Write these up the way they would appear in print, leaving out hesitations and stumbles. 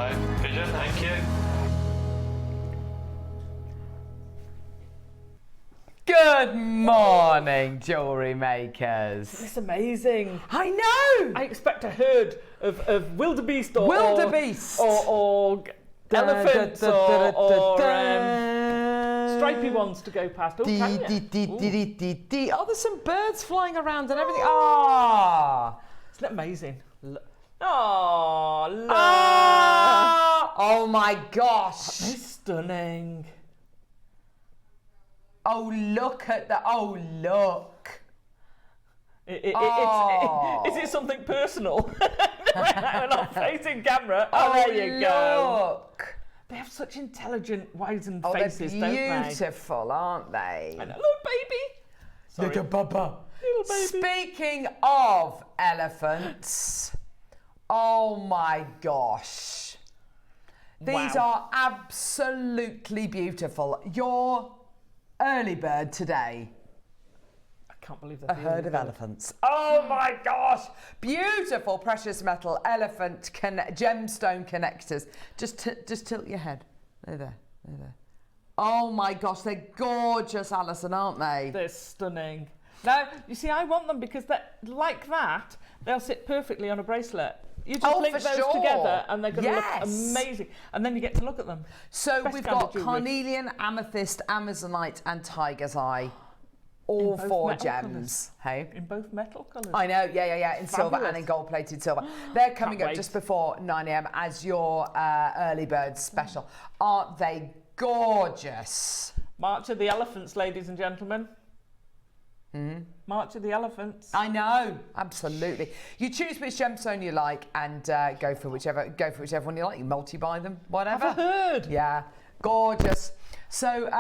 Right, Pigeon, thank you. Good morning, jewellery makers. It's amazing. I know. I expect a herd of wildebeest or Wildebeest. or elephants or stripy ones to go past. Oh, can you? Oh, there's some birds flying around and everything. Ah. Isn't that amazing? Oh, look. Oh my gosh. That is stunning. Oh, look at that. Oh, look. Is it something personal? We're not facing camera. Oh, there you go. Look. They have such intelligent, wizened Oh, faces, they're don't they? beautiful, aren't they? And a little baby. Sorry. Little bubba. Little baby. Speaking of elephants, oh my gosh. These are absolutely beautiful. Your early bird today. I can't believe that. A herd of elephants. Oh my gosh! Beautiful precious metal elephant gemstone connectors. Just tilt your head. There. Oh my gosh, they're gorgeous, Alison, aren't they? They're stunning. Now, you see, I want them because like that, they'll sit perfectly on a bracelet. You just link those together and they're going to look amazing. And then you get to look at them. So we've got carnelian, amethyst, amazonite and tiger's eye. All 4 gems. Hey? In both metal colours. I know, yeah. In silver and in gold-plated silver. They're coming up just before 9 a.m. as your early bird special. Aren't they gorgeous? March of the Elephants, ladies and gentlemen. March of the Elephants. I know, absolutely. You choose which gemstone you like and go for whichever one you like. You multi-buy them, whatever. I've heard. Yeah, gorgeous. So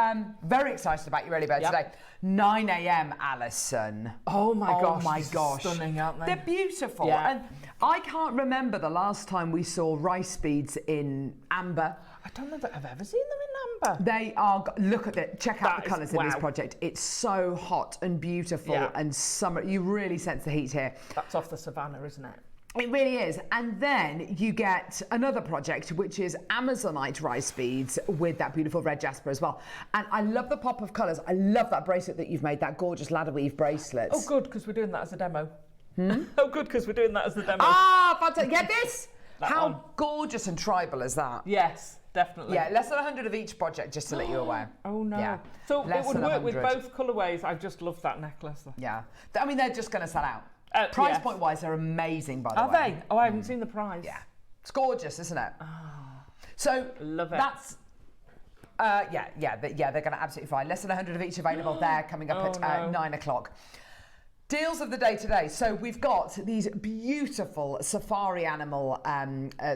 very excited about your early bird today. 9 a.m. Alison. Oh my gosh. Stunning, aren't they? They're beautiful. Yeah. And I can't remember the last time we saw rice beads in amber. I don't know that I've ever seen them in amber. They are, look at it, check out the colours in this wow. project. It's so hot and beautiful and summer. You really sense the heat here. That's off the savannah, isn't it? It really is. And then you get another project, which is Amazonite rice beads with that beautiful red jasper as well. And I love the pop of colours. I love that bracelet that you've made, that gorgeous ladder weave bracelet. Oh, good, because we're doing that as a demo. Oh, good, because we're doing that as the demo. Ah, fantastic. Get this? How one. Gorgeous and tribal is that? Yes, definitely. Yeah, less than 100 of each project, just to let you aware. Oh, no. Yeah. So Less it would than work with 100. both colourways. I just love that necklace. Yeah. I mean, they're just going to sell out. Price point wise, they're amazing, by the way. Are they? Oh, I haven't seen the price. Yeah. It's gorgeous, isn't it? So love it. That's they're going to absolutely fine. Less than 100 of each available there, coming up at 9 o'clock. Deals of the day today. So we've got these beautiful safari animal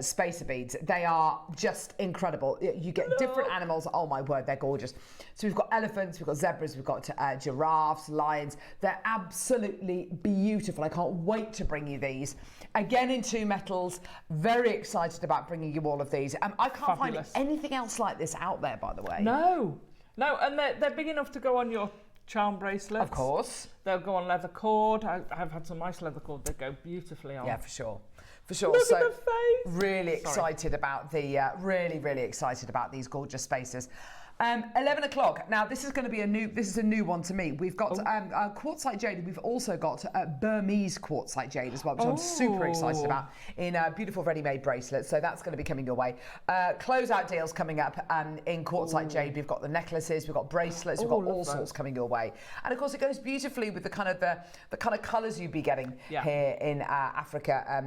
spacer beads. They are just incredible. You get different animals. Oh my word, they're gorgeous. So we've got elephants, we've got zebras, we've got giraffes, lions. They're absolutely beautiful. I can't wait to bring you these. Again in 2 metals. Very excited about bringing you all of these. I can't find anything else like this out there, by the way. No, and they're big enough to go on your charm bracelets. Of course. They'll go on leather cord. I've had some nice leather cord that go beautifully on. Yeah, for sure. For sure. Look so at the face. Really excited about the really excited about these gorgeous spaces. 11 o'clock. Now this is going to be a new one to me. We've got quartzite jade. We've also got Burmese quartzite jade as well, which I'm super excited about in beautiful ready-made bracelets. So that's going to be coming your way. Closeout deals coming up in quartzite jade. We've got the necklaces, we've got bracelets, we've got all sorts coming your way. And of course, it goes beautifully with the kind of colours you'd be getting here in Africa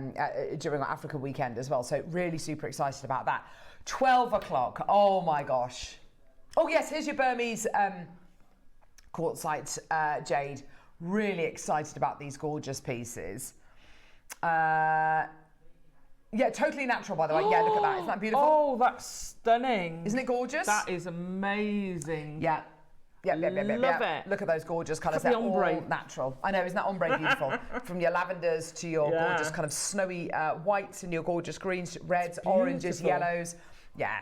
during our Africa weekend as well. So really super excited about that. 12 o'clock. Oh my gosh. Oh yes, here's your Burmese quartzite jade. Really excited about these gorgeous pieces. Yeah, totally natural, by the way. Yeah, look at that. Isn't that beautiful? Oh, that's stunning. Isn't it gorgeous? That is amazing. Yeah. Love it. Look at those gorgeous colours. They're all natural. I know, isn't that ombre beautiful? From your lavenders to your gorgeous kind of snowy whites and your gorgeous greens, reds, oranges, yellows. Yeah.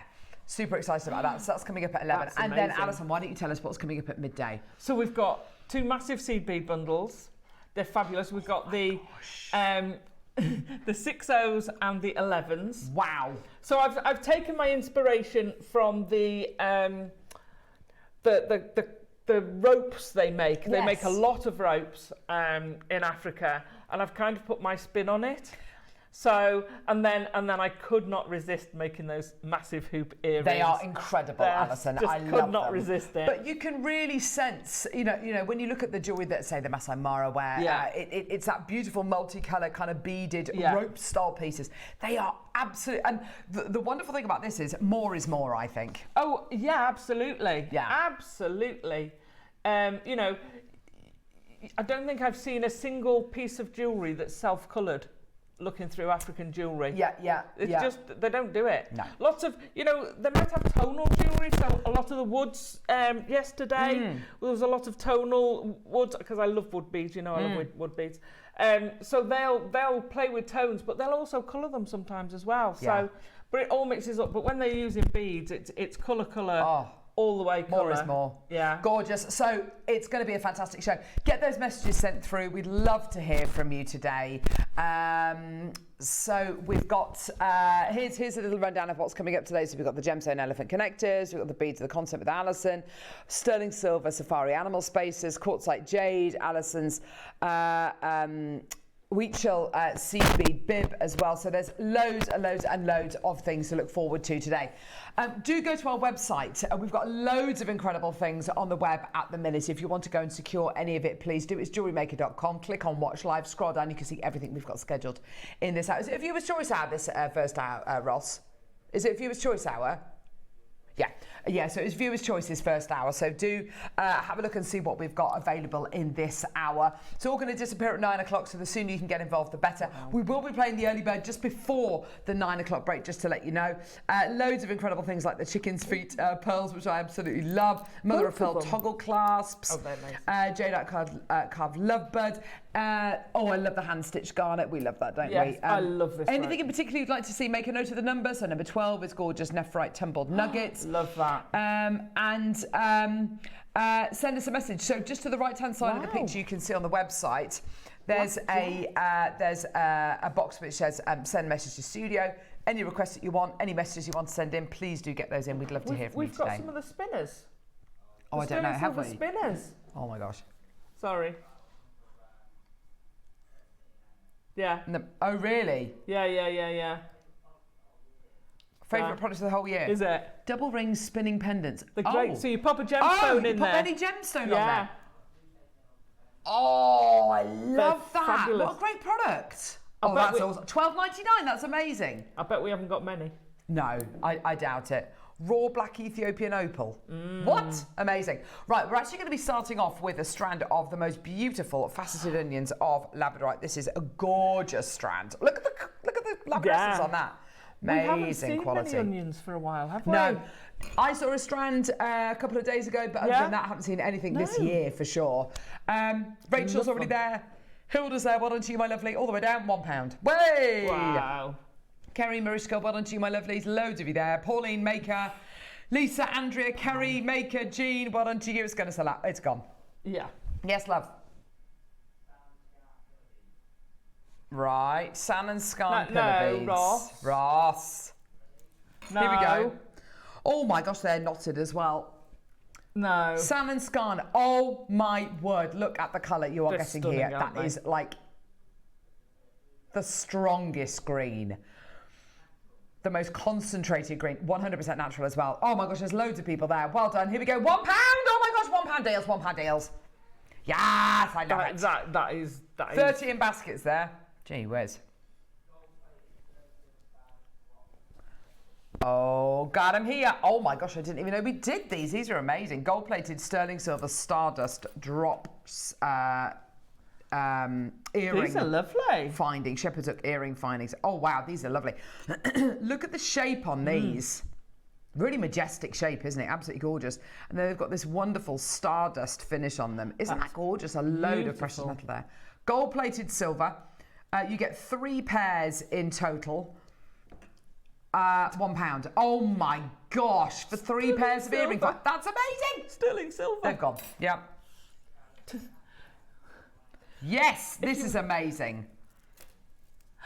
Super excited about that. So that's coming up at 11. That's and then, amazing. Alison, why don't you tell us what's coming up at midday? So we've got 2 massive seed bead bundles. They're fabulous. We've got the the 6/0s and the 11s. Wow. So I've taken my inspiration from the ropes they make. They make a lot of ropes in Africa, and I've kind of put my spin on it. So and then I could not resist making those massive hoop earrings. They are incredible, Alison. I could not resist it. But you can really sense, you know, when you look at the jewellery that say the Masai Mara wear, it's that beautiful multicolour kind of beaded rope style pieces. They are absolutely, and the wonderful thing about this is more, I think. Oh yeah, absolutely. Yeah, absolutely. You know, I don't think I've seen a single piece of jewellery that's self-coloured. Looking through African jewellery. It's just, they don't do it. No. Lots of, you know, they might have tonal jewellery, so a lot of the woods, yesterday, there was a lot of tonal woods, because I love wood beads, you know, I love wood beads. So they'll play with tones, but they'll also colour them sometimes as well. So, but it all mixes up. But when they're using beads, it's colour. All the way colour. More is more. Yeah. Gorgeous. So it's going to be a fantastic show. Get those messages sent through. We'd love to hear from you today. So we've got, here's a little rundown of what's coming up today. So we've got the Gemstone Elephant Connectors, we've got the Beads of the Concept with Alison, Sterling Silver Safari Animal Spaces, Quartzite Jade, Alison's Huchiol Seaweed Bib as well. So there's loads of things to look forward to today. Do go to our website. We've got loads of incredible things on the web at the minute. If you want to go and secure any of it, please do. It's JewelleryMaker.com. Click on Watch Live. Scroll down. You can see everything we've got scheduled in this hour. Is it a viewer's choice hour, this first hour, Ross? Is it a viewer's choice hour? Yeah, so it's Viewers' Choice's first hour. So do have a look and see what we've got available in this hour. It's all going to disappear at 9 o'clock, so the sooner you can get involved, the better. Wow. We will be playing the early bird just before the 9 o'clock break, just to let you know. Loads of incredible things like the chicken's feet pearls, which I absolutely love. Mother of pearl toggle clasps. Oh, they're nice. Jadeite carved lovebird. I love the hand-stitched garnet. We love that, don't we? I love this. Anything in particular you'd like to see, make a note of the number. So number 12 is gorgeous nephrite tumbled nuggets. Love that. Send us a message. So just to the right-hand side of the picture, you can see on the website, there's a box which says send a message to studio. Any requests that you want, any messages you want to send in, please do get those in. We'd love to hear from you today. We've got some of the spinners. I don't know. Have we? Spinners. Oh my gosh. Sorry. Yeah. No. Oh really? Yeah. Favourite products of the whole year? Is it? Double ring spinning pendants. So you pop a gemstone in there. Pop any gemstone on there. Oh, I love that. Fabulous. What a great product. That's awesome. $12.99, that's amazing. I bet we haven't got many. No, I doubt it. Raw black Ethiopian opal. What? Amazing. Right, we're actually going to be starting off with a strand of the most beautiful faceted onions of labradorite. This is a gorgeous strand. Look at the labradorescence on that. Amazing we haven't seen quality. Many onions for a while, have we? No. I saw a strand a couple of days ago, but other than that, I haven't seen anything this year for sure. Rachel's already there. Hilda's there. Well done to you, my lovely. All the way down, £1. Way! Wow. Kerry Mariska, well done to you, my lovelies. Loads of you there. Pauline, Maker, Lisa, Andrea, Kerry, Maker, Jean, well done to you. It's going to sell out. It's gone. Yeah. Yes, love. Right, San and Scarn pillar beads. Ross. No. Here we go. Oh my gosh, they're knotted as well. No. San and Scarn. Oh my word! Look at the colour you are getting here. That is like the strongest green, the most concentrated green, 100% natural as well. Oh my gosh, there's loads of people there. Well done. Here we go. £1. Oh my gosh, £1 deals. £1 deals. Yes, I love it. That is 30 in baskets there. Gee whiz. Oh, got him here. Oh my gosh, I didn't even know we did these. These are amazing. Gold-plated sterling silver stardust drops earring. These are lovely. Finding, shepherd's hook earring findings. Oh wow, these are lovely. Look at the shape on these. Really majestic shape, isn't it? Absolutely gorgeous. And then they've got this wonderful stardust finish on them. Isn't that gorgeous? A load of precious metal there. Gold-plated silver. You get 3 pairs in total. £1. Oh my gosh, for 3 pairs of earring. That's amazing. Sterling silver. They've gone. Yeah. Yes, this is amazing.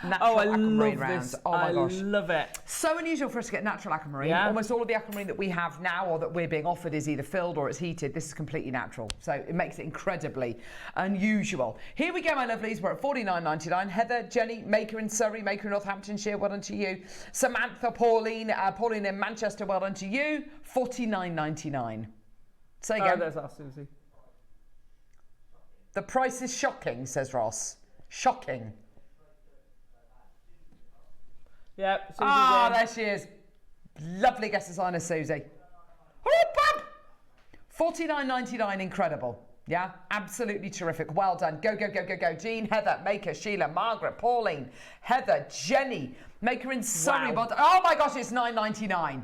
natural I aquamarine love rounds. this. Oh my gosh. I love it. So unusual for us to get natural aquamarine. Yeah. Almost all of the aquamarine that we have now or that we're being offered is either filled or it's heated. This is completely natural. So it makes it incredibly unusual. Here we go, my lovelies. We're at $49.99. Heather, Jenny, Maker in Surrey, Maker in Northamptonshire, well done to you. Samantha, Pauline, Pauline in Manchester, well done to you. $49.99. Say again. Oh, there's our Susie. The price is shocking, says Ross. Shocking. Yep. Susie's Ah, in. there she is. Lovely guest designer, Susie. Oh, bam! $49.99, incredible. Yeah, absolutely terrific. Well done. Go, go, go, go, go. Jean, Heather, Maker, Sheila, Margaret, Pauline, Heather, Jenny, Maker in Surrey. Wow. Oh my gosh, it's $9.99.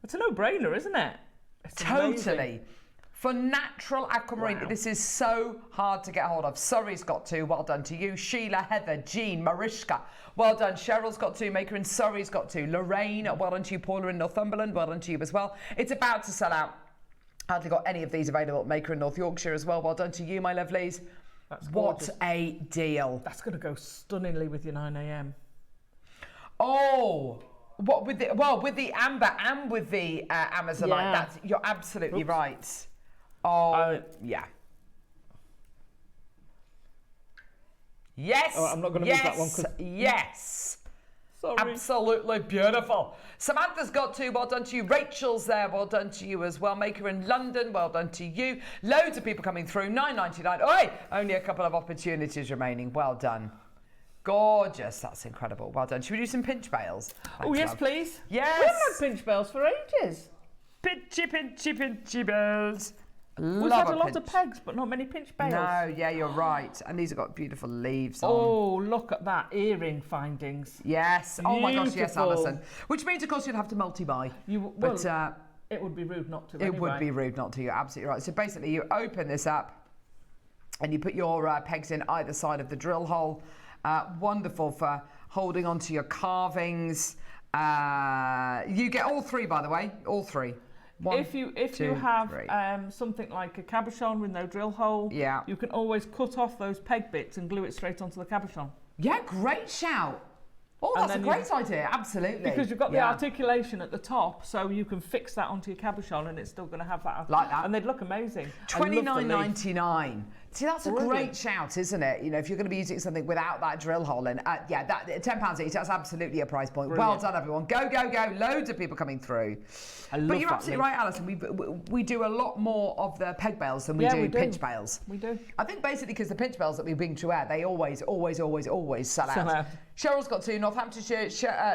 It's a no-brainer, isn't it? It's Totally. amazing. For natural aquamarine, Wow. this is so hard to get hold of. Surrey's got two, well done to you. Sheila, Heather, Jean, Mariska, well done. Cheryl's got two, Maker in Surrey's got two. Lorraine, well done to you. Paula in Northumberland, well done to you as well. It's about to sell out. Hardly got any of these available. Maker in North Yorkshire as well, well done to you, my lovelies. That's What gorgeous. a deal. That's going to go stunningly with your 9 a.m. Oh, what with the amber and with the Amazonite. Yeah. That's, you're absolutely Oops. right. Oh, yeah. Yes. Oh, I'm not gonna yes, miss that one 'cause- Yes. Sorry. Absolutely beautiful. Samantha's got two, well done to you. Rachel's there, well done to you as well. Maker in London, well done to you. Loads of people coming through, $9.99. Oi, only a couple of opportunities remaining, well done. Gorgeous, that's incredible, well done. Should we do some pinch bails? Oh, Thanks, yes, love. please. Yes. We haven't had pinch bells for ages. Pinchy bells. We've had a lot of pegs, but not many pinch bells. No, yeah, you're right. And these have got beautiful leaves on. Oh, look at that. Earring findings. Yes. Oh my gosh, yes, Beautiful. Alison. Which means, of course, you'd have to multi-buy. Well, But it would be rude not to. it would be rude not to. You're absolutely right. So basically, you open this up and you put your pegs in either side of the drill hole. Wonderful for holding onto your carvings. You get all three, by the way. All three. One, If you two, have three. something like a cabochon with no drill hole, Yeah. you can always cut off those peg bits and glue it straight onto the cabochon. Yeah, great shout. Oh, And that's a then great idea. Absolutely. Because you've got the Yeah. articulation at the top, so you can fix that onto your cabochon and it's still going to have that. Like that. And they'd look amazing. $29.99. See, that's a Brilliant. great shout, isn't it? You know, if you're going to be using something without that drill hole in, yeah, that £10 each. That's absolutely a price point. Brilliant. Well done, everyone. Go, go, go! Loads of people coming through. I love But you're that absolutely link. right, Alison. We do a lot more of the peg bales than we do pinch bales. We do. I think basically because the pinch bales that we bring to air, they always sell out. Cheryl's got two, Northamptonshire,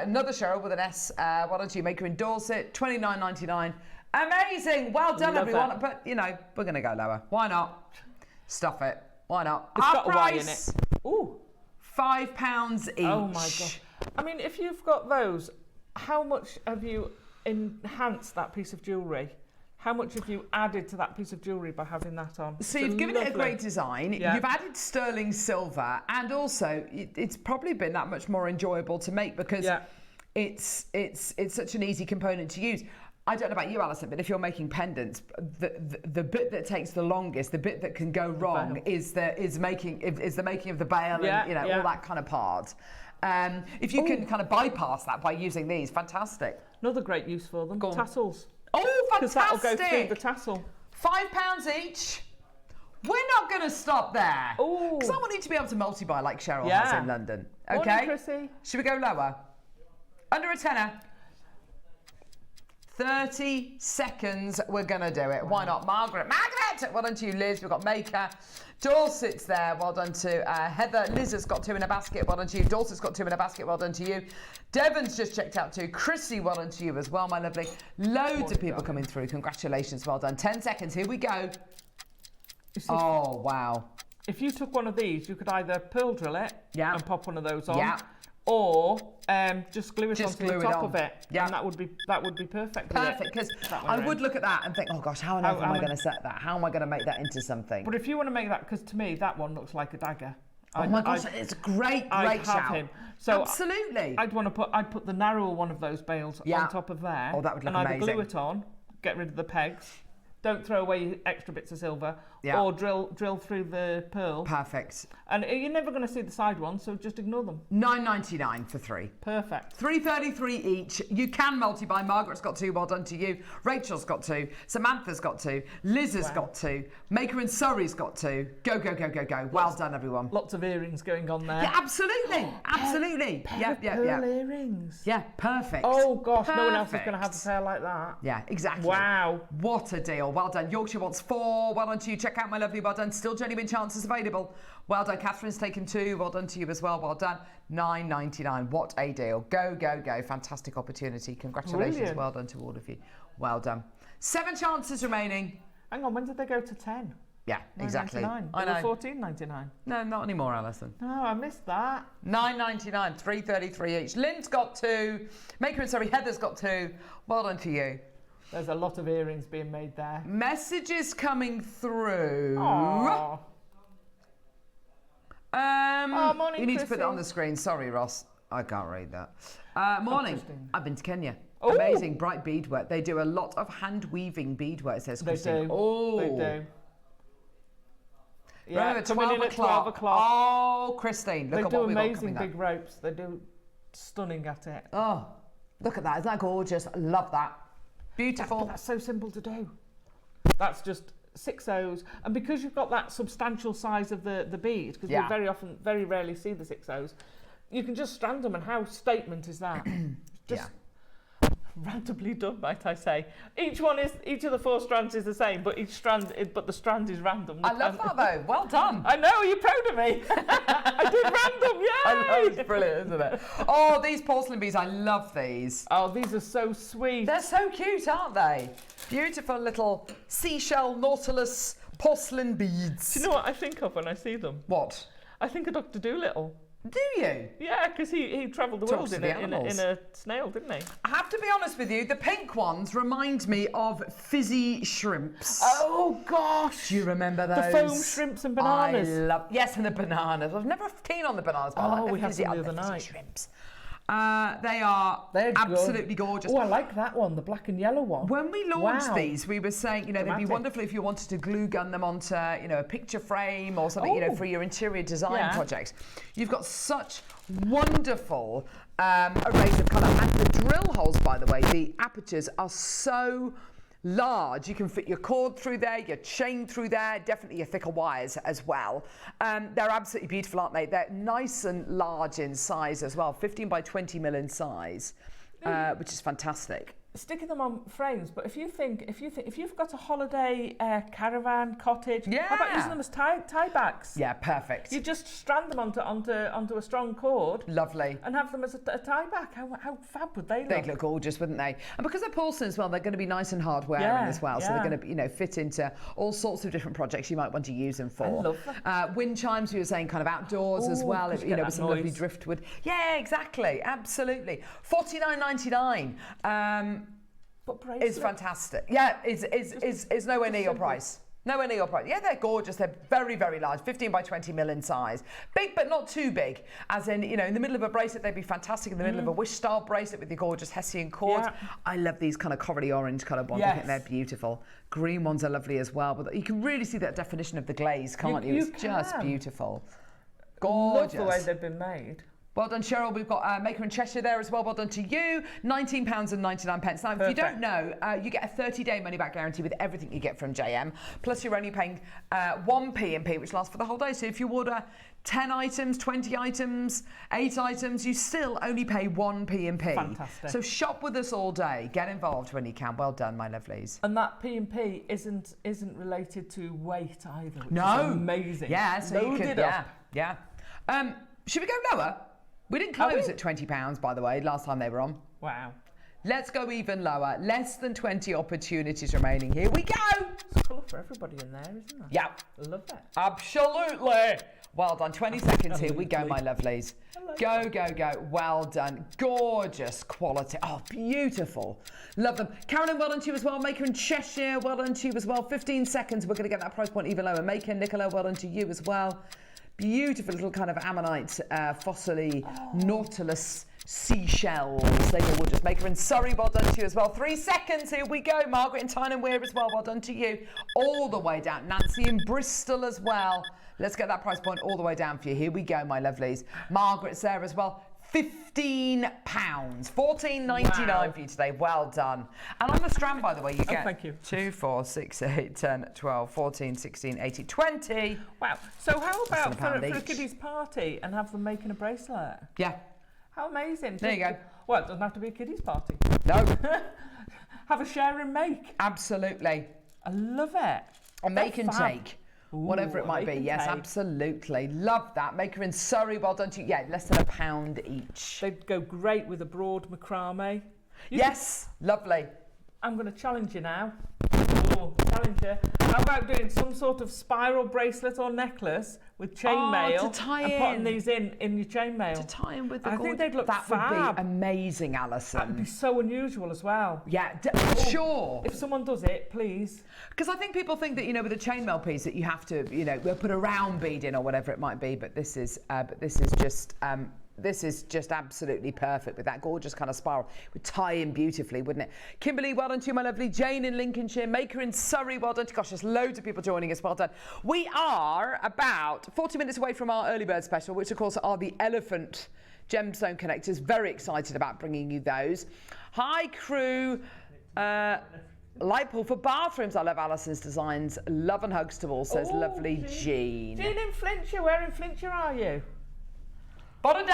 another Cheryl with an S. Why don't you make her endorse it? $29.99. Amazing. Well done, Love everyone. that. But, you know, we're going to go lower. Why not? Stuff it. Why not? It's Our got a Y in price, it. Ooh. £5 each. Oh my gosh. I mean, if you've got those, how much have you enhanced that piece of jewellery? How much have you added to that piece of jewellery by having that on? So It's you've given it a lovely- great design. Yeah. You've added sterling silver, and also it's probably been that much more enjoyable to make because Yeah. it's such an easy component to use. I don't know about you, Alison, but if you're making pendants, the bit that takes the longest, the bit that can go wrong, bail. is the making of the bail Yeah, and yeah. all that kind of part. If you can kind of bypass that by using these, fantastic. Another great use for them. Go on. Tassels. Oh, Because that'll go fantastic! through the tassel. £5 each. We're not going to stop there. Ooh. Because I want you to be able to multi-buy like Cheryl Yeah. has in London. Morning, Okay? Chrissy. Should we go lower? Under a tenner. 30 seconds, we're going to do it. Why not? Margaret, well done to you, Liz. We've got Maker. Dorset's there, well done to Heather. Liz has got two in a basket, well done to you. Dorset's got two in a basket, well done to you. Devon's just checked out too. Chrissy, well done to you as well, my lovely. Loads of people coming through. Congratulations, well done. 10 seconds, here we go. You see, Oh, wow. if you took one of these, you could either pearl drill it Yeah. and pop one of those on, Yeah. or just glue it Just onto the glue it top on. of it. Yeah. And that would be perfect. with it. Perfect, because That way I round. would look at that and think, oh gosh, how on earth am I am I- going to set that? How am I going to make that into something? But if you want to make that, because to me that one looks like a dagger. Oh my gosh, it's a great I'd have shout. him. So absolutely. I'd put the narrower one of those bales Yeah. on top of there. Oh, that would look and either amazing. glue it on, get rid of the pegs, Don't throw away extra bits of silver, Yeah. or drill through the pearl. Perfect. And you're never going to see the side ones, so just ignore them. $9.99 for 3. Perfect. $3.33 each. You can multi-buy. Margaret's got 2. Well done to you. Rachel's got 2. Samantha's got 2. Liz has got 2. Maker in Surrey's got 2. Go, go, go, go, go. Well done, everyone. Lots of earrings going on there. Yeah, absolutely. Absolutely. Pearl earrings. Yeah, perfect. Oh gosh, no one else is Perfect. going to have a pair like that. Yeah, exactly. Wow. What a deal. Well done. Yorkshire wants 4. Well done to you. Check out my lovely. Well done. Still genuine chances available. Well done. Catherine's taken 2. Well done to you as well. Well done. $9.99. What a deal. Go, go, go. Fantastic opportunity. Congratulations. Brilliant. Well done to all of you. Well done. 7 chances remaining. Hang on, when did they go to 10? Yeah, exactly. $9.99. I They know. were $14.99. No, not anymore, Alison. No, I missed that. $9.99. $3.33 each. Lynn's got 2. Maker and Surrey. Heather's got 2. Well done to you. There's a lot of earrings being made there. Messages coming through. Aww. Morning, you need to put Chrissy. that on the screen. Sorry, Ross. I can't read that. Morning. Christine. I've been to Kenya. Oh. Amazing, bright beadwork. They do a lot of hand weaving beadwork, says They Christine. do. Oh, They do. Yeah, Remember, coming 12 in at o'clock. 12 o'clock. Oh, Christine, look They at do what we've got amazing coming up. big ropes. They do stunning at it. Oh, look at that. Isn't that gorgeous? Love that. Beautiful. But that's so simple to do. That's just 6 O's, and because you've got that substantial size of the bead, because Yeah. we very rarely see the 6 O's, you can just strand them, and how statement is that? Just randomly done, might I say. Each of the 4 strands is the same, but the strand is random. I love that though. Well done. I know, you're proud of me. I did random, yay! I know, it's brilliant, isn't it? Oh, these porcelain beads, I love these. Oh, these are so sweet. They're so cute, aren't they? Beautiful little seashell nautilus porcelain beads. Do you know what I think of when I see them? What? I think of Dr. Dolittle. Do you? Yeah, because he travelled the Talks world to in the animals. a snail, didn't he? I have to be honest with you, the pink ones remind me of fizzy shrimps. Oh gosh! Do you remember those? The foam shrimps and bananas. Yes, and the bananas. I was never keen on the bananas, but I like the we had fizzy, some the I love other fizzy night. shrimps. They're good. absolutely gorgeous. Oh, I like that one, the black and yellow one. When we launched Wow. these, we were saying, they'd be Dramatic. wonderful if you wanted to glue gun them onto, a picture frame or something, Oh. for your interior design Yeah. projects. You've got such wonderful arrays of colour. And the drill holes, by the way, the apertures are so large. You can fit your cord through there, your chain through there, definitely your thicker wires as well. They're absolutely beautiful, aren't they? They're nice and large in size as well, 15 by 20 mil in size, which is fantastic. Sticking them on frames, but if you've got a holiday caravan cottage, how about Yeah. using them as tie backs? Yeah, perfect. You just strand them onto a strong cord Lovely. and have them as a tie back. How fab would they look? They'd look gorgeous, wouldn't they? And because they're porcelain as well, they're going to be nice and hard wearing Yeah, as well. So yeah. they're going to, fit into all sorts of different projects you might want to use them for. I love that. Wind chimes, we were saying, kind of outdoors as Ooh, well. 'cause you get With that some lovely noise. driftwood. Yeah, exactly. Absolutely. $49.99. But bracelet. Is fantastic. Yeah, is nowhere near your simple. price. Nowhere near your price. Yeah, they're gorgeous. They're very, very large, 15 by 20 mil in size. Big, but not too big. As in, in the middle of a bracelet, they'd be fantastic. In the middle of a wish-style bracelet with your gorgeous Hessian cords. Yeah. I love these kind of corally orange colour ones. I think Yes. they're beautiful. Green ones are lovely as well. But you can really see that definition of the glaze, can't you? You It's just can. beautiful. Love the way Gorgeous. they've been made. Well done, Cheryl. We've got Maker in Cheshire there as well. Well done to you. £19.99. Now, if you don't know, you get a 30-day money-back guarantee with everything you get from JM. Plus, you're only paying 1 P&P, which lasts for the whole day. So if you order 10 items, 20 items, 8 items, you still only pay 1 P&P. Fantastic. So shop with us all day. Get involved when you can. Well done, my lovelies. And that P&P isn't related to weight either, which No. is amazing. Yeah, so you Loaded could, up. yeah. Should we go lower? We didn't close at £20, by the way, last time they were on. Wow. Let's go even lower. Less than 20 opportunities remaining. Here we go. There's colour for everybody in there, isn't there? Yeah, I love that. absolutely. Well done. 20 seconds. Here we go, my lovelies. Go, go, go. Well done. Gorgeous quality. Oh, beautiful. Love them. Carolyn, well done to you as well. Maker in Cheshire, well done to you as well. 15 seconds. We're going to get that price point even lower. Maker, Nicola, well done to you as well. Beautiful little kind of ammonite, fossily nautilus seashells. They are gorgeous. Maker in Surrey, well done to you as well. 3 seconds, here we go. Margaret in Tyne and Weir as well, well done to you. All the way down. Nancy in Bristol as well. Let's get that price point all the way down for you. Here we go, my lovelies. Margaret's there as well. £15, $14.99 for you today. Well done. And on the strand, by the way, you get thank you. 2, 4, 6, 8, 10, 12, 14, 16, 18, 20. Wow. So how about for a each. kiddies' party and have them making a bracelet? Yeah. How amazing. There you go. Well, it doesn't have to be a kiddies' party. No. Have a share and make. Absolutely. I love it. A make and fab. take. Whatever it might be. make and Yes, take. absolutely. Love that. Maker in Surrey, well done to you. Yeah, less than £1 each. They'd go great with a broad macrame. Yes, lovely. I'm going to challenge you now. Oh, challenge you. How about doing some sort of spiral bracelet or necklace with chainmail to tie and putting in. these in your chainmail? To tie in with the I think they'd look that fab. would be amazing, Alison. That'd be so unusual as well. Yeah, sure. If someone does it, please. Because I think people think that, you know, with a chainmail piece that you have to, you know, put a round bead in or whatever it might be. But this is just absolutely perfect with that gorgeous kind of spiral. It would tie in beautifully, wouldn't it? Kimberly, well done to you, my lovely. Jane in Lincolnshire. Maker in Surrey, well done. Gosh, there's loads of people joining us. Well done. We are about 40 minutes away from our early bird special, which of course are the elephant gemstone connectors. Very excited about bringing you those. Hi, crew. Light pool for bathrooms. I love Alison's designs. Love and hugs to all, says lovely Jean. Jean in Flintshire. Where in Flintshire are you? Borada!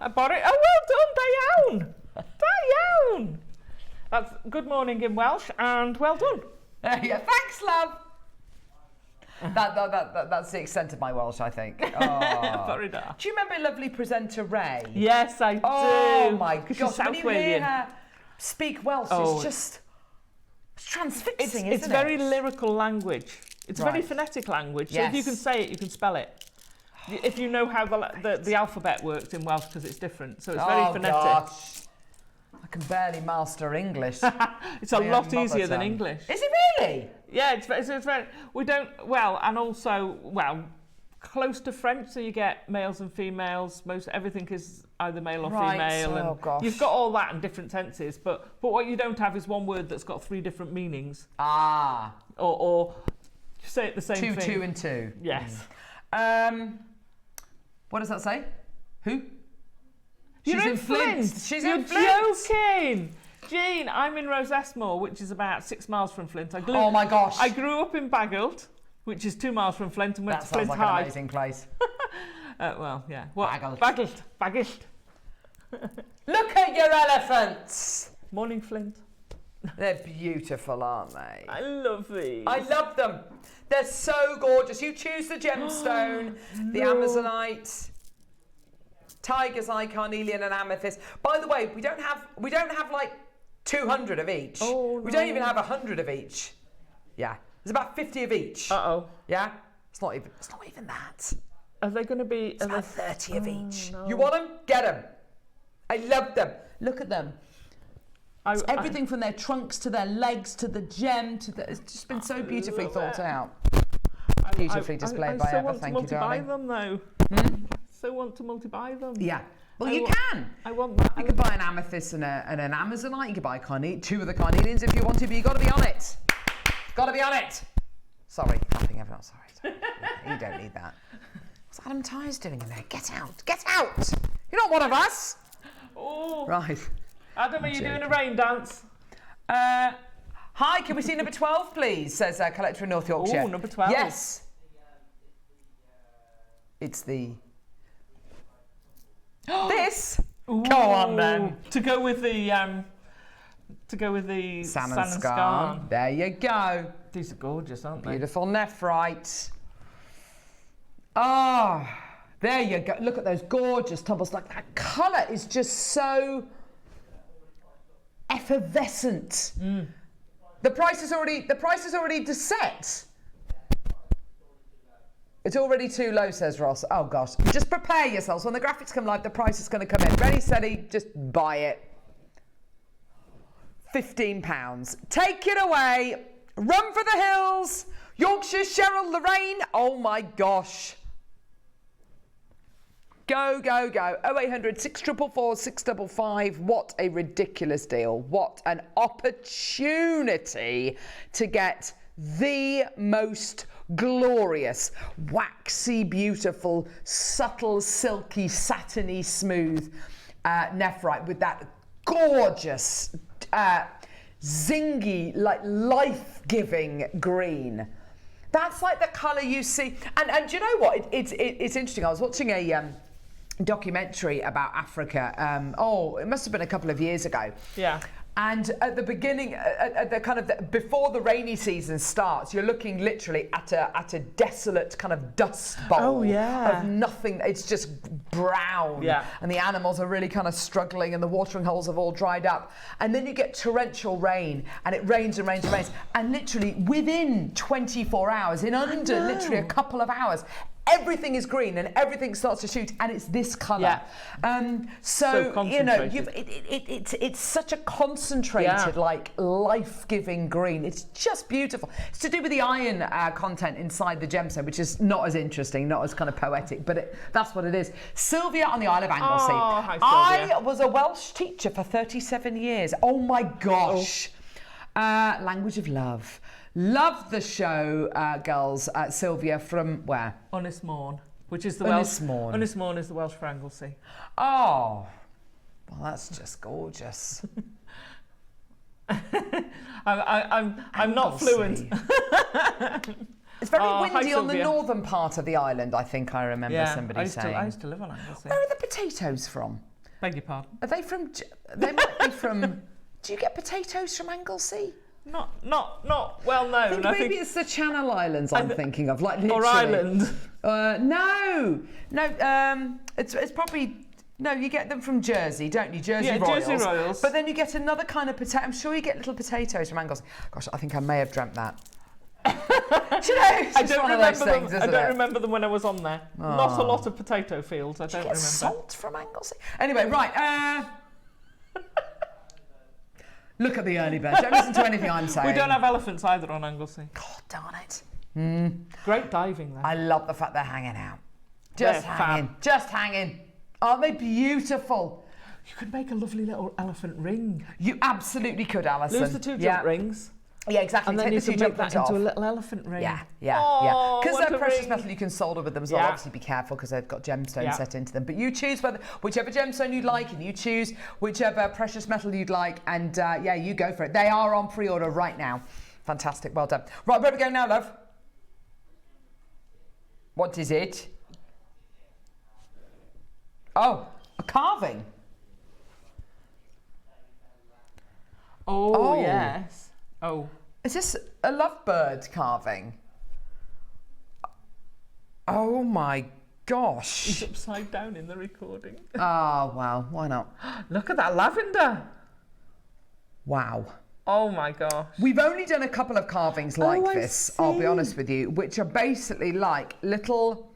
I bought it. Oh, well done, Diane. Diane. That's good morning in Welsh and well done. Yeah, thanks, love. That's the extent of my Welsh, I think. Oh. Very dark. Do you remember lovely presenter Ray? Yes, I do. Oh my Because gosh, she's when South you hear Walian. her speak Welsh, Oh. it's just transfixing, It's isn't very it? lyrical language. It's a very Right. phonetic language. So if you Yes. can say it, you can spell it. If you know how the alphabet works in Welsh, because it's different. So it's very phonetic. Gosh. I can barely master English. It's a My lot mother easier than tongue. English. Is it really? Yeah, it's very. We don't. Well, and also, close to French, so you get males and females. Most everything is either male or Right, female, oh and gosh. you've got all that in different tenses. But what you don't have is one word that's got 3 different meanings, Ah. or you say it the same 2, thing. 2 and 2. Yes. What does that say? Who? You're She's in Flint. She's You're in Flint. joking. Jean, I'm in Roseesmore, which is about 6 miles from Flint. Oh my gosh. I grew up in Baggilt, which is 2 miles from Flint, and went That to Flint sounds like High. an amazing place. Well, yeah. What? Baggilt. Baggilt. Look at your elephants. Morning, Flint. They're beautiful, aren't they? I love these. I love them. They're so gorgeous. You choose the gemstone, the amazonite, tiger's eye, carnelian, and amethyst. By the way, we don't have like 200 of each. Oh, we don't even have 100 of each. Yeah, there's about 50 of each. Uh-oh. Yeah, it's not even that. Are they going to be... It's about 30 of each. no. You want them? Get them. I love them. Look at them. It's everything from their trunks to their legs to the gem to the. It's just been so beautifully thought out. Beautifully displayed by Eva. Thank you, darling. I so want to multi-buy them, though. So want to multi-buy them. Yeah. Well, I you wa- can. I want that. You could buy an amethyst and an amazonite. You could buy two of the carnelians if you wanted, but you got to be on it. Got to be on it. Sorry, clapping everyone. Sorry. You don't need that. What's Adam Tyres doing in there? Get out. Get out. You're not one of us. Oh. Right. Adam, are you doing a rain dance? Hi, can we see number 12, please? Says Collector in North Yorkshire. Oh, number 12. Yes. It's the... This? Ooh. Go on, then. To go with the San and Scarn. There you go. These are gorgeous, aren't they? Beautiful nephrite. Oh, there you go. Look at those gorgeous tumbles. Like, that colour is just so effervescent. Mm. The price is already set. It's already too low, says Ross. Oh gosh. Just prepare yourselves. When the graphics come live, the price is going to come in. Ready, steady, just buy it. £15. Take it away. Run for the hills. Yorkshire, Cheryl, Lorraine. Oh my gosh. Go, go, go. 0800 644 655. What a ridiculous deal. What an opportunity to get the most glorious, waxy, beautiful, subtle, silky, satiny, smooth nephrite with that gorgeous, zingy, like life-giving green. That's like the colour you see. And do you know what? It's interesting. I was watching a documentary about Africa. It must have been a couple of years ago. Yeah. And at the beginning, at the kind of before the rainy season starts, you're looking literally at a desolate kind of dust bowl of nothing. It's just brown, and the animals are really kind of struggling, and the watering holes have all dried up. And then you get torrential rain, and it rains and rains and rains, and literally within 24 hours, in under literally a couple of hours, everything is green and everything starts to shoot, and it's this colour. So you know, it's such a concentrated, like life-giving green. It's just beautiful. It's to do with the iron content inside the gemstone, which is not as interesting, not as kind of poetic, but that's what it is. Sylvia on the Isle of Anglesey. Oh, hi, Sylvia. I was a Welsh teacher for 37 years. Oh my gosh. Language of love. Love the show, girls. Sylvia from where? Ynys Môn, which is the Ynys Welsh. Môn. Ynys Môn is the Welsh for Anglesey. Oh, well, that's just gorgeous. I'm not fluent. It's very windy hi, on the Sylvia. northern part of the island, I think I remember somebody saying. I used to live on Anglesey. Where are the potatoes from? Beg your pardon? Are they from... They might be from... Do you get potatoes from Anglesey? Not well known. Maybe it's the Channel Islands I'm thinking of, like literally. Or Ireland. No, it's probably... No, you get them from Jersey, don't you? Jersey Royals. Jersey Royals. But then you get another kind of potato. I'm sure you get little potatoes from Anglesey. Gosh, I think I may have dreamt that. Do you know, it's just one of those things, I don't remember them when I was on there. Oh. Not a lot of potato fields. I don't remember. Salt from Anglesey. Anyway, right. Look at the early bird. Don't listen to anything I'm saying. We don't have elephants either on Anglesey. God darn it. Great diving there. I love the fact they're hanging out. They're Just hanging. Aren't they beautiful? You could make a lovely little elephant ring. You absolutely could, Alison. Lose the two jump rings. Yeah, exactly. And then Take you the can two make that jump into rings a off. little elephant ring. Yeah. Oh, Because what they're a precious ring. metal, you can solder with them as well. Yeah. Obviously, be careful because they've got gemstones set into them. But you choose whichever gemstone you'd like, and you choose whichever precious metal you'd like, and you go for it. They are on pre-order right now. Fantastic, well done. Right, where do we go now, love? What is it? Oh, a carving. Oh, yes. Oh. Is this a lovebird carving? Oh my gosh. He's upside down in the recording. Oh, well, why not? Look at that lavender. Wow. Oh my gosh. We've only done a couple of carvings like this, I'll be honest with you, which are basically like little...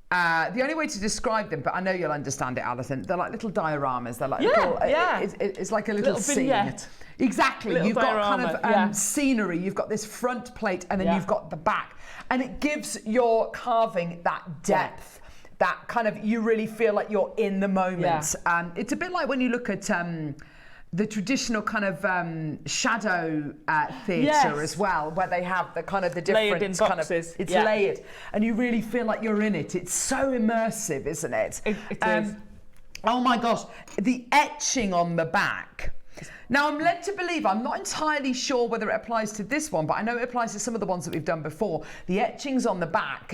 the only way to describe them, but I know you'll understand it, Alison, they're like little dioramas. They're like little... It's like a little scene. Vignette. Exactly. Little you've diorama, got kind of scenery. You've got this front plate, and then you've got the back. And it gives your carving that depth. That kind of... You really feel like you're in the moment. It's a bit like when you look at... the traditional kind of shadow theatre as well, where they have the kind of the different layered in boxes. It's layered, and you really feel like you're in it. It's so immersive, isn't it? It is. Oh my gosh, the etching on the back. Now, I'm led to believe, I'm not entirely sure whether it applies to this one, but I know it applies to some of the ones that we've done before. The etchings on the back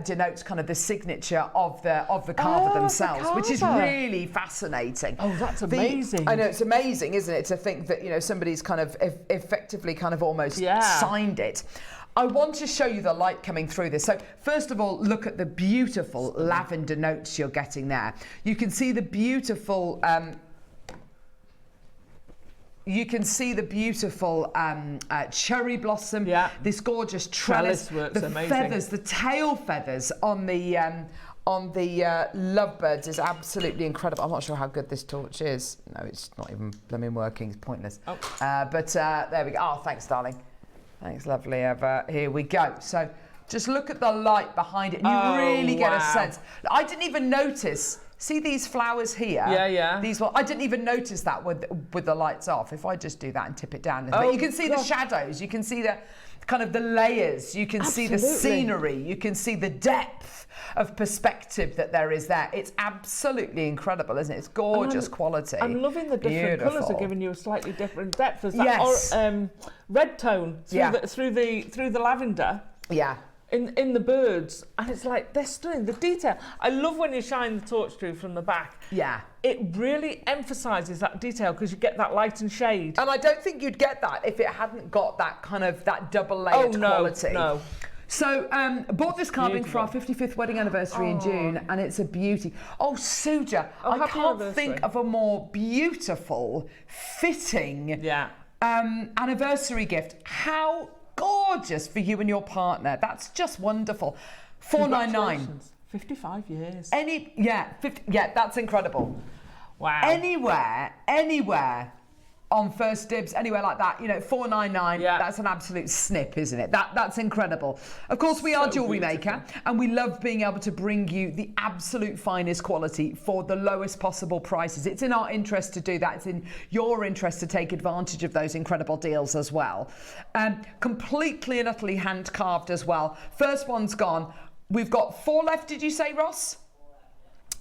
denotes kind of the signature of the carver themselves, which is really fascinating. Oh, that's amazing. I know, it's amazing, isn't it, to think that, you know, somebody's kind of effectively kind of almost signed it. I want to show you the light coming through this. So first of all, look at the beautiful lavender notes you're getting there. You can see the beautiful... You can see the beautiful cherry blossom, this gorgeous trellis, works amazing. Feathers, the tail feathers on the lovebirds is absolutely incredible. I'm not sure how good this torch is. No, it's not even blooming working. It's pointless. But there we go. Oh, thanks, darling. Thanks, lovely. Here we go. So Just look at the light behind it, and you really get a sense. I didn't even notice. See these flowers here? Yeah. I didn't even notice that with the lights off. If I just do that and tip it down, you can see the shadows. You can see the kind of the layers. You can see the scenery. You can see the depth of perspective that there is there. It's absolutely incredible, isn't it? It's gorgeous quality. I'm loving the different colours are giving you a slightly different depth. There's that red tone through the lavender. Yeah. In the birds, and it's like they're stunning. The detail. I love when you shine the torch through from the back. Yeah. It really emphasises that detail because you get that light and shade. And I don't think you'd get that if it hadn't got that kind of that double layered quality. No. So bought this carving for our 55th wedding anniversary in June, and it's a beauty. Oh, Suja, I can't think of a more beautiful, fitting anniversary gift. How gorgeous for you and your partner. That's just wonderful. $499. 55 years. 50, that's incredible. Wow. Anywhere on First Dibs, anywhere like that, $499. That's an absolute snip, isn't it? That's incredible. Of course, we are JewelleryMaker, and we love being able to bring you the absolute finest quality for the lowest possible prices. It's in our interest to do that. It's in your interest to take advantage of those incredible deals as well. Completely and utterly hand carved as well. First one's gone. We've got 4 left, did you say, Ross?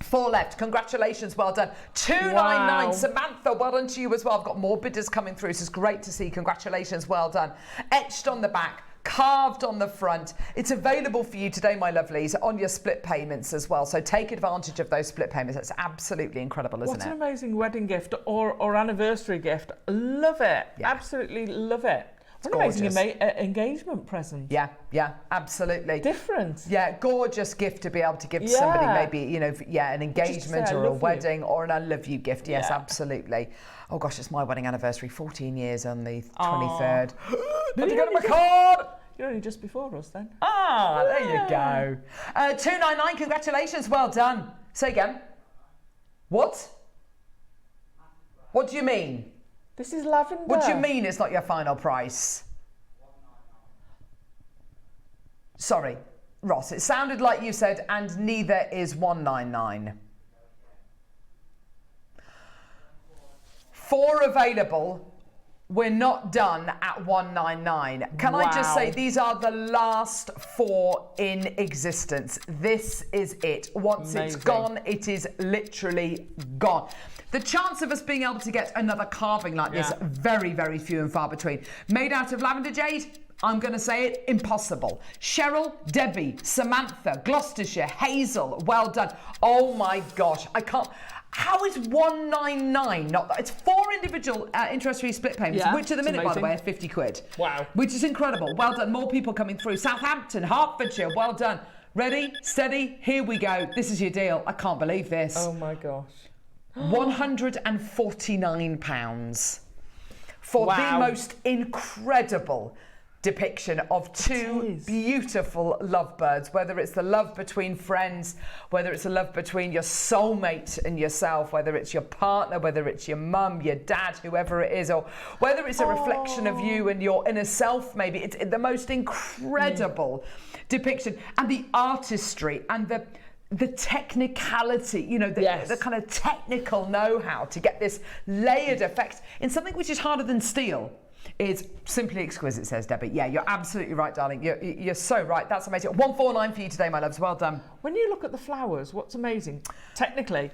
4 left. Congratulations, well done. $299. Samantha, well done to you as well. I've got more bidders coming through, so it's great to see. Congratulations, well done. Etched on the back, carved on the front. It's available for you today, my lovelies, on your split payments as well. So take advantage of those split payments. That's absolutely incredible, isn't it? What an amazing wedding gift or anniversary gift. Love it. Yeah. Absolutely love it. What an amazing engagement present. Yeah, absolutely. Different. Yeah, gorgeous gift to be able to give to somebody, maybe, an engagement or a wedding or an I love you gift. Yes, absolutely. Oh gosh, it's my wedding anniversary, 14 years on the 23rd. Did you get my card? You're only just before us then. There you go. $299, congratulations, well done. Say again. What? What do you mean? This is lavender. What do you mean it's not your final price? Sorry, Ross, it sounded like you said, and neither is $199. 4 available. We're not done at $199. Can I just say, these are the last 4 in existence. This is it. Once it's gone, it is literally gone. The chance of us being able to get another carving like this, very, very few and far between. Made out of lavender jade, I'm going to say it, impossible. Cheryl, Debbie, Samantha, Gloucestershire, Hazel, well done. Oh my gosh, I can't. How is $199 not that? It's 4 individual interest-free split payments, which at the minute, by the way, are 50 quid. Wow. Which is incredible. Well done. More people coming through. Southampton, Hertfordshire, well done. Ready, steady, here we go. This is your deal. I can't believe this. Oh my gosh. £149 for the most incredible depiction of 2 beautiful lovebirds, whether it's the love between friends, whether it's the love between your soulmate and yourself, whether it's your partner, whether it's your mum, your dad, whoever it is, or whether it's a reflection of you and your inner self, maybe. It's the most incredible depiction, and the artistry and the technicality, the kind of technical know-how to get this layered effect in something which is harder than steel is simply exquisite, says Debbie. Yeah, you're absolutely right, darling. You're so right. That's amazing. $149 for you today, my loves. Well done. When you look at the flowers, what's amazing, technically,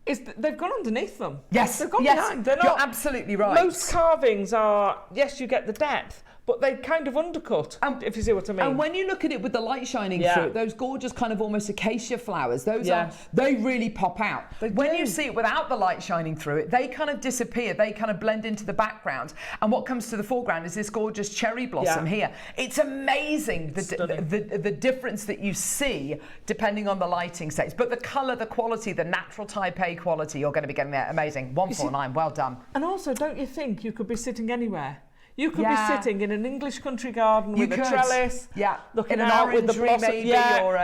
is that they've gone underneath them. Yes. They've gone behind. They're not, you're absolutely right. Most carvings are, yes, you get the depth, but they kind of undercut, if you see what I mean. And when you look at it with the light shining through, those gorgeous kind of almost acacia flowers, they really pop out. When you see it without the light shining through it, they kind of disappear. They kind of blend into the background. And what comes to the foreground is this gorgeous cherry blossom here. It's amazing, the difference that you see depending on the lighting stage. But the colour, the quality, the natural type A quality, you're going to be getting there. Amazing. $149, well done. And also, don't you think you could be sitting anywhere? You could be sitting in an English country garden with a trellis, looking in an out with the orangery blossom. maybe, or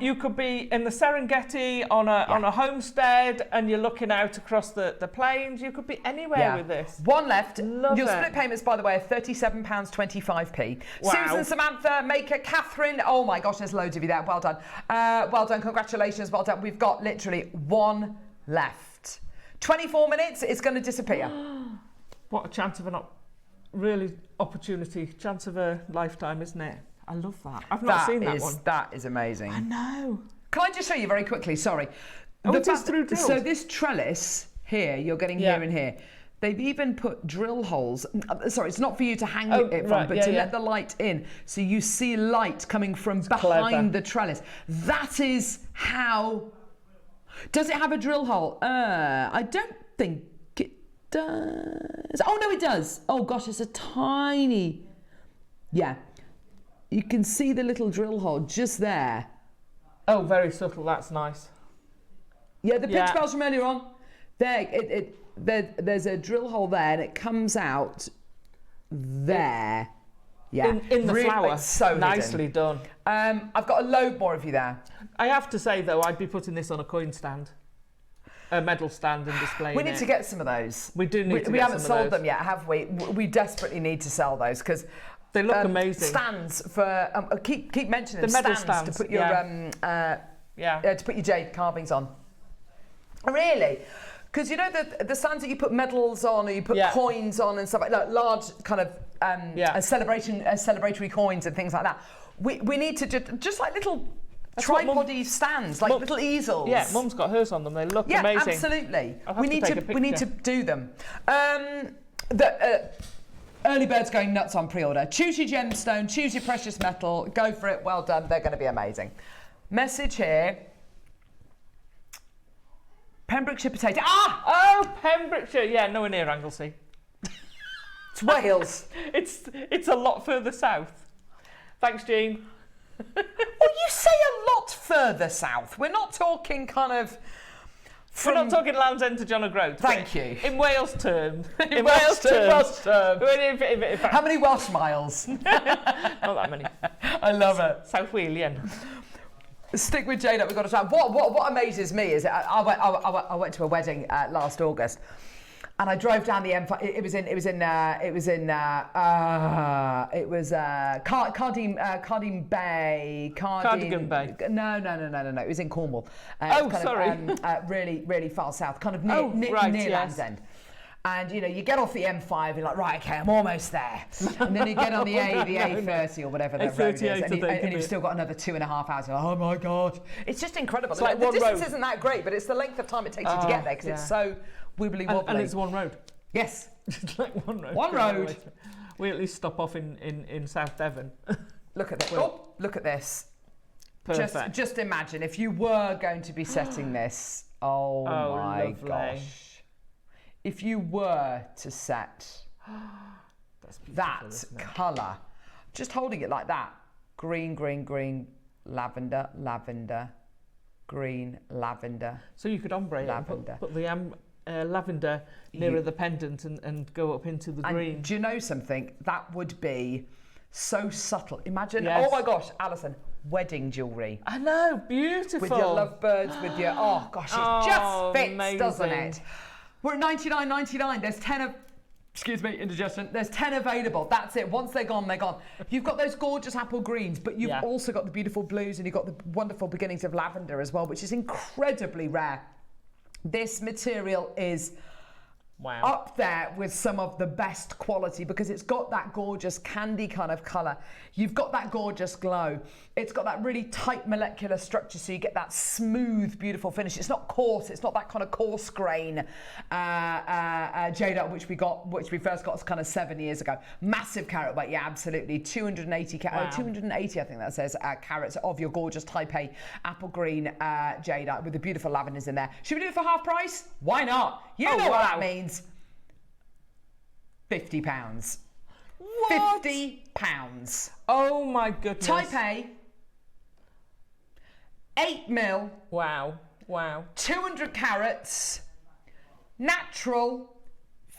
You could be in the Serengeti on a homestead, and you're looking out across the plains. You could be anywhere with this. One left. Love Your it. split payments, by the way, are £37.25p. Wow. Susan, Samantha, Maker, Catherine. Oh my gosh, there's loads of you there. Well done. Well done. Congratulations. Well done. We've got literally one left. 24 minutes. It's going to disappear. What a chance of opportunity, chance of a lifetime, isn't it? I love that. I've not seen that one. That is amazing. I know. Can I just show you very quickly? Sorry. It is through drills. So this trellis here, you're getting here and here. They've even put drill holes. Sorry, it's not for you to hang it from, but to let the light in. So you see light coming from behind the trellis. That is how... Does it have a drill hole? I don't think it does. Oh, no, it does. Oh, gosh, it's a tiny... Yeah. You can see the little drill hole just there. Oh, very subtle. That's nice. Yeah, the pitch bells from earlier on. There's a drill hole there, and it comes out there. Yeah, in the flower. So nicely done. I've got a load more of you there. I have to say though, I'd be putting this on a coin stand, a medal stand, and displaying it. We need to get some of those. We do need to. We haven't sold them yet, have we? We desperately need to sell those because they look amazing. Stands for keep mentioning the medal stands to put your to put your jade carvings on. Really? Because you know the stands that you put medals on, or you put coins on and stuff like large kind of celebratory coins and things like that. We need to just like little tripod-y stands, like little easels. Yeah, Mum's got hers on them. They look amazing. Yeah, absolutely. We need to do them. Early birds going nuts on pre-order. Choose your gemstone, choose your precious metal, go for it. Well done. They're going to be amazing. Message here. Pembrokeshire potato. Oh, Pembrokeshire. Yeah, nowhere near Anglesey. It's Wales. It's a lot further south. Thanks, Jean. Well, you say a lot further south. We're not talking kind of... We're not talking Land's End to John O'Groats. Thank you. In Wales terms. In Welsh terms. How many Welsh miles? Not that many. I love it. South Whelian. Stick with Jade up. We've got to try. What amazes me is I went to a wedding last August, and I drove down the M5. It was Cardigan Bay. Cardigan Bay. No. It was in Cornwall. Sorry. Really far south, kind of near Land's End. And you know, you get off the M5, you're like, right, okay, I'm almost there. And then you get on the A30 or whatever the road is, and you've still got another 2.5 hours. Oh my God. It's just incredible. It's like the one distance road. Isn't that great, but it's the length of time it takes you to get there because it's so wibbly wobbly. And it's one road. Yes. It's like one road. One road. We at least stop off in South Devon. Look at this. Oh, look at this. Perfect. Just imagine if you were going to be setting this. Oh my gosh. If you were to set that colour, just holding it like that, green, lavender, green, lavender. So you could ombre lavender. It and put the lavender nearer the pendant and go up into the green. Do you know something? That would be so subtle. Imagine, oh my gosh, Alison, wedding jewellery. I know, beautiful. With your lovebirds, with your, oh gosh, it just fits, amazing. Doesn't it? We're at $99.99. There's 10 of, excuse me, indigestion. There's 10 available. That's it. Once they're gone, they're gone. You've got those gorgeous apple greens, but you've also got the beautiful blues, and you've got the wonderful beginnings of lavender as well, which is incredibly rare. This material is up there with some of the best quality because it's got that gorgeous candy kind of colour. You've got that gorgeous glow. It's got that really tight molecular structure, so you get that smooth, beautiful finish. It's not coarse. It's not that kind of coarse grain jade, which we first got kind of 7 years ago. Massive carat weight, yeah, absolutely. 280, 280, I think that says, carats of your gorgeous Type A apple green jade with the beautiful lavenders in there. Should we do it for half price? Why not? You know what that means. £50. What? £50. Oh my goodness. Type A, 8mm. Wow. 200 carats, natural,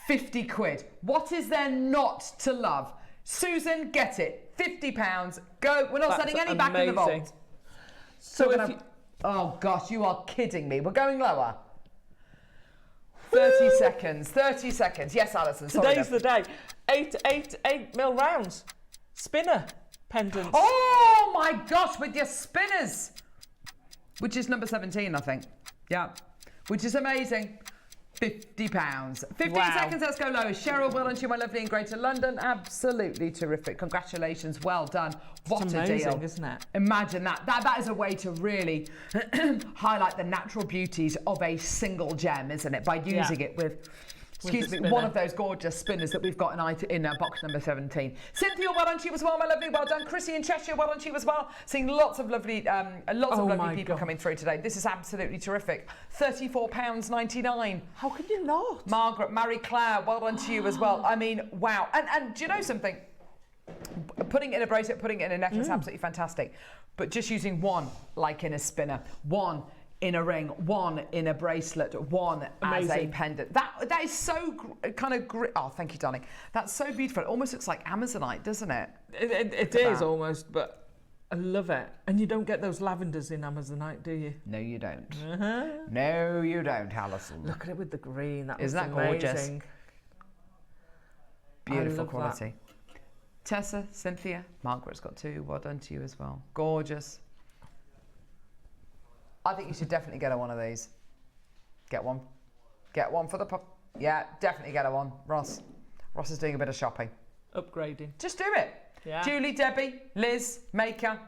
50 quid. What is there not to love? Susan, get it. £50. Go. We're not sending any back in the vault. So oh gosh, you are kidding me. We're going lower. 30 seconds. 30 seconds. Yes, Alison. Today's the day. 8 mil rounds. Spinner pendants. Oh my gosh, with your spinners. Which is number 17, I think. Yeah. Which is amazing. £50. 15 seconds, let's go low. Cheryl, well done to you, my lovely in Greater London. Absolutely terrific. Congratulations, well done. What it's a amazing, deal. Isn't it? Imagine that. That is a way to really highlight the natural beauties of a single gem, isn't it? By using it with, one of those gorgeous spinners that we've got in box number 17. Cynthia, well done to you as well, my lovely. Well done. Chrissy in Cheshire, well done to you as well. Seeing lots of lovely people coming through today. This is absolutely terrific. £34.99. How could you not? Margaret, Marie Claire, well done to you as well. I mean, wow. And do you know something? Putting it in a bracelet, putting it in a necklace, absolutely fantastic. But just using one, like in a spinner, one in a ring, one in a bracelet, one as a pendant. That is so oh, thank you, darling. That's so beautiful. It almost looks like Amazonite, doesn't it? It is almost, but I love it. And you don't get those lavenders in Amazonite, do you? No, you don't. No, you don't, Alison. Look at it with the green. Isn't that gorgeous? Beautiful quality. That. Tessa, Cynthia, Margaret's got 2. Well done to you as well. Gorgeous. I think you should definitely get her one of these. Get one. Get one for the pop. Yeah, definitely get her one. Ross is doing a bit of shopping. Upgrading. Just do it. Yeah. Julie, Debbie, Liz, Maker.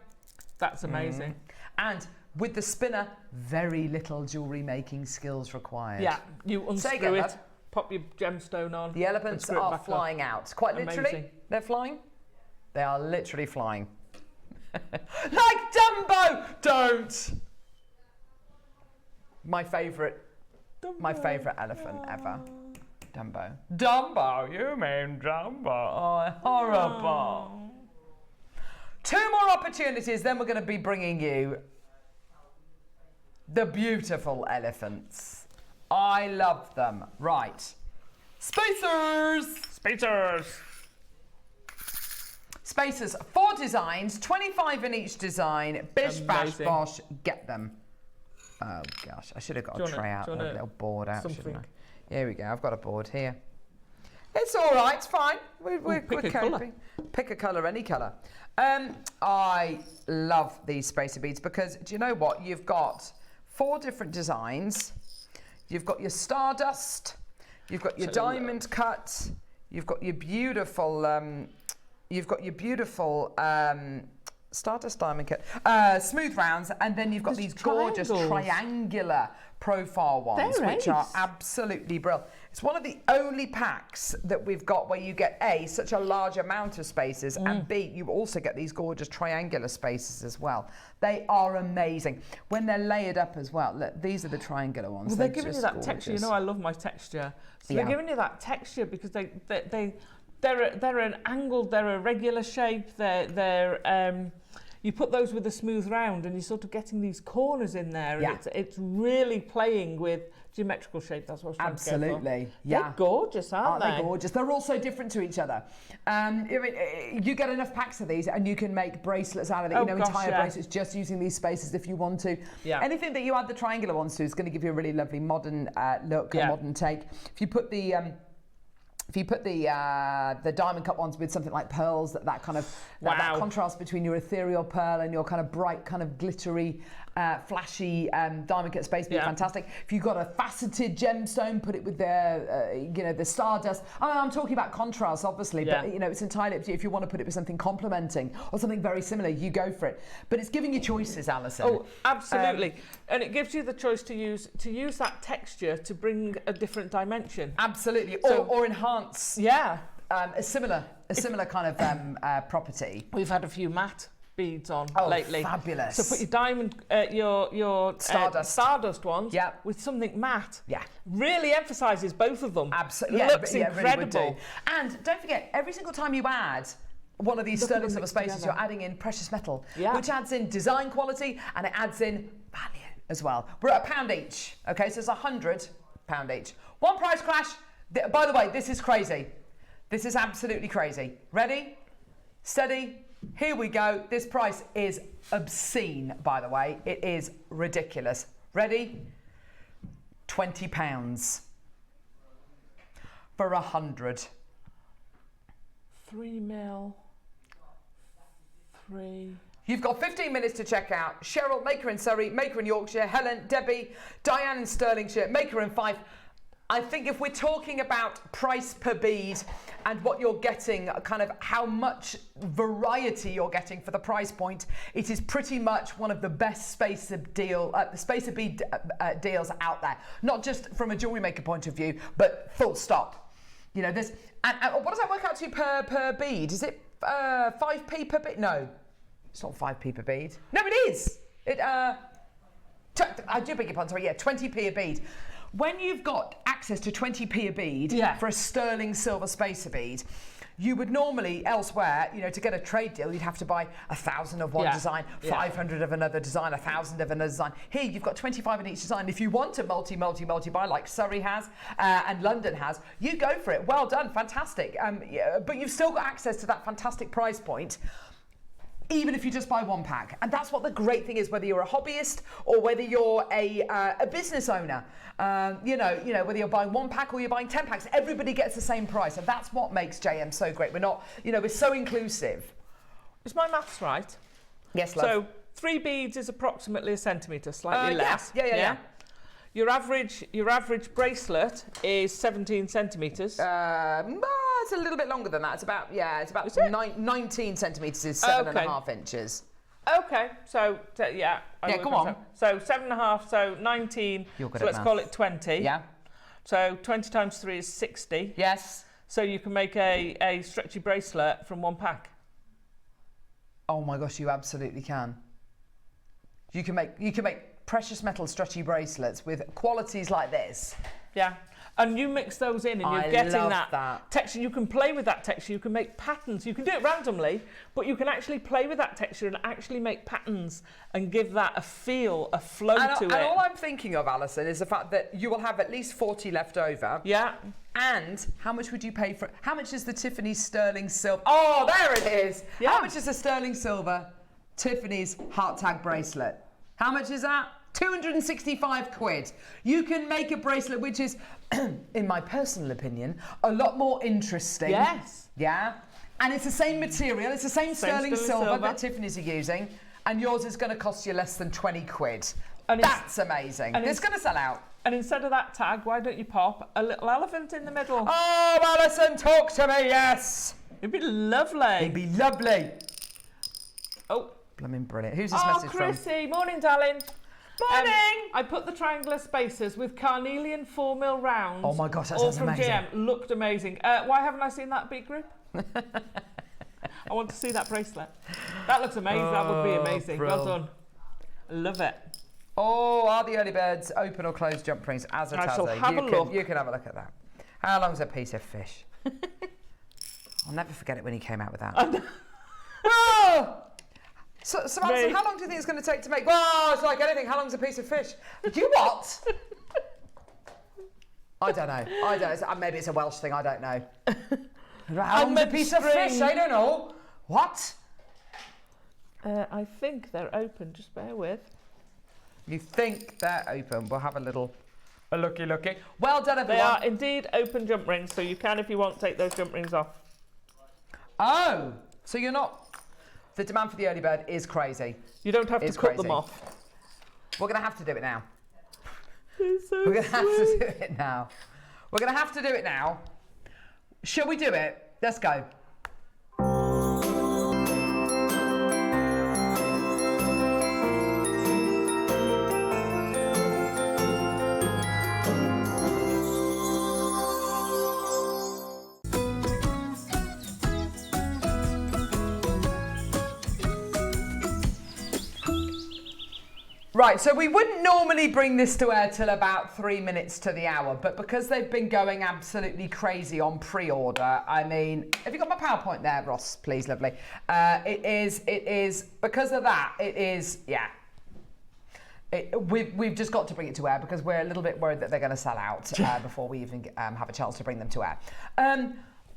That's amazing. And with the spinner, very little jewellery making skills required. Yeah, you unscrew it, pop your gemstone on. The elephants are flying out. Quite literally, amazing. They're flying. They are literally flying. Like Dumbo! Don't! My favourite elephant ever. Dumbo. Dumbo? You mean Dumbo? Oh, horrible. 2 more opportunities, then we're going to be bringing you the beautiful elephants. I love them. Right. Spacers! Spacers, 4 designs, 25 in each design. Bish, bash, bosh, get them. Oh gosh, I should have got a tray out, a little board out, shouldn't I? Here we go, I've got a board here. It's all right, it's fine. We're coping. Pick a colour, any colour. I love these spacer beads because, do you know what? You've got 4 different designs. You've got your stardust, you've got your diamond cut, you've got your beautiful, stardust diamond cut, smooth rounds, and then you've got these gorgeous triangular profile ones, which are absolutely brilliant. It's one of the only packs that we've got where you get A, such a large amount of spaces, and B, you also get these gorgeous triangular spaces as well. They are amazing when they're layered up as well. Look, these are the triangular ones. Well, they're giving you that texture. You know, I love my texture. So they're giving you that texture because they're an angled, they're a regular shape, you put those with a smooth round and you're sort of getting these corners in there. And it's really playing with geometrical shape. That's what I was trying to go for. Yeah. They're gorgeous, aren't they? They're gorgeous. They're also different to each other. You get enough packs of these and you can make bracelets out of it, entire bracelets just using these spaces if you want to. Yeah. Anything that you add the triangular ones to is going to give you a really lovely modern look, a modern take. If you put the diamond cut ones with something like pearls, that kind of that contrast between your ethereal pearl and your kind of bright, kind of glittery, flashy diamond cut space bead, fantastic. If you've got a faceted gemstone, put it with the stardust. I'm talking about contrast, obviously, but it's entirely up to you. If you want to put it with something complementing or something very similar, you go for it. But it's giving you choices, Alison. Oh, absolutely, and it gives you the choice to use that texture to bring a different dimension. Absolutely, or enhance. Yeah. A similar kind of property. We've had a few matte beads on lately. Fabulous. So put your diamond, your stardust ones with something matte. Yeah. Really emphasises both of them. Absolutely. Looks incredible. Really and don't forget, every single time you add one of these sterling silver spaces, you're adding in precious metal, which adds in design quality and it adds in value as well. We're at £1 each. Okay, so it's £100 each. One price crash. By the way, this is crazy. This is absolutely crazy. Ready? Steady. Here we go. This price is obscene, by the way. It is ridiculous. Ready? £20 for 100. 3 mil. 3. You've got 15 minutes to check out. Cheryl, Maker in Surrey, Maker in Yorkshire, Helen, Debbie, Diane in Stirlingshire, Maker in Fife. I think if we're talking about price per bead and what you're getting, kind of how much variety you're getting for the price point, it is pretty much one of the best space of bead deals out there. Not just from a jewellery maker point of view, but full stop. You know, there's, and what does that work out to per bead? Is it 5p per bead? No, it's not 5p per bead. No, it is. I do beg your pardon, sorry, yeah, 20p a bead. When you've got access to 20p a bead for a sterling silver spacer bead, you would normally elsewhere, you know, to get a trade deal, you'd have to buy 1,000 of one design, 500 of another design, 1,000 of another design. Here, you've got 25 in each design. If you want a multi buy like Surrey has and London has, you go for it. Well done, fantastic. But you've still got access to that fantastic price point, even if you just buy one pack. And that's what the great thing is, whether you're a hobbyist or whether you're a business owner. You know, whether you're buying one pack or you're buying 10 packs, everybody gets the same price. And that's what makes JM so great. We're not, you know, we're so inclusive. Is my maths right? Yes, love. So 3 beads is approximately a centimetre, slightly less. Yeah. Your average bracelet is 17 centimetres. It's a little bit longer than that. It's about 19 centimetres is 7.5 inches. Okay, so go on. So 7.5, so 19. You're good so at let's maths. call it 20. Yeah. So 20 times 3 is 60. Yes. So you can make a stretchy bracelet from one pack. Oh my gosh, you absolutely can. You can make precious metal stretchy bracelets with qualities like this. Yeah. And you mix those in and you're getting love that texture. You can play with that texture. You can make patterns. You can do it randomly, but you can actually play with that texture and actually make patterns and give that a feel, a flow to it. And all I'm thinking of, Alison, is the fact that you will have at least 40 left over. Yeah. And how much would you pay for it? How much is the Tiffany's sterling silver? Oh, there it is. Yeah. How much is the sterling silver Tiffany's heart tag bracelet? How much is that? 265 quid. You can make a bracelet which is, in my personal opinion, a lot more interesting. Yes. Yeah. And it's the same material. It's the same sterling silver that Tiffany's are using. And yours is going to cost you less than 20 quid. And that's amazing. And it's going to sell out. And instead of that tag, why don't you pop a little elephant in the middle? Oh, Alison, talk to me, yes. It'd be lovely. It'd be lovely. Oh. Blooming brilliant. Who's this message from? Oh, Chrissy. Morning, darling. Morning! I put the triangular spacers with carnelian 4mm rounds. Oh my gosh, that all sounds from amazing. GM. Looked amazing. Why haven't I seen that big group? I want to see that bracelet. That looks amazing. That would be amazing. Well done. Love it. Oh, are the early birds open or closed jump rings? As a I shall have a look. You can have a look at that. How long's a piece of fish? I'll never forget it when he came out with that. Oh! So Alison, how long do you think it's going to take to make? Well, it's like anything. How long's a piece of fish? You what? I don't know. Maybe it's a Welsh thing. I don't know. How long's a piece of fish? I don't know. What? I think they're open. Just bear with. You think they're open? We'll have a looky. Well done, everyone. They are indeed open jump rings, so you can, if you want, take those jump rings off. Oh, so you're not. The demand for the early bird is crazy. You don't have to cut them off. We're going to have to do it now. So We're going to have to do it now. We're going to have to do it now. Shall we do it? Let's go. Right, so we wouldn't normally bring this to air till about 3 minutes to the hour, but because they've been going absolutely crazy on pre-order, I mean, have you got my PowerPoint there, Ross, please, lovely? It is, because of that, it is, yeah. we've just got to bring it to air because we're a little bit worried that they're going to sell out before we even have a chance to bring them to air.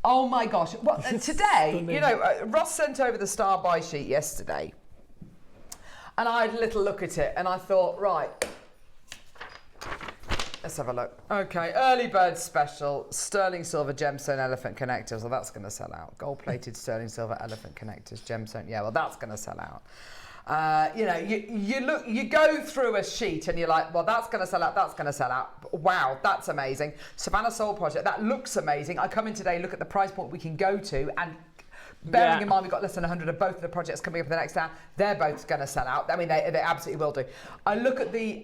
Oh my gosh! Well, today, you know, Ross sent over the star buy sheet yesterday, and I had a little look at it, and I thought, right, let's have a look. Okay, early bird special, sterling silver gemstone elephant connectors. Well, that's going to sell out. Gold-plated sterling silver elephant connectors, gemstone. Yeah, well, that's going to sell out. You know, you go through a sheet and you're like, well, that's going to sell out, that's going to sell out. Wow, that's amazing. Savannah Soul Project, that looks amazing. I come in today, look at the price point we can go to, and bearing in mind we've got less than 100 of both of the projects coming up in the next hour, they're both going to sell out. I mean, they absolutely will do. I look at the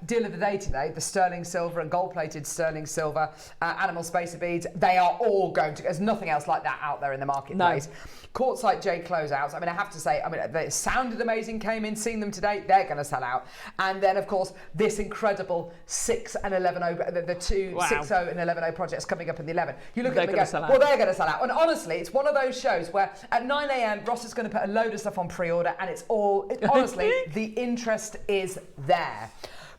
deal of the day today, the sterling silver and gold-plated sterling silver animal spacer beads. They are all going to, there's nothing else like that out there in the marketplace. No. Quartzite jade closeouts. I mean, I have to say, I mean, they sounded amazing, came in, seen them today, they're going to sell out. And then, of course, this incredible 6 and 11.0, the two 6.0 and 11.0 projects coming up in the 11. You look at them and go, well, they're going to sell out. And honestly, it's one of those shows where at 9 a.m, Ross is going to put a load of stuff on pre-order, and it's all, honestly, the interest is there.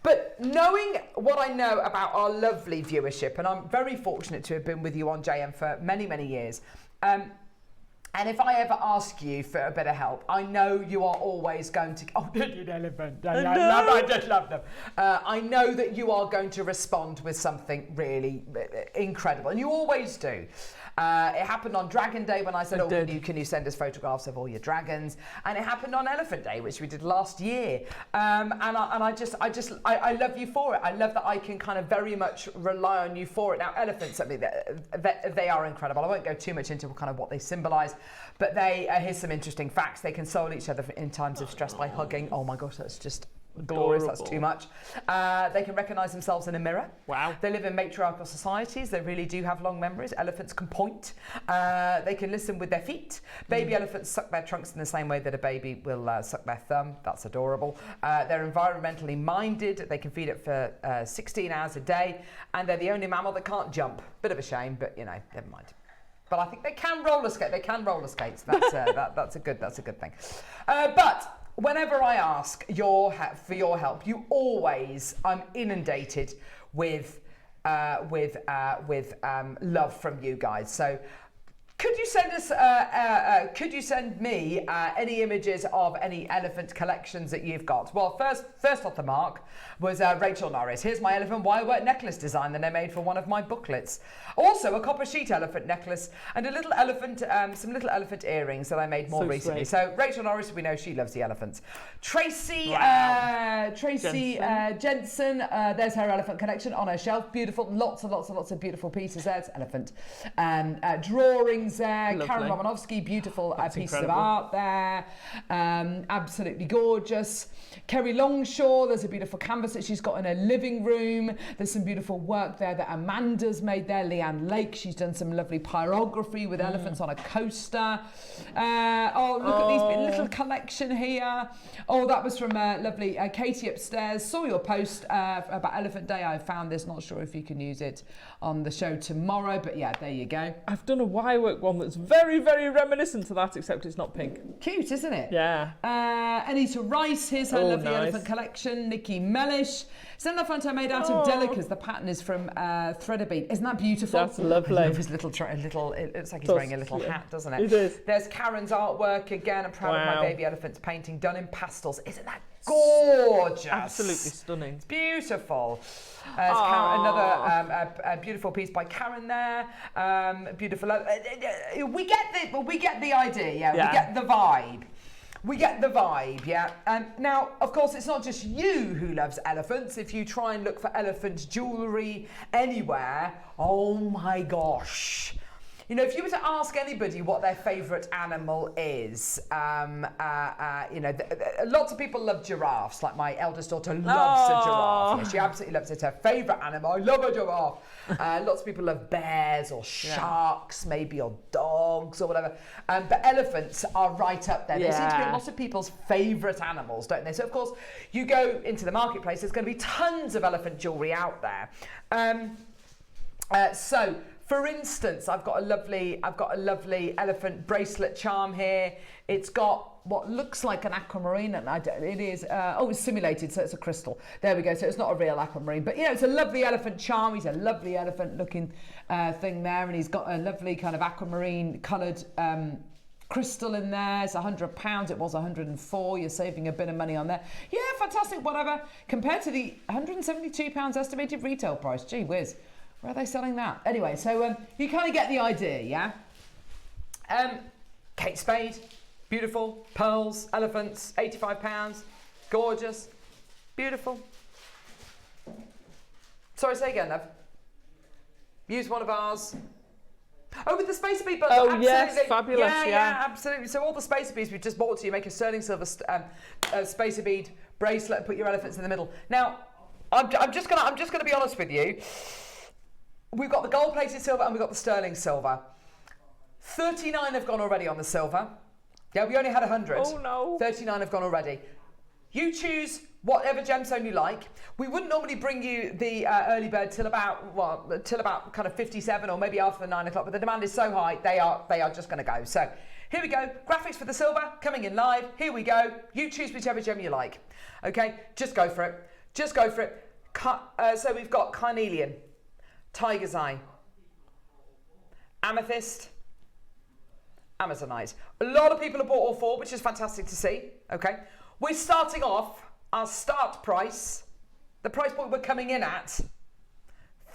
But knowing what I know about our lovely viewership, and I'm very fortunate to have been with you on JM for many, many years, and if I ever ask you for a bit of help, I know you are always going to... Oh, an elephant. I just love them. I know that you are going to respond with something really incredible, and you always do. It happened on Dragon Day when I said, can you send us photographs of all your dragons? And it happened on Elephant Day, which we did last year. And I love you for it. I love that I can kind of very much rely on you for it. Now, elephants, I mean, they are incredible. I won't go too much into kind of what they symbolize, but here's some interesting facts. They console each other in times of stress by hugging. Oh my gosh, that's just glorious. That's too much. They can recognize themselves in a mirror. Wow. They live in matriarchal societies. They really do have long memories. Elephants can point. They can listen with their feet. Baby elephants suck their trunks in the same way that a baby will suck their thumb. That's adorable. They're environmentally minded. They can feed it for 16 hours a day, and they're the only mammal that can't jump. Bit of a shame, but you know, never mind. But I think they can roller skate. They can roller skate. So that's a good thing. But whenever I ask for your help, you always, I'm inundated with love from you guys. So could you send us? Could you send me any images of any elephant collections that you've got? Well, first off the mark was Rachel Norris. Here's my elephant wirework necklace design that I made for one of my booklets. Also, a copper sheet elephant necklace and a little elephant, some little elephant earrings that I made more recently. Sweet. So Rachel Norris, we know she loves the elephants. Tracy Jensen, there's her elephant collection on her shelf. Beautiful, lots of beautiful pieces there. It's elephant drawings there. Lovely. Karen Romanovsky, beautiful piece of art there. Absolutely gorgeous. Kerry Longshaw, there's a beautiful canvas that she's got in her living room. There's some beautiful work there that Amanda's made there. Leanne Lake, she's done some lovely pyrography with elephants on a coaster. Look at these little collection here. Oh, that was from lovely Katie upstairs. Saw your post about Elephant Day. I found this, not sure if you can use it on the show tomorrow, but yeah, there you go. I've done a wirework one that's very, very reminiscent to that, except it's not pink. Cute, isn't it? Yeah. Anita Rice, here's her lovely elephant collection. Nikki Mellish. It's an elephant I made out of delicas. The pattern is from Threader Bead. Isn't that beautiful? That's lovely. I love his little, it looks like he's wearing a little hat, doesn't it? It is. There's Karen's artwork again. I'm proud of my baby elephant's painting done in pastels. Isn't that gorgeous? Absolutely stunning. It's beautiful. There's another beautiful piece by Karen there. Beautiful. We get the idea. Yeah. We get the vibe. We get the vibe, yeah. Now, of course, it's not just you who loves elephants. If you try and look for elephant jewellery anywhere, oh my gosh. You know, if you were to ask anybody what their favourite animal is, you know, lots of people love giraffes. Like my eldest daughter loves a giraffe. Yeah, she absolutely loves it. It's her favourite animal. I love a giraffe. Lots of people love bears or sharks, maybe, or dogs or whatever. But elephants are right up there. They seem to be lots of people's favourite animals, don't they? So, of course, you go into the marketplace, there's going to be tons of elephant jewellery out there. So, For instance, I've got a lovely elephant bracelet charm here. It's got what looks like an aquamarine, and it is. It's simulated, so it's a crystal. There we go. So it's not a real aquamarine, but it's a lovely elephant charm. He's a lovely elephant-looking thing there, and he's got a lovely kind of aquamarine coloured crystal in there. It's £100. It was 104. You're saving a bit of money on there. Yeah, fantastic. Whatever. Compared to the £172 estimated retail price. Gee whiz. Where are they selling that? Anyway, so you kind of get the idea, yeah? Kate Spade, beautiful. Pearls, elephants, £85. Gorgeous. Beautiful. Sorry, say again, love. Use one of ours. Oh, with the spacer bead bundle. Oh, absolutely. yes, fabulous, yeah, absolutely. So all the spacer beads we've just bought to you, make a sterling silver spacer bead bracelet and put your elephants in the middle. Now, I'm just gonna be honest with you. We've got the gold-plated silver and we've got the sterling silver. 39 have gone already on the silver. Yeah, we only had 100. Oh, no. 39 have gone already. You choose whatever gemstone you like. We wouldn't normally bring you the early bird till about kind of 57 or maybe after the 9 o'clock, but the demand is so high, they are just going to go. So here we go. Graphics for the silver coming in live. Here we go. You choose whichever gem you like. Okay, just go for it. Just go for it. So we've got carnelian, tiger's eye, amethyst, amazonite. A lot of people have bought all four, which is fantastic to see. Okay, we're starting off our start price, the price point we're coming in at,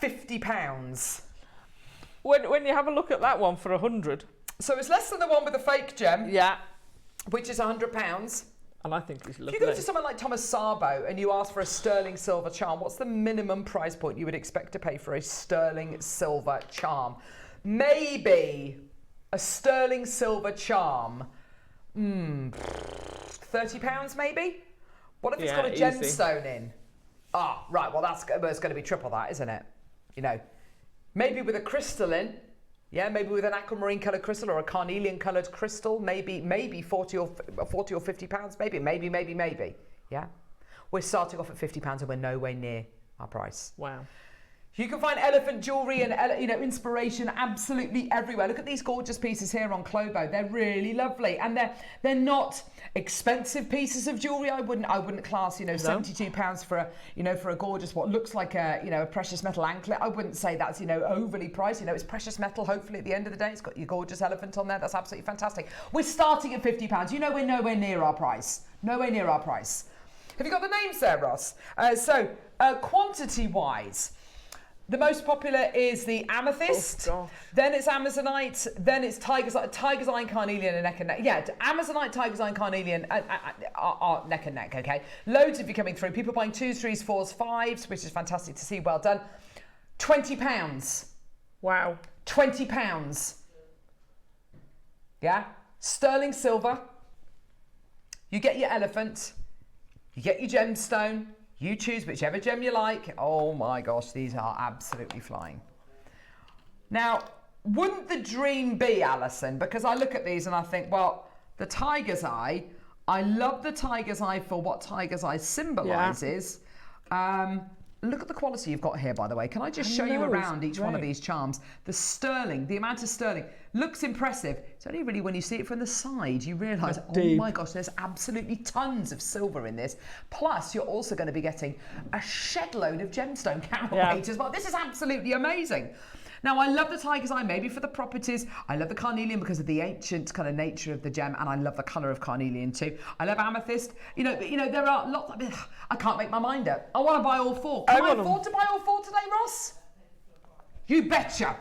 £50. When you have a look at that one for 100. So it's less than the one with the fake gem. Yeah. Which is £100. And I think it's lovely. If you go to someone like Thomas Sabo and you ask for a sterling silver charm, what's the minimum price point you would expect to pay for a sterling silver charm? Maybe a sterling silver charm, £30 maybe? What if it's got a gemstone in? Ah, right, well it's going to be triple that, isn't it? Maybe with a crystal in. Yeah, maybe with an aquamarine coloured crystal or a carnelian coloured crystal, maybe 40 or £50, maybe. Yeah, we're starting off at £50 and we're nowhere near our price. Wow. You can find elephant jewellery and inspiration absolutely everywhere. Look at these gorgeous pieces here on Clobo. They're really lovely, and they're not expensive pieces of jewellery. I wouldn't class £72 for a gorgeous what looks like a precious metal anklet. I wouldn't say that's overly priced. It's precious metal. Hopefully at the end of the day, it's got your gorgeous elephant on there. That's absolutely fantastic. We're starting at £50. We're nowhere near our price. Nowhere near our price. Have you got the names there, Ross? Quantity-wise. The most popular is the amethyst, then it's amazonite, then it's tiger's eye and carnelian are neck and neck. Yeah, amazonite, tiger's eye and carnelian are neck and neck, okay? Loads of you coming through. People buying 2s, 3s, 4s, 5s, which is fantastic to see. Well done. £20. Wow. £20. Yeah? Sterling silver. You get your elephant. You get your gemstone. You choose whichever gem you like. Oh my gosh, these are absolutely flying. Now, wouldn't the dream be, Alison, because I look at these and I think, well, the tiger's eye, I love the tiger's eye for what tiger's eye symbolises. Yeah. Look at the quality you've got here, by the way. Can I just show you around each one of these charms? The sterling, the amount of sterling, looks impressive. It's only really when you see it from the side, you realise, oh my gosh, there's absolutely tons of silver in this. Plus, you're also going to be getting a shed load of gemstone weight as well. This is absolutely amazing. Now, I love the tiger's eye, maybe for the properties. I love the carnelian because of the ancient kind of nature of the gem, and I love the colour of carnelian too. I love amethyst. There are lots. I can't make my mind up. I want to buy all four. Can I afford to buy all four today, Ross? You betcha.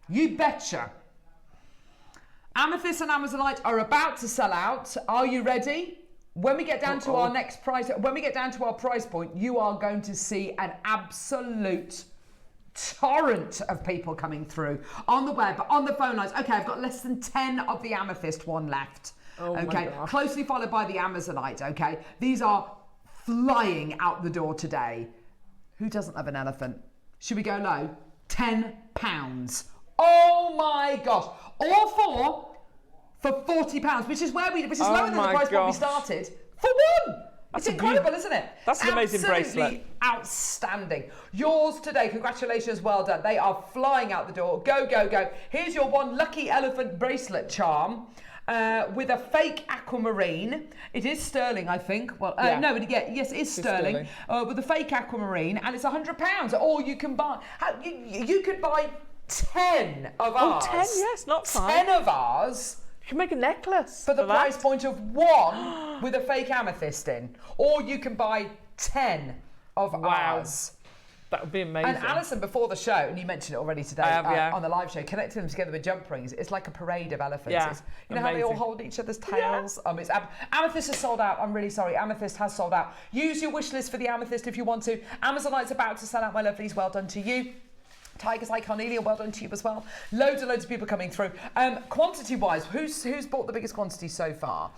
You betcha. Amethyst and amazonite are about to sell out. Are you ready? When we get down to our next price, when we get down to our price point, you are going to see an absolute torrent of people coming through on the web, on the phone lines. Okay, I've got less than 10 of the amethyst one left. Okay, closely followed by the amazonite. Okay, these are flying out the door today. Who doesn't love an elephant? Should we go low? £10. Oh my gosh, all four for £40, which is lower than the price point we started. For one. It's incredible, isn't it? That's an amazing bracelet. Absolutely outstanding. Yours today, congratulations, well done. They are flying out the door. Go, go, go. Here's your one lucky elephant bracelet charm. With a fake aquamarine. It is sterling, I think. Well, no, yes, it is sterling. With a fake aquamarine, and it's £100. Or you can buy. You could buy 10 of ours. Oh, 10, yes, not 5. 10 of ours. You can make a necklace for the price point of 1 with a fake amethyst in. Or you can buy 10 of ours. That would be amazing. And Alison, before the show, and you mentioned it already today on the live show, connecting them together with jump rings. It's like a parade of elephants. Yeah, you know how they all hold each other's tails? Yeah. Amethyst has sold out. I'm really sorry. Amethyst has sold out. Use your wish list for the amethyst if you want to. Amazonite's about to sell out, my lovelies. Well done to you. Tiger's Eye Carnelian, well done to you as well. Loads and loads of people coming through. Quantity-wise, who's bought the biggest quantity so far?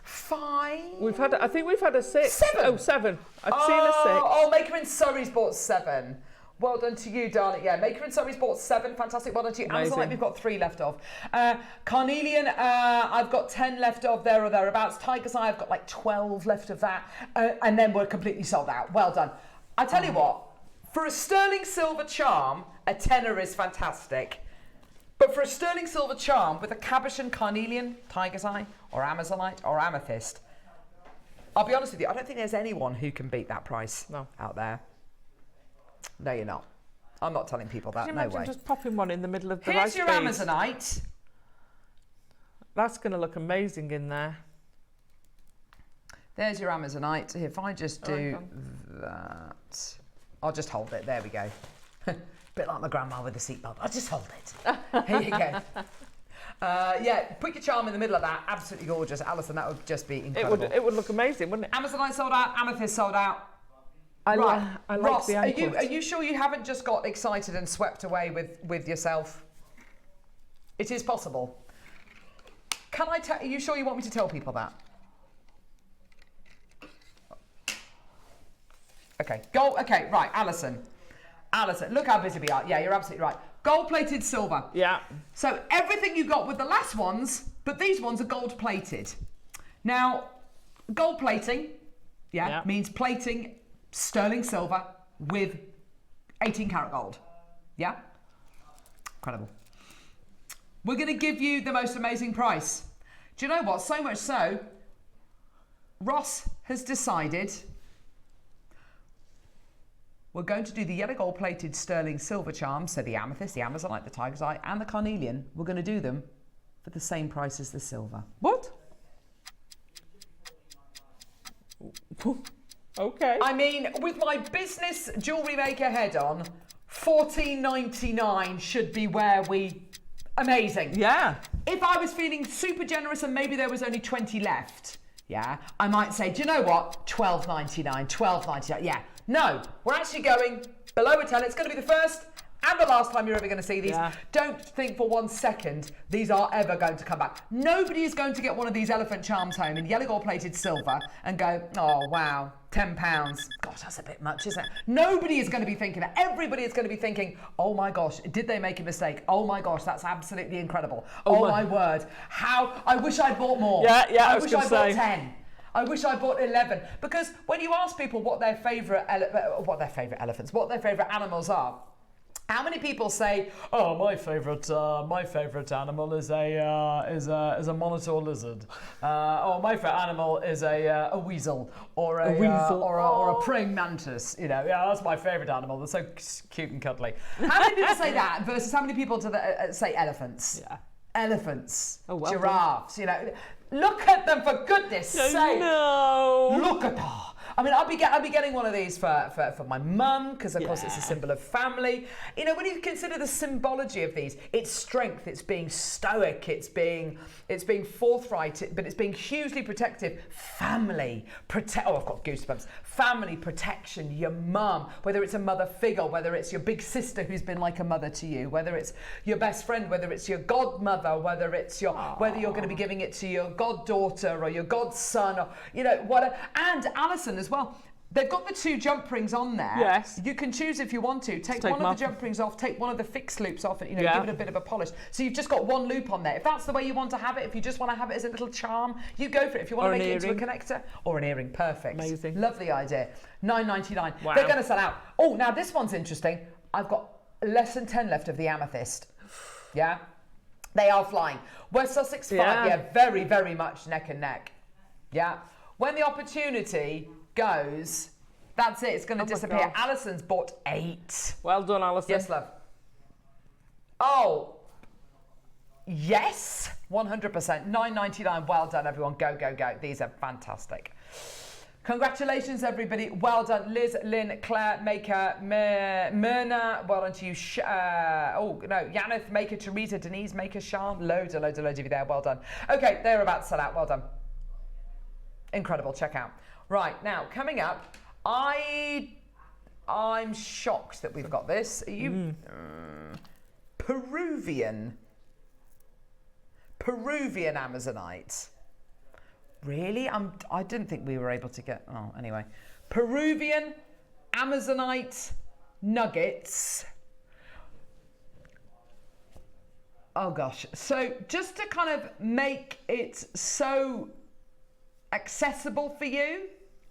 5. I think we've had a 6. 7. Oh, 7. I've seen a 6. Oh, Maker in Surrey's bought 7. Well done to you, darling. Yeah, Maker in Surrey's bought 7. Fantastic. Well done to you. Amazonite, we've got 3 left of. Carnelian, I've got 10 left of, there or thereabouts. Tiger's Eye, I've got like 12 left of that. And then we're completely sold out. Well done. I tell you what, for a sterling silver charm, a tenner is fantastic. But for a sterling silver charm with a cabochon carnelian, tiger's eye, or amazonite, or amethyst, I'll be honest with you, I don't think there's anyone who can beat that price out there. No, you're not. I'm not telling people that. Can you no imagine way. just popping one in the middle of the Here's rice your beads? amazonite. That's going to look amazing in there. There's your amazonite. If I just do that, I'll just hold it. There we go. Bit like my grandma with the seatbelt. I'll just hold it. Here you go. Yeah, put your charm in the middle of that. Absolutely gorgeous. Alison, that would just be incredible. It would look amazing, wouldn't it? Amazonite sold out. Amethyst sold out. I like Ross, the ankles. are you sure you haven't just got excited and swept away with yourself? It is possible. Are you sure you want me to tell people that? Okay, okay, right, Alison, look how busy we are. Yeah, you're absolutely right. Gold-plated silver. Yeah. So everything you got with the last ones, but these ones are gold-plated. Now, gold plating, means plating sterling silver with 18 karat gold. Yeah? Incredible. We're going to give you the most amazing price. Do you know what? So much so, Ross has decided we're going to do the yellow gold plated sterling silver charms, so the amethyst, the amazonite, the tiger's eye, and the carnelian. We're going to do them for the same price as the silver. What? Okay. I mean, with my business jewellery maker head on, $14.99 should be where we... Amazing. Yeah. If I was feeling super generous and maybe there was only 20 left, I might say, do you know what? $12.99, $12.99, yeah. No, we're actually going below a tenner. It's going to be the first and the last time you're ever going to see these. Yeah. Don't think for 1 second these are ever going to come back. Nobody is going to get one of these elephant charms home in yellow gold plated silver and go, oh, wow, £10. Gosh, that's a bit much, isn't it? Nobody is going to be thinking that. Everybody is going to be thinking, oh my gosh, did they make a mistake? Oh my gosh, that's absolutely incredible. Oh my word. How, I wish I'd bought more. Yeah, I wish I bought 10. I wish I bought 11, because when you ask people what their favourite elephants, what their favourite animals are, how many people say, "Oh, my favourite animal is a monitor lizard," or my favourite animal is a weasel, or a weasel, or a praying mantis. You know, yeah, that's my favourite animal. They're so cute and cuddly. How many people say that versus how many people say elephants? Yeah, elephants, giraffes. You know. Look at them, for goodness sake! No. Look at them. I mean, I'll be getting one of these for my mum, because of course it's a symbol of family. You know, when you consider the symbology of these, it's strength, it's being stoic, it's being forthright, but it's being hugely protective. Family, oh, I've got goosebumps. Family, protection, your mum, whether it's a mother figure, whether it's your big sister who's been like a mother to you, whether it's your best friend, whether it's your godmother, whether you're going to be giving it to your goddaughter or your godson, or, you know, whatever. And Alison as well, They've got the 2 jump rings on there. Yes. You can choose if you want to. Take one of the jump rings off, take one of the fixed loops off, and give it a bit of a polish. So you've just got 1 loop on there. If that's the way you want to have it, if you just want to have it as a little charm, you go for it. If you want to make it into a connector or an earring, perfect. Amazing. Lovely idea. $9.99. Wow. They're going to sell out. Oh, now this one's interesting. I've got less than 10 left of the amethyst. Yeah? They are flying. West Sussex 5, very, very much neck and neck. Yeah? When the opportunity goes, that's it. It's going to disappear. Alison's bought 8. Well done, Alison. Yes, love. Oh, yes, 100%. $9.99. Well done, everyone. Go, go, go. These are fantastic. Congratulations, everybody. Well done. Liz, Lynn, Claire, Maker, Myrna. Well done to you. Yaneth, Maker, Teresa, Denise, Maker, Sean. Loads of you there. Well done. Okay, they're about to sell out. Well done. Incredible. Check out. Right, now, coming up, I'm shocked that we've got this. Are you Peruvian Amazonite? Really? I didn't think we were able to get. Oh, anyway, Peruvian Amazonite nuggets. Oh gosh! So just to kind of make it so accessible for you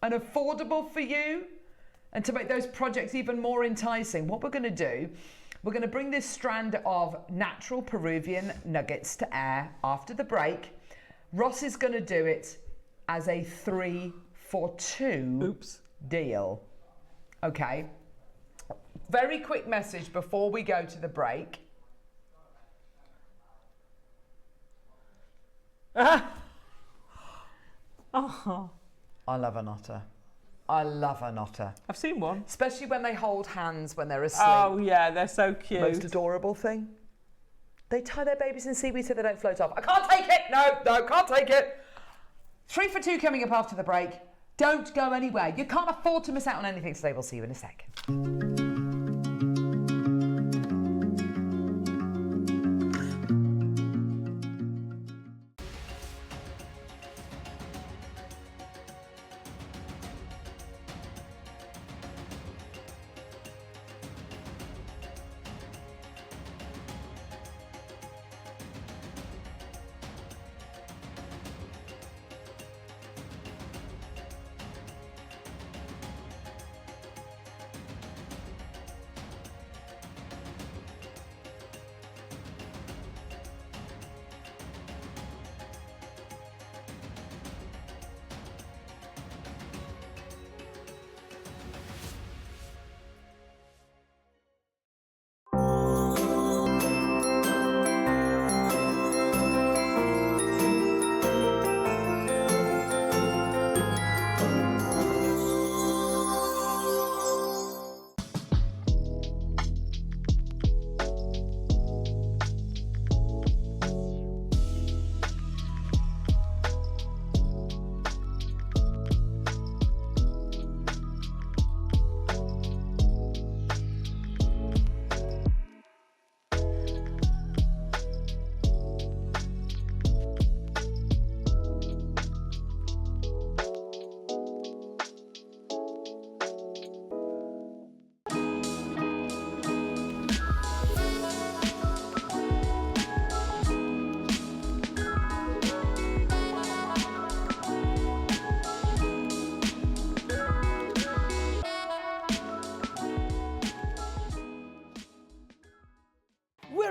and affordable for you, and to make those projects even more enticing, what we're going to do, we're going to bring this strand of natural Peruvian nuggets to air after the break. Ross is going to do it as a 3-for-2 deal. Okay. Very quick message before we go to the break. Oh. I love an otter. I love an otter. I've seen one. Especially when they hold hands when they're asleep. Oh yeah, they're so cute. Most adorable thing. They tie their babies in seaweed so they don't float off. I can't take it. No, can't take it. 3-for-2 coming up after the break. Don't go anywhere. You can't afford to miss out on anything today. We'll see you in a sec.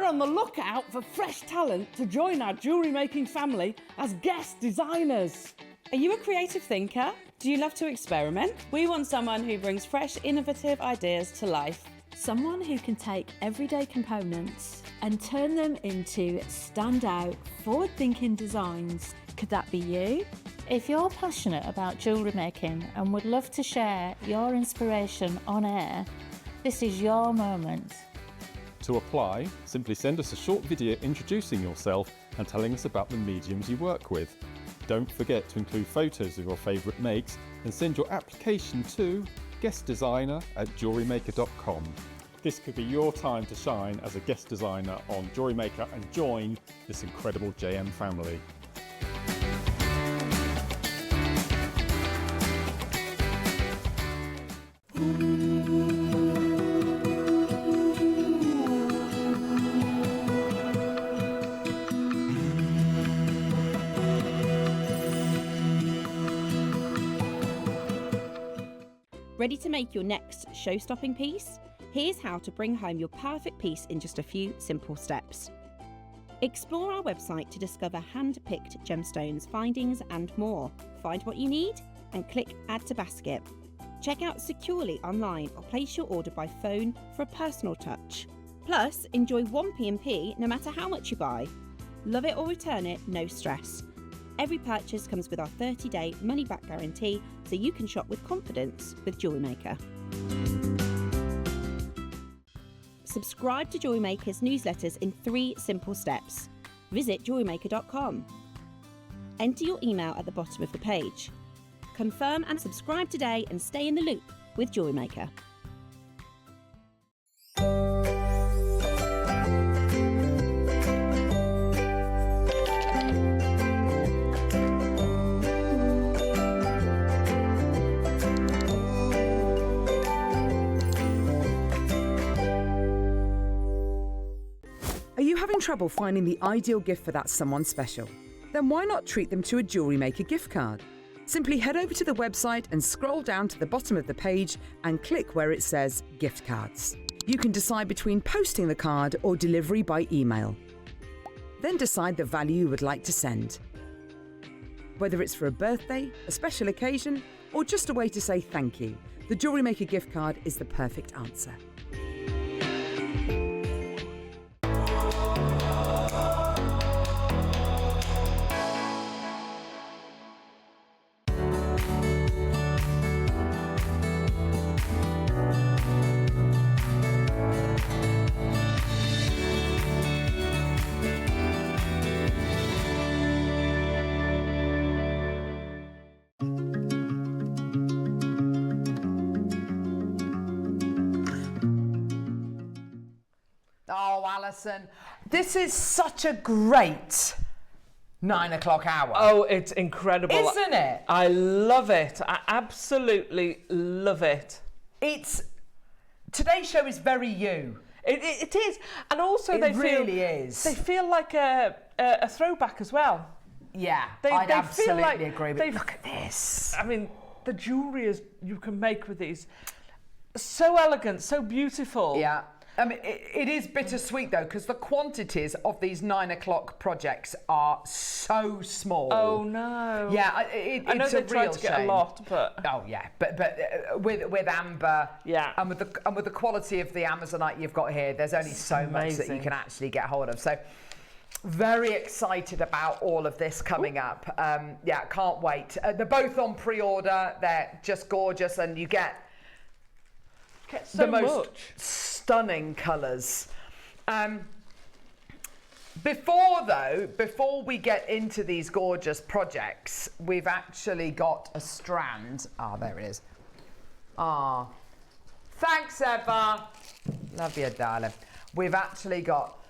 On the lookout for fresh talent to join our jewellery making family as guest designers. Are you a creative thinker? Do you love to experiment? We want someone who brings fresh, innovative ideas to life. Someone who can take everyday components and turn them into standout, forward-thinking designs. Could that be you? If you're passionate about jewellery making and would love to share your inspiration on air, this is your moment. To apply, simply send us a short video introducing yourself and telling us about the mediums you work with. Don't forget to include photos of your favourite makes and send your application to guestdesigner@jewellerymaker.com. This could be your time to shine as a guest designer on JewelleryMaker and join this incredible JM family. Ready to make your next show-stopping piece? Here's how to bring home your perfect piece in just a few simple steps. Explore our website to discover hand-picked gemstones, findings and more. Find what you need and click Add to Basket. Check out securely online or place your order by phone for a personal touch. Plus, enjoy one P&P no matter how much you buy. Love it or return it, no stress. Every purchase comes with our 30-day money-back guarantee, so you can shop with confidence with JewelleryMaker. Subscribe to JewelleryMaker's newsletters in 3 simple steps. Visit JewelleryMaker.com. Enter your email at the bottom of the page. Confirm and subscribe today and stay in the loop with JewelleryMaker. Are you having trouble finding the ideal gift for that someone special? Then why not treat them to a JewelleryMaker gift card? Simply head over to the website and scroll down to the bottom of the page and click where it says gift cards. You can decide between posting the card or delivery by email. Then decide the value you would like to send. Whether it's for a birthday, a special occasion, or just a way to say thank you, the JewelleryMaker gift card is the perfect answer. Oh, Alison, this is such a great 9 o'clock hour. Oh, it's incredible. Isn't it? I love it. I absolutely love it. Today's show is very you. It is. And also It really is. They feel like a throwback as well. Yeah, They I'd feel absolutely like agree with they- you. Look at this. I mean, the jewellery you can make with these, so elegant, so beautiful. Yeah. I mean, it is bittersweet though, because the quantities of these 9 o'clock projects are so small. Oh no. Yeah, I know it's they a tried real to get shame. a lot, but Oh yeah, but with amber, Yeah. and with the quality of the Amazonite you've got here, there's only so much that you amazing. can actually get hold of. So, very excited about all of this coming up. Yeah, can't wait. They're both on pre-order. They're just gorgeous, and you get so the most much. stunning colours. Before we get into these gorgeous projects, we've actually got a strand. There it is. Thanks, Eva. Love you, darling. We've actually got,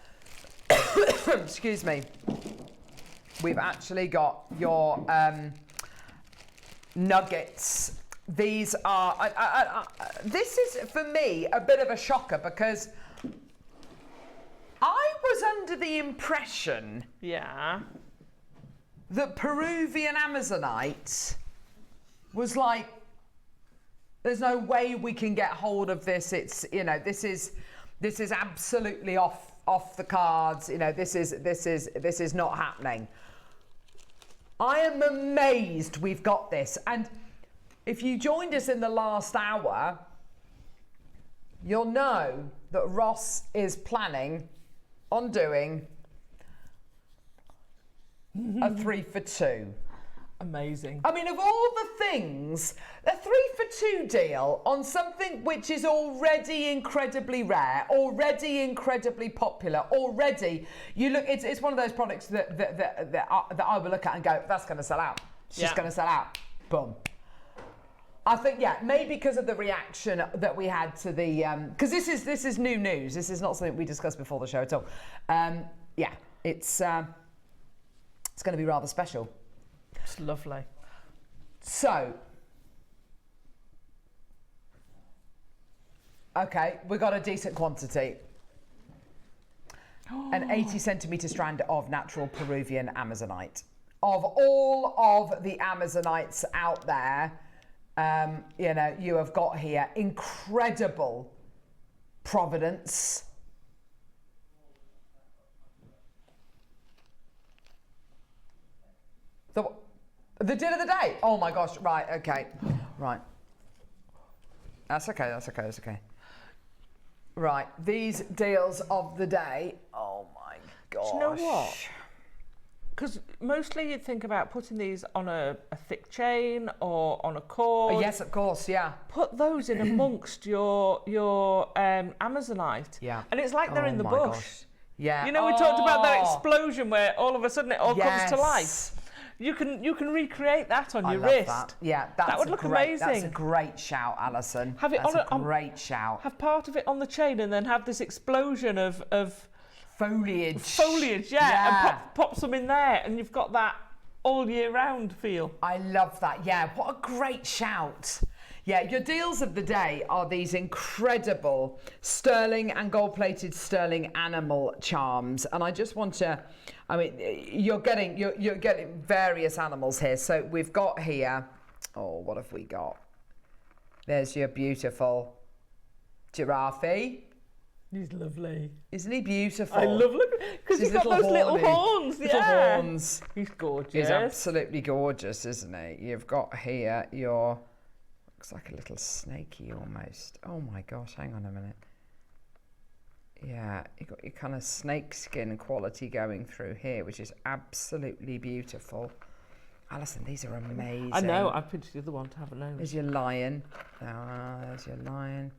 excuse me, we've actually got your nuggets. These are, this is for me a bit of a shocker because I was under the impression Yeah. that Peruvian Amazonite was like, there's no way we can get hold of this. It's, this is absolutely off the cards. This is not happening. I am amazed we've got this. And if you joined us in the last hour, you'll know that Ross is planning on doing a 3 for 2. Amazing. I mean, of all the things, a 3 for 2 deal on something which is already incredibly rare, already incredibly popular, already, it's one of those products that I will look at and go, that's going to sell out. It's just going to sell out. Boom. I think, maybe because of the reaction that we had to the, because this is new news. This is not something we discussed before the show at all. It's going to be rather special. It's lovely. So, okay, we got a decent quantity. An 80 centimetre strand of natural Peruvian Amazonite. Of all of the Amazonites out there, You know, you have got here incredible provenance. The deal of the day. Oh my gosh. Right. Okay. Right. That's okay. That's okay. That's okay. Right. These deals of the day. Oh my gosh. Do you know what? Because mostly you'd think about putting these on a thick chain or on a cord. Oh, yes, of course. Yeah. Put those in amongst your Amazonite. Yeah. And it's like they're in the bush. Gosh. Yeah. You know, we talked about that explosion where all of a sudden it all comes to life. You can recreate that on your wrist. That. Yeah, that would look amazing. That's a great shout, Alison. Have it that's a great shout. Have part of it on the chain and then have this explosion of foliage. Foliage, yeah. And pop some in there, and you've got that all year round feel. I love that. Yeah, what a great shout. Yeah, your deals of the day are these incredible sterling and gold-plated sterling animal charms, and I just want to. I mean, you're getting various animals here. So we've got here. Oh, what have we got? There's your beautiful giraffe. He's lovely. Isn't he beautiful? I love looking because he's got those little horns. Little horns. He's gorgeous. He's absolutely gorgeous, isn't he? You've got here your. Looks like a little snaky almost. Oh my gosh! Hang on a minute. Yeah, you've got your kind of snake skin quality going through here, which is absolutely beautiful. Alison, these are amazing. I know, I've pinched the other one to have a nose. There's your lion. There's your lion.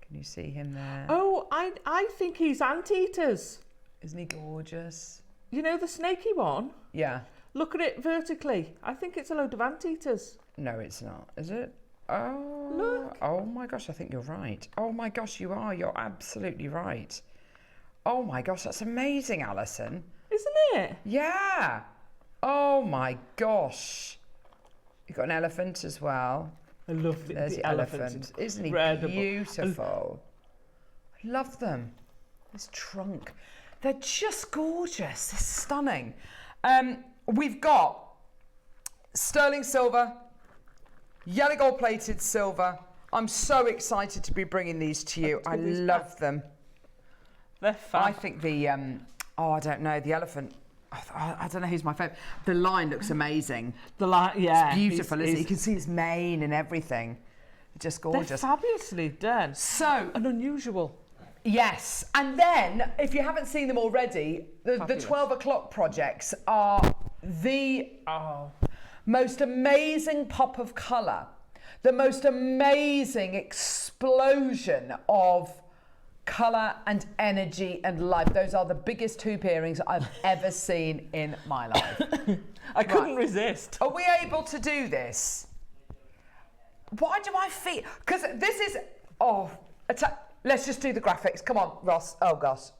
Can you see him there? Oh, I think he's anteaters. Isn't he gorgeous? You know the snaky one? Yeah. Look at it vertically. I think it's a load of anteaters. No, it's not. Is it? Oh, look. Oh my gosh, I think you're right. Oh my gosh, you are. You're absolutely right. Oh my gosh, that's amazing, Alison. Isn't it? Yeah. Oh my gosh. You've got an elephant as well. I love the There's the elephant. Isn't he beautiful? I love them. This trunk. They're just gorgeous. They're stunning. We've got sterling silver, yellow gold plated silver. I'm so excited to be bringing these to you. I love them. They're fun. I think the, I don't know, the elephant, I don't know who's my favourite. The lion looks amazing. The lion, yeah. It's beautiful, isn't it? You can see his mane and everything. Just gorgeous. They're fabulously done. So. And unusual. Yes. And then, if you haven't seen them already, the 12 o'clock projects are the most amazing pop of colour, the most amazing explosion of colour and energy and life. Those are the biggest hoop earrings I've ever seen in my life. I couldn't resist. Are we able to do this? Why do I feel... Because this is... let's just do the graphics. Come on, Ross. Oh, gosh.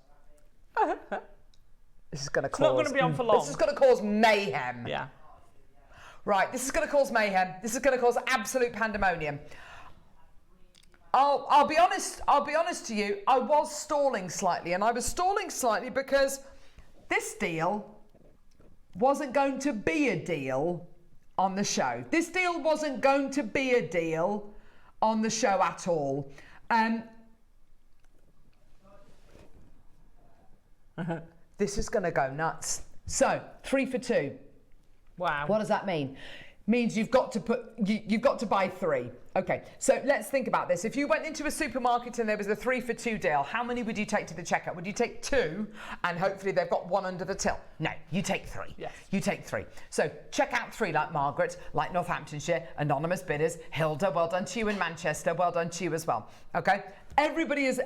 This is going to cause... It's not going to be on for long. This is going to cause mayhem. Yeah. Right, this is going to cause mayhem. This is going to cause absolute pandemonium. I'll be honest to you, I was stalling slightly, and I was stalling slightly because this deal wasn't going to be a deal on the show. This deal wasn't going to be a deal on the show at all. This is going to go nuts. So, 3 for 2. Wow. What does that mean? Means you've got to buy 3. Okay, so let's think about this. If you went into a supermarket and there was a 3 for 2 deal, how many would you take to the checkout? Would you take 2 and hopefully they've got 1 under the till? No, you take 3. Yes. You take 3. So check out 3 like Margaret, like Northamptonshire, anonymous bidders, Hilda, well done to you in Manchester, well done to you as well. Okay? Everybody is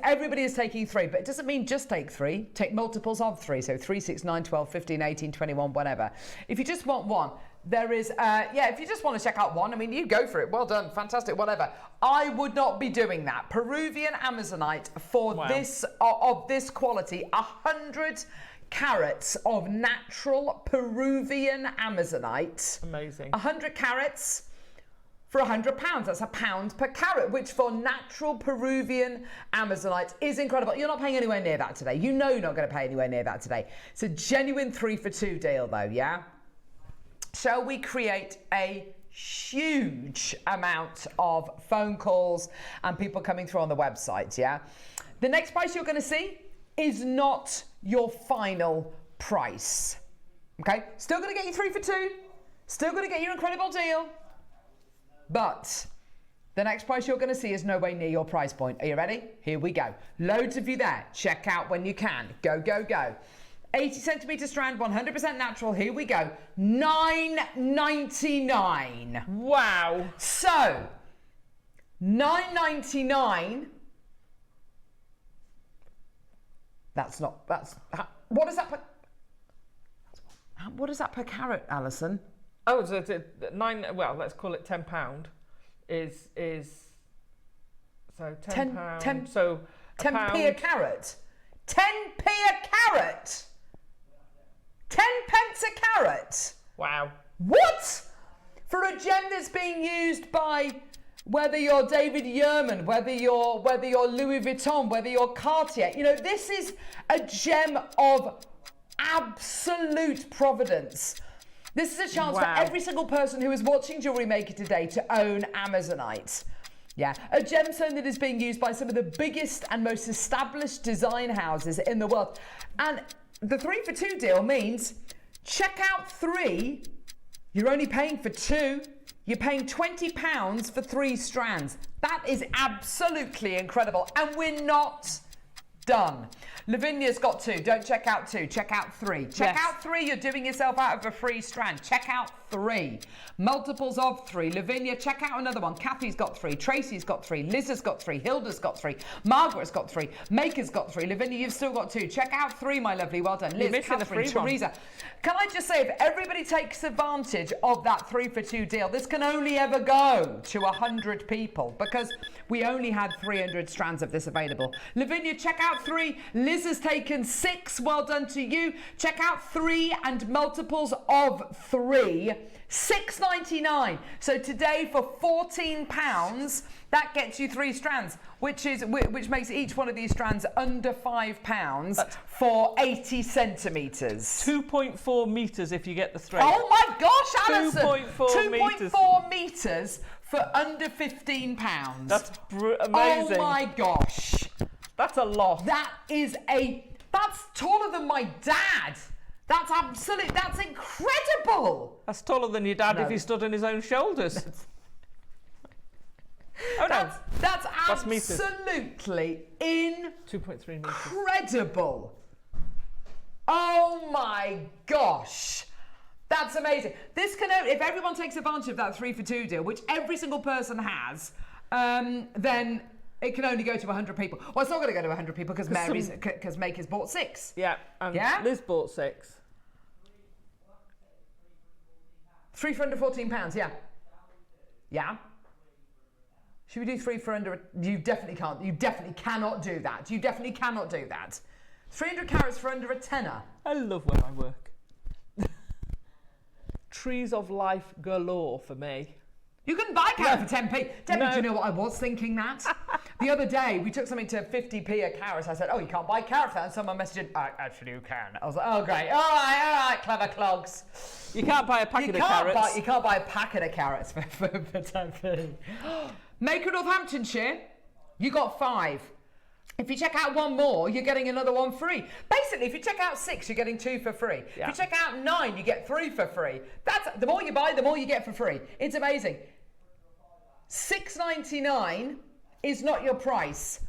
taking 3, but it doesn't mean just take 3. Take multiples of 3, so 3, 6, 9, 12, 15, 18, 21, whatever. If you just want 1, there is, if you just want to check out 1, I mean, you go for it. Well done, fantastic, whatever. I would not be doing that. Peruvian Amazonite for this of this quality, 100 carats of natural Peruvian Amazonite. Amazing. 100 carats for £100. That's £1 per carat, which for natural Peruvian Amazonite is incredible. You're not paying anywhere near that today. You know you're not going to pay anywhere near that today. It's a genuine 3 for 2 deal, though, yeah? Shall we create a huge amount of phone calls and people coming through on the website, yeah? The next price you're going to see is not your final price, okay? Still going to get you 3 for 2, still going to get you an incredible deal, but the next price you're going to see is nowhere near your price point. Are you ready? Here we go. Loads of you there. Check out when you can. Go, go, go. 80 centimetre strand, 100% natural. Here we go. $9.99. Wow. So, $9.99. What is that per carat, Alison? Oh, so it's well, let's call it £10 is so £10. So 10p a carat. 10p a carat. 10 pence a carat. Wow. What? For a gem that's being used by whether you're David Yurman, whether you're Louis Vuitton, whether you're Cartier, you know, this is a gem of absolute providence. This is a chance for every single person who is watching Jewellery Maker today to own Amazonite. Yeah, a gemstone that is being used by some of the biggest and most established design houses in the world. And the 3 for 2 deal means check out 3, you're only paying for 2, you're paying £20 for 3 strands. That is absolutely incredible. And we're not done. Lavinia's got 2. Don't check out 2. Check out 3. Check out 3. You're doing yourself out of a free strand. Check out 3. Multiples of 3. Lavinia, check out another one. Kathy's got 3. Tracy's got 3. Liz has got 3. Hilda's got 3. Margaret's got 3. Maker's got 3. Lavinia, you've still got 2. Check out 3, my lovely. Well done. Liz, Catherine, Teresa. Can I just say, if everybody takes advantage of that 3 for 2 deal, this can only ever go to 100 people because we only had 300 strands of this available. Lavinia, check out 3. Liz has taken 6. Well done to you. Check out 3 and multiples of 3. $6.99. So today for £14, that gets you 3 strands, which makes each one of these strands under £5 for 80 centimetres. 2.4 metres if you get the thread. Oh my gosh, Alison! 2.4 metres for under £15. That's amazing. Oh my gosh. That's a lot. That's taller than my dad. That's incredible. That's taller than your dad if he stood on his own shoulders. That's absolutely 2.3 meters. Incredible. Oh my gosh. That's amazing. This can, if everyone takes advantage of that 3 for 2 deal, which every single person has, then it can only go to 100 people. Well, it's not going to go to 100 people because Maker's bought 6. Yeah, and Liz bought 6. 3 for under £14, yeah. Yeah. Should we do 3 for under? You definitely can't. You definitely cannot do that. You definitely cannot do that. 300 carats for under a tenner. I love where I work. Trees of life galore for me. You can buy a carat for 10p. Debbie, do you know what I was thinking that? The other day, we took something to 50p a carat. I said, oh, you can't buy a carat for that. And someone messaged, actually you can. I was like, oh, great. All right, clever clogs. You can't buy a packet of carrots. You can't buy a packet of carrots for 10p. Maker Northamptonshire, you got 5. If you check out 1 more, you're getting another 1 free. Basically, if you check out 6, you're getting 2 for free. Yeah. If you check out 9, you get 3 for free. That's the more you buy, the more you get for free. It's amazing. $6.99 is not your price.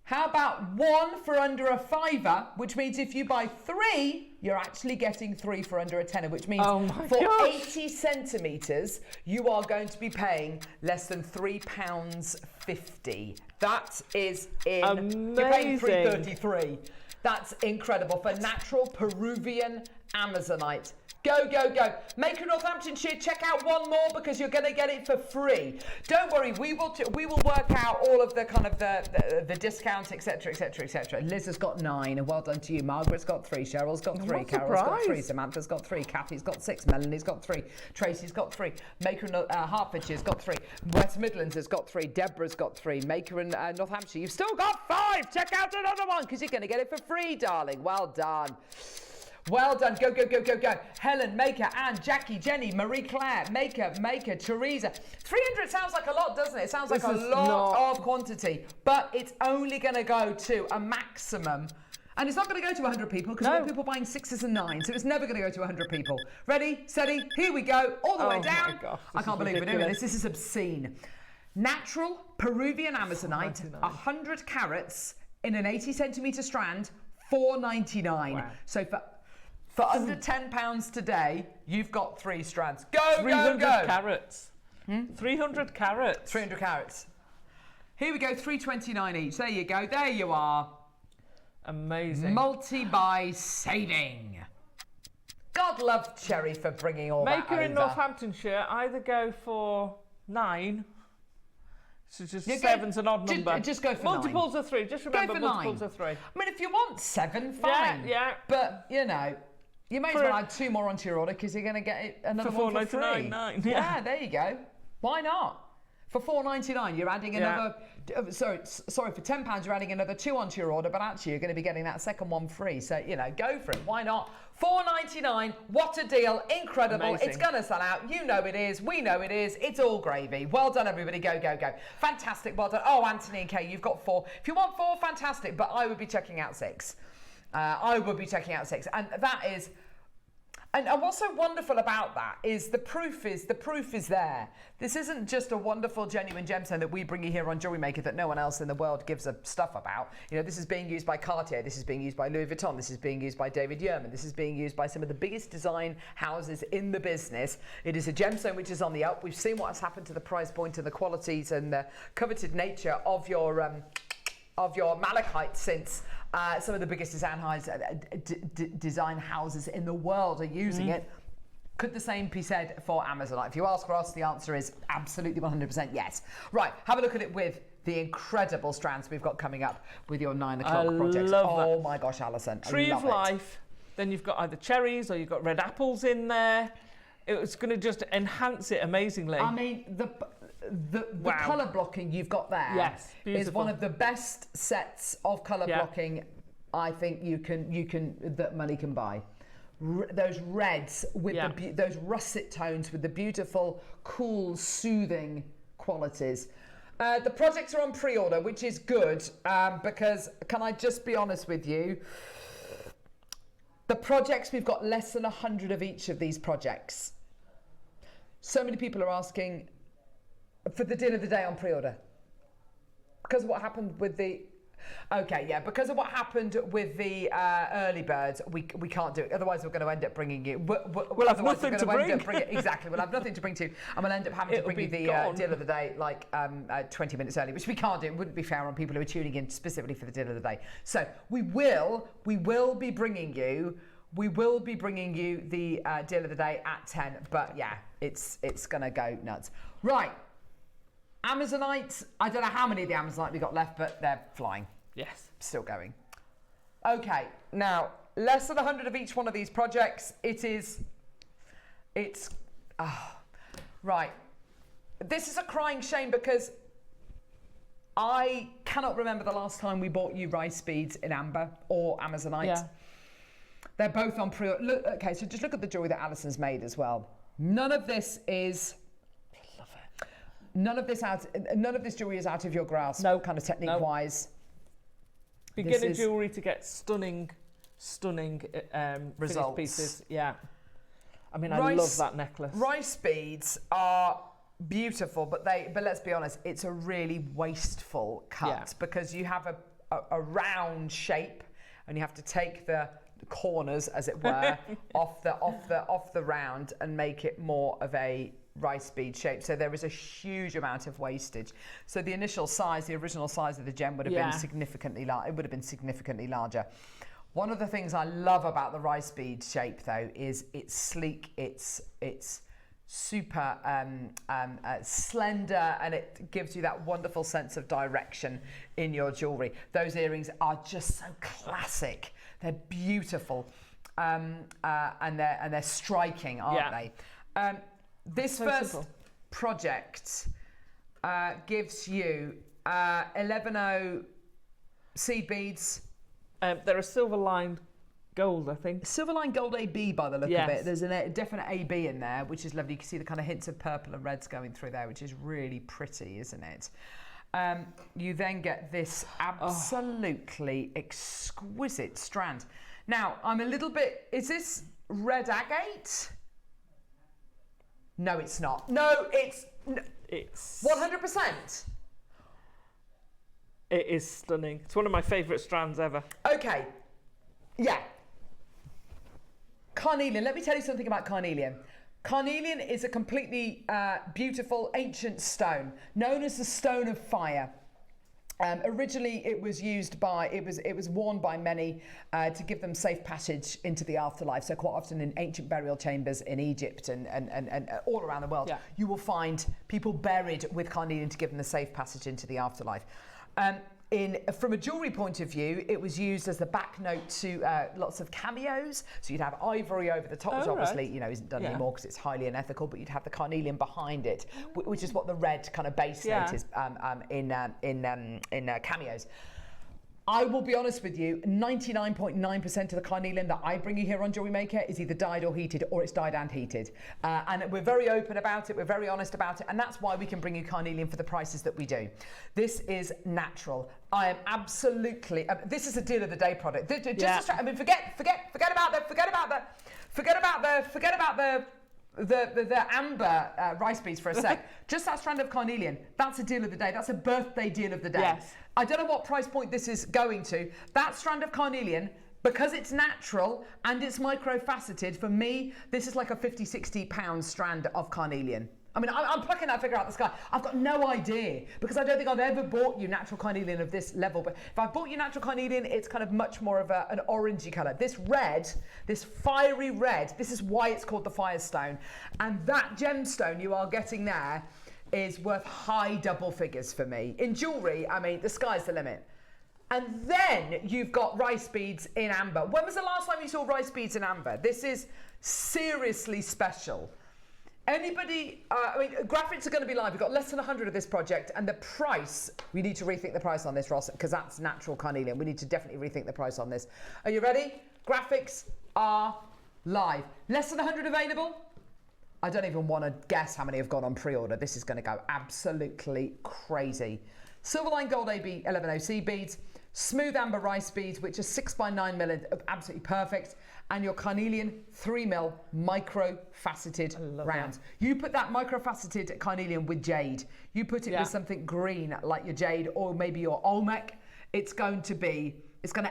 How about 1 for under a £5, which means if you buy 3, you're actually getting 3 for under a tenner, which means for 80 centimetres, you are going to be paying less than £3.50. That is amazing. You're paying $3.33. That's incredible for natural Peruvian Amazonite. Go, go, go. Maker Northamptonshire, check out 1 more because you're going to get it for free. Don't worry, we will work out all of the kind of the discounts, etc., etc., etc. Liz has got 9, and well done to you. Margaret's got 3, Cheryl's got 3, Carol's got 3, Samantha's got 3, Kathy's got 6, Melanie's got 3, Tracy's got 3, Maker in Hertfordshire's got 3, West Midlands has got 3, Deborah's got 3, Maker in Northamptonshire, you've still got 5. Check out another one because you're going to get it for free, darling. Well done. Well done. Go, go, go, go, go. Helen, Maker, Anne, Jackie, Jenny, Marie Claire, Maker, Teresa. 300 sounds like a lot, doesn't it? It sounds like a lot of quantity, but it's only going to go to a maximum. And it's not going to go to 100 people because we've got people buying 6s and 9s, so it's never going to go to 100 people. Ready, steady, here we go, all the way down. Gosh, I can't believe we're doing this. This is obscene. Natural Peruvian Amazonite, 100 carats in an 80 centimetre strand, $4.99. Wow. So for under £10 today, you've got 3 strands. Go, 300 go, go. carats. 300 carats. 300 carats. Here we go, $3.29 each. There you go. There you are. Amazing. Multi-buy saving. God love Cherry for bringing all that over. Maker in Northamptonshire either go for 9. So just 7's an odd number. Just go for multiples 9. of 3. Just remember multiples 9. of 3. I mean, if you want 7, fine. Yeah. But you know, you may as well add 2 more onto your order because you're going to get another for one for free. $4.99. Yeah, there you go. Why not? For $4.99, you're adding another. Sorry, for £10, you're adding another 2 onto your order, but actually you're going to be getting that second one free. So you know, go for it. Why not? $4.99. What a deal! Incredible. Amazing. It's going to sell out. You know it is. We know it is. It's all gravy. Well done, everybody. Go, go, go. Fantastic. Well done. Oh, Anthony and Kay, you've got 4. If you want 4, fantastic. But I would be checking out 6. I would be checking out 6, and that is. And what's so wonderful about that is the proof is there. This isn't just a wonderful, genuine gemstone that we bring you here on JewelleryMaker that no one else in the world gives a stuff about. You know, this is being used by Cartier, this is being used by Louis Vuitton, this is being used by David Yurman, this is being used by some of the biggest design houses in the business. It is a gemstone which is on the up. We've seen what has happened to the price point and the qualities and the coveted nature of your malachite since some of the biggest design houses in the world are using it. Could the same be said for Amazonite? If you ask us, the answer is absolutely 100% yes. Right, have a look at it with the incredible strands we've got coming up with your 9 o'clock project. Oh my gosh, Alison. Tree of Life. Then you've got either cherries or you've got red apples in there. It's going to just enhance it amazingly. I mean, the colour blocking you've got there is one of the best sets of colour blocking I think that money can buy. Those reds with those russet tones with the beautiful, cool, soothing qualities. The projects are on pre-order, which is good because, can I just be honest with you? The projects, we've got less than 100 of each of these projects. So many people are asking for the deal of the day on pre-order because of what happened with the because of what happened with the early birds, we can't do it. Otherwise, we're going to end up bringing you. We'll have nothing to bring. Exactly, we'll have nothing to bring to you, and we'll end up having to bring you the deal of the day like 20 minutes early, which we can't do. It wouldn't be fair on people who are tuning in specifically for the deal of the day. So we will be bringing you. We will be bringing you the deal of the day at 10. But yeah, it's going to go nuts. Right. Amazonite, I don't know how many of the Amazonite we got left, but they're flying. Yes. Still going. Okay, now, less than 100 of each one of these projects. Right. This is a crying shame because I cannot remember the last time we bought you rice beads in amber or Amazonite. Yeah. They're both on pre-order. Okay, so just look at the jewellery that Alison's made as well. None of this jewellery is out of your grasp, kind of technique-wise. Beginner jewellery to get stunning results. Pieces. Yeah. I mean, I love that necklace. Rice beads are beautiful, but let's be honest, it's a really wasteful cut because you have a round shape and you have to take the corners, as it were, off the round and make it more of a rice bead shape. So there is a huge amount of wastage. So the initial size, the original size of the gem would have been significantly larger. It would have been significantly larger. One of the things I love about the rice bead shape, though, is it's sleek. It's super slender, and it gives you that wonderful sense of direction in your jewellery. Those earrings are just so classic. They're beautiful, and they're striking, aren't they? This first project gives you 11.0 seed beads. They're a silver-lined gold, I think. Silverline Gold AB by the look Yes. of it. There's a definite AB in there, which is lovely. You can see the kind of hints of purple and reds going through there, which is really pretty, isn't it? You then get this absolutely exquisite strand. Now, I'm a little bit, is this red agate? No, it's not. No, it's 100%. It is stunning. It's one of my favourite strands ever. Okay, yeah. Carnelian, let me tell you something about carnelian. Carnelian is a completely beautiful ancient stone, known as the stone of fire. Originally, it was used by, it was worn by many to give them safe passage into the afterlife. So quite often in ancient burial chambers in Egypt and all around the world, you will find people buried with carnelian to give them the safe passage into the afterlife. From a jewellery point of view, it was used as the back note to lots of cameos. So you'd have ivory over the top, which obviously isn't done anymore because it's highly unethical. But you'd have the carnelian behind it, which is what the red kind of base note is in cameos. I will be honest with you, 99.9% of the carnelian that I bring you here on JewelleryMaker is either dyed or heated, or it's dyed and heated. And we're very open about it, we're very honest about it, and that's why we can bring you carnelian for the prices that we do. This is natural. I am absolutely, this is a deal of the day product. I mean, forget about the amber rice beads for a sec. Just that strand of carnelian, that's a deal of the day. That's a birthday deal of the day. Yes. I don't know what price point this is going to. That strand of carnelian, because it's natural and it's micro-faceted, for me, this is like a 50, 60 pound strand of carnelian. I mean, I'm plucking that figure out of the sky. I've got no idea, because I don't think I've ever bought you natural carnelian of this level. But if I bought you natural carnelian, it's kind of much more of an orangey colour. This red, this fiery red, this is why it's called the Firestone. And that gemstone you are getting there is worth high double figures for me. In jewellery, I mean, the sky's the limit. And then you've got rice beads in amber. When was the last time you saw rice beads in amber? This is seriously special. Anybody, I mean, graphics are going to be live. We've got less than 100 of this project, and the price, we need to rethink the price on this, Ross, because that's natural carnelian. We need to definitely rethink the price on this. Are you ready? Graphics are live. Less than 100 available. I don't even want to guess how many have gone on pre-order. This is going to go absolutely crazy. Silverline Gold AB 11OC beads, smooth amber rice beads, which are 6x9mm, absolutely perfect, and your carnelian 3mm micro-faceted rounds. You put that micro-faceted carnelian with jade. You put it with something green like your jade or maybe your Olmec. It's going to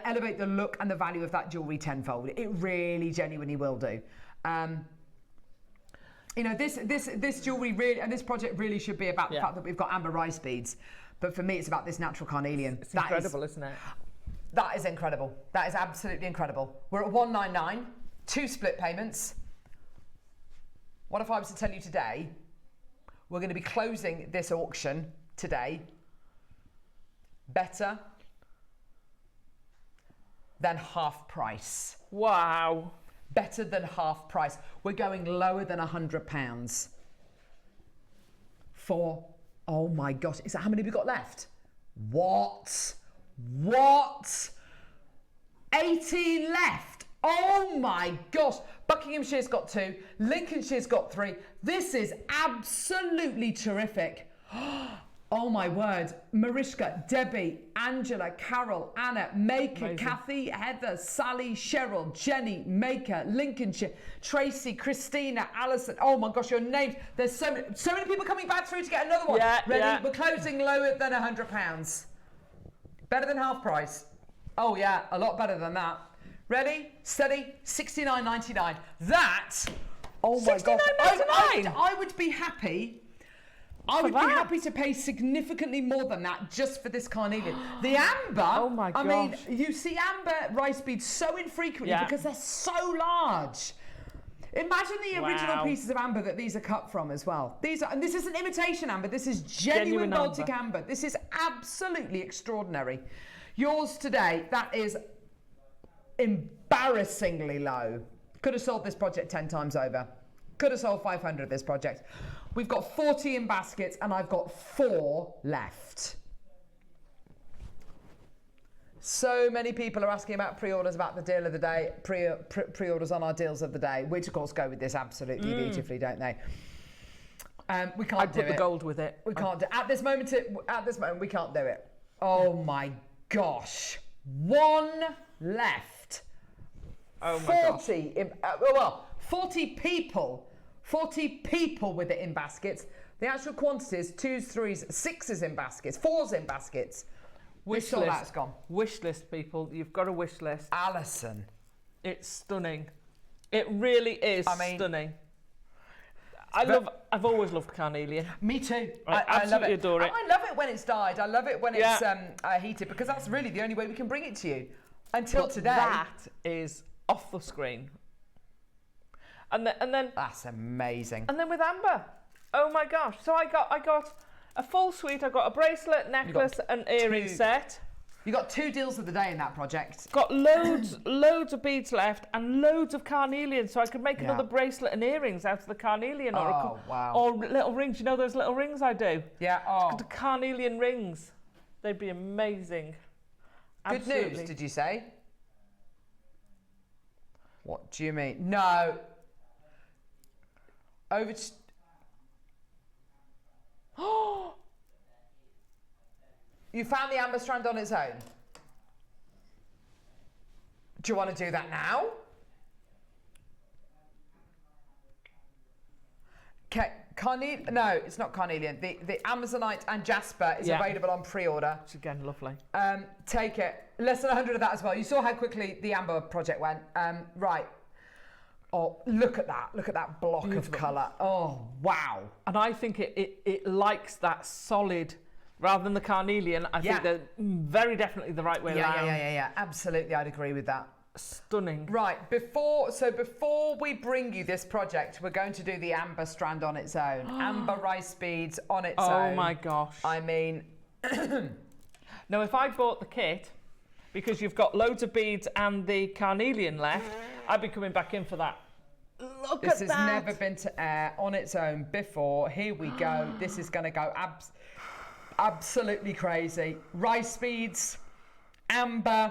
elevate the look and the value of that jewellery tenfold. It really genuinely will do. You know, this jewellery really, and this project really should be about the fact that we've got amber rice beads. But for me, it's about this natural carnelian. It's incredible, isn't it? That is incredible. That is absolutely incredible. We're at 199, 2 split payments. What if I was to tell you today, we're going to be closing this auction today better than half price. Wow. Better than half price. We're going lower than £100 for, oh my gosh, is that how many we got left? What? 18 left. Oh my gosh. Buckinghamshire's got 2. Lincolnshire's got 3. This is absolutely terrific. Oh my word. Mariska, Debbie, Angela, Carol, Anna, Maker, Amazing. Kathy, Heather, Sally, Cheryl, Jenny, Maker, Lincolnshire, Tracy, Christina, Alison. Oh my gosh, your names. There's so many people coming back through to get another one. Yeah, Ready? yeah. We're closing lower than £100. Better than half price. Oh yeah, a lot better than that. Ready, steady, $69.99. That, oh my gosh. $69.99? I would be happy. I would be happy to pay significantly more than that just for this carnelian. The amber, Oh my I mean, gosh. you see amber rice beads so infrequently because they're so large. Imagine the original pieces of amber that these are cut from as well. And this isn't imitation amber, this is genuine Baltic amber. This is absolutely extraordinary. Yours today, that is embarrassingly low. Could have sold this project 10 times over. Could have sold 500 of this project. We've got 40 in baskets and I've got 4 left. So many people are asking about pre-orders, about the deal of the day, pre-orders on our deals of the day, which of course go with this absolutely beautifully, don't they? We can't I'd do put the gold with it. We can't do at this moment. We can't do it. Oh my gosh! One left. Oh my 40. 40 people. 40 people with it in baskets. The actual quantities: 2s, 3s, 6s in baskets, 4s in baskets. Wish list. That's gone. Wish list, people. You've got a wish list. Alison. It's stunning. It really is stunning. I've always loved carnelian. Me too. I absolutely adore it. I love it when it's dyed. I love it when it's heated, because that's really the only way we can bring it to you. Until today. That is off the screen. And then that's amazing. And then with amber, oh my gosh! So I got a full suite. I got a bracelet, necklace, and earring set. You got 2 deals of the day in that project. Got loads of beads left and loads of carnelian, so I could make another bracelet and earrings out of the carnelian, or little rings. You know those little rings I do? Yeah. Oh. The carnelian rings, they'd be amazing. Good news, did you say? What do you mean? No. Over. Oh. You found the amber strand on its own. Do you want to do that now? Okay, no, it's not carnelian. The Amazonite and Jasper is available on pre-order. Which again, lovely. Take it. Less than 100 of that as well. You saw how quickly the amber project went. Right. Oh, look at that. Look at that block of colour. Oh, wow. And I think it likes that solid, rather than the carnelian. I think they're very definitely the right way around. Yeah. Absolutely, I'd agree with that. Stunning. Right, before we bring you this project, we're going to do the amber strand on its own. Amber rice beads on its own. Oh my gosh. I mean... Now, if I bought the kit, because you've got loads of beads and the carnelian left, I'd be coming back in for that. Look at that. This has never been to air on its own before. Here we go. This is going to go absolutely crazy. Rice beads, amber.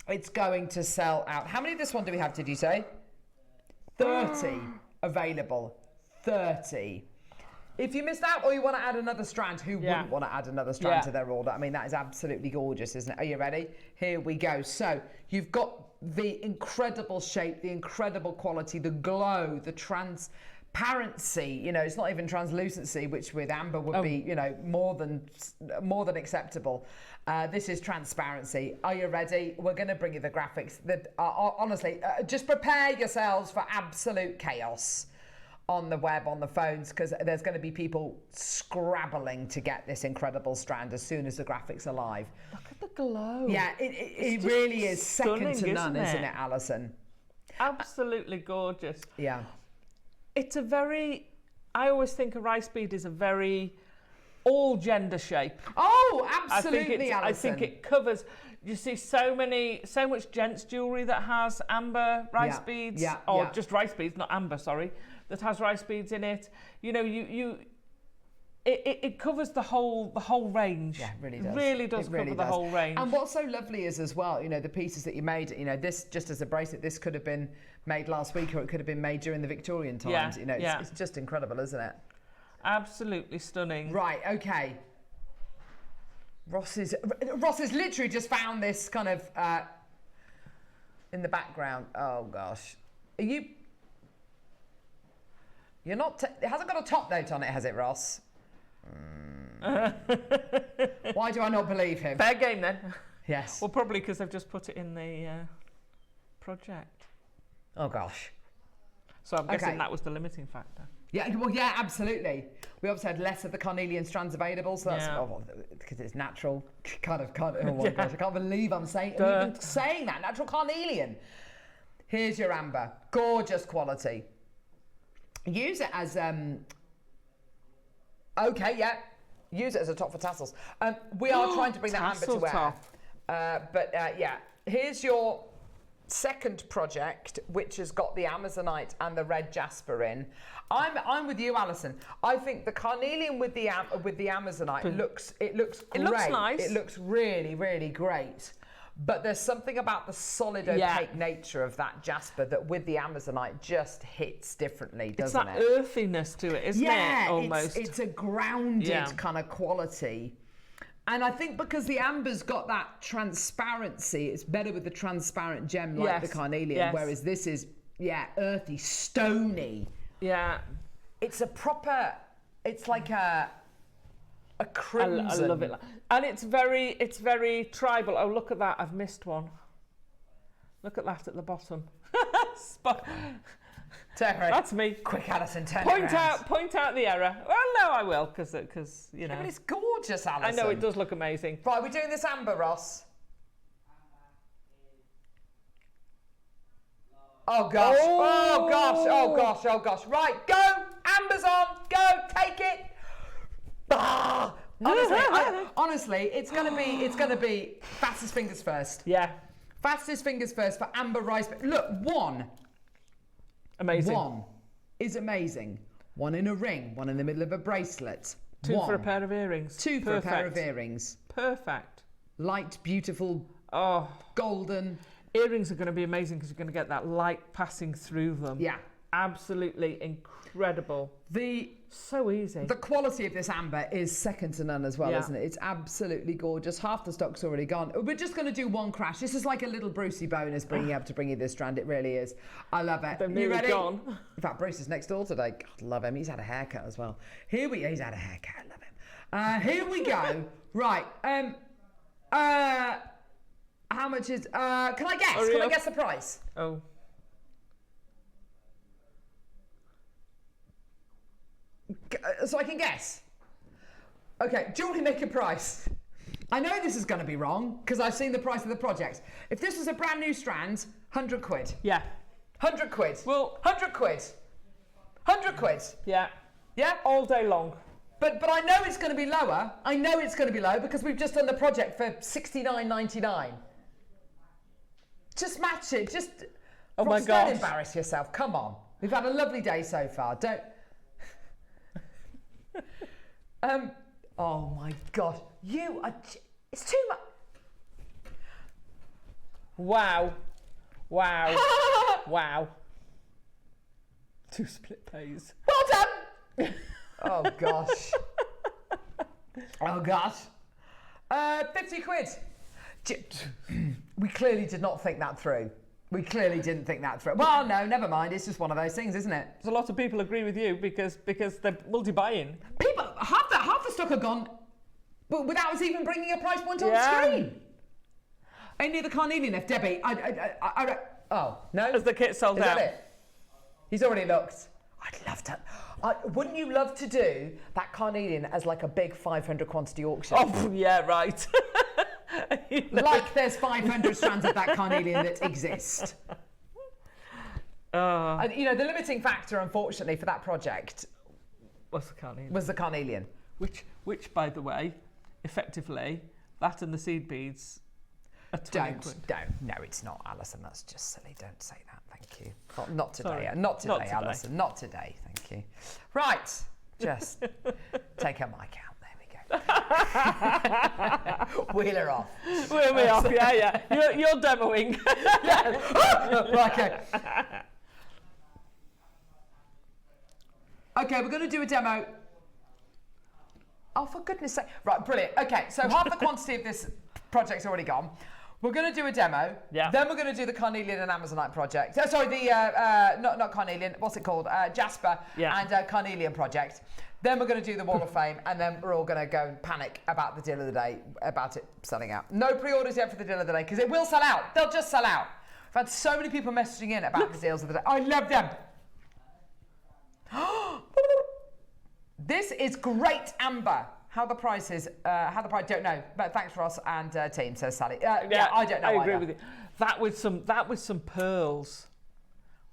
It's going to sell out. How many of this one do we have, did you say? 30 available. 30. If you missed out or you want to add another strand, who wouldn't want to add another strand to their order? I mean, that is absolutely gorgeous, isn't it? Are you ready? Here we go. So you've got the incredible shape, the incredible quality, the glow, the transparency. You know, it's not even translucency, which with amber would be, you know, more than acceptable. This is transparency. Are you ready? We're going to bring you the graphics. Honestly, just prepare yourselves for absolute chaos on the web, on the phones, because there's going to be people scrabbling to get this incredible strand as soon as the graphics are live. Look at the glow. Yeah, it really is second to none, isn't it, Alison? Absolutely gorgeous. Yeah. It's a very, I always think a rice bead is a very all gender shape. Oh, absolutely, Alison. I think it covers, you see so much gents jewellery that has amber rice beads, just rice beads, not amber, sorry, that has rice beads in it. You know, it covers the whole range. Yeah, it really does. It really does cover the whole range. And what's so lovely is as well, you know, the pieces that you made, you know, this just as a bracelet, this could have been made last week, or it could have been made during the Victorian times. You know, it's just incredible, isn't it? Absolutely stunning. Right, okay. Ross has literally just found this kind of in the background. Oh gosh, you're not. It hasn't got a top note on it, has it, Ross? Why do I not believe him? Fair game then. Yes. Well, probably because they've just put it in the project. Oh gosh. So I'm guessing that was the limiting factor. Yeah, well, yeah, absolutely. We obviously had less of the carnelian strands available, so that's because it's natural. Kind of. Oh my gosh, I can't believe I'm saying that. Natural carnelian. Here's your amber, gorgeous quality. Use it as use it as a top for tassels. We are trying to bring that amber to wear. But here's your second project, which has got the Amazonite and the red jasper in. I'm with you, Alison. I think the carnelian with the Amazonite looks great. It looks nice. It looks really, really great. But there's something about the solid opaque nature of that jasper that with the Amazonite just hits differently, doesn't it? It's that earthiness to it, isn't it? Almost. It's a grounded kind of quality. And I think because the amber's got that transparency, it's better with the transparent gem like the carnelian, whereas this is, earthy, stony. Yeah. It's a proper, it's like a crimson. I love it. And it's very tribal. Oh, look at that. I've missed one. Look at that at the bottom. Terry. That's me. Quick, Alison, turn it around. Point out the error. Well, no, I will, because you know. Yeah, but it's gorgeous, Alison. I know, it does look amazing. Right, we're doing this amber, Ross. Oh gosh, oh gosh, oh gosh, oh gosh. Right, go, amber's on, go, take it. Ah! Honestly, it's gonna be fastest fingers first. Yeah. Fastest fingers first for amber rice. Look, one. Amazing. One is amazing. One in a ring, one in the middle of a bracelet. Two for a pair of earrings. Two for a pair of earrings. Perfect. Light, beautiful, golden. Earrings are going to be amazing because you're going to get that light passing through them. Yeah. Absolutely incredible. So easy. The quality of this amber is second to none as well, isn't it? It's absolutely gorgeous. Half the stock's already gone. We're just going to do one crash. This is like a little Brucey bonus bringing you this strand. It really is. I love it. They're You ready? gone. In fact, Bruce is next door today. God, love him. He's had a haircut as well. He's had a haircut. I love him. Here we go. Right. How much is... can I guess? Can I guess the price? Oh. So I can guess. Okay, JewelleryMaker price. I know this is going to be wrong because I've seen the price of the project. If this was a brand new strand, 100 quid. Yeah. 100 quid. Well, 100 quid. 100 quid. Yeah. Yeah? All day long. But I know it's going to be lower. I know it's going to be low because we've just done the project for £69.99. Just match it. Just... Oh my gosh. Don't embarrass yourself. Come on. We've had a lovely day so far. Don't... oh my gosh, it's too much. Wow. Wow. 2 split pays. Well done. Oh gosh. Oh gosh. 50 quid. We clearly did not think that through. We clearly didn't think that through. Well, no, never mind. It's just one of those things, isn't it? There's a lot of people agree with you because they're multi-buying. People, half the stock have gone, but without us even bringing a price point on screen. Only the carnelian left, Debbie. Oh no! As the kit sold out. Is that it? He's already looked. I'd love to. Wouldn't you love to do that carnelian as like a big 500 quantity auction? Oh yeah, right. Like there's 500 strands of that carnelian that exist. You know, the limiting factor, unfortunately, for that project was the carnelian. Was the carnelian. Which, by the way, effectively, that and the seed beads are 20 quid. Don't. No, it's not, Alison. That's just silly. Don't say that. Thank you. Not today. Not today, Alison. Not today. Thank you. Right. Just take a mic out. Wheel her off. Wheel me off, yeah. You're demoing. Right, okay. Okay, we're going to do a demo. Oh, for goodness sake. Right, brilliant. Okay, so half the quantity of this project's already gone. We're going to do a demo. Yeah. Then we're going to do the carnelian and Amazonite project. Sorry, the not carnelian. What's it called? Jasper and carnelian project. Then we're going to do the Wall of Fame, and then we're all going to go and panic about the deal of the day, about it selling out. No pre-orders yet for the deal of the day, because it will sell out. They'll just sell out. I've had so many people messaging in about the deals of the day. I love them. This is great amber. How the price is, don't know. But thanks, Ross and team, says Sally. I don't know. I agree with you. That with some pearls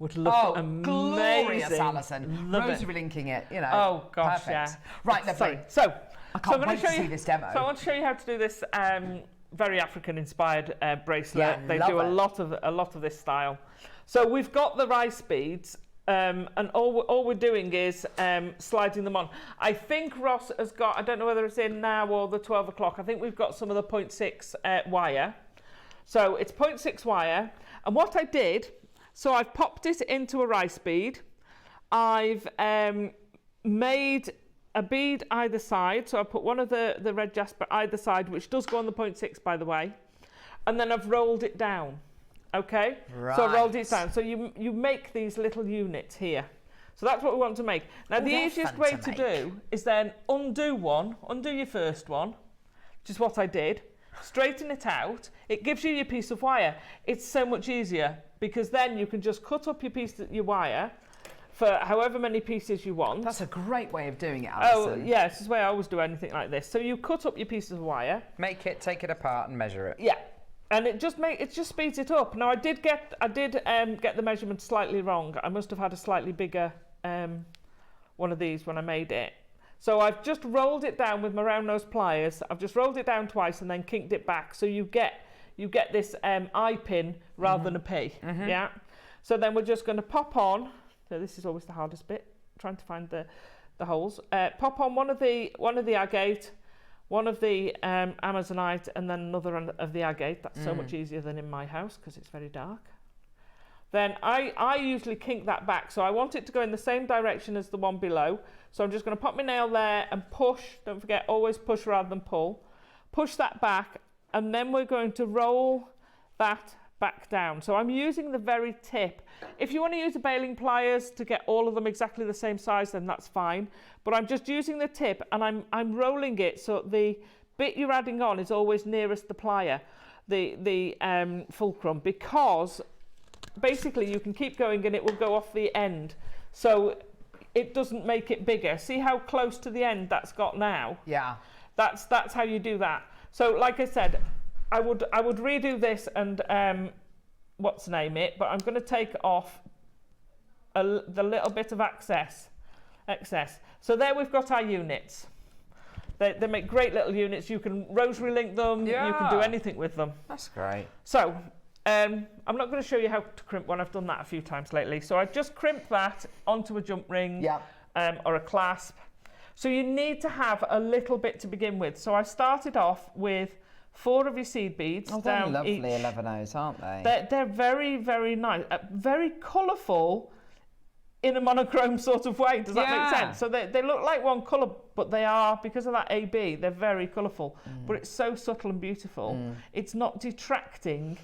would look amazing. Glorious, Alison. Rosary linking it, you know. Oh gosh, perfect. Right, lovely. So I can't wait to see this demo. So I want to show you how to do this very African inspired bracelet. Yeah, They love do it. a lot of this style. So we've got the rice beads, and all we're doing is sliding them on. I think Ross has got, I don't know whether it's in now or the 12 o'clock, I think we've got some of the 0.6 wire. So it's 0.6 wire, and what I did, so I've popped it into a rice bead. I've made a bead either side, so I put one of the red jasper either side, which does go on the 0.6 by the way, and then I've rolled it down. Okay, right. So I rolled it down. So you make these little units here. So that's what we want to make. Now the easiest way to do is then undo your first one, which is what I did. Straighten it out. It gives you your piece of wire. It's so much easier because then you can just cut up your wire for however many pieces you want. That's a great way of doing it, Alison. Oh yeah, this is the way I always do anything like this. So you cut up your pieces of wire. Make it, take it apart, and measure it. Yeah. And it just speeds it up. Now I did get the measurement slightly wrong. I must have had a slightly bigger one of these when I made it. So I've just rolled it down with my round nose pliers. I've just rolled it down twice and then kinked it back. So you get this eye pin rather than a P. Yeah. So then we're just going to pop on. So this is always the hardest bit, trying to find the holes. Pop on one of the agate, one of the Amazonite, and then another of the agate. That's so much easier than in my house because it's very dark. Then I usually kink that back, so I want it to go in the same direction as the one below. So I'm just going to pop my nail there and push. Don't forget, always push rather than pull. Push that back, and then we're going to roll that back down. So I'm using the very tip. If you want to use the baling pliers to get all of them exactly the same size, then that's fine. But I'm just using the tip, and I'm rolling it so the bit you're adding on is always nearest the plier, the fulcrum, because basically you can keep going and it will go off the end. So it doesn't make it bigger. See how close to the end that's got now? Yeah. That's how you do that. So like I said, I would redo this and what's name it, but I'm going to take off the little bit of excess. So there we've got our units. They make great little units. You can rosary link them. Yeah. You can do anything with them. That's great. So I'm not going to show you how to crimp one. I've done that a few times lately. So I just crimp that onto a jump ring or a clasp. So you need to have a little bit to begin with. So I started off with 4 of your seed beads. Oh, they're lovely 11Os, aren't they? They're very, very nice. Very colourful in a monochrome sort of way. Does that make sense? So they look like one colour, but they are, because of that AB, they're very colourful. But it's so subtle and beautiful. It's not detracting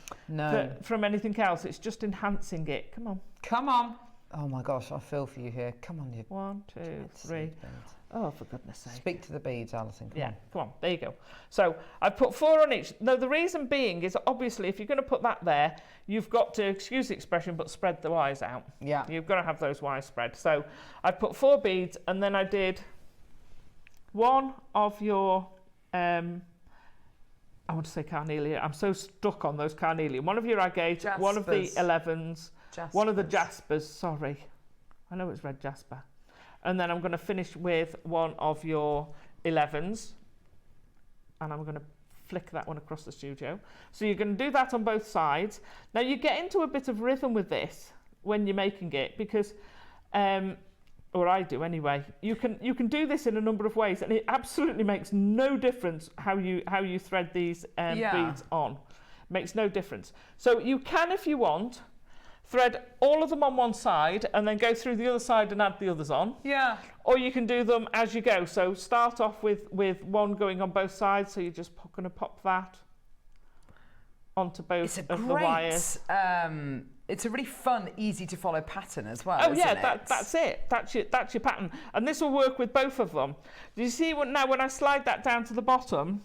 from anything else. It's just enhancing it. Come on. Come on. Oh my gosh, I feel for you here. Come on, you. 1, 2, 3. Oh, for goodness sake. Speak to the beads, Alison. Come on. There you go. So I've put 4 on each. Now, the reason being is obviously if you're going to put that there, you've got to, excuse the expression, but spread the wires out. Yeah. You've got to have those wires spread. So I put 4 beads, and then I did 1 of your, I want to say carnelian. I'm so stuck on those carnelian. 1 of your agate, Jaspers. 1 of the 11s, Jaspers. 1 of the jaspers. Sorry. I know it's red jasper. And then I'm going to finish with 1 of your 11s. And I'm going to flick that one across the studio. So you're going to do that on both sides. Now you get into a bit of rhythm with this when you're making it, because, or I do anyway, you can do this in a number of ways, and it absolutely makes no difference how you thread these beads on. Makes no difference. So you can, if you want, thread all of them on one side and then go through the other side and add the others on. Yeah. Or you can do them as you go. So start off with 1 going on both sides. So you're just going to pop that onto both of the wires. It's a really fun, easy to follow pattern as well. Oh yeah, that's it. That's your pattern. And this will work with both of them. Do you see now when I slide that down to the bottom?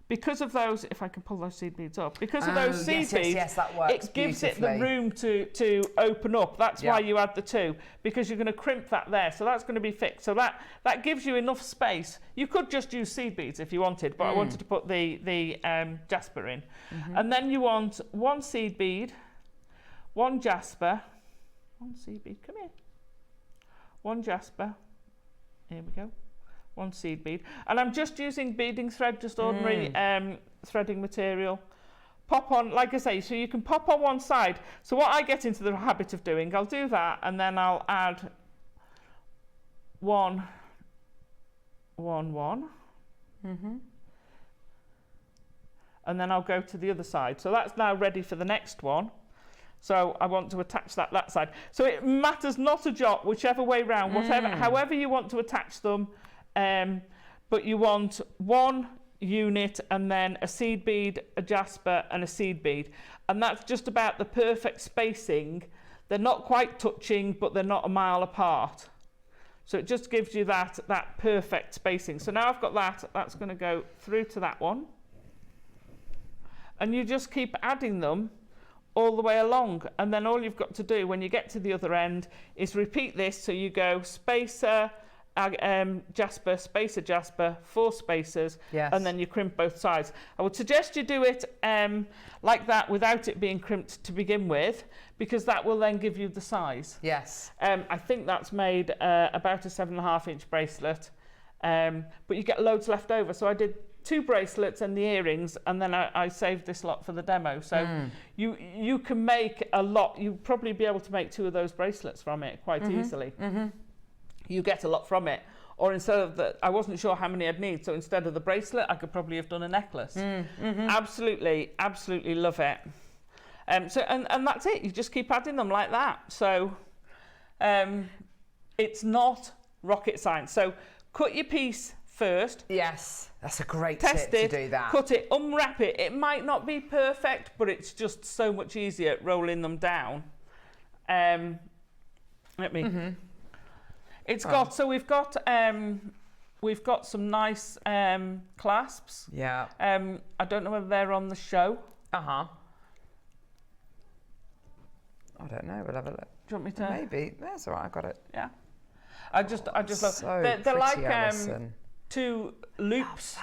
Because of those, if I can pull those seed beads up, because of those seed beads, that works it gives it the room to open up. That's why you add the 2, because you're going to crimp that there. So that's going to be fixed. So that gives you enough space. You could just use seed beads if you wanted, but I wanted to put the jasper in. And then you want 1 seed bead, 1 jasper, 1 seed bead, come here, 1 jasper, here we go. 1 seed bead, and I'm just using beading thread, just ordinary threading material. Pop on, like I say, so you can pop on one side. So what I get into the habit of doing, I'll do that, and then I'll add 1, 1, 1. And then I'll go to the other side. So that's now ready for the next one. So I want to attach that side. So it matters not a jot, whichever way round, whatever, however you want to attach them. But you want one unit and then a seed bead, a jasper and a seed bead. And that's just about the perfect spacing. They're not quite touching, but they're not a mile apart. So it just gives you that perfect spacing. So now I've got that's going to go through to that one. And you just keep adding them all the way along. And then all you've got to do when you get to the other end is repeat this. So you go spacer, jasper, spacer, jasper, 4 spacers, and then you crimp both sides. I would suggest you do it like that without it being crimped to begin with, because that will then give you the size. Yes. I think that's made about a 7.5-inch bracelet, but you get loads left over. So I did 2 bracelets and the earrings, and then I saved this lot for the demo. So you can make a lot. You'll probably be able to make 2 of those bracelets from it quite easily. You get a lot from it. Or instead of I wasn't sure how many I'd need, so instead of the bracelet, I could probably have done a necklace. Absolutely love it. So that's it. You just keep adding them like that. So it's not rocket science. So cut your piece first. Yes, that's a great tip to do that. Cut it, unwrap it. It might not be perfect, but it's just so much easier rolling them down. It's got, so we've got some nice clasps. Yeah. I don't know whether they're on the show. I don't know. We'll have a look. Do you want me to? Maybe. That's all right. I got it. Yeah. I just love. So They're like Alison. 2 loops.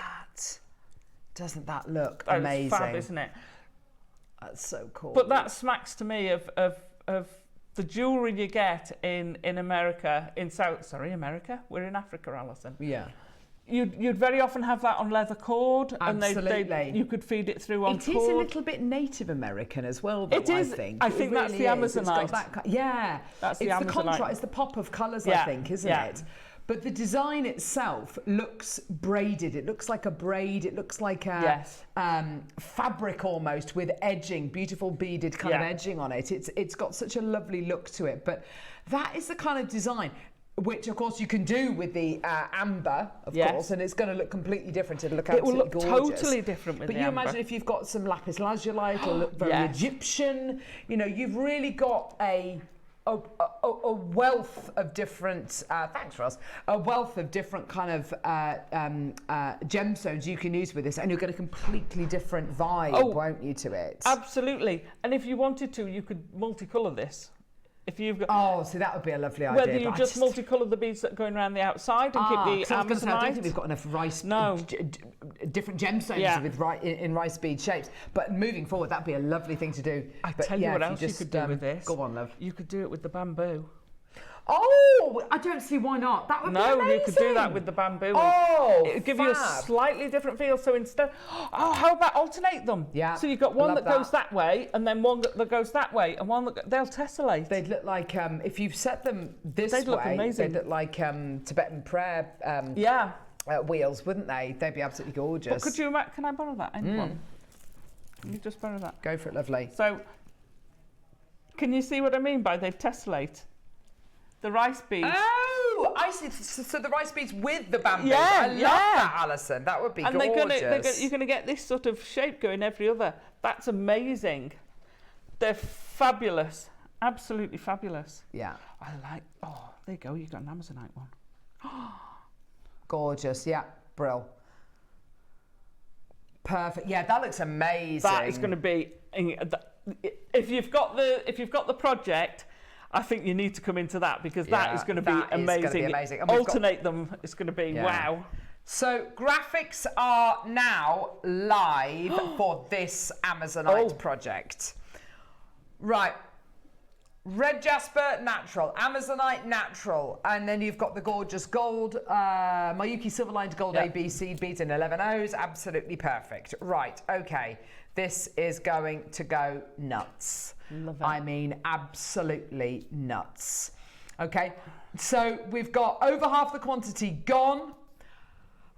Doesn't that look That's amazing? fab, isn't it? That's so cool. But that smacks to me of the jewellery you get in America, America? We're in Africa, Alison. Yeah. You'd very often have that on leather cord, Absolutely. and you could feed it through on cord. It is a little bit Native American as well, though, it is. I think. I think that's the Amazonite. That's the Amazonite. contrast, it's the pop of colours, I think, isn't it? But the design itself looks braided. It looks like a braid. It looks like a fabric almost with edging, beautiful beaded kind of edging on it. It's got such a lovely look to it. But that is the kind of design which, of course, you can do with the amber, of course, and it's going to look completely different. It'll look absolutely gorgeous. It will look totally different with the amber. But you imagine if you've got some lapis lazuli, it'll look very Egyptian. You know, you've really got a wealth of different thanks Ross, a wealth of different kind of gemstones you can use with this, and you'll get a completely different vibe, won't you, to it? Absolutely. And if you wanted to, you could multicolour this. If you've got so that would be a lovely idea. Whether you just multicolour the beads that are going around the outside and keep the Amazonite. I don't think we've got enough rice. Different gemstones in rice bead shapes. But moving forward, that'd be a lovely thing to do. I tell you what else you could do with this. Go on, love. You could do it with the bamboo. Oh, I don't see why not. That would be amazing. No, you could do that with the bamboo. It would give you a slightly different feel. So instead, how about alternate them? Yeah. So you've got one that goes that way, and then one that goes that way, and one that they'll tessellate. They'd look like if you've set them this way. Look amazing. They'd look like Tibetan prayer. Wheels, wouldn't they? They'd be absolutely gorgeous. But could you? Can I borrow that end one? Can you just borrow that? Go for it, lovely. So, can you see what I mean by they tessellate? The rice beads. Oh, I see. So the rice beads with the bamboo. Yeah, I love that, Alison. That would be gorgeous. You're going to get this sort of shape going every other. That's amazing. They're fabulous. Absolutely fabulous. Yeah. I like... Oh, there you go. You've got an Amazonite one. Gorgeous. Yeah. Brill. Perfect. Yeah, that looks amazing. That is going to be... If you've got the project... I think you need to come into that, because that is going to be amazing. Alternate them, it's going to be wow. So graphics are now live for this Amazonite project. Right. Red Jasper, natural. Amazonite, natural. And then you've got the gorgeous gold, Mayuki silver lined gold ABC beads in 11 O's. Absolutely perfect. Right, okay. This is going to go nuts. Love it. I mean, absolutely nuts. Okay, so we've got over half the quantity gone.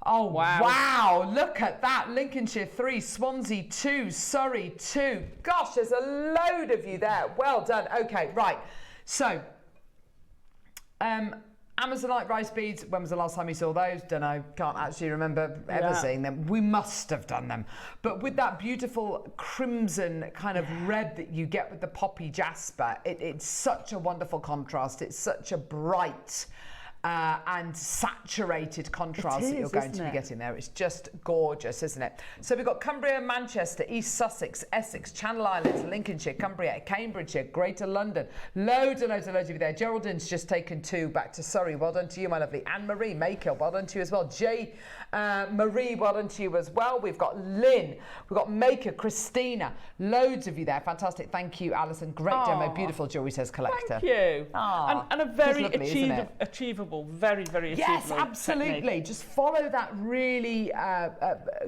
Oh, wow. Look at that. Lincolnshire 3, Swansea 2, Surrey 2. Gosh, there's a load of you there. Well done. Okay, right. So, Amazonite rice beads, when was the last time you saw those? Don't know. Can't actually remember ever seeing them. We must have done them. But with that beautiful crimson kind of red that you get with the poppy jasper, it's such a wonderful contrast. It's such a bright and saturated contrast that you're going to be getting there. It's just gorgeous, isn't it? So we've got Cumbria, Manchester, East Sussex, Essex, Channel Islands, Lincolnshire, Cumbria, Cambridgeshire, Greater London. Loads and loads and loads of you there. Geraldine's just taken 2 back to Surrey. Well done to you, my lovely. Anne-Marie Maker, well done to you as well. Marie, well done to you as well. We've got Lynn, we've got Maker, Christina. Loads of you there. Fantastic. Thank you, Alison. Great demo. Beautiful jewellery, says Collector. Thank you. And a very lovely, achievable, very, very achievable Yes, absolutely. technique. Just follow that really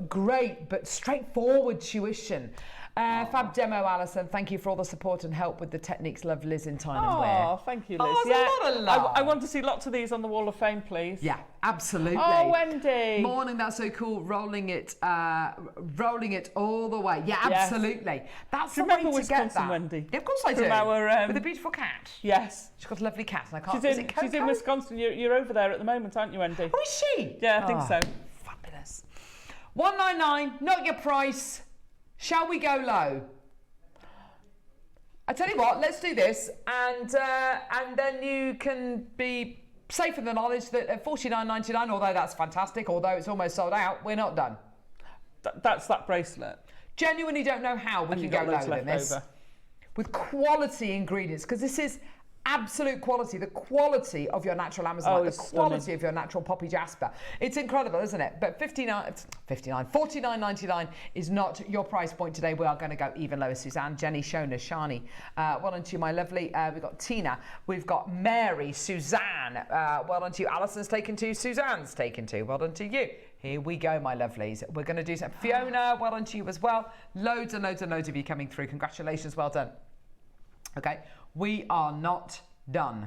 great but straightforward tuition. Fab demo, Alison. Thank you for all the support and help with the techniques. Love, Liz in Tyne and Wear. Oh, thank you, Liz. Oh, there's a lot of love. I want to see lots of these on the Wall of Fame, please. Yeah, absolutely. Oh, Wendy. Morning, that's so cool. Rolling it all the way. Yeah, absolutely. That's the way to Wisconsin, get that. Wendy? Yeah, of course I do. From our, with a beautiful cat. Yes. She's got a lovely cat, and I can't. She's in Wisconsin. You're over there at the moment, aren't you, Wendy? Oh, is she? Yeah, I think so. Fabulous. 199, not your price. Shall we go low? I tell you what, let's do this, and then you can be safe in the knowledge that at $49.99, although that's fantastic, although it's almost sold out, we're not done. That's that bracelet. Genuinely don't know how we can go lower than this. With quality ingredients, because this is absolute quality, the quality of your natural Amazonite, the quality of your natural poppy jasper. It's incredible, isn't it? But $49.99 is not your price point today. We are going to go even lower. Suzanne, Jenny, Shona, Shani, well done to you, my lovely. We've got Tina, we've got Mary, Suzanne, well done to you. Alison's taken 2, Suzanne's taken 2, well done to you. Here we go, my lovelies. We're going to do some. Fiona, well done to you as well. Loads and loads and loads of you coming through. Congratulations, well done. Okay, we are not done.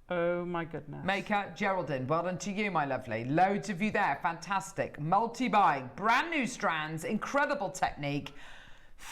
Oh my goodness. Maker, Geraldine, well done to you, my lovely. Loads of you there, fantastic. Multi-buying, brand new strands, incredible technique.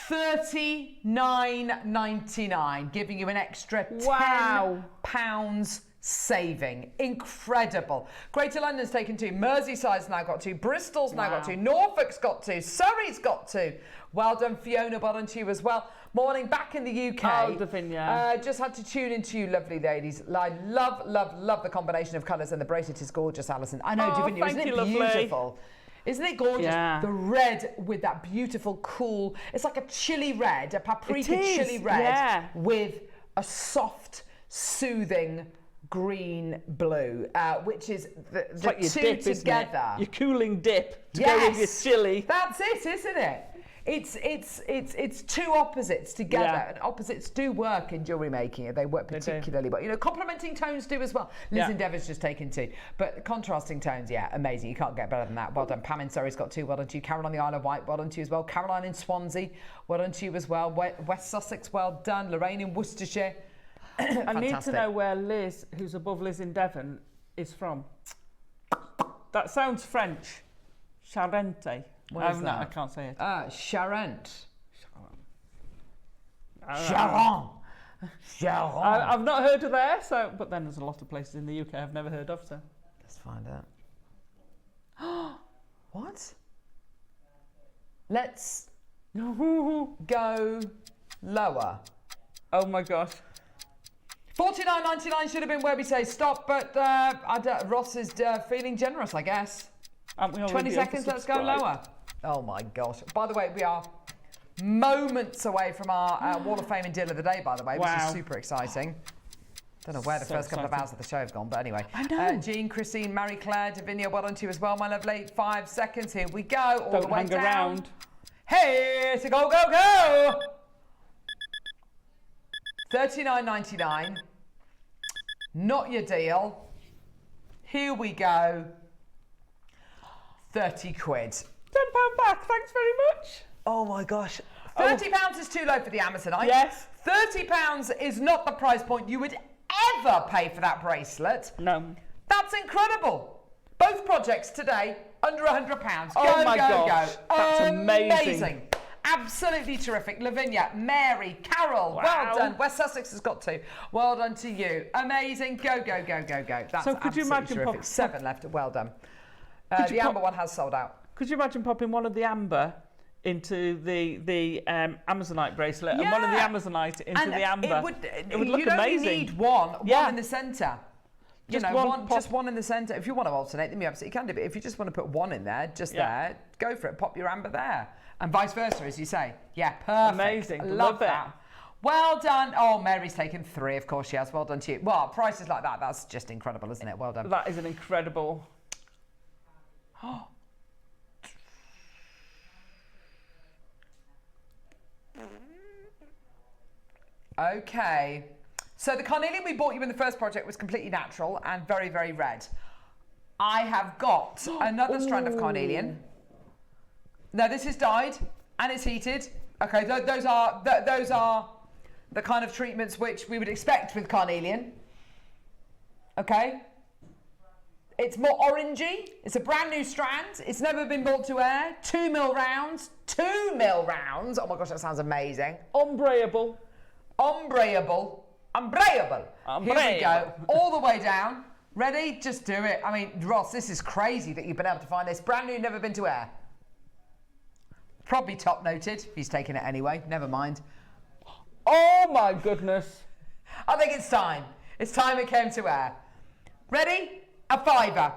$39.99, giving you an extra £10 saving. Incredible. Greater London's taken 2, Merseyside's now got 2, Bristol's now got 2, Norfolk's got 2, Surrey's got 2. Well done, Fiona, well done to you as well. Morning, back in the UK. Oh, Davinia. Just had to tune into you, lovely ladies. I love, love, love the combination of colours, and the bracelet is gorgeous, Alison. I know, Davinia, isn't it beautiful? Isn't it gorgeous? Yeah. The red with that beautiful, cool, it's like a chili red, a paprika chili red with a soft, soothing green blue, which is the like your two dip, together. Your cooling dip to go with your chili. That's it, isn't it? It's two opposites together, and opposites do work in jewellery making. They work particularly well. You know, complementing tones do as well. Liz Endeavour's just taken 2, but contrasting tones, amazing. You can't get better than that. Well done. Pam in Surrey's got 2. Well done to you. Caroline on the Isle of Wight. Well done to you as well. Caroline in Swansea. Well done to you as well. West Sussex. Well done. Lorraine in Worcestershire. I need to know where Liz, who's above Liz in Devon, is from. That sounds French. Charente. What is that? I can't say it. Charente. Charon. I've not heard of there, but then there's a lot of places in the UK I've never heard of, so. Let's find out. What? Let's go lower. Oh my gosh. $49.99 should have been where we say stop, but Ross is feeling generous, I guess. 20 seconds, let's go lower. Oh my gosh. By the way, we are moments away from our Wall of Fame and Deal of the Day, by the way, which is super exciting. Don't know where the first couple of hours of the show have gone, but anyway. I know. Jean, Christine, Marie Claire, Davinia, well done to you as well, my lovely. 5 seconds, here we go. All the way down. Around. Hey, to go, go, go! $39.99. Not your deal. Here we go. 30 quid. £10 back, thanks very much. Oh my gosh. £30 is too low for the Amazonite. Yes. £30 is not the price point you would ever pay for that bracelet. No. That's incredible. Both projects today, under £100. Oh my gosh, go. that's amazing. Absolutely terrific. Lavinia, Mary, Carol, Wow. well done. West Sussex has got 2. Well done to you. Amazing. Go, go, go, go, go. That's So could you imagine terrific. 7 left. Well done. Could you The amber one has sold out. Could you imagine popping one of the amber into the Amazonite bracelet and one of the Amazonite into the amber? It would look you'd only amazing. need one in the centre. Just just one in the centre. If you want to alternate them, you absolutely can do. But if you just want to put one in there, there, go for it. Pop your amber there, and vice versa, as you say. Yeah, perfect. Amazing. Love Love it. that. Well done. Oh, Mary's taken 3. Of course she has. Well done to you. Well, prices like that, that's just incredible, isn't it? Well done. That is an incredible. Okay. So the carnelian we bought you in the first project was completely natural and very, very red. I have got another strand of carnelian. Now this is dyed and it's heated. Okay, those are the kind of treatments which we would expect with carnelian. Okay. It's more orangey. It's a brand new strand. It's never been brought to air. 2 mil rounds. 2 mil rounds. Oh my gosh, that sounds amazing. Ombreable. Ombreable. Ombreable. Here we go. All the way down. Ready? Just do it. I mean, Ross, this is crazy that you've been able to find this. Brand new, never been to air. Probably top noted. He's taking it anyway. Never mind. Oh my goodness. I think it's time. It's time it came to air. Ready? A £5.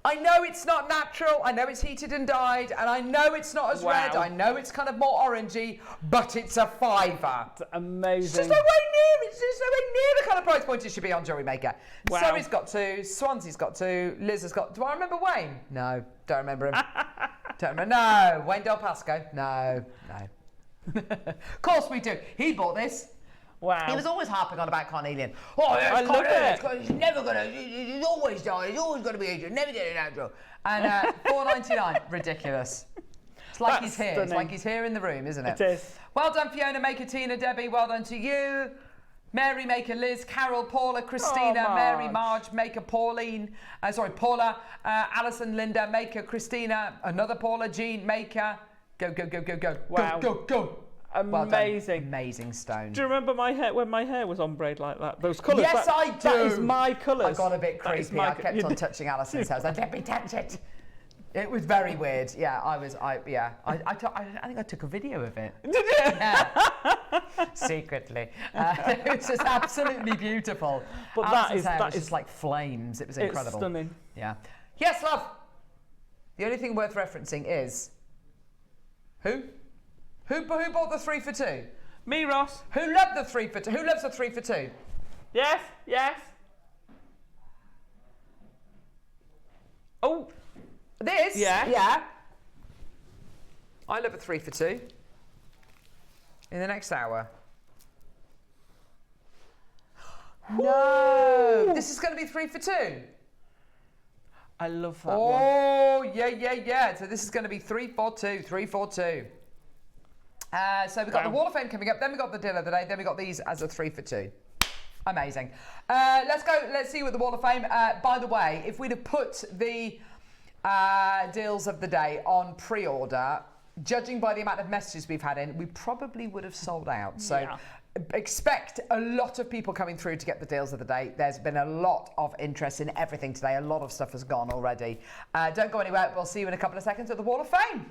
I know it's not natural, I know it's heated and dyed, and I know it's not as red, I know it's kind of more orangey, but it's a £5. It's amazing. It's just nowhere near the kind of price point it should be on JewelleryMaker. Wow. Surrey's got 2, Swansea's got 2, Liz has got... Do I remember Wayne? No, don't remember him. Don't remember. No, Wayne Del Pasco? No. Of course we do. He bought this. Wow. He was always harping on about carnelian. Oh, yeah, I love it. It's never gonna. It's always dyed. It's always gonna be Asian. Never get it natural. And $4.99. Ridiculous. It's like he's here. Stunning. It's like he's here in the room, isn't it? It is. Well done, Fiona, Maker, Tina, Debbie. Well done to you. Mary, Maker, Liz, Carol, Paula, Christina, Mary, Marge, Maker, Pauline. Paula, Alison, Linda, Maker, Christina, another Paula, Jean, Maker. Go. Wow. Go. Amazing. Well done. Amazing stone. Do you remember my hair when my hair was ombre like that? Those colours. Yes, I do. That is my colours. I got a bit creepy. I kept on touching Alison's hair. I was like, let me touch it. It was very weird. Yeah, I think I took a video of it. Did you? Yeah. Secretly. It was just absolutely beautiful. But Alison's that hair is was just like flames. It was incredible. It's stunning. Yeah. Yes, love. The only thing worth referencing is who? Who bought the 3 for 2? Me, Ross. Who loved the 3 for 2? Who loves the 3 for 2? Yes. Oh. This? Yeah. I love a 3 for 2. In the next hour. No. This is going to be 3 for 2. I love that one. Oh, yeah. So this is going to be 3 for 2. 3 for 2. So we've got the Wall of Fame coming up, then we've got the deal of the day, then we've got these as a 3 for 2. Amazing. Let's see what the Wall of Fame. By the way, if we'd have put the deals of the day on pre-order, judging by the amount of messages we've had in, we probably would have sold out. So expect a lot of people coming through to get the deals of the day. There's been a lot of interest in everything today. A lot of stuff has gone already. Don't go anywhere. We'll see you in a couple of seconds at the Wall of Fame.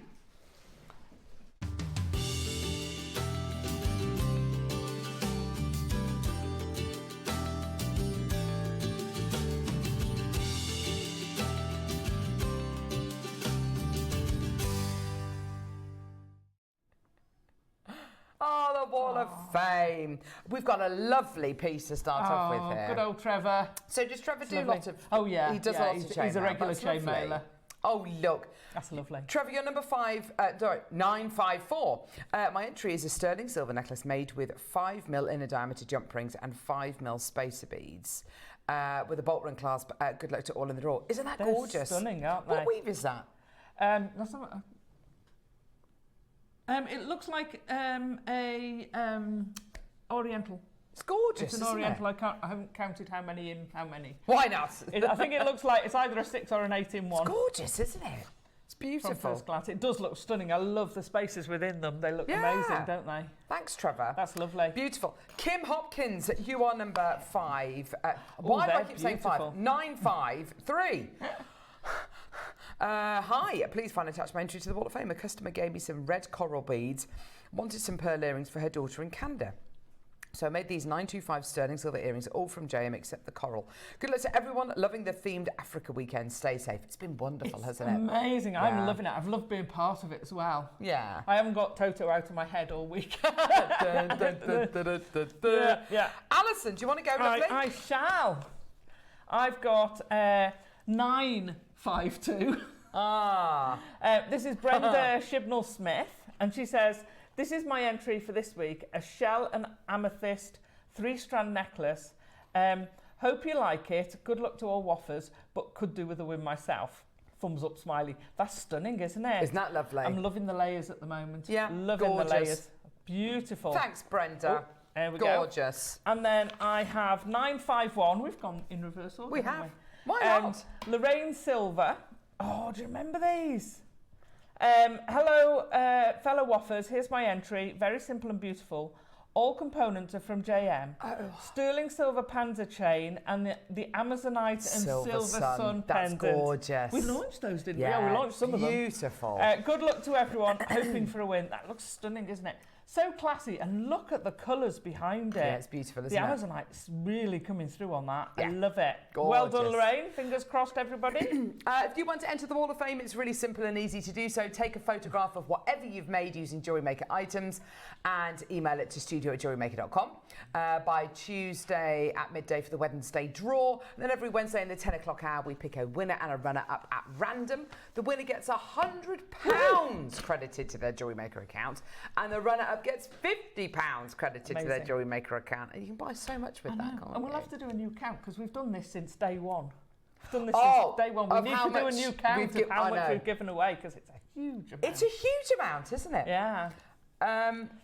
Oh, the Wall of Fame. We've got a lovely piece to start off with here. Good old Trevor. So does Trevor do lovely. lots of... Oh, yeah. He does lots of chain He's a mail. regular That's chain lovely. mailer. Oh, look. That's lovely. Trevor, you're number 954. My entry is a sterling silver necklace made with 5mm inner diameter jump rings and 5mm spacer beads with a bolt ring clasp. Good luck to all in the draw. Isn't that They're gorgeous? Stunning, aren't they? What weave is that? That's not, it looks like a oriental. It's gorgeous, It's an isn't oriental. it? I haven't counted how many in how many. Why not? I think it looks like it's either a 6 or an 8 in one. It's gorgeous, isn't it? It's From beautiful. first glance, it does look stunning. I love the spaces within them. They look amazing, don't they? Thanks, Trevor. That's lovely. Beautiful. Kim Hopkins, you are number 5. Why do I keep saying 5? 953. Hi, please find attached my entry to the Wall of Fame. A customer gave me some red coral beads, wanted some pearl earrings for her daughter in Canada. So I made these 925 sterling silver earrings, all from JM except the coral. Good luck to everyone loving the themed Africa weekend. Stay safe. It's been wonderful, hasn't it? Amazing. Yeah. I'm loving it. I've loved being part of it as well. Yeah. I haven't got Toto out of my head all week. Yeah. Alison, do you want to go, lovely? I shall. I've got 952. This is Brenda Shibnall-Smith, and she says, this is my entry for this week, a shell and amethyst 3-strand necklace. Hope you like it. Good luck to all waffers, but could do with a win myself. Thumbs up, smiley. That's stunning, isn't it? Isn't that lovely? I'm loving the layers at the moment. Yeah, loving gorgeous. the layers. Beautiful. Thanks, Brenda. Oh, there we gorgeous. Go. And then I have 951. We've gone in reverse order. We have. We? Why not? Lorraine Silver. Oh, do you remember these? Hello, fellow waffers. Here's my entry. Very simple and beautiful. All components are from JM. Sterling silver panzer chain and the Amazonite and silver sun That's pendant. gorgeous. We launched those, didn't we? Yeah, Yeah, we launched some of them. Beautiful. Good luck to everyone. Hoping for a win. That looks stunning, isn't it? So classy, and look at the colours behind it. Yeah, it's beautiful, isn't the it? Amazonite's really coming through on that. Yeah. I love it. Gorgeous. Well done, Lorraine. Fingers crossed, everybody. If you want to enter the Wall of Fame, it's really simple and easy to do so. Take a photograph of whatever you've made using JewelleryMaker items and email it to studio@jewellerymaker.com. By Tuesday at midday for the Wednesday draw. And then every Wednesday in the 10 o'clock hour, we pick a winner and a runner-up at random. The winner gets £100 credited to their JewelleryMaker account, and the runner-up gets £50 credited to their JewelleryMaker account. And you can buy so much with that, can't And you? we'll have to do a new count because we've done this since day one. We've done this Oh, since day one. We of need how to do a much new count we've of how I much know. we've given away because it's a huge amount. It's a huge amount, isn't it? Yeah.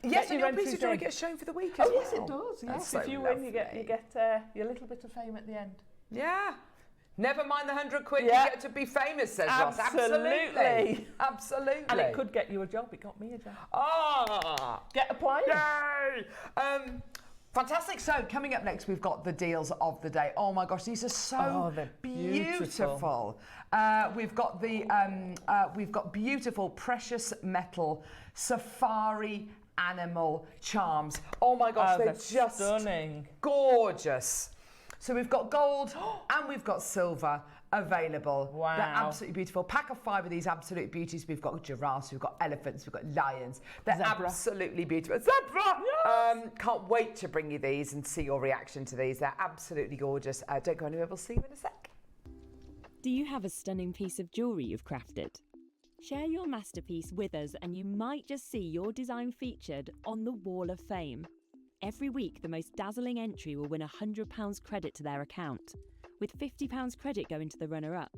Yes, and your your piece of entries jewellery in. gets shown for the week as well. Yes, it does. That's Yes, so if you win, you lovely. get your little bit of fame at the end. Yeah. Never mind the £100, Yeah. you get to be famous, says Ross. Absolutely. Absolutely. And it could get you a job. It got me a job. Ah! Get applying. Yay! Fantastic. So coming up next, we've got the deals of the day. Oh my gosh, these are so they're beautiful. We've got beautiful precious metal safari animal charms. Oh my gosh, they're just stunning. Gorgeous. So we've got gold and we've got silver available. Wow. They're absolutely beautiful. Pack of 5 of these absolute beauties. We've got giraffes, we've got elephants, we've got lions. They're Zebra. absolutely beautiful. Zebra! Yes! Can't wait to bring you these and see your reaction to these. They're absolutely gorgeous. Don't go anywhere, we'll see you in a sec. Do you have a stunning piece of jewellery you've crafted? Share your masterpiece with us and you might just see your design featured on the Wall of Fame. Every week, the most dazzling entry will win £100 credit to their account, with £50 credit going to the runner-up.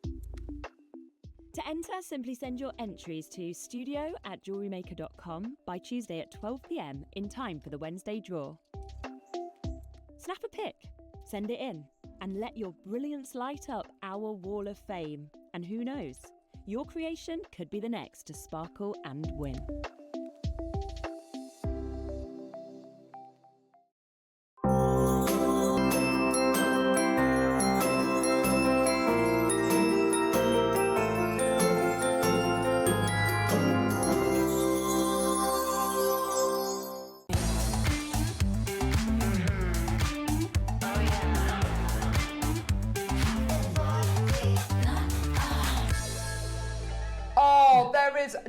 To enter, simply send your entries to studio@jewellerymaker.com by Tuesday at 12 p.m. in time for the Wednesday draw. Snap a pic, send it in, and let your brilliance light up our Wall of Fame. And who knows, your creation could be the next to sparkle and win.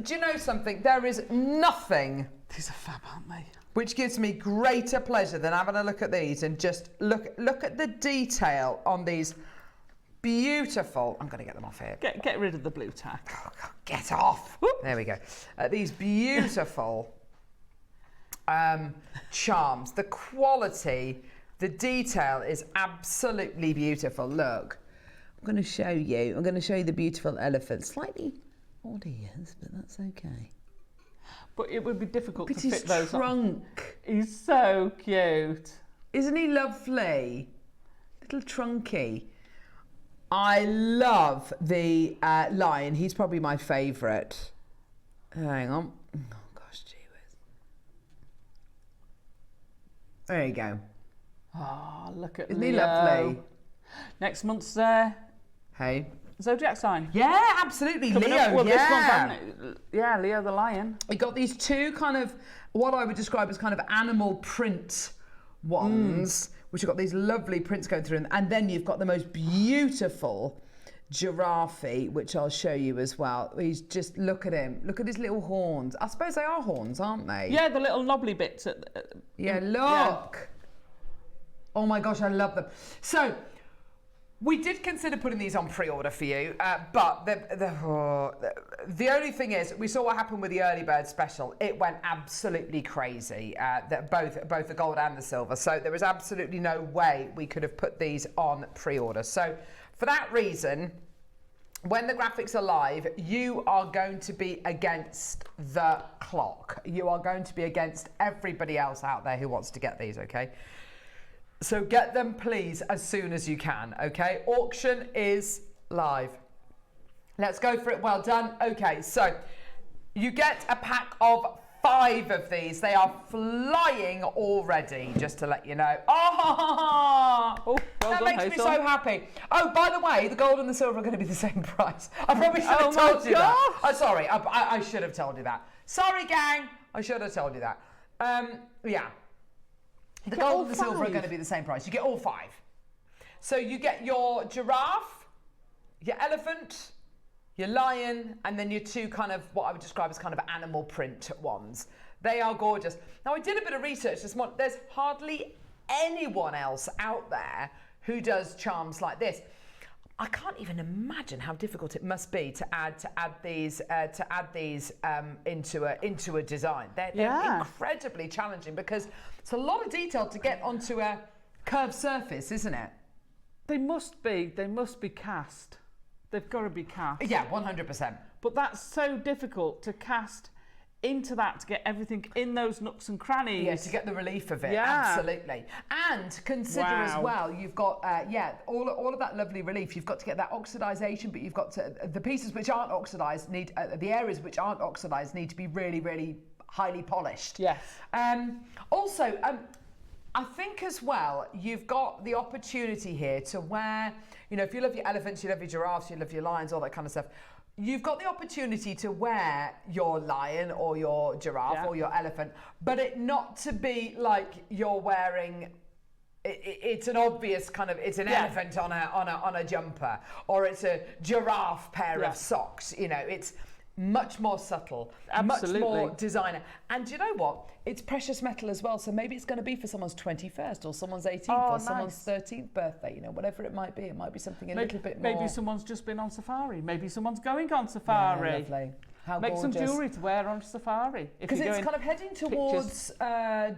Do you know something? There is nothing. These are fab, aren't they? Which gives me greater pleasure than having a look at these and just look at the detail on these beautiful beautiful, I'm going to get them off here. Get rid of the blue tack. Oh, God, get off. Whoop. There we go. These beautiful charms. The quality, the detail is absolutely beautiful. Look, I'm going to show you. I'm going to show you the beautiful elephant. Slightly odd ears, but that's okay. But it would be difficult Look to at fit his those trunk. on. He's so cute. Isn't he lovely? Little trunky. I love the lion. He's probably my favourite. Hang on. Oh, gosh, gee whiz. There you go. Oh, look at Isn't Leo. he lovely? Next month's Hey. zodiac sign. Yeah, absolutely. Coming Leo, up. Well, yeah. this month, hasn't it? Yeah, Leo the lion. We got these two kind of, what I would describe as kind of animal print ones, which have got these lovely prints going through them. And then you've got the most beautiful giraffe, which I'll show you as well. He's just, look at him. Look at his little horns. I suppose they are horns, aren't they? Yeah, the little knobbly bits. Yeah, look. Yeah. Oh my gosh, I love them. So, we did consider putting these on pre-order for you, but the only thing is, we saw what happened with the early bird special. It went absolutely crazy, both the gold and the silver. So there was absolutely no way we could have put these on pre-order. So for that reason, when the graphics are live, you are going to be against the clock. You are going to be against everybody else out there who wants to get these, okay? So get them, please, as soon as you can, okay? Auction is live. Let's go for it. Well done. Okay, so you get a pack of 5 of these. They are flying already, just to let you know. Oh, well that done, makes me Hazel. so happy. Oh, by the way, the gold and the silver are going to be the same price. I probably should have Oh my told you that. gosh. Oh, sorry, I should have told you that. Sorry, gang. I should have told you that. Yeah. The get all gold and the silver are 5. going to be the same price. You get all 5. So you get your giraffe, your elephant, your lion, and then your 2 kind of what I would describe as kind of animal print ones. They are gorgeous. Now, I did a bit of research this morning. There's hardly anyone else out there who does charms like this. I can't even imagine how difficult it must be to add these into a design. They're incredibly challenging because it's a lot of detail to get onto a curved surface, isn't it? They must be cast. They've got to be cast. Yeah, 100%. But that's so difficult to cast into that, to get everything in those nooks and crannies. Yeah, to get the relief of it, Yeah. absolutely. And consider as Wow. well, you've got, all of that lovely relief. You've got to get that oxidization, but you've got to, the pieces which aren't oxidized need, the areas which aren't oxidized need to be really, really highly polished. Yes. Also, I think as well, you've got the opportunity here to wear, you know, if you love your elephants, you love your giraffes, you love your lions, all that kind of stuff, you've got the opportunity to wear your lion or your giraffe or your elephant, but it not to be like you're wearing, it's an obvious kind of, it's an elephant on a jumper, or it's a giraffe pair of socks, you know, it's much more subtle, Absolutely. much more designer. And you know what? It's precious metal as well, so maybe it's going to be for someone's 21st or someone's 18th or someone's 13th birthday, you know, whatever it might be. It might be something a little bit more... Maybe someone's just been on safari. Maybe someone's going on safari. Yeah, lovely. How Make gorgeous. some jewellery to wear on safari. Because it's kind of heading towards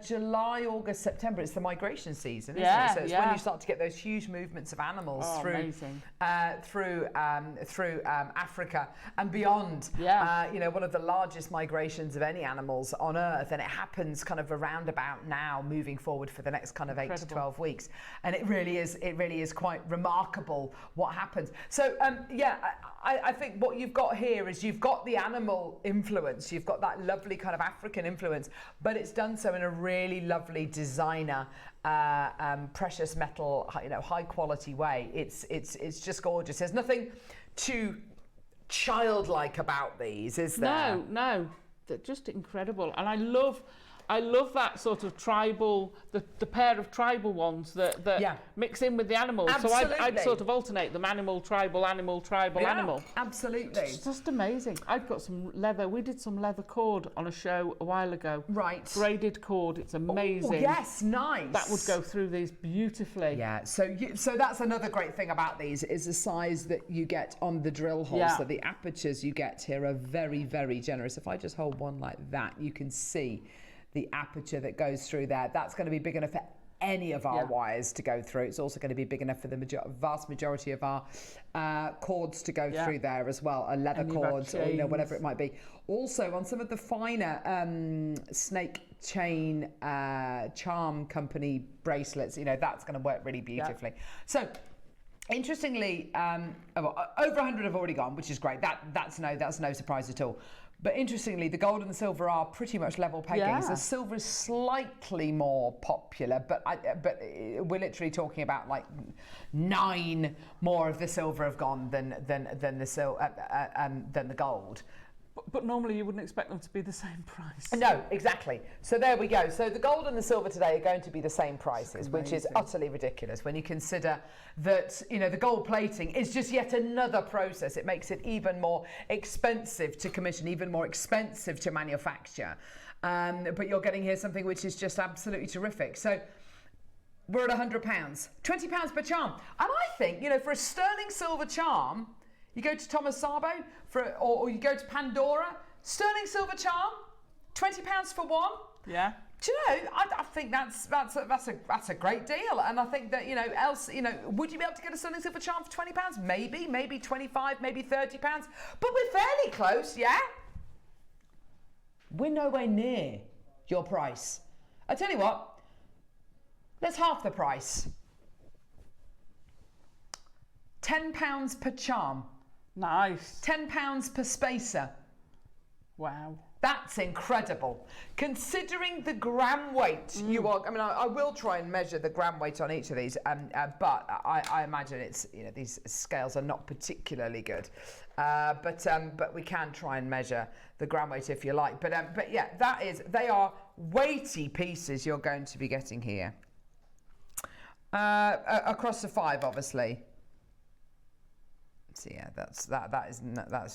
July, August, September. It's the migration season, isn't it? So it's when you start to get those huge movements of animals through Africa and beyond. Yeah. You know, one of the largest migrations of any animals on Earth, and it happens kind of around about now, moving forward for the next kind of 8 to 12 weeks. And it really is quite remarkable what happens. So I think what you've got here is you've got the animal influence, you've got that lovely kind of African influence, but it's done so in a really lovely designer, precious metal, you know, high quality way. It's just gorgeous. There's nothing too childlike about these, is there? No, they're just incredible. And I love I love that sort of tribal, the pair of tribal ones that mix in with the animals. Absolutely. So I'd sort of alternate them, animal, tribal, animal. Absolutely. It's just amazing. I've got some leather. We did some leather cord on a show a while ago. Right. Braided cord. It's amazing. Oh, yes, nice. That would go through these beautifully. Yeah, so that's another great thing about these is the size that you get on the drill hole. Yeah. So the apertures you get here are very, very generous. If I just hold one like that, you can see the aperture that goes through there. That's going to be big enough for any of our wires to go through. It's also going to be big enough for the vast majority of our cords to go through there as well, leather cords or whatever it might be. Also on some of the finer snake chain charm company bracelets, that's going to work really beautifully. So interestingly, over 100 have already gone, which is great. That's no surprise at all. But interestingly, the gold and the silver are pretty much level peggings. The silver is slightly more popular, but we're literally talking about like 9 more of the silver have gone than the gold. But normally you wouldn't expect them to be the same price. No, exactly. So there we go. So the gold and the silver today are going to be the same prices, which is utterly ridiculous when you consider that, the gold plating is just yet another process. It makes it even more expensive to commission, even more expensive to manufacture. But you're getting here something which is just absolutely terrific. So we're at £100, £20 per charm. And I think, for a sterling silver charm, you go to Thomas Sabo or you go to Pandora, sterling silver charm, £20 for one. Yeah. Do you know? I think that's a great deal, and I think that would you be able to get a sterling silver charm for £20? Maybe 25, maybe £30, but we're fairly close, yeah. We're nowhere near your price. I tell you what, let's half the price. £10 per charm. Nice. £10 per spacer. Wow. That's incredible. Considering the gram weight you are, I will try and measure the gram weight on each of these, but I imagine it's, these scales are not particularly good. But we can try and measure the gram weight if you like. But yeah, they are weighty pieces you're going to be getting here. Across the 5, obviously. So yeah, that's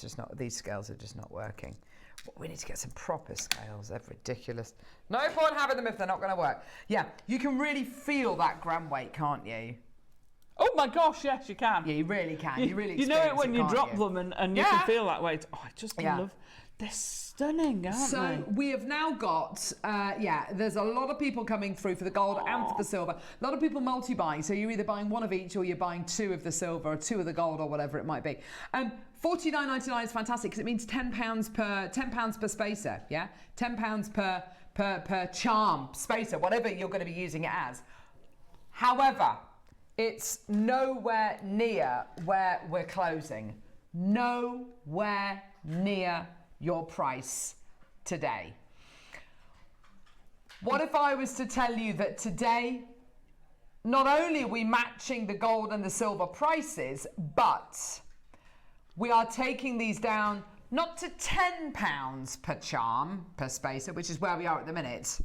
just not, these scales are just not working. We need to get some proper scales. They're ridiculous. No point having them if they're not going to work. Yeah, you can really feel that gram weight, can't you? Oh my gosh, yes, you can. Yeah, you really can. You know it when you drop them and you can feel that weight. Oh, I just love. They're stunning, aren't they? So we have now got, there's a lot of people coming through for the gold and for the silver. A lot of people multi-buying, so you're either buying one of each or you're buying 2 of the silver or 2 of the gold or whatever it might be. $49.99 is fantastic because it means £10 per spacer, yeah? £10 per charm, spacer, whatever you're going to be using it as. However, it's nowhere near where we're closing. Nowhere near your price today. What if I was to tell you that today, not only are we matching the gold and the silver prices, but we are taking these down not to £10 per charm, per spacer, which is where we are at the minute.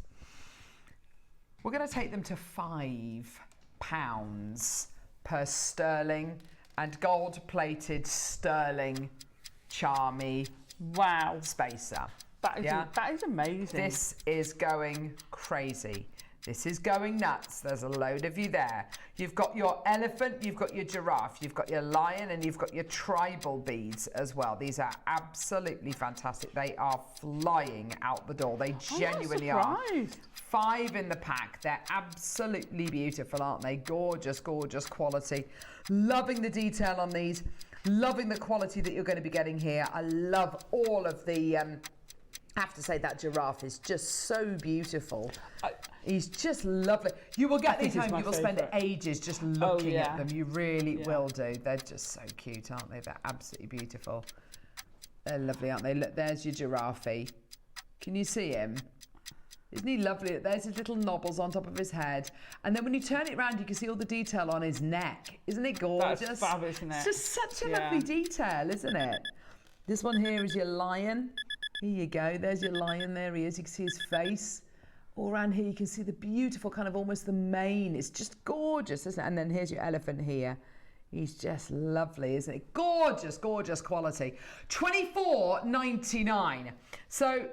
We're going to take them to £5 per sterling and gold-plated sterling charmy spacer. That is amazing. This is going crazy. This is going nuts. There's a load of you there. You've got your elephant, you've got your giraffe, you've got your lion, and you've got your tribal beads as well. These are absolutely fantastic. They are flying out the door. They genuinely are. 5 in the pack. They're absolutely beautiful, aren't they? Gorgeous, gorgeous quality. Loving the detail on these. Loving the quality that you're going to be getting here. I love all of the... I have to say that giraffe is just so beautiful. He's just lovely. You will get these home. You will spend ages just looking at them. You really will do. They're just so cute, aren't they? They're absolutely beautiful. They're lovely, aren't they? Look, there's your giraffe. Can you see him? Isn't he lovely? There's his little knobbles on top of his head. And then when you turn it around, you can see all the detail on his neck. Isn't it gorgeous? That's fabulous, isn't it? It's just such a lovely detail, isn't it? This one here is your lion. Here you go. There's your lion. There he is. You can see his face. all around here you can see the beautiful kind of almost the mane. It's just gorgeous, isn't it? And then here's your elephant here. He's just lovely, isn't it? Gorgeous, gorgeous quality. $24.99. So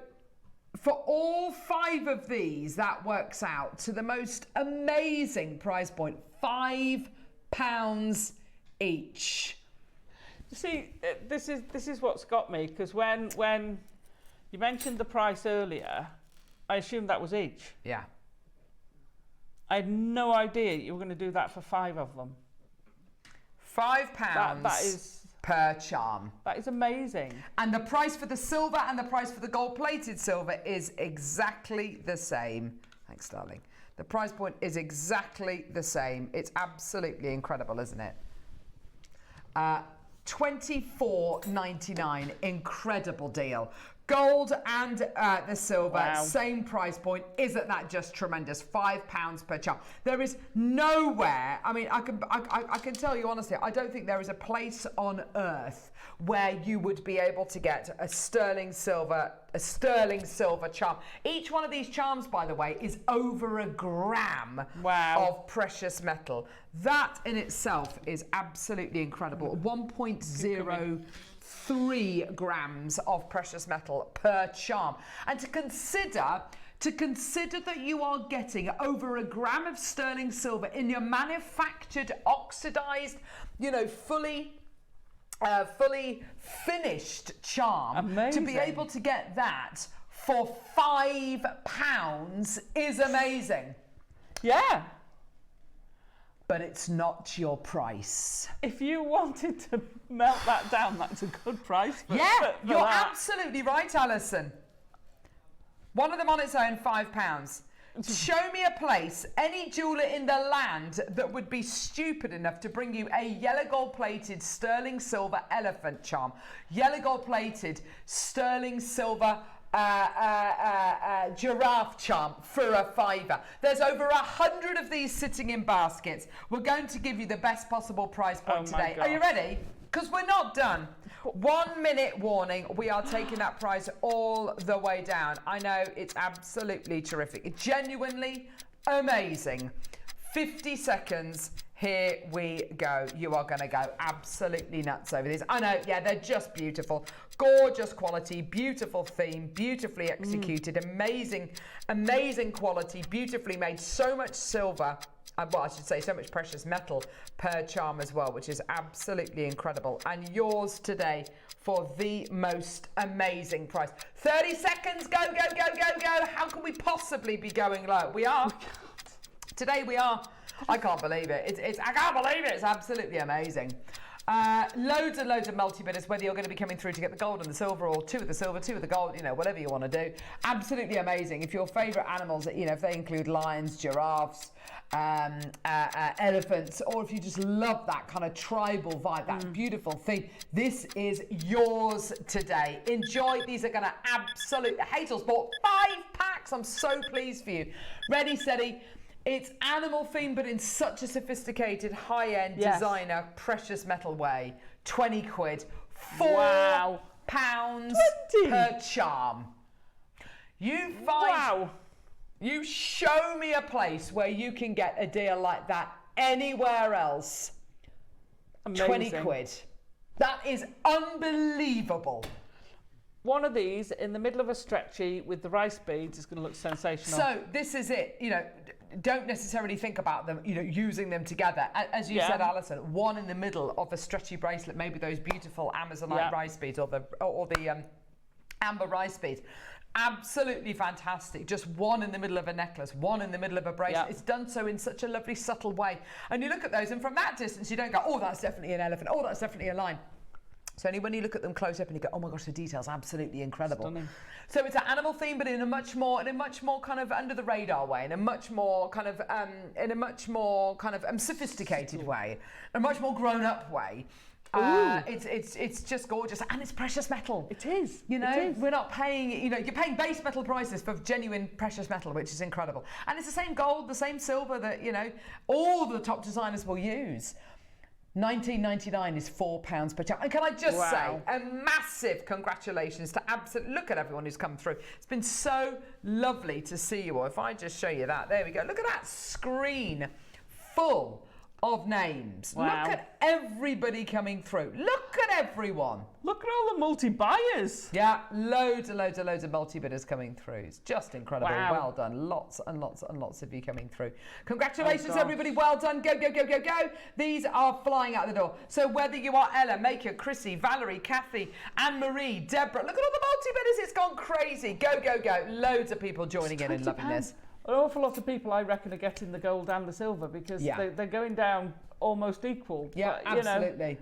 for all 5 of these, that works out to the most amazing price point, £5 each. You see, this is what's got me, because when you mentioned the price earlier, I assumed that was each. Yeah. I had no idea you were going to do that for 5 of them. £5 that is per charm. That is amazing. And the price for the silver and the price for the gold-plated silver is exactly the same. Thanks, darling. The price point is exactly the same. It's absolutely incredible, isn't it? $24.99, incredible deal. Gold and the silver, wow. Same price point. Isn't that just tremendous? £5 per charm. There is nowhere. I mean, I can tell you honestly, I don't think there is a place on earth where you would be able to get a sterling silver charm. Each one of these charms, by the way, is over a gram of precious metal. That in itself is absolutely incredible. 1.03 grams of precious metal per charm. And to consider that you are getting over a gram of sterling silver in your manufactured, oxidized, fully finished charm. Amazing. To be able to get that for £5 is amazing. Yeah. But it's not your price. If you wanted to melt that down, that's a good price. For You're that. absolutely right, Alison. One of them on its own, £5. Show me a place, any jeweller in the land that would be stupid enough to bring you a yellow gold plated sterling silver elephant charm, yellow gold plated sterling silver giraffe charm for a £5. There's over 100 of these sitting in baskets. We're going to give you the best possible price point today. Are you ready? Because we're not done. 1 minute warning. We are taking that price all the way down. I know, it's absolutely terrific. Genuinely amazing. 50 seconds. Here we go. You are going to go absolutely nuts over these. I know, yeah, they're just beautiful. Gorgeous quality, beautiful theme, beautifully executed, amazing, amazing quality, beautifully made. So much silver. Well, I should say so much precious metal per charm as well, which is absolutely incredible. And yours today for the most amazing price. 30 seconds, go, go, go, go, go. How can we possibly be going low? We are. Today we are. I can't believe it. I can't believe it. It's absolutely amazing. Loads and loads of multi-bidders, whether you're going to be coming through to get the gold and the silver, or 2 of the silver, 2 of the gold, whatever you want to do. Absolutely amazing. If your favourite animals, if they include lions, giraffes, elephants, or if you just love that kind of tribal vibe, that beautiful thing, this is yours today. Enjoy. These are going to absolutely... Hazel's bought 5 packs. I'm so pleased for you. Ready, steady. It's animal themed, but in such a sophisticated, high-end designer, precious metal way. 20 quid. £4 per charm. You find... You show me a place where you can get a deal like that anywhere else. Amazing. 20 quid. That is unbelievable. One of these in the middle of a stretchy with the rice beads is going to look sensational. So this is it. Don't necessarily think about them, using them together. As you said, Alison, one in the middle of a stretchy bracelet, maybe those beautiful Amazonite rice beads or the amber rice beads. Absolutely fantastic. Just one in the middle of a necklace, one in the middle of a bracelet. It's done so in such a lovely, subtle way. And you look at those, and from that distance, you don't go, oh, that's definitely an elephant. Oh, that's definitely a lion. It's only when you look at them close up and you go, oh my gosh, the detail's absolutely incredible. Stunning. So it's an animal theme, but in a much more kind of under the radar way, in a much more kind of sophisticated way, a much more grown up way. It's just gorgeous, and it's precious metal. It is. We're not paying. You're paying base metal prices for genuine precious metal, which is incredible. And it's the same gold, the same silver that all the top designers will use. $19.99 is £4 per charm. And can I just Wow. say a massive congratulations to look at everyone who's come through. It's been so lovely to see you all. If I just show you that, there we go. Look at that screen full of names. Wow. Look at everybody coming through. Look at everyone. Look at all the multi-buyers. Yeah, loads of multi-bidders coming through. It's just incredible. Wow. Well done. Lots and lots and lots of you coming through. Congratulations, gosh. everybody. Well done. Go, go, go, go, go. These are flying out the door. So whether you are Ella, Maker, Chrissy, Valerie, Kathy, Anne-Marie, Deborah, look at all the multi-bidders. It's gone crazy. Go, go, go. Loads of people joining in and loving this. An awful lot of people, I reckon, are getting the gold and the silver because they're going down almost equal. Yeah, but, you know, absolutely.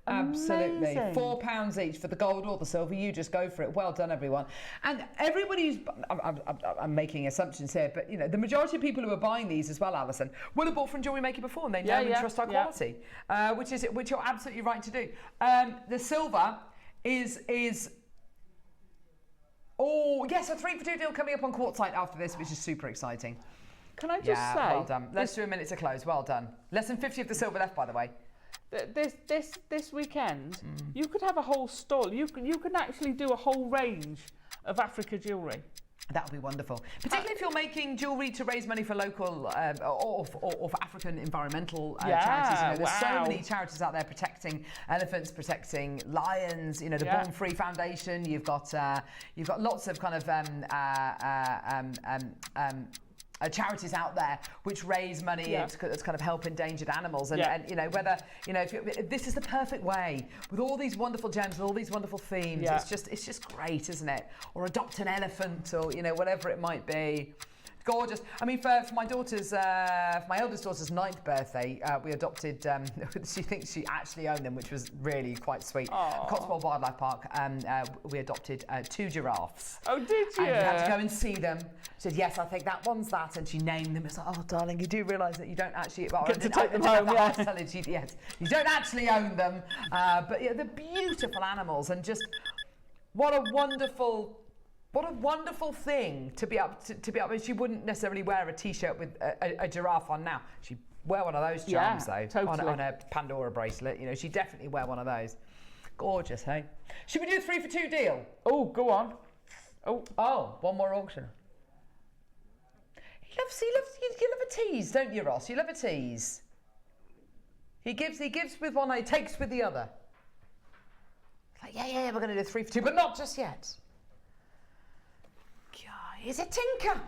Absolutely. amazing. £4 each for the gold or the silver. You just go for it. Well done, everyone. And everybody who's... I'm making assumptions here, but, you know, the majority of people who are buying these as well, Alison, will have bought from JewelleryMaker before and they know and trust our quality, which you're absolutely right to do. The silver is... Oh, yes, a 3 for 2 deal coming up on Quartzite after this, which is super exciting. Can I just say... well done. Let's do a minute to close. Well done. Less than 50 of the silver left, by the way. This weekend, you could have a whole stall. You can actually do a whole range of Africa jewellery. That would be wonderful. Particularly if you're making jewellery to raise money for local or for African environmental charities. You know, there's so many charities out there protecting elephants, protecting lions. You know, the Born Free Foundation. You've got lots of kind of charities out there which raise money to kind of help endangered animals, and you know, whether you know if this is the perfect way with all these wonderful gems and all these wonderful themes. It's just great, isn't it? Or adopt an elephant, or you know, whatever it might be. Gorgeous. I mean, for my daughter's, for my eldest daughter's 9th birthday, we adopted. She thinks she actually owned them, which was really quite sweet. Cotswold Wildlife Park. We adopted 2 giraffes. Oh, did you? And we had to go and see them. She said, "Yes, I think that one's that," and she named them. It's like, "Oh, darling, you do realise that you don't actually get to take them home." Yes, you don't actually own them, but yeah, they're beautiful animals, and just what a wonderful thing to be up to. She wouldn't necessarily wear a t-shirt with a giraffe on now. She'd wear one of those charms though, totally. on a Pandora bracelet. You know, she'd definitely wear one of those. Gorgeous, hey? Should we do a 3 for 2 deal? Oh, go on. Oh, one more auction. You love a tease, don't you, Ross? You love a tease. He gives with one eye, takes with the other. It's like, yeah, we're going to do 3 for 2, but not just yet. God, he's a tinker.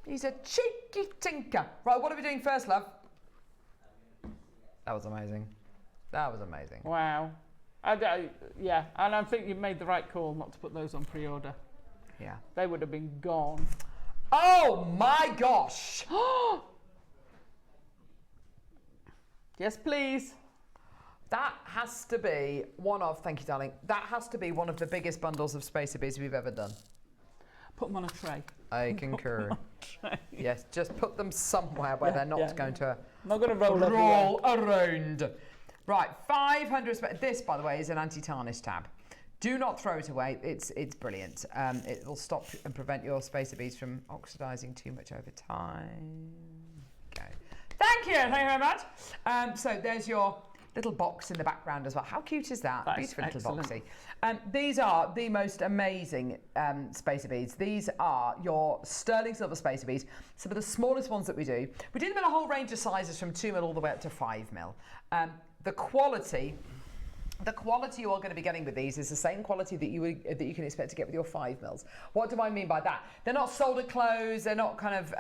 He's a cheeky tinker. Right, what are we doing first, love? That was amazing. That was amazing. Wow. Yeah, and I think you made the right call not to put those on pre-order. Yeah. They would have been gone. Oh my gosh! Yes, please. That has to be one of, thank you, darling, that has to be one of the biggest bundles of Spacer Beads we've ever done. Put them on a tray. I concur. Yes, just put them somewhere where they're not going to not going to roll around. Right, 500. This, by the way, is an anti-tarnish tab. Do not throw it away. It's brilliant. It will stop and prevent your Spacer Beads from oxidising too much over time. Go. Thank you very much. So there's your little box in the background as well. How cute is that? Beautiful little boxy. These are the most amazing Spacer Beads. These are your sterling silver Spacer Beads. Some of the smallest ones that we do. We do them in a whole range of sizes from 2mm all the way up to 5mm. The quality you are going to be getting with these is the same quality that you can expect to get with your 5mm. What do I mean by that? They're not soldered closed. They're not kind of.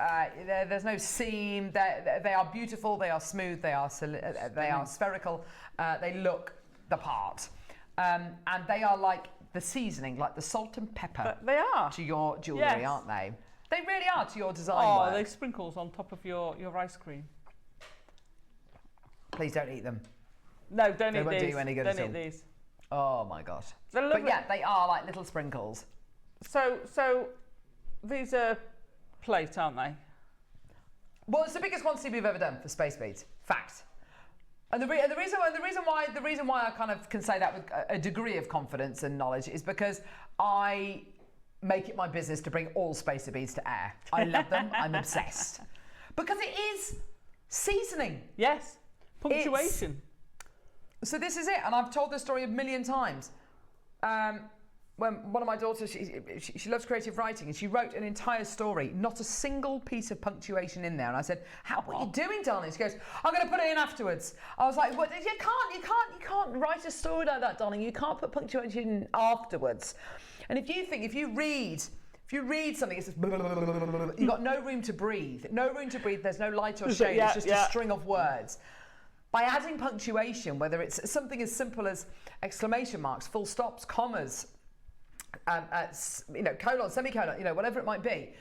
There's no seam. They are beautiful. They are smooth. They are spherical. They look the part, and they are like the seasoning, like the salt and pepper. They are to your jewellery, aren't they? They really are to your design. Oh, they sprinkles on top of your ice cream. Please don't eat them. No, don't eat these. They won't do you any good at all. Don't eat these. Oh my gosh. But yeah, they are like little sprinkles. So these are plate, aren't they? Well, it's the biggest quantity we've ever done for Space Beads. Fact. And the reason why I kind of can say that with a degree of confidence and knowledge is because I make it my business to bring all Spacer Beads to air. I love them. I'm obsessed. Because it is seasoning. Yes. Punctuation. So this is it, and I've told this story a million times. When one of my daughters, she loves creative writing, and she wrote an entire story, not a single piece of punctuation in there. And I said, what are you doing, darling? She goes, I'm going to put it in afterwards. I was like, what? You can't write a story like that, darling. You can't put punctuation in afterwards. And if you read something, it says, you've got no room to breathe. No room to breathe. There's no light or shade. It's just a string of words. By adding punctuation, whether it's something as simple as exclamation marks, full stops, commas, colon, semicolon, whatever it might be,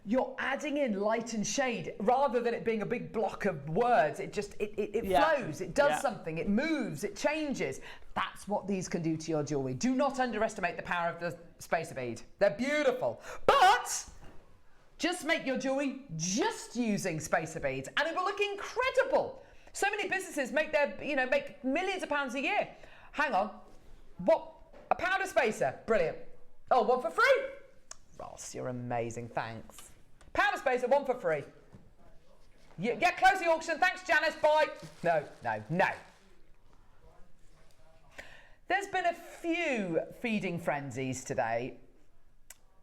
you're adding in light and shade rather than it being a big block of words. It just flows, it does something, it moves, it changes. That's what these can do to your jewellery. Do not underestimate the power of the spacer bead. They're beautiful, but just make your jewellery just using spacer beads and it will look incredible. So many businesses make make millions of pounds a year. Hang on, what? A pound of spacer, brilliant. Oh, one for free? Ross, you're amazing, thanks. Pound of spacer, one for free. Get close to the auction, thanks Janice, bye. No. There's been a few feeding frenzies today.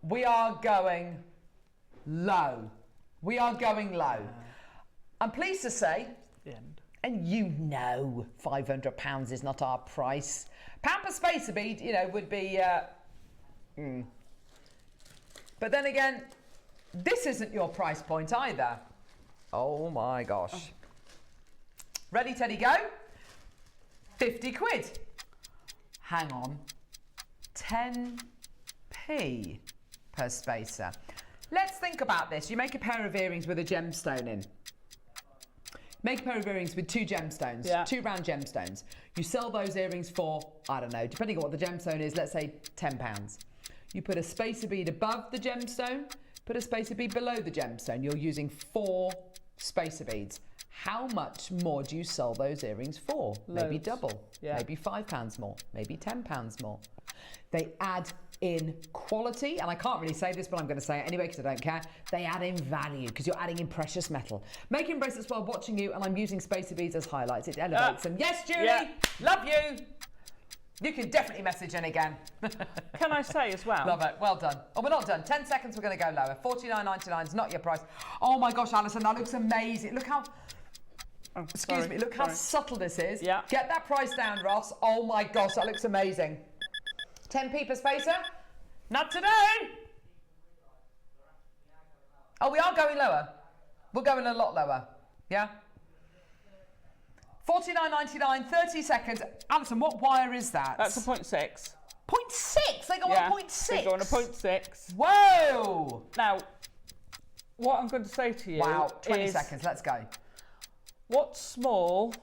We are going low. I'm pleased to say, and £500 is not our price. Pound per spacer bead, would be... But then again, this isn't your price point either. Oh my gosh. Ready, Teddy, go? 50 quid. Hang on. 10p per spacer. Let's think about this. You make a pair of earrings with a gemstone in. Make a pair of earrings with 2 gemstones, 2 round gemstones. You sell those earrings for, I don't know, depending on what the gemstone is, let's say £10. You put a spacer bead above the gemstone, put a spacer bead below the gemstone. You're using 4 spacer beads. How much more do you sell those earrings for? Loads. Maybe double, maybe £5 more, maybe £10 more. They add in quality, and I can't really say this, but I'm going to say it anyway because I don't care. They add in value because you're adding in precious metal. Making bracelets while watching you, and I'm using spacer beads as highlights. It elevates them. Yes, Julie, love you. You can definitely message in again. Can I say as well? Love it. Well done. Oh, we're not done. 10 seconds. We're going to go lower. $49.99 is not your price. Oh my gosh, Alison, that looks amazing. Look how. Excuse me. Look how subtle this is. Yeah. Get that price down, Ross. Oh my gosh, that looks amazing. 10p per spacer? Not today. Oh, we are going lower. We're going a lot lower. Yeah? $49.99, 30 seconds. Alison, what wire is that? That's a 0.6. 0.6? They go on 0.6? They go on a 0.6. Whoa! Now, what I'm going to say to you Wow, 20 seconds, let's go. What's small,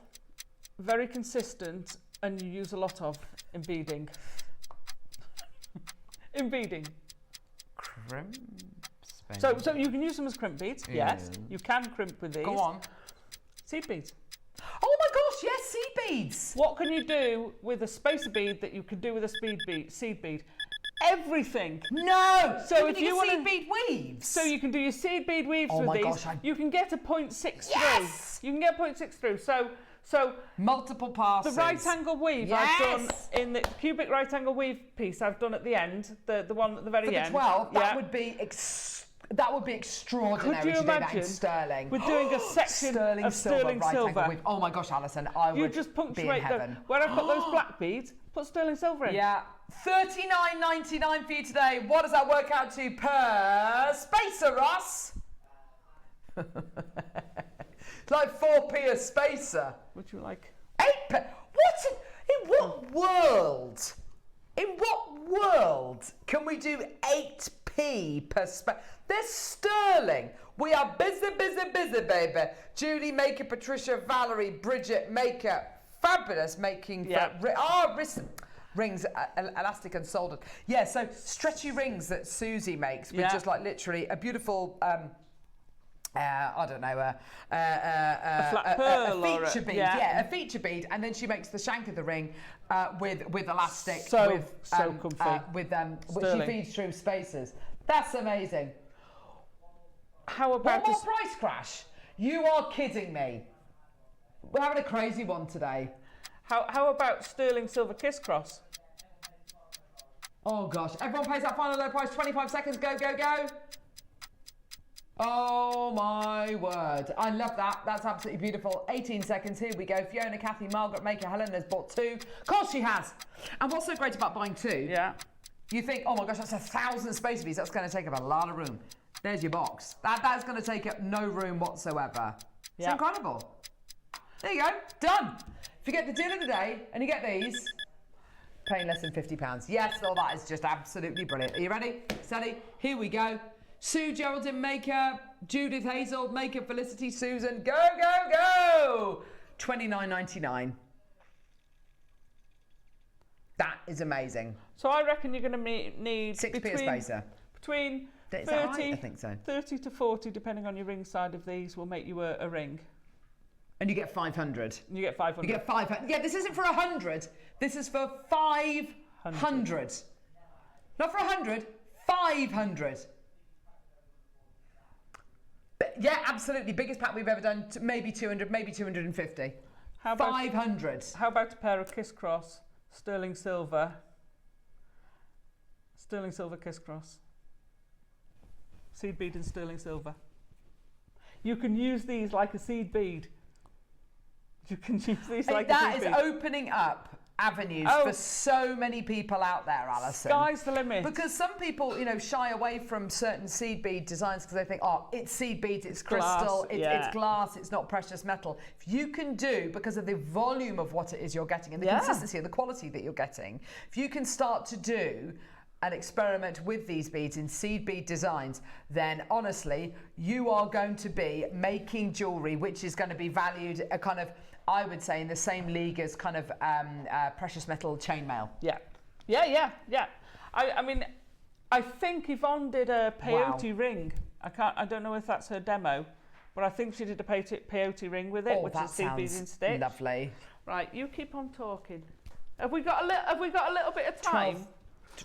very consistent, and you use a lot of in beading? In beading. Crimp. So you can use them as crimp beads, yes. You can crimp with these. Go on. Seed beads. Oh my gosh, yes, seed beads. What can you do with a spacer bead that you could do with a seed bead? Everything. No. So if you want seed bead weaves. So you can do your seed bead weaves with these. Gosh, you can get a 0.6 yes! through. You can get a 0.6 through. So multiple passes. The right angle weave I've done in the cubic right angle weave piece I've done at the end, the one at the very end. For the 12, that would be extraordinary. Could you imagine that in sterling? We're doing a section of sterling silver. Weave. Oh my gosh, Alison, I would just be in punctuate heaven. where I've got those black beads, put sterling silver in. Yeah. $39.99 for you today. What does that work out to per spacer, Ross? It's like 4p a spacer. Would you like? 8p? In what world? In what world can we do 8p per spacer? They're sterling. We are busy, baby. Julie Maker, Patricia, Valerie, Bridget Maker. Fabulous making rings, elastic and soldered. Yeah, so stretchy rings that Susie makes with just like literally a beautiful, I don't know, a flat pearl a feature bead. Yeah, a feature bead, and then she makes the shank of the ring with elastic. So comfy. Which she feeds through spacers. That's amazing. How about one more price crash? You are kidding me. We're having a crazy one today. How about sterling silver kiss cross? Oh gosh, everyone pays that final low price, 25 seconds, go, go, go. Oh my word, I love that, that's absolutely beautiful. 18 seconds, here we go. Fiona, Kathy, Margaret, Maker, Helen has bought 2. Of course she has. And what's so great about buying 2, Yeah. you think, oh my gosh, that's 1,000 space beads, that's going to take up a lot of room. There's your box. That's going to take up no room whatsoever. It's incredible. There you go, done. If you get the deal of the day and you get these, paying less than £50. Yes, well, that is just absolutely brilliant. Are you ready? Steady? Here we go. Sue, Geraldine, Maker, Judith, Hazel, Maker, Felicity, Susan. Go, go, go! $29.99. That is amazing. So I reckon you're going to need 6p a spacer. Between Is 30, that right? I think so. 30 to 40, depending on your ring side of these, will make you a ring. And you get 500. You get 500. You get 500. Yeah, this isn't for 100. This is for 500. Not for 100, 500. But yeah, absolutely. Biggest pack we've ever done. Maybe 200, maybe 250. How about, 500. How about a pair of kiss cross, sterling silver kiss cross. Seed bead and sterling silver. You can use these like a seed bead. You can use these like a seed bead. That is opening up avenues for so many people out there, Alison. Sky's the limit. Because some people, you know, shy away from certain seed bead designs because they think, oh, it's seed beads, it's crystal, it's glass, it's not precious metal. If you can do, because of the volume of what it is you're getting and the consistency and the quality that you're getting, if you can start to do and experiment with these beads in seed bead designs, then honestly, you are going to be making jewellery which is going to be valued a kind of, I would say, in the same league as kind of precious metal chainmail. Yeah. I mean, I think Yvonne did a peyote ring. I don't know if that's her demo, but I think she did a peyote ring with it, which is seed beads in stitch. Lovely. Right, you keep on talking. Have we got a little bit of time?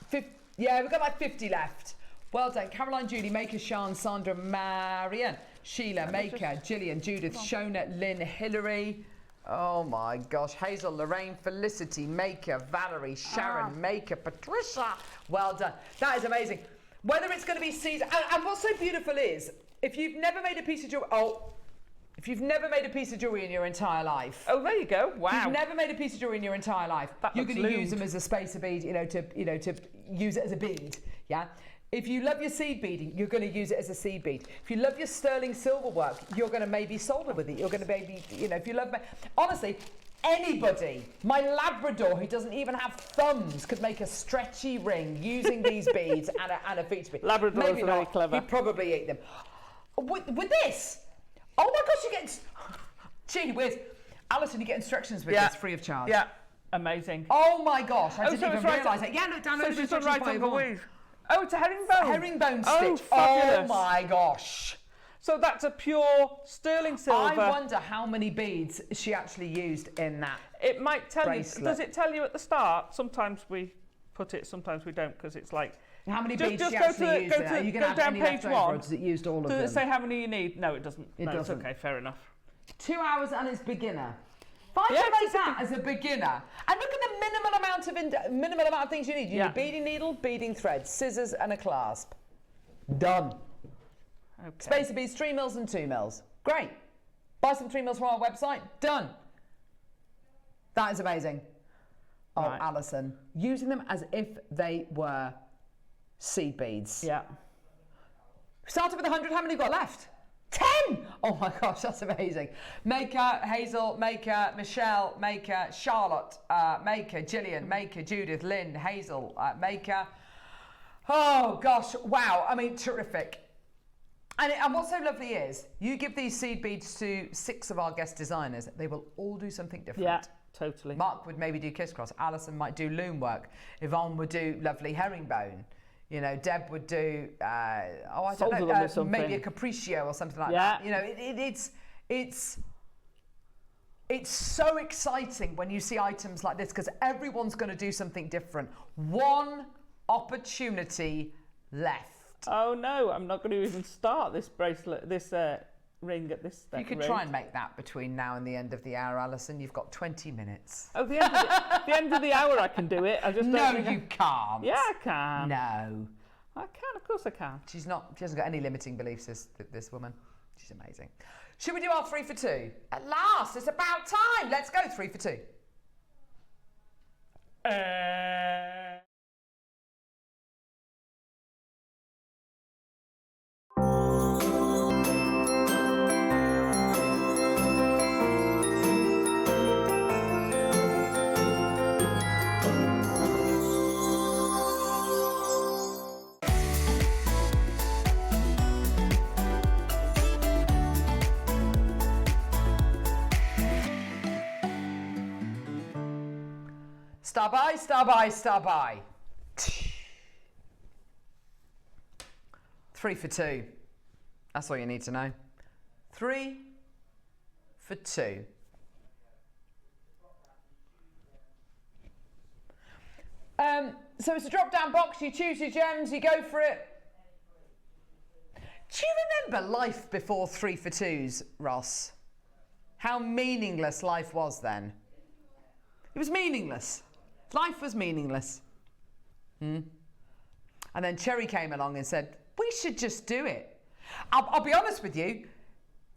12, yeah, we've got like 50 left. Well done. Caroline, Julie, Maker, Sian, Sandra, Marianne, Sheila, Maker, Gillian, Judith, Shona, Lynn, Hilary. Oh my gosh. Hazel, Lorraine, Felicity, Maker, Valerie, Sharon, Maker, Patricia. Well done. That is amazing. Whether it's going to be season, and what's so beautiful is, if you've never made a piece of jewelry, if you've never made a piece of jewelry in your entire life. Oh, there you go. Wow. If you've never made a piece of jewelry in your entire life, you're going to use them as a spacer bead, to use it as a bead. Yeah. If you love your seed beading, you're going to use it as a seed bead. If you love your sterling silver work, you're going to maybe solder with it. You're going to maybe, if you love, honestly, anybody, my Labrador who doesn't even have thumbs could make a stretchy ring using these beads and a feature bead. Labradors are very clever. He'd probably eat them. With this, oh my gosh, you get, gee whiz. Alison, you get instructions with this free of charge. Yeah, amazing. Oh my gosh, I didn't even realise it. Yeah, look, download the instructions right on the weave. Oh, it's a herringbone. Herringbone stitch. Fabulous. Oh my gosh. So that's a pure sterling silver. I wonder how many beads she actually used in that. It might tell bracelet. you. Does it tell you at the start? Sometimes we put it, sometimes we don't, because it's like. How many beads she actually used? Are you going to have any page left over, or does it used all of them? Does it say how many you need? No, it doesn't. It doesn't. It's okay, fair enough. 2 hours and it's beginner. If I like that as a beginner, and look at the minimal amount of things you need. You need a beading needle, beading thread, scissors, and a clasp. Done. Okay. Spacer beads, 3 mils and 2 mils. Great. Buy some 3 mils from our website. Done. That is amazing. Oh, Right. Alison, using them as if they were seed beads. Yeah. Started with 100. How many got left? 10! Oh my gosh, that's amazing. Maker, Hazel, Maker, Michelle, Maker, Charlotte, Maker, Gillian, Maker, Judith, Lynn, Hazel, Maker. Oh gosh, wow. I mean, terrific. And what's so lovely is, you give these seed beads to 6 of our guest designers, they will all do something different. Yeah, totally. Mark would maybe do kiss cross. Alison might do loom work. Yvonne would do lovely herringbone. Deb would do, I don't know, maybe a capriccio or something like that. It's so exciting when you see items like this, because everyone's going to do something different. One opportunity left. Oh no, I'm not going to even start this bracelet, this ring at this You could try and make that between now and the end of the hour, Alison. You've got 20 minutes. Oh, the end of the hour I can do it. I just No, don't think you can't. Yeah, I can. No. I can, of course I can. She hasn't got any limiting beliefs, this woman. She's amazing. Should we do our 3 for 2? At last, it's about time. Let's go 3 for 2. Star by, star by, star by. 3 for 2. That's all you need to know. 3 for 2. So it's a drop-down box. You choose your gems. You go for it. Do you remember life before 3 for 2s, Ross? How meaningless life was then. It was meaningless. Life was meaningless. And then Cherry came along and said, we should just do it. I'll be honest with you,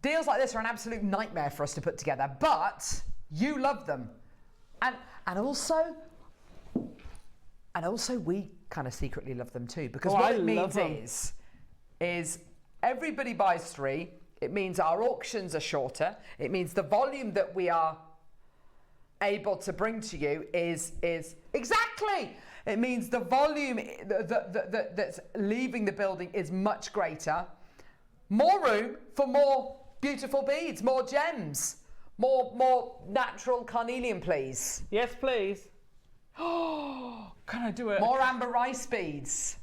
deals like this are an absolute nightmare for us to put together, but you love them. And also we kind of secretly love them too, because what it means is everybody buys 3. It means our auctions are shorter. It means the volume that we are able to bring to you is exactly. It means the volume that's leaving the building is much greater. More room for more beautiful beads, more gems, more natural carnelian, please. Yes, please. Oh, can I do it? More amber rice beads.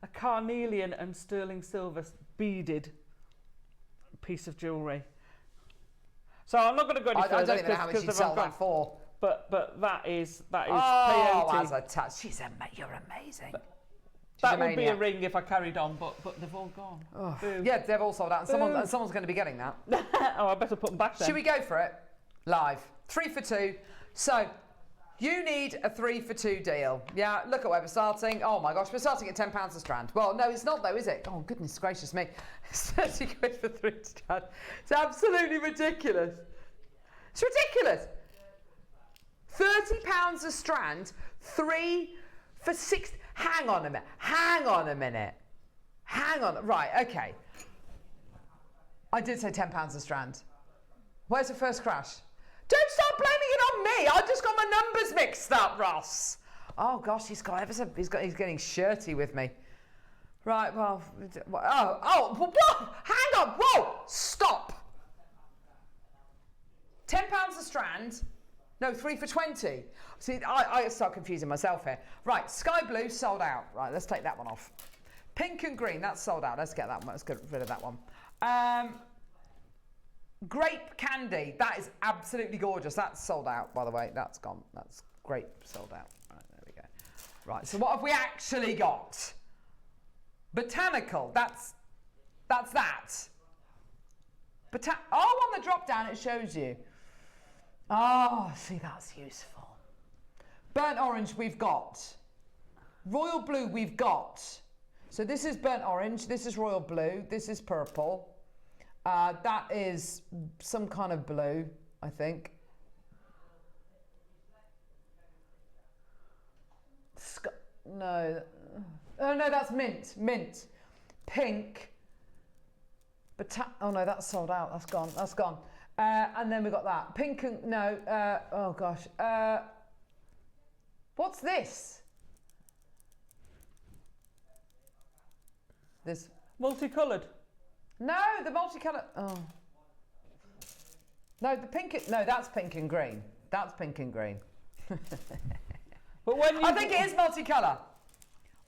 A carnelian and sterling silver beaded piece of jewellery. So I'm not going to go any further. I don't even know how much you'd sell that for. But that is Oh, peyote. as a touch. You're amazing. That would be a ring if I carried on, but they've all gone. Oh. Yeah, they've all sold out, and someone's going to be getting that. Oh, I better put them back then. Should we go for it? Live. 3 for 2. So, you need a 3 for 2 deal. Yeah, look at where we're starting. Oh my gosh, we're starting at £10 a strand. Well, no, it's not though, is it? Oh, goodness gracious me. It's 30 quid for 3 strand. It's absolutely ridiculous. It's ridiculous. £30 a strand, 3 for 6. Hang on a minute. Hang on. Right, okay. I did say £10 a strand. Where's the first crash? Don't start blaming it on me. I just got my numbers mixed up, Ross. Oh gosh, he's getting shirty with me. Right, well, whoa, hang on, whoa, stop. £10 a strand. No, 3 for 20. See, I start confusing myself here. Right, sky blue sold out. Right, let's take that one off. Pink and green, that's sold out. Let's get that one. Let's get rid of that one. Grape candy, that is absolutely gorgeous. That's sold out, by the way. That's gone. That's grape sold out. Right, there we go. Right, so what have we actually got? Botanical, that's that. On the drop down it shows you. Oh, see, that's useful. Burnt orange we've got. Royal blue we've got. So this is burnt orange, this is royal blue, this is purple. That is some kind of blue, I think. No. Oh no, that's mint. Mint. Pink. Oh no, that's sold out. That's gone. That's gone. And then we got that. Pink and no. Oh gosh. What's this? This multicoloured. No, the multicoloured. Oh. No, the pink. No, that's pink and green. That's pink and green. But when you I think it is multicolour.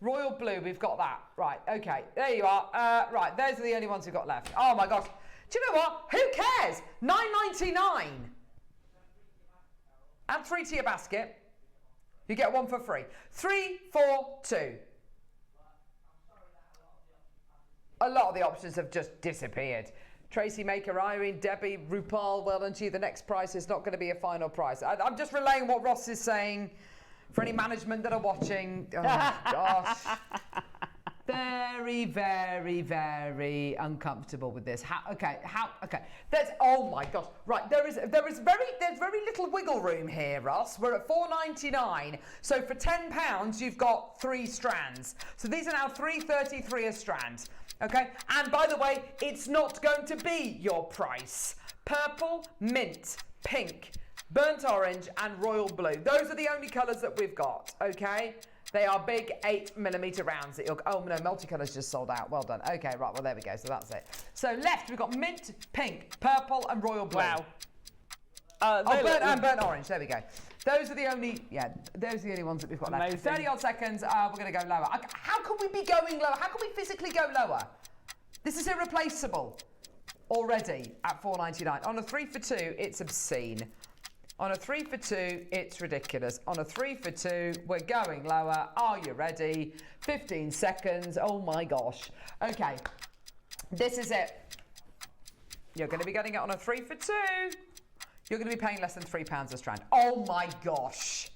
Royal blue, we've got that. Right, okay, there you are. Right, those are the only ones we've got left. Oh my gosh. Do you know what? Who cares? $9.99. Add 3 to your basket. You get 1 for free. 3, 4, 2. a lot of the options have just disappeared. Tracy, Maker, Irene, Debbie, Rupal, well done to you. The next price is not going to be a final price. I'm just relaying what Ross is saying for any management that are watching. Oh, gosh. Very, very, very uncomfortable with this. Okay. There's, oh my gosh. Right, there's very little wiggle room here, Ross. We're at £4.99. So for £10, you've got 3 strands. So these are now $3.33 a strand. Okay, and by the way, it's not going to be your price. Purple, mint, pink, burnt orange, and royal blue. Those are the only colours that we've got, okay? They are big 8mm rounds that you'll, oh no, multicolours just sold out. Well done. Okay, right, well there we go, so that's it. So left, we've got mint, pink, purple, and royal blue. Wow. Burnt orange, there we go. Those are the only, those are the only ones that we've got left. 30 odd seconds, we're going to go lower. How can we be going lower? How can we physically go lower? This is irreplaceable already at $4.99. On a 3 for 2, it's obscene. On a 3 for 2, it's ridiculous. On a 3 for 2, we're going lower. Are you ready? 15 seconds. Oh my gosh. Okay, this is it. You're going to be getting it on a 3 for 2. You're going to be paying less than £3 a strand. Oh my gosh.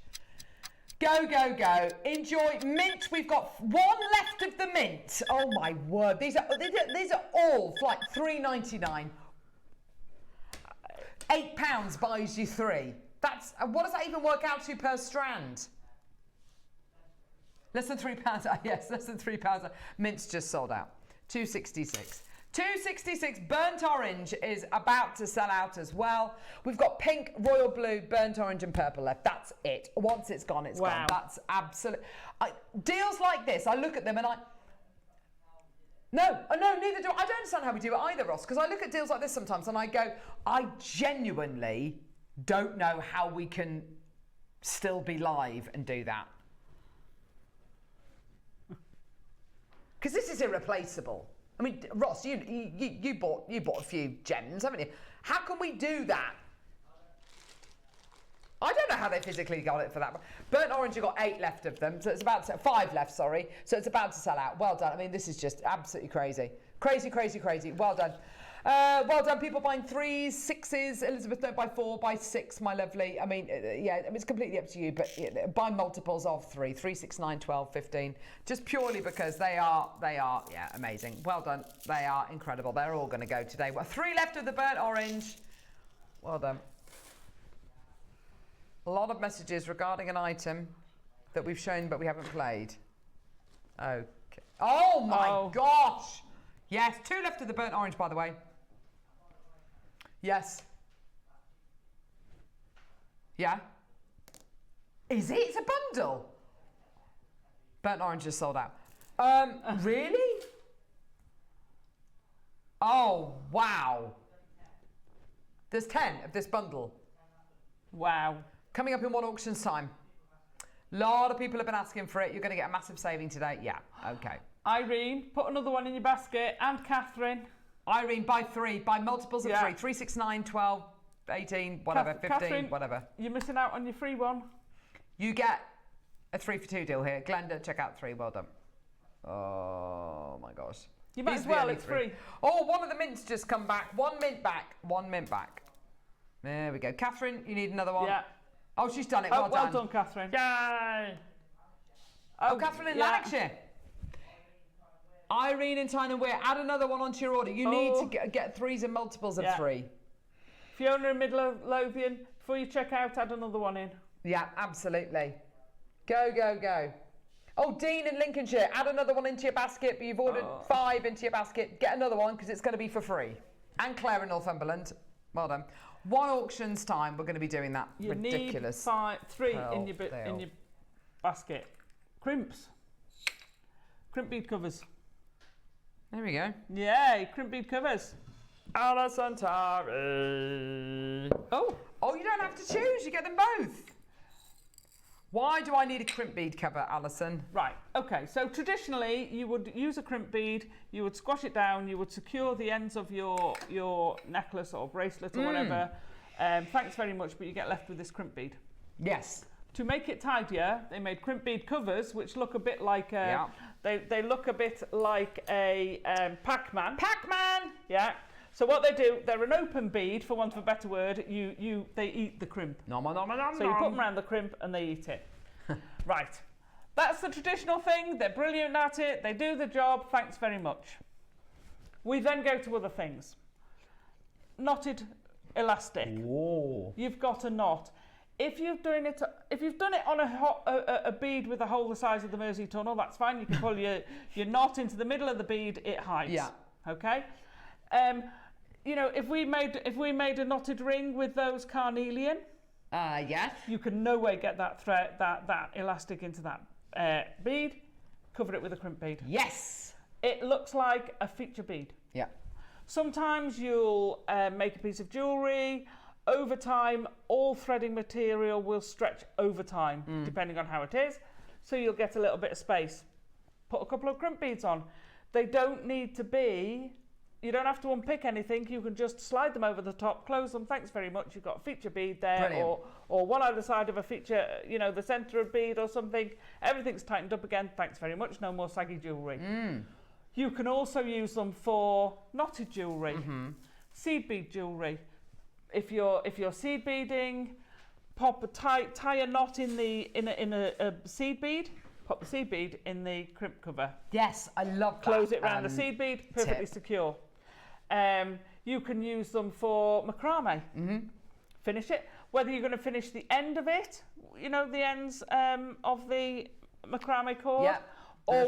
Go, go, go. Enjoy. Mint, we've got 1 left of the mint. Oh my word. These are all for like $3.99. £8 buys you 3. That's, what does that even work out to per strand? Less than £3. Yes, less than £3. Mint's just sold out. $2.66. $2.66. Burnt orange is about to sell out as well. We've got pink, royal blue, burnt orange, and purple left. That's it. Once it's gone, it's gone. That's absolute. Deals like this, I look at them and no, neither do I. I don't understand how we do it either, Ross, because I look at deals like this sometimes and I go, I genuinely don't know how we can still be live and do that. Because this is irreplaceable. I mean, Ross, you bought a few gems, haven't you? How can we do that? I don't know how they physically got it for that. Burnt orange, you've got 8 left of them, so it's about 5 left, sorry. So it's about to sell out. Well done. I mean, this is just absolutely crazy. Crazy, crazy, crazy. Well done. Well done, people buying 3s, 6s. Elizabeth, don't buy 4, buy 6, my lovely. I mean, it's completely up to you, but buy multiples of 3, 3, 6, 9, 12, 15, just purely because they are, amazing. Well done. They are incredible. They're all going to go today. Well, 3 left of the burnt orange. Well done. A lot of messages regarding an item that we've shown but we haven't played. Okay. Oh my gosh! Yes, 2 left of the burnt orange, by the way. Yes. Yeah. Is it? It's a bundle. Burnt orange is sold out. Really? Oh, wow. There's 10 of this bundle. Wow. Coming up in 1 auction's time. A lot of people have been asking for it. You're going to get a massive saving today. Yeah, okay. Irene, put another one in your basket. And Catherine. Irene, buy 3. Buy multiples of 3. 3, 6, 9, 12, 18, whatever, 15, Catherine, whatever. You're missing out on your free one. You get a 3 for 2 deal here. Glenda, check out 3. Well done. Oh, my gosh. You might as well. It's free. Oh, one of the mints just come back. 1 mint back. 1 mint back. There we go. Catherine, you need another one. Yeah. Oh, she's done it. Well done. Well done, Catherine. Yay! Oh, Catherine in Lanarkshire. Irene in Tyne and Weir, add another one onto your order. You need to get 3s and multiples of 3. Fiona in Midlothian, before you check out, add another one in. Yeah, absolutely. Go, go, go. Oh, Dean in Lincolnshire, add another one into your basket, but you've ordered 5 into your basket. Get another one because it's going to be for free. And Claire in Northumberland. Well done. 1 auction's time, we're going to be doing that. You ridiculous. need 3 in your basket. Crimps. Crimp bead covers. There we go. Yay, crimp bead covers. Alison Tarry. Oh, you don't have to choose. You get them both. Why do I need a crimp bead cover, Alison? Right, okay, so traditionally you would use a crimp bead, you would squash it down, you would secure the ends of your necklace or bracelet or whatever. Thanks very much, but you get left with this crimp bead. Yes. To make it tidier, they made crimp bead covers, which look a bit like a, they look a bit like a Pac-Man. Pac-Man! Yeah. So what they do, they're an open bead, for want of a better word. They eat the crimp. Nom, nom, nom, So you put them around the crimp and they eat it. Right. That's the traditional thing. They're brilliant at it. They do the job. Thanks very much. We then go to other things. Knotted elastic. Whoa. You've got a knot. If you've done it on a bead with a hole the size of the Mersey Tunnel, that's fine. You can pull your knot into the middle of the bead. It hides. Yeah. Okay. You know, if we made a knotted ring with those carnelian, Yes. you can no way get that thread, that elastic into that bead. Cover it with a crimp bead. Yes. It looks like a feature bead. Yeah. Sometimes you'll make a piece of jewellery. Over time, all threading material will stretch over time, depending on how it is. So you'll get a little bit of space. Put a couple of crimp beads on. They don't need to be, you don't have to unpick anything. You can just slide them over the top, close them. Thanks very much. You've got a feature bead there, or one either side of a feature, you know, the centre of bead or something. Everything's tightened up again. Thanks very much. No more saggy jewellery. You can also use them for knotted jewellery, seed bead jewellery. If you're seed beading, tie a knot in a seed bead. Pop the seed bead in the crimp cover. Yes, I love that. Close it around the seed bead, perfectly secure. You can use them for macrame. Finish it. Whether you're going to finish the end of it, you know, the ends of the macrame cord, or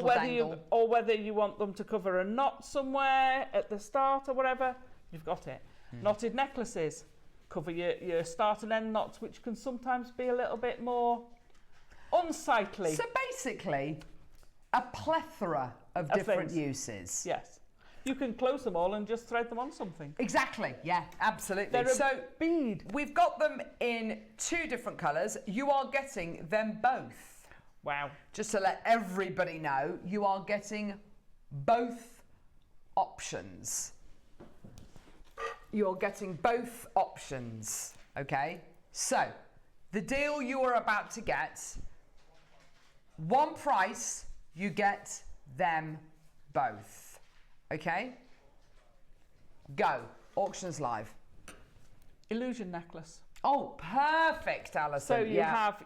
whether you want them to cover a knot somewhere at the start or whatever, you've got it. Knotted necklaces, cover your start and end knots, which can sometimes be a little bit more unsightly. So basically, a plethora of different uses. Yes. You can close them all and just thread them on something. Exactly, yeah, absolutely. They're a bead. We've got them in 2 different colours. You are getting them both. Wow. Just to let everybody know, you are getting both options. You're getting both options, okay? So, the deal you are about to get, one price, you get them both, okay? Go, auction's live. Illusion necklace. Oh, perfect, Alison. So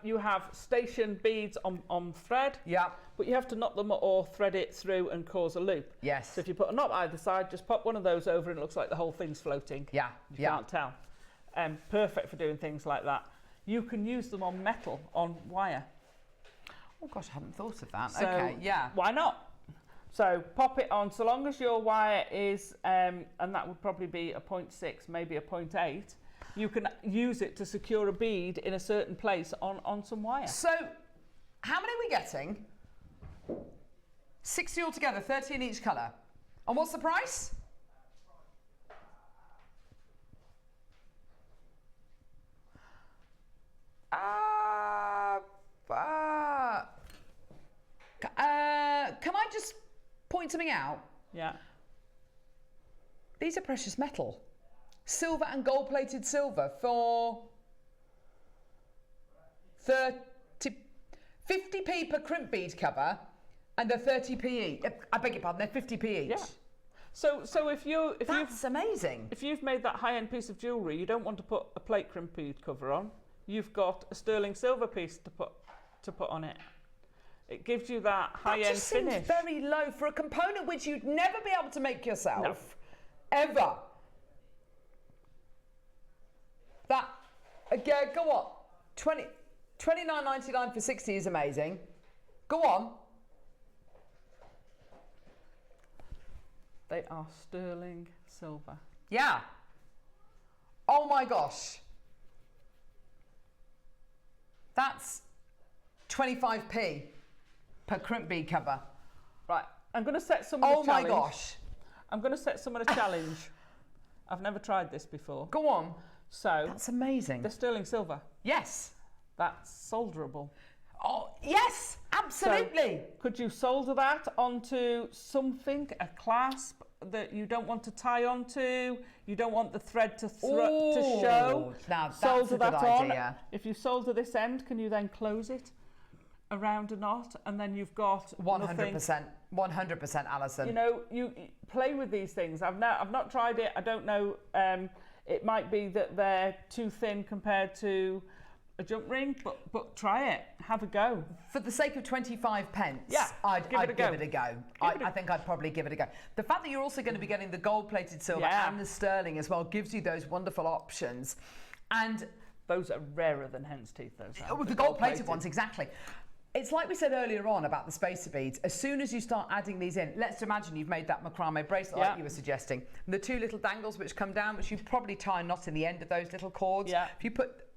you have station beads on thread. Yeah. But you have to knot them or thread it through and cause a loop. Yes. So if you put a knot either side, just pop one of those over and it looks like the whole thing's floating. Yeah. You can't tell. Perfect for doing things like that. You can use them on metal, on wire. Oh gosh, I hadn't thought of that. So okay, yeah. Why not? So pop it on, so long as your wire is, and that would probably be a 0.6, maybe a 0.8, you can use it to secure a bead in a certain place on some wire. So, how many are we getting? 60 altogether, 30 in each colour. And what's the price? Can I just point something out? Yeah. These are precious metal. Silver and gold-plated silver for 50p per crimp bead cover, and they're 30p each. I beg your pardon, they're 50p each. Yeah. So That's amazing. If you've made that high-end piece of jewellery, you don't want to put a plate crimp bead cover on. You've got a sterling silver piece to put on it. It gives you that high-end finish. Seems very low for a component which you'd never be able to make yourself, ever. That again, go on. 29.99 for 60 is amazing. Go on. They are sterling silver. Yeah. Oh my gosh. That's 25p per crimp bead cover. Right, I'm going to set someone a challenge. Oh my gosh. I'm going to set someone a challenge. I've never tried this before. Go on. So that's amazing. The sterling silver. Yes. That's solderable. Oh, yes, absolutely. So could you solder that onto something, a clasp, that you don't want to tie onto, you don't want the thread to show. Now that's solder a good that on. idea. If you solder this end, can you then close it around a knot, and then you've got 100%, 100%, Alison. You know, you play with these things. I've not tried it. I don't know. It might be that they're too thin compared to a jump ring, but try it. Have a go. For the sake of 25 pence, yeah, I'd give it a go. I think I'd probably give it a go. The fact that you're also going to be getting the gold-plated silver and the sterling as well gives you those wonderful options. And those are rarer than hen's teeth, those. The gold-plated ones, exactly. It's like we said earlier on about the spacer beads. As soon as you start adding these in, let's imagine you've made that macrame bracelet like you were suggesting. The two little dangles which come down, which you probably tie a knot in the end of those little cords. Yeah. If you put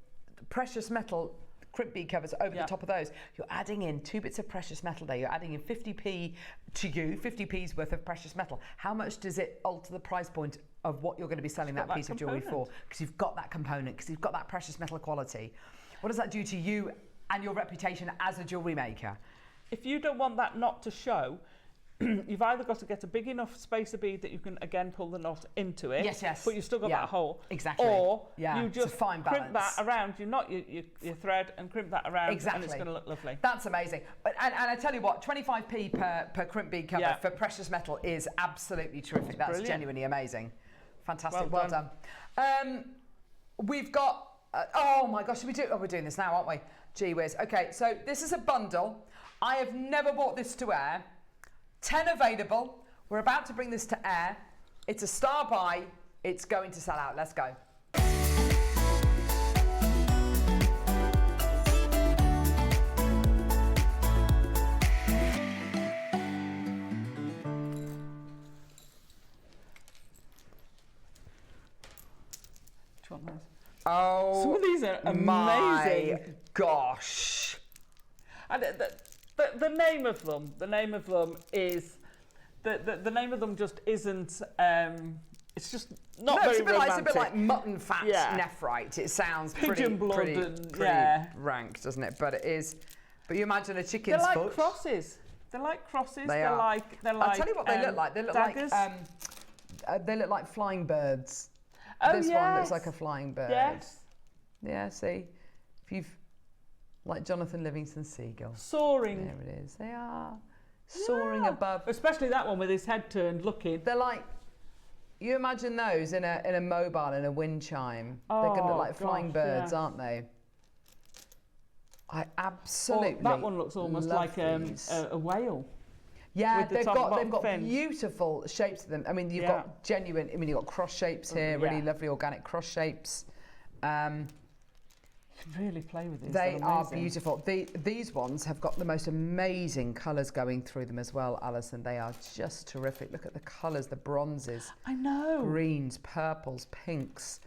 precious metal crimp bead covers over the top of those, you're adding in 2 bits of precious metal there. You're adding in 50p to you, 50p's worth of precious metal. How much does it alter the price point of what you're going to be selling that piece of jewellery for? Because you've got that component, because you've got that precious metal quality. What does that do to you and your reputation as a jewellery maker? If you don't want that knot to show, you've either got to get a big enough spacer bead that you can again pull the knot into it. Yes. But you've still got that hole. Exactly. Or you just fine crimp that around. You knot your thread and crimp that around, exactly. and it's going to look lovely. That's amazing. And I tell you what, 25p per crimp bead cover for precious metal is absolutely terrific. That's genuinely amazing. Fantastic. Well done. We've got. Oh my gosh, we're doing this now, aren't we? Gee whiz. Okay, so this is a bundle. I have never bought this to air. 10 available. We're about to bring this to air. It's a star buy. It's going to sell out. Let's go. Oh, some of these are amazing. My gosh. And the name of them. The name of them is. The name of them just isn't. It's just not very romantic. It's a bit like mutton fat nephrite. It sounds pigeon blood pretty rank, doesn't it? But it is. But you imagine a chicken's foot. They're like crosses. They're like crosses. They're like. I'll tell you what they look like. They look daggers. They look like flying birds. Oh, this one looks like a flying bird. Yes. Yeah, see? If you've, like Jonathan Livingston's seagull. Soaring. There it is. They are soaring above. Especially that one with his head turned, looking. They're like, you imagine those in a mobile, in a wind chime. They're going to look like flying birds, aren't they? I absolutely that one looks almost like a whale. Yeah, they've got beautiful shapes to them. I mean, you've got genuine. I mean, you've got cross shapes here, really lovely organic cross shapes. You can really play with these. They are beautiful. These ones have got the most amazing colours going through them as well, Alison. They are just terrific. Look at the colours, the bronzes. I know. Greens, purples, pinks.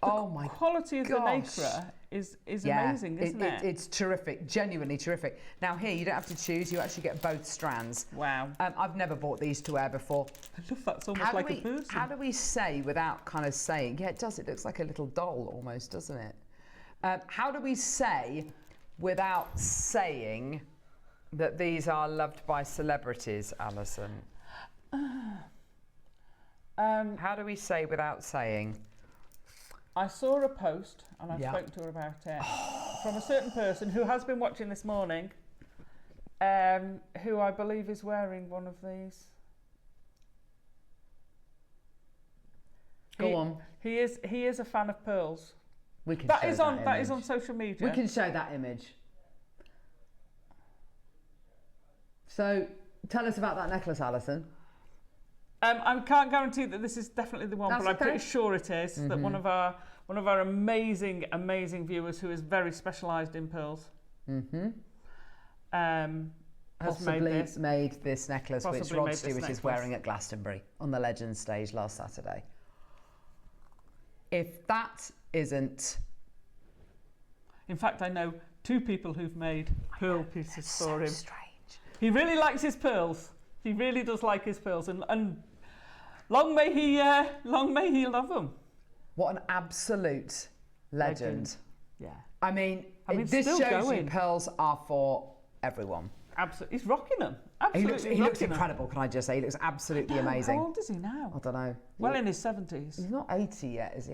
Oh my gosh. The quality of the nacre is amazing, isn't it? It's terrific, genuinely terrific. Now here, you don't have to choose, you actually get both strands. Wow. I've never bought these to wear before. I love that, it's almost like a person. How do we say without kind of saying? Yeah, it does, it looks like a little doll almost, doesn't it? How do we say without saying that these are loved by celebrities, Alison? How do we say without saying? I saw a post, and I've spoken to her about it, from a certain person who has been watching this morning, who I believe is wearing one of these. Go on. He is a fan of pearls. We can that is on social media. We can show that image. So tell us about that necklace, Alison. I can't guarantee that this is definitely the one, but I'm pretty sure it is. That one of our amazing viewers who is very specialised in pearls. Has made this necklace, which Rod Stewart is wearing at Glastonbury on the Legends stage last Saturday. If that isn't... In fact, I know 2 people who've made pearl pieces for him. Strange. He really likes his pearls. He really does like his pearls, and long may he love them. What an absolute legend. Yeah. I mean this shows you pearls are for everyone. absolutely. He's rocking them. He Absolutely. looks incredible, can I just say? He looks absolutely amazing. How old is he now? I don't know. Well, in his 70s. He's not 80 yet, is he?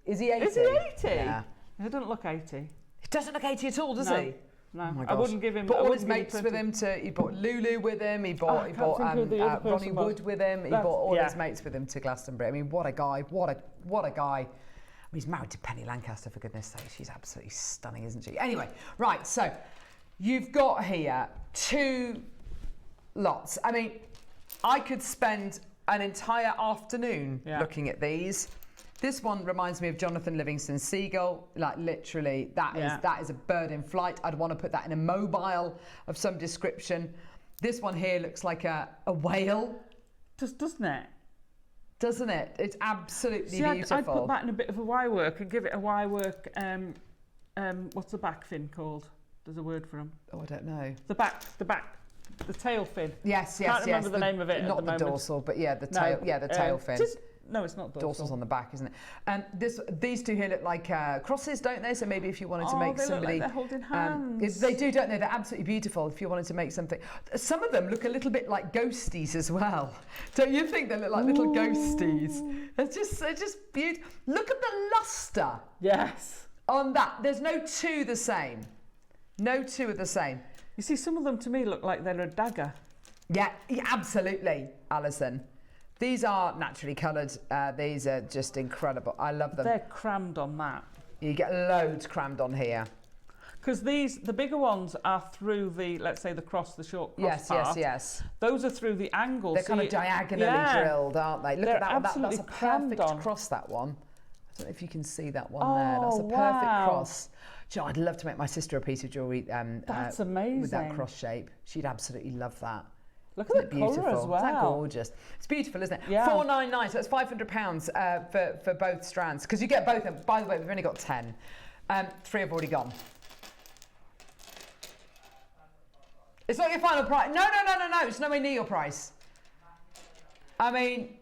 Is he 80? Is he 80? Yeah. He doesn't look 80. He doesn't look 80 at all, does No. he? No, Oh my I gosh. wouldn't give him. But I all his wouldn't give him mates with 20. him he bought Lulu with him. He bought I can't think who the other person Ronnie was. Wood with him. He bought all his mates with him to Glastonbury. I mean, what a guy! What a guy! I mean, he's married to Penny Lancaster, for goodness sake. She's absolutely stunning, isn't she? Anyway, right. So you've got here 2 lots. I mean, I could spend an entire afternoon looking at these. This one reminds me of Jonathan Livingston Seagull. Like literally, that is a bird in flight. I'd want to put that in a mobile of some description. This one here looks like a whale. Doesn't it? Doesn't it? It's absolutely beautiful. I'd put that in a bit of a Y work and give it a Y work. What's the back fin called? There's a word for them. Oh, I don't know. The tail fin. Yes. Can't remember the name of it. Not at the the moment. dorsal, but yeah, the tail. Yeah, the tail fin. No, it's not dorsal. Dorsal's on the back, isn't it? These 2 here look like crosses, don't they? So maybe if you wanted to make they somebody, look like they're holding hands. They do, don't they? They're absolutely beautiful. If you wanted to make something, some of them look a little bit like ghosties as well. Don't you think they look like little ghosties? They're just beautiful. Look at the luster. Yes. On that, there's no 2 the same. No 2 are the same. You see, some of them to me look like they're a dagger. Yeah, absolutely, Alison. These are naturally coloured. These are just incredible. I love them. They're crammed on that. You get loads crammed on here. Because the bigger ones are through the, let's say, the short cross part. Yes. Those are through the angle. They're kind of diagonally drilled, aren't they? Look at that one. That's a perfect cross, that one. I don't know if you can see that one there. That's a perfect cross. Do you know, I'd love to make my sister a piece of jewellery that's amazing. With that cross shape. She'd absolutely love that. Look at the colour as well. Isn't that gorgeous? It's beautiful, isn't it? Yeah. £4.99, so it's £500 for both strands. Because you get both of them. By the way, we've only got 10. 3 have already gone. It's not your final price. No. It's nowhere near your price. I mean,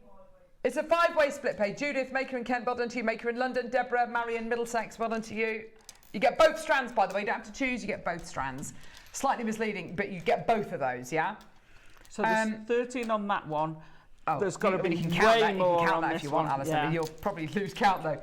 it's a 5-way split pay. Judith, Maker in Kent, well done to you. Maker in London, Deborah, Marion, Middlesex, well done to you. You get both strands, by the way. You don't have to choose, you get both strands. Slightly misleading, but you get both of those, yeah? So there's 13 on that one. Oh, there's got to be you can count way that. You more can count on that this if you want, one. Alison. Yeah. You'll probably lose count though.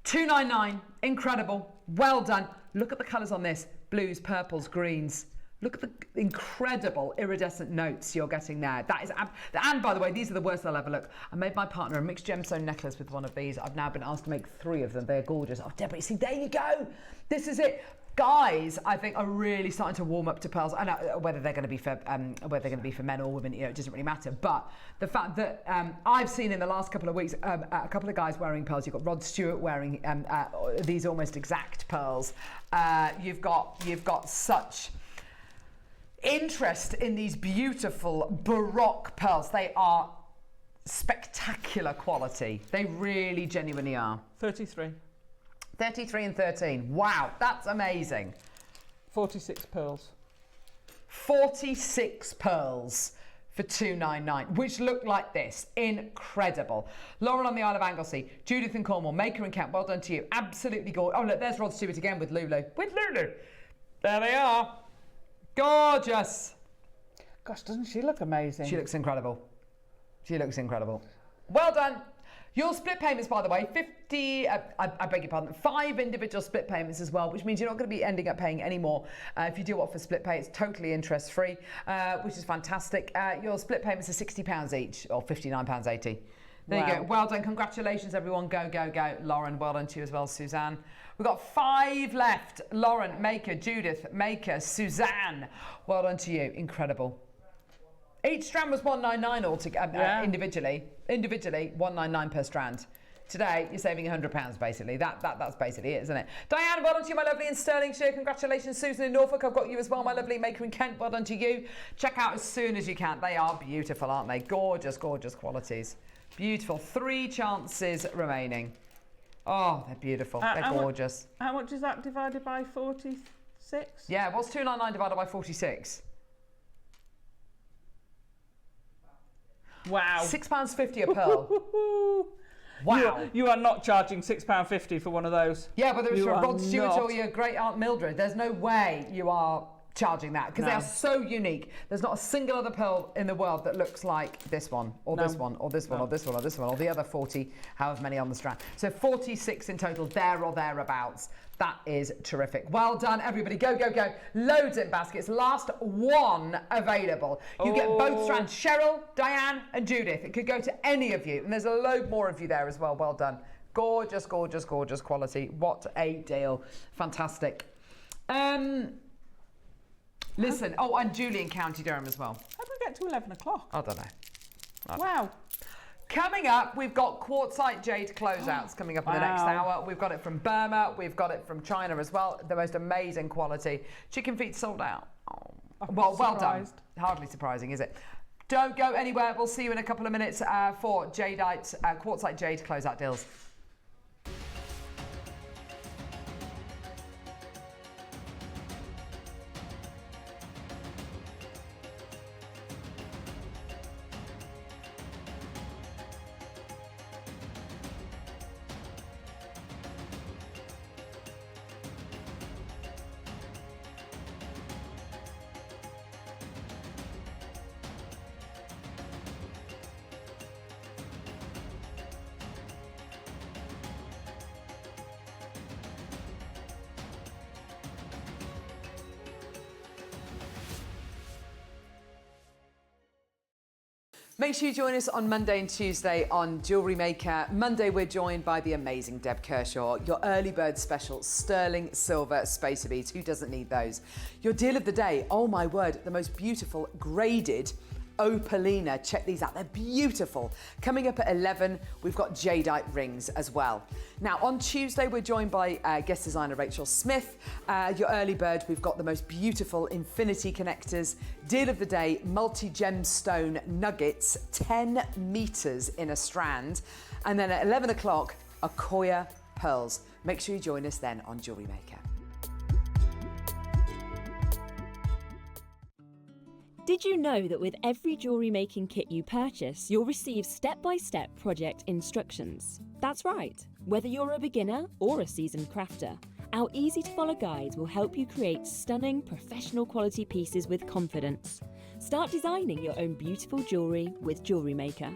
£2.99, incredible, well done. Look at the colours on this: blues, purples, greens. Look at the incredible iridescent notes you're getting there. That is, and by the way, these are the worst they'll ever look. I made my partner a mixed gemstone necklace with one of these. I've now been asked to make 3 of them. They're gorgeous. Oh, Deborah, see, there you go. This is it. Guys, I think, are really starting to warm up to pearls. I know whether they're going to be for men or women, it doesn't really matter. But the fact that I've seen in the last couple of weeks a couple of guys wearing pearls. You've got Rod Stewart wearing these almost exact pearls. You've got such interest in these beautiful Baroque pearls. They are spectacular quality. They really genuinely are. 33. 33 and 13. Wow, that's amazing. 46 pearls. 46 pearls for £2.99, which look like this. Incredible. Lauren on the Isle of Anglesey, Judith in Cornwall, Maker in Kent, well done to you. Absolutely gorgeous. Oh, look, there's Rod Stewart again with Lulu. There they are. Gorgeous. Gosh, doesn't she look amazing? She looks incredible. She looks incredible. Well done. Your split payments, by the way, 50, I beg your pardon, 5 individual split payments as well, which means you're not going to be ending up paying any more. If you do opt for split pay, it's totally interest-free, which is fantastic. Your split payments are £60 each, or £59.80. There you go. Well done. Congratulations, everyone. Go, go, go. Lauren, well done to you as well, Suzanne. We've got 5 left. Lauren, Maker, Judith, Maker, Suzanne. Well done to you. Incredible. Each strand was £199 altogether, individually. Individually, £199 per strand. Today, you're saving £100 basically. That's basically it, isn't it? Diane, well done to you, my lovely, in Stirlingshire. Congratulations, Susan in Norfolk. I've got you as well, my lovely. Maker in Kent, well done to you. Check out as soon as you can. They are beautiful, aren't they? Gorgeous, gorgeous qualities. Beautiful. 3 chances remaining. Oh, they're beautiful. They're gorgeous. How much is that divided by 46? Yeah, what's £2.99 divided by 46? Wow. £6.50 a pearl. Wow. You are not charging £6.50 for one of those. Yeah, whether it's You for are Rod Stewart not. or your great aunt Mildred, there's no way you are charging that because they are so unique. There's not a single other pearl in the world that looks like this one or this one or this one or this one or this one or the other 40, however many on the strand. So 46 in total, there or thereabouts. That is terrific. Well done, everybody. Go, go, go. Loads in baskets. Last one available. You get both strands, Cheryl, Diane and Judith. It could go to any of you. And there's a load more of you there as well. Well done. Gorgeous, gorgeous, gorgeous quality. What a deal. Fantastic. Listen, and Julie in County Durham as well. How do we get to 11 o'clock? I don't know. Wow. Coming up, we've got quartzite jade closeouts coming up in the next hour. We've got it from Burma. We've got it from China as well. The most amazing quality. Chicken feet sold out. Well done. Hardly surprising, is it? Don't go anywhere. We'll see you in a couple of minutes for jadeite, quartzite jade closeout deals. Make sure you join us on Monday and Tuesday on Jewellery Maker. Monday, we're joined by the amazing Deb Kershaw. Your early bird special, sterling silver spacer beads. Who doesn't need those? Your deal of the day, oh my word, the most beautiful graded opalina. Check these out, they're beautiful. Coming up at 11, we've got jadeite rings as well. Now on Tuesday, we're joined by guest designer Rachel Smith. Your early bird, we've got the most beautiful infinity connectors. Deal of the day, multi-gemstone nuggets, 10 meters in a strand. And then at 11 o'clock, Akoya pearls. Make sure you join us then on Jewellery Maker. Did you know that with every jewellery making kit you purchase, you'll receive step-by-step project instructions? That's right, whether you're a beginner or a seasoned crafter, our easy-to-follow guides will help you create stunning, professional quality pieces with confidence. Start designing your own beautiful jewellery with Jewellery Maker.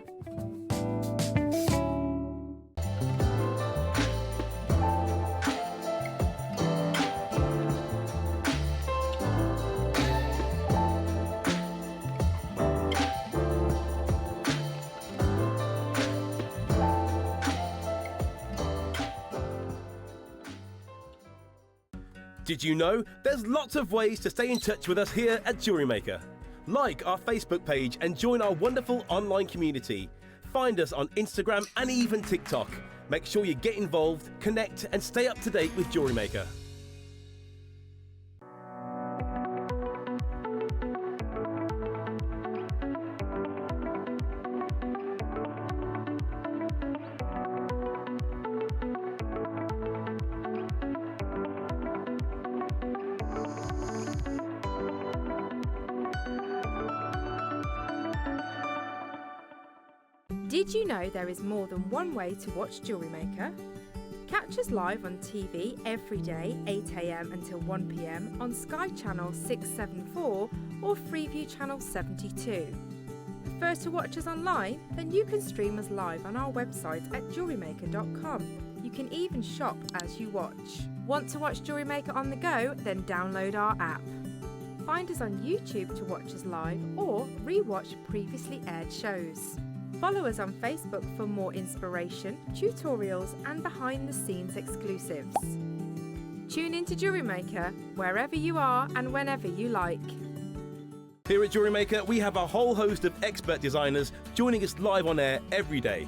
Did you know there's lots of ways to stay in touch with us here at Jewellery Maker? Like our Facebook page and join our wonderful online community. Find us on Instagram and even TikTok. Make sure you get involved, connect and stay up to date with Jewellery Maker. Did you know there is more than one way to watch Jewellery Maker? Catch us live on TV every day, 8 AM until 1 PM on Sky Channel 674 or Freeview Channel 72. Prefer to watch us online? Then you can stream us live on our website at jewellerymaker.com. You can even shop as you watch. Want to watch Jewellery Maker on the go? Then download our app. Find us on YouTube to watch us live or re-watch previously aired shows. Follow us on Facebook for more inspiration, tutorials and behind-the-scenes exclusives. Tune in to Jewellery Maker wherever you are and whenever you like. Here at Jewellery Maker, we have a whole host of expert designers joining us live on air every day.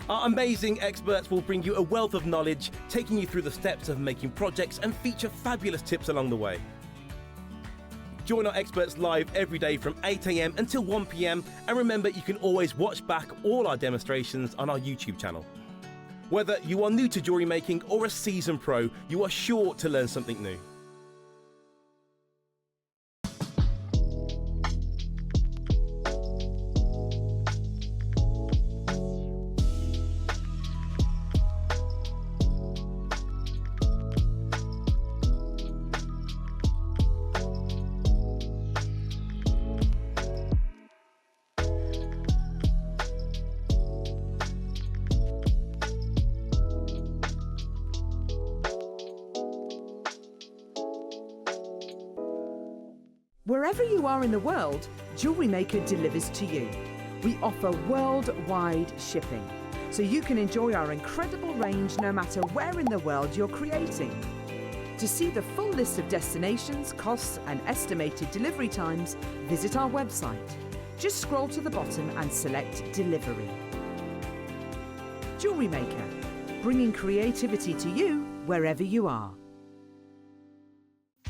Our amazing experts will bring you a wealth of knowledge, taking you through the steps of making projects and feature fabulous tips along the way. Join our experts live every day from 8 AM until 1 PM, and remember you can always watch back all our demonstrations on our YouTube channel. Whether you are new to jewellery making or a seasoned pro, you are sure to learn something new. Wherever you are in the world, JewelleryMaker delivers to you. We offer worldwide shipping, so you can enjoy our incredible range no matter where in the world you're creating. To see the full list of destinations, costs and estimated delivery times, visit our website. Just scroll to the bottom and select Delivery. JewelleryMaker, bringing creativity to you wherever you are.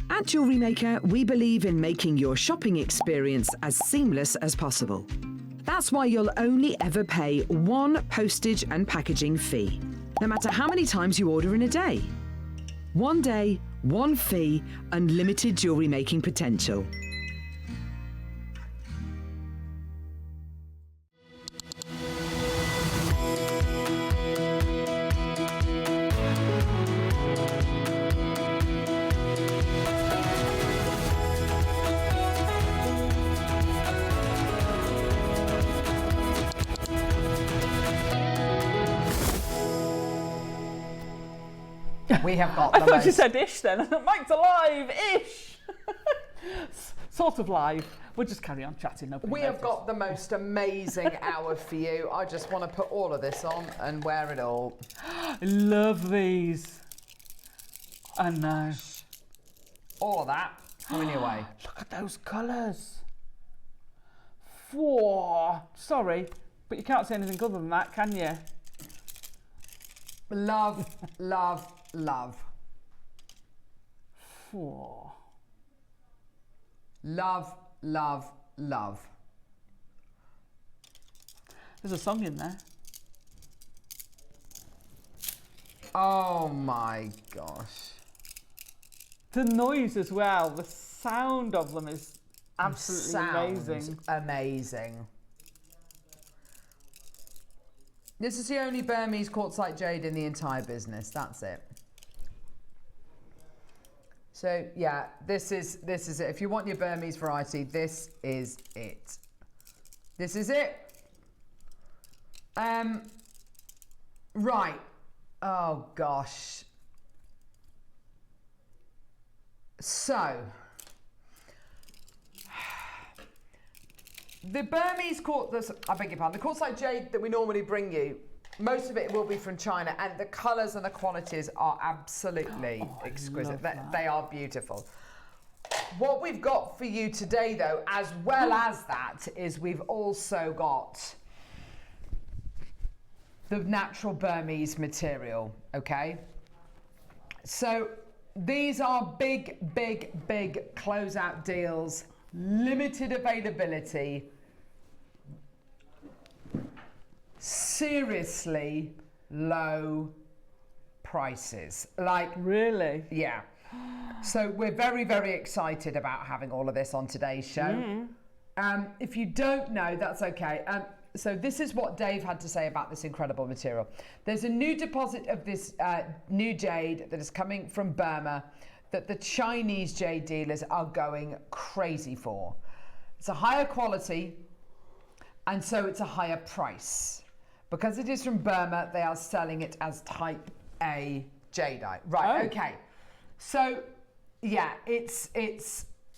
At JewelleryMaker, we believe in making your shopping experience as seamless as possible. That's why you'll only ever pay one postage and packaging fee, no matter how many times you order in a day. One day, one fee, unlimited jewellery making potential. We have got I thought you said ish then. Mike's alive, ish. Sort of live. We'll just carry on chatting. We have got the most amazing hour for you. I just want to put all of this on and wear it all. I love these. I know. All of that coming your way. Look at those colours. Whoa. Sorry, but you can't say anything other than that, can you? Love, love, love. Whoa. Love, love, love. There's a song in there. Oh my gosh. The noise as well, the sound of them is absolutely amazing. Amazing. This is the only Burmese quartzite jade in the entire business. That's it. So yeah, this is it. If you want your Burmese variety, this is it. This is it. Right. Oh gosh. So the Burmese I beg your pardon, the quartzite jade that we normally bring you, most of it will be from China, and the colours and the qualities are absolutely exquisite. They are beautiful. What we've got for you today, though, as well as that, is we've also got the natural Burmese material, okay? So these are big, big, big closeout deals, limited availability, seriously low prices. Like, really? Yeah. So we're very, very excited about having all of this on today's show. If you don't know, that's okay. So this is what Dave had to say about this incredible material. There's a new deposit of this new jade that is coming from Burma that the Chinese jade dealers are going crazy for. It's a higher quality, and so it's a higher price. Because it is from Burma, they are selling it as type A jadeite. Right, okay. So, yeah, it's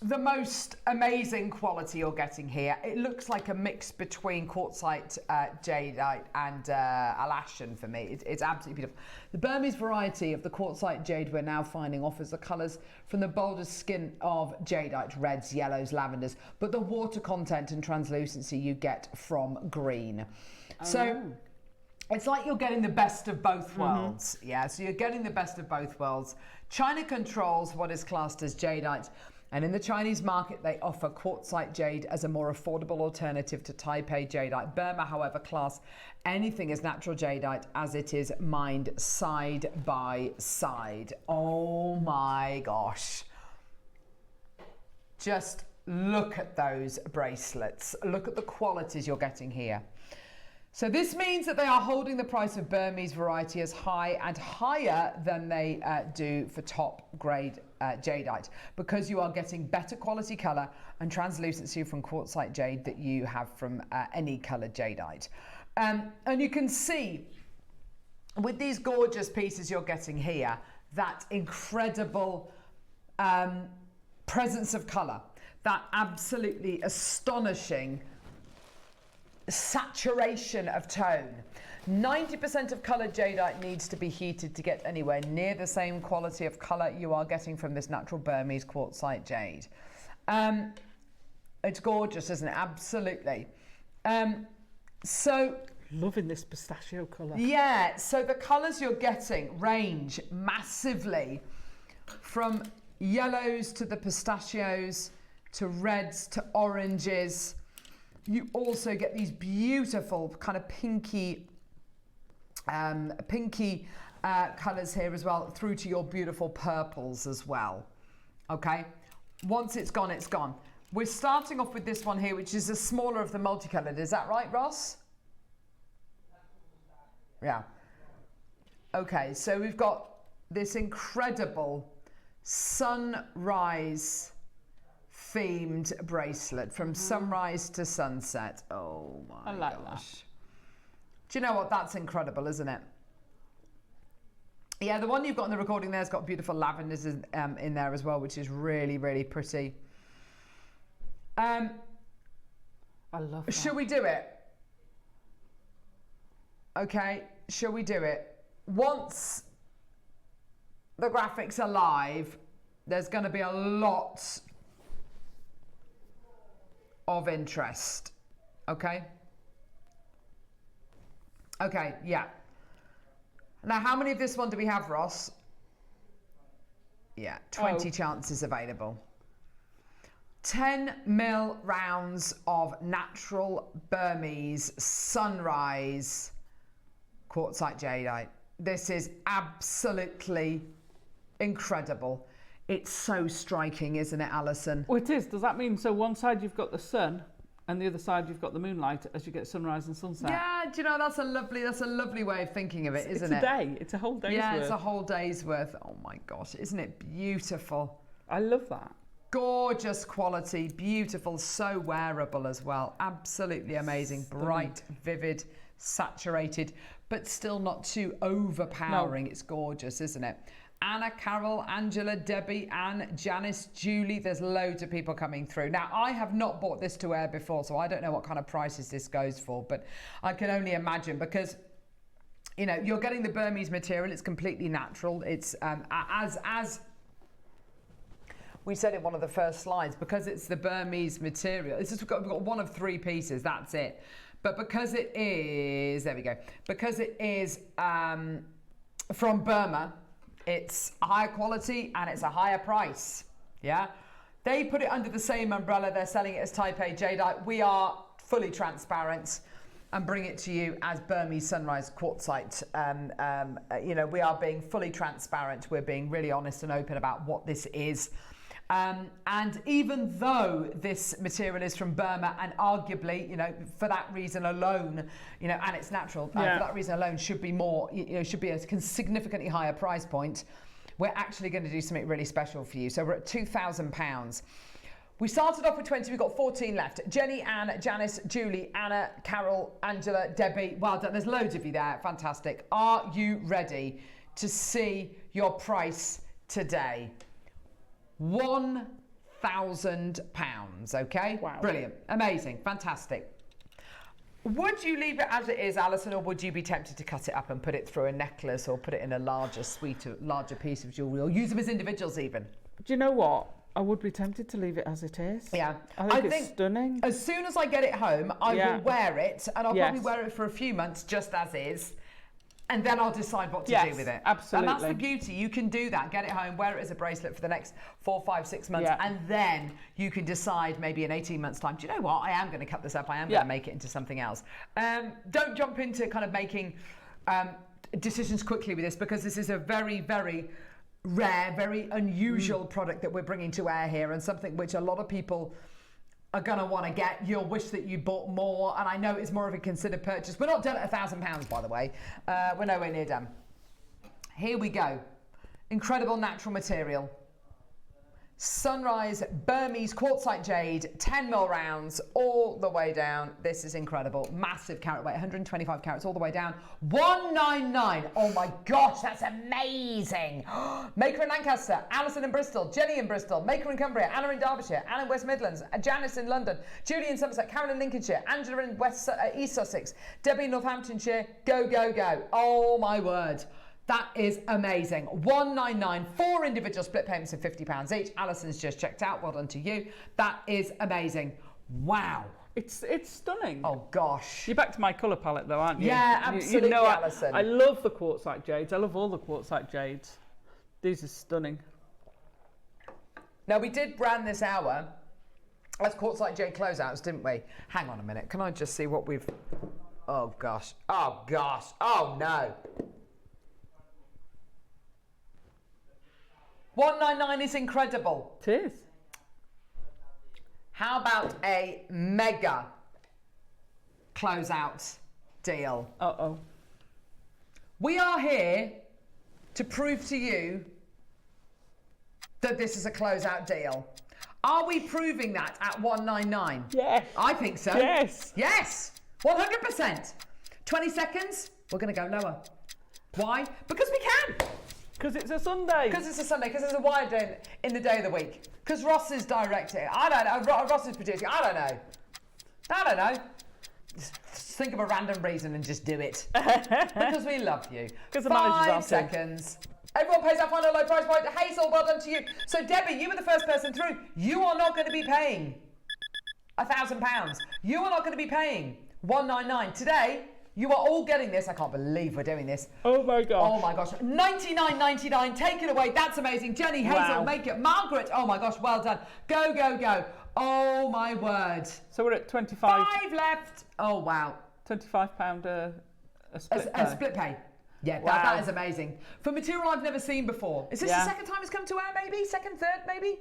the most amazing quality you're getting here. It looks like a mix between quartzite jadeite and Alashan for me. It's absolutely beautiful. The Burmese variety of the quartzite jade we're now finding offers the colours from the boldest skin of jadeite, reds, yellows, lavenders, but the water content and translucency you get from green. So it's like you're getting the best of both worlds. Yeah, so you're getting the best of both worlds. China controls what is classed as jadeite, and in the Chinese market they offer quartzite jade as a more affordable alternative to type A jadeite. Burma, however, class anything as natural jadeite as it is mined side by side. Oh my gosh. Just look at those bracelets. Look at the qualities you're getting here. So this means that they are holding the price of Burmese variety as high and higher than they do for top grade jadeite, because you are getting better quality colour and translucency from quartzite jade that you have from any coloured jadeite. And you can see with these gorgeous pieces you're getting here, that incredible presence of colour. that absolutely astonishing saturation of tone. 90% of coloured jadeite needs to be heated to get anywhere near the same quality of colour you are getting from this natural Burmese quartzite jade. It's gorgeous, isn't it? Absolutely. So Loving this pistachio colour. yeah, so the colours you're getting range massively from yellows to the pistachios to reds to oranges. You also get these beautiful kind of pinky colours here as well, through to your beautiful purples as well. Okay, once it's gone, it's gone. We're starting off with this one here, which is the smaller of the multicoloured. Is that right, Ross? Yeah. Okay, so we've got this incredible sunrise themed bracelet from sunrise to sunset. Oh my I like gosh. Do you know what? That's incredible, isn't it? Yeah, the one you've got in the recording there's got beautiful lavenders in there as well, which is really, really pretty. I love that. Should we do it? Okay, shall we do it? Once the graphics are live, there's going to be a lot of interest. Okay? Okay, yeah. Now, how many of this one do we have, Ross? Yeah, 20 chances available. 10mm rounds of natural Burmese sunrise quartzite jadeite. This is absolutely incredible. It's so striking, isn't it, Alison? Oh, it is. Does that mean, so one side you've got the sun and the other side you've got the moonlight as you get sunrise and sunset? Yeah, do you know, that's a lovely way of thinking of it, isn't it? It's a day. It's a whole day's worth. Yeah, it's a whole day's worth. Oh my gosh, isn't it beautiful? I love that. Gorgeous quality, beautiful, so wearable as well. Absolutely amazing. Bright, vivid, saturated, but still not too overpowering. No. It's gorgeous, isn't it? Anna, Carol, Angela, Debbie, Anne, Janice, Julie. There's loads of people coming through. Now, I have not bought this to wear before, so I don't know what kind of prices this goes for, but I can only imagine because, you know, you're getting the Burmese material. It's completely natural. It's as we said in one of the first slides, because it's the Burmese material. It's just we've got one of three pieces. That's it. But because it is, there we go. Because it is from Burma, it's a higher quality and it's a higher price. Yeah, they put it under the same umbrella. They're selling it as Type A jadeite. We are fully transparent and bring it to you as Burmese sunrise quartzite. You know, we are being fully transparent. We're being really honest and open about what this is. And even though this material is from Burma and arguably, you know, for that reason alone, you know, and it's natural, for that reason alone should be more, you know, should be a significantly higher price point, we're actually going to do something really special for you. So we're at £2,000. We started off with 20, we've got 14 left. Jenny, Anne, Janice, Julie, Anna, Carol, Angela, Debbie, well done. There's loads of you there, fantastic. Are you ready to see your price today? £1,000, okay? Wow. Brilliant, amazing, fantastic. Would you leave it as it is, Alison, or would you be tempted to cut it up and put it through a necklace or put it in a larger piece of jewellery, or use them as individuals even? Do you know what? I would be tempted to leave it as it is. Yeah. I think it's stunning. As soon as I get it home, I will wear it, and I'll probably wear it for a few months just as is. And then I'll decide what to do with it. Absolutely. And that's the beauty. You can do that. Get it home, wear it as a bracelet for the next 4, 5, 6 months. And then you can decide maybe in 18 months' time, do you know what? I am going to cut this up. I am going to make it into something else. Don't jump into kind of making decisions quickly with this, because this is a very, very rare, very unusual product that we're bringing to air here, and something which a lot of people are going to want to get. You'll wish that you bought more, and I know it's more of a considered purchase. We're not done at £1,000, by the way. We're nowhere near done. Here we go. Incredible natural material. Sunrise Burmese quartzite jade, 10mm rounds all the way down. This is incredible. Massive carat weight, 125 carats all the way down. 199. Oh my gosh, that's amazing. Maker in Lancaster, Alison in Bristol, Jenny in Bristol, Maker in Cumbria, Anna in Derbyshire, Anna in West Midlands, Janice in London, Julie in Somerset, Karen in Lincolnshire, Angela in East Sussex, Debbie in Northamptonshire. Go, go, go. Oh my word. That is amazing. 199, 4 individual split payments of £50 each. Alison's just checked out. Well done to you. That is amazing. Wow. It's stunning. Oh gosh. You're back to my colour palette though, aren't you? Yeah, absolutely, you know, Alison. I love the quartzite jades. I love all the quartzite jades. These are stunning. Now we did brand this hour as quartzite jade closeouts, didn't we? Hang on a minute. Can I just see what we've... Oh gosh. Oh gosh. Oh no. 199 is incredible. It is. How about a mega closeout deal? Uh-oh. We are here to prove to you that this is a closeout deal. Are we proving that at 199? Yes. I think so. Yes. Yes. 100%. 20 seconds, we're going to go lower. Why? Because we can. Because it's a Sunday. Because it's a Sunday, because it's a wide day in the day of the week. Because Ross is directing. I don't know. Ross is producing. I don't know. I don't know. Just think of a random reason and just do it. Because we love you. Because the manager's 5 seconds. Everyone pays our final low price point. Hazel, well done to you. So Debbie, you were the first person through. You are not going to be paying £1,000. You are not going to be paying 199 today. You are all getting this. I can't believe we're doing this. Oh my gosh. Oh my gosh. 99.99. Take it away. That's amazing. Jenny, Hazel, Wow. make it. Margaret. Oh my gosh. Well done. Go, go, go. Oh my word. So we're at 25. 5 left. Oh wow. £25 a split pay. A split pay. Yeah, Wow. that is amazing. For material I've never seen before. Is this Yeah. the second time it's come to air, maybe? Second, third, maybe?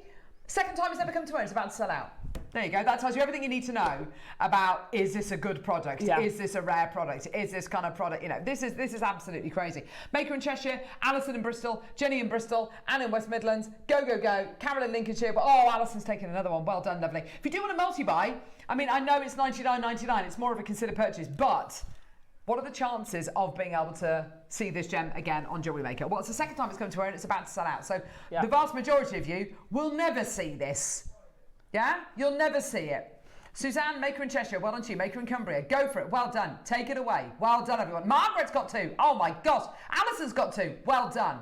Second time it's ever come to air. It's about to sell out. There you go. That tells you everything you need to know about, is this a good product? Yeah. Is this a rare product? Is this kind of product? You know, this is absolutely crazy. Maker in Cheshire, Alison in Bristol, Jenny in Bristol, Anne in West Midlands. Go, go, go. Carol in Lincolnshire. But oh, Alison's taken another one. Well done, lovely. If you do want a multi-buy, I mean, I know it's $99.99. It's more of a considered purchase, but what are the chances of being able to see this gem again on Jewellerymaker? Well, it's the second time it's come to air and it's about to sell out. So Yeah. the vast majority of you will never see this. Yeah? You'll never see it. Suzanne, Maker in Cheshire, well done to you. Maker in Cumbria, go for it. Well done. Take it away. Well done, everyone. Margaret's got 2. Oh my gosh. Alison's got 2. Well done.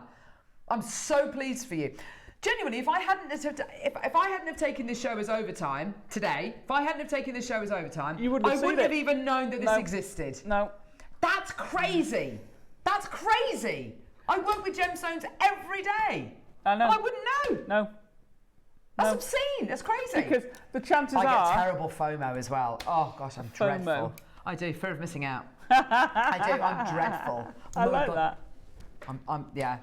I'm so pleased for you. Genuinely, if I hadn't have taken this show as overtime today, if I hadn't have taken this show as overtime, You wouldn't I have seen wouldn't have it. even known that this No. existed. No. That's crazy. That's crazy. I work with gemstones every day. I know. I wouldn't know. No. That's No. obscene. That's crazy. Because the chances I get are... terrible FOMO as well. Oh gosh, I'm FOMO. dreadful. I do, fear of missing out. I do, I'm dreadful. I Oh my like God. that. I'm yeah.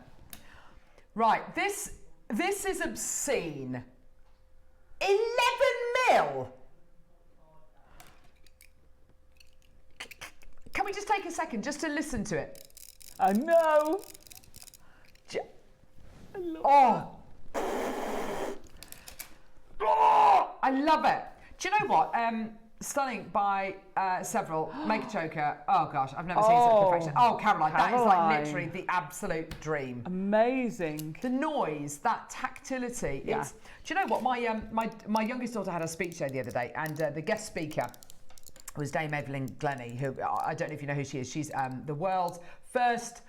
Right, this is obscene. 11 mil. Can we just take a second just to listen to it? I know. Oh. Oh, I love it. Do you know what? Stunning by several. Make a choker. Oh gosh, I've never seen such perfection. Oh, Caroline, that is like Caroline. literally the absolute dream. Amazing. The noise, that tactility. Yeah. It's, do you know what? My youngest daughter had a speech there the other day, and the guest speaker was Dame Evelyn Glennie, who I don't know if you know who she is. She's the world's first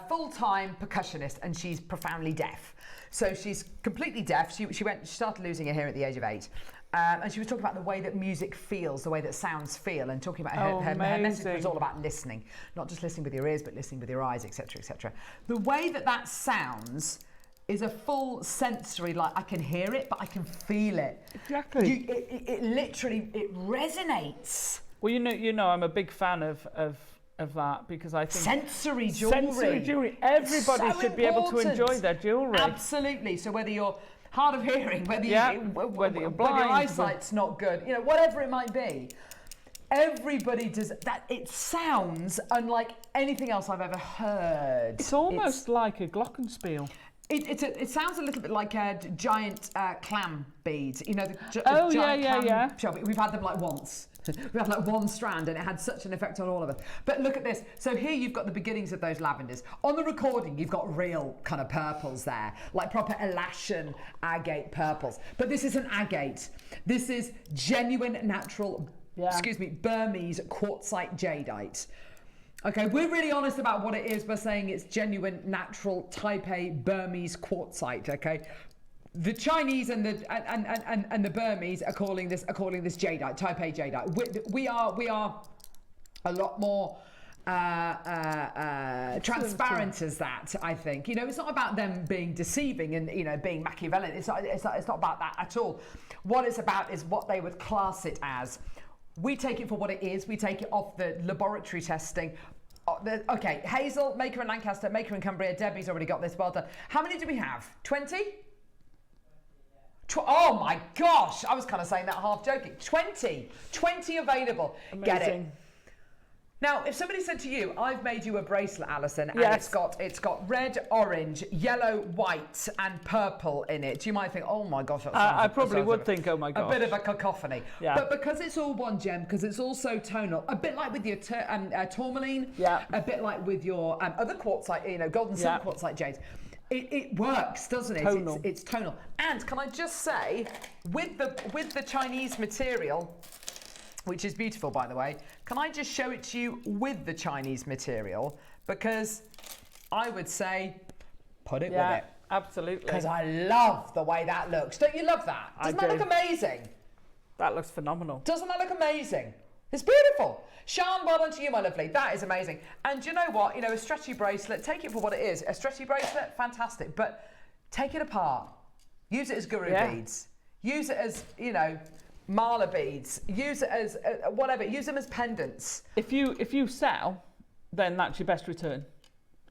full-time percussionist, and she's profoundly deaf. So she's completely deaf. She started losing her hearing at the age of 8. And she was talking about the way that music feels, the way that sounds feel, and talking about her message was all about listening, not just listening with your ears, but listening with your eyes, etc., etc. The way that sounds is a full sensory, like I can hear it, but I can feel it. Exactly. It literally resonates. Well, you know, I'm a big fan of that, because I think sensory jewellery. Sensory jewellery. Everybody So should be able to important. enjoy their jewellery. Absolutely. So whether you're hard of hearing, whether whether you're blind, whether your eyesight's not good, you know, whatever it might be, everybody does that. It sounds unlike anything else I've ever heard. It's almost like a glockenspiel. It sounds a little bit like a giant clam bead. You know, the Oh, giant yeah, clam yeah. shell. We've had them like once. We had like one strand and it had such an effect on all of us. But look at this. So here you've got the beginnings of those lavenders. On the recording, you've got real kind of purples there, like proper Alaskan agate purples. But this isn't agate. This is genuine natural, Burmese quartzite jadeite. Okay, we're really honest about what it is. We're saying it's genuine, natural, Type A Burmese quartzite. Okay, the Chinese and the Burmese are calling this jadeite, Type A jadeite. We are a lot more transparent as that. I think, you know, it's not about them being deceiving and, you know, being Machiavellian. It's not about that at all. What it's about is what they would class it as. We take it for what it is. We take it off the laboratory testing. Okay, Hazel, Maker in Lancaster, Maker in Cumbria, Debbie's already got this. Well done. How many do we have? 20? Oh my gosh, I was kind of saying that half joking. 20 available. Amazing. Get it. Now, if somebody said to you, I've made you a bracelet, Alison, and it's got red, orange, yellow, white, and purple in it, you might think, oh my gosh, that sounds I probably would think, oh my gosh. A bit of a cacophony. Yeah. But because it's all one gem, because it's also tonal, a bit like with your tourmaline, a bit like with your other quartzite, you know, gold and silver quartzite jades. It works, doesn't it? Tonal. It's tonal. And can I just say, with the Chinese material, which is beautiful, by the way, can I just show it to you with the Chinese material? Because I would say, put it with it. Absolutely. Because I love the way that looks. Don't you love that? Doesn't that look amazing? That looks phenomenal. Doesn't that look amazing? It's beautiful. Sean, well done to you, my lovely. That is amazing. And you know what? You know, a stretchy bracelet, take it for what it is. A stretchy bracelet, fantastic. But take it apart. Use it as guru beads. Use it as, you know, mala beads. Use it as whatever. Use them as pendants. If you sell, then that's your best return.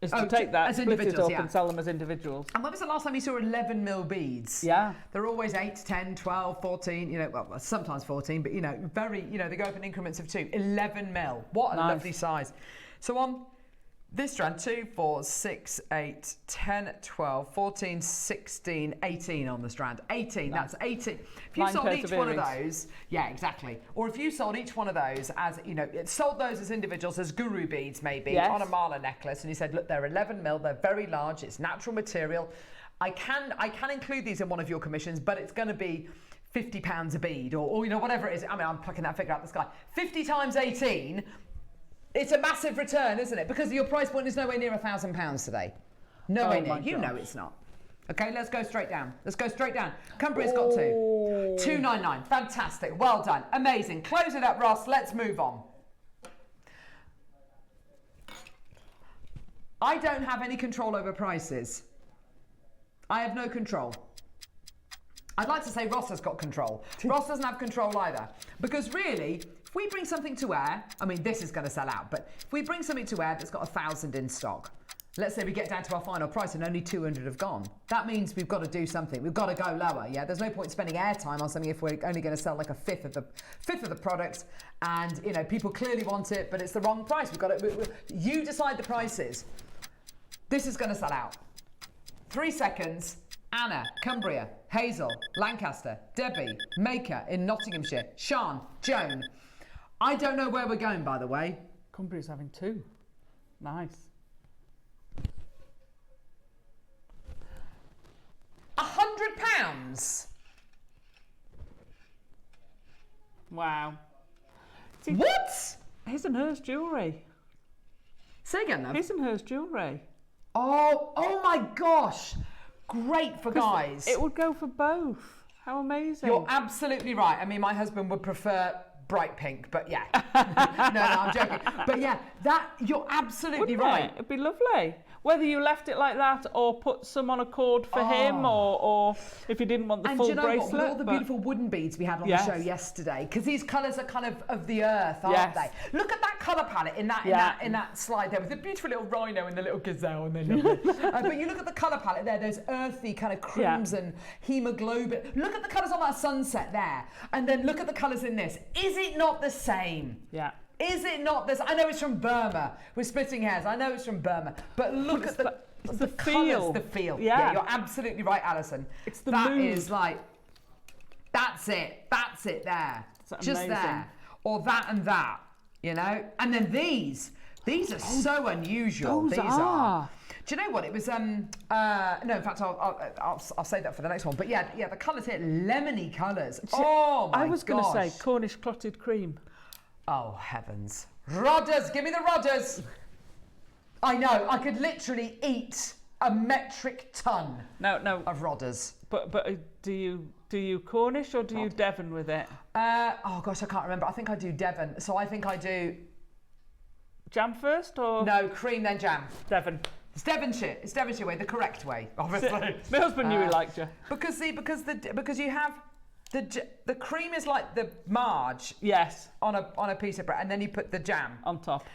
Is to take that, split it up and sell them as individuals. And when was the last time you saw 11 mil beads? Yeah. They're always 8, 10, 12, 14, you know, well, sometimes 14, but, you know, very, you know, they go up in increments of 2. 11 mil. What a lovely size. So on this strand, 2, 4, 6, 8, 10, 12, 14, 16, 18 on the strand. 18, that's 18. If you sold each one of those, yeah, exactly. Or if you sold each one of those as, you know, sold those as individuals, as guru beads maybe, on a mala necklace, and you said, look, they're 11 mil, they're very large, it's natural material. I can include these in one of your commissions, but it's going to be £50 a bead or, you know, whatever it is. I mean, I'm plucking that figure out of the sky. 50 times 18, it's a massive return, isn't it? Because your price point is nowhere near £1,000 today. Nowhere near. You know it's not. Okay, let's go straight down. Let's go straight down. Cumbria's got 2. 299. Fantastic. Well done. Amazing. Close it up, Ross. Let's move on. I don't have any control over prices. I have no control. I'd like to say Ross has got control. Ross doesn't have control either. Because really, if we bring something to air, I mean, this is going to sell out, but if we bring something to air that's got 1,000 in stock, let's say we get down to our final price and only 200 have gone. That means we've got to do something. We've got to go lower, yeah? There's no point spending airtime on something if we're only going to sell like a fifth of the products and, you know, people clearly want it, but it's the wrong price. We've got to, you decide the prices. This is going to sell out. 3 seconds. Anna, Cumbria, Hazel, Lancaster, Debbie, Maker in Nottinghamshire, Sean, Joan. I don't know where we're going, by the way. Cumbria's having 2. Nice. £100? Wow. See, what? His and hers jewellery. Say again, love. His and hers jewellery. Oh my gosh. Great for guys. It would go for both. How amazing. You're absolutely right. I mean, my husband would prefer bright pink, but yeah. no, I'm joking. But yeah, you're absolutely right. It'd be lovely. Whether you left it like that or put some on a cord for him or if you didn't want the full bracelet. And with all the beautiful wooden beads we had on the show yesterday, because these colours are kind of the earth, aren't they? Look at that colour palette in that slide there with the beautiful little rhino and the little gazelle and the but you look at the colour palette there, those earthy kind of crimson, hemoglobin. Look at the colours on that sunset there. And then look at the colours in this. Is it not the same? Yeah. Is it not this? I know it's from Burma. We're splitting hairs. I know it's from Burma. But look at the... It's the colours, feel. the feel. Yeah. You're absolutely right, Alison. It's the That mood. is like, that's it there. It's Just amazing. there. Or that and that, you know? And then these are so unusual. those These are. Do you know what? It was, no, in fact, I'll save that for the next one. But yeah, the colours here, lemony colours. Oh my gosh. I was going to say Cornish clotted cream. Oh, heavens. Rodders, give me the rodders. I know, I could literally eat a metric ton of rodders. But do you Cornish or do you Devon with it? Oh gosh, I can't remember. I think I do Devon. So I think I do... Jam first or? No, cream then jam. Devon. It's Devonshire. It's Devonshire way, the correct way, obviously. My husband knew he liked you. Because you have the cream is like the marge. Yes. On a piece of bread, and then you put the jam on top.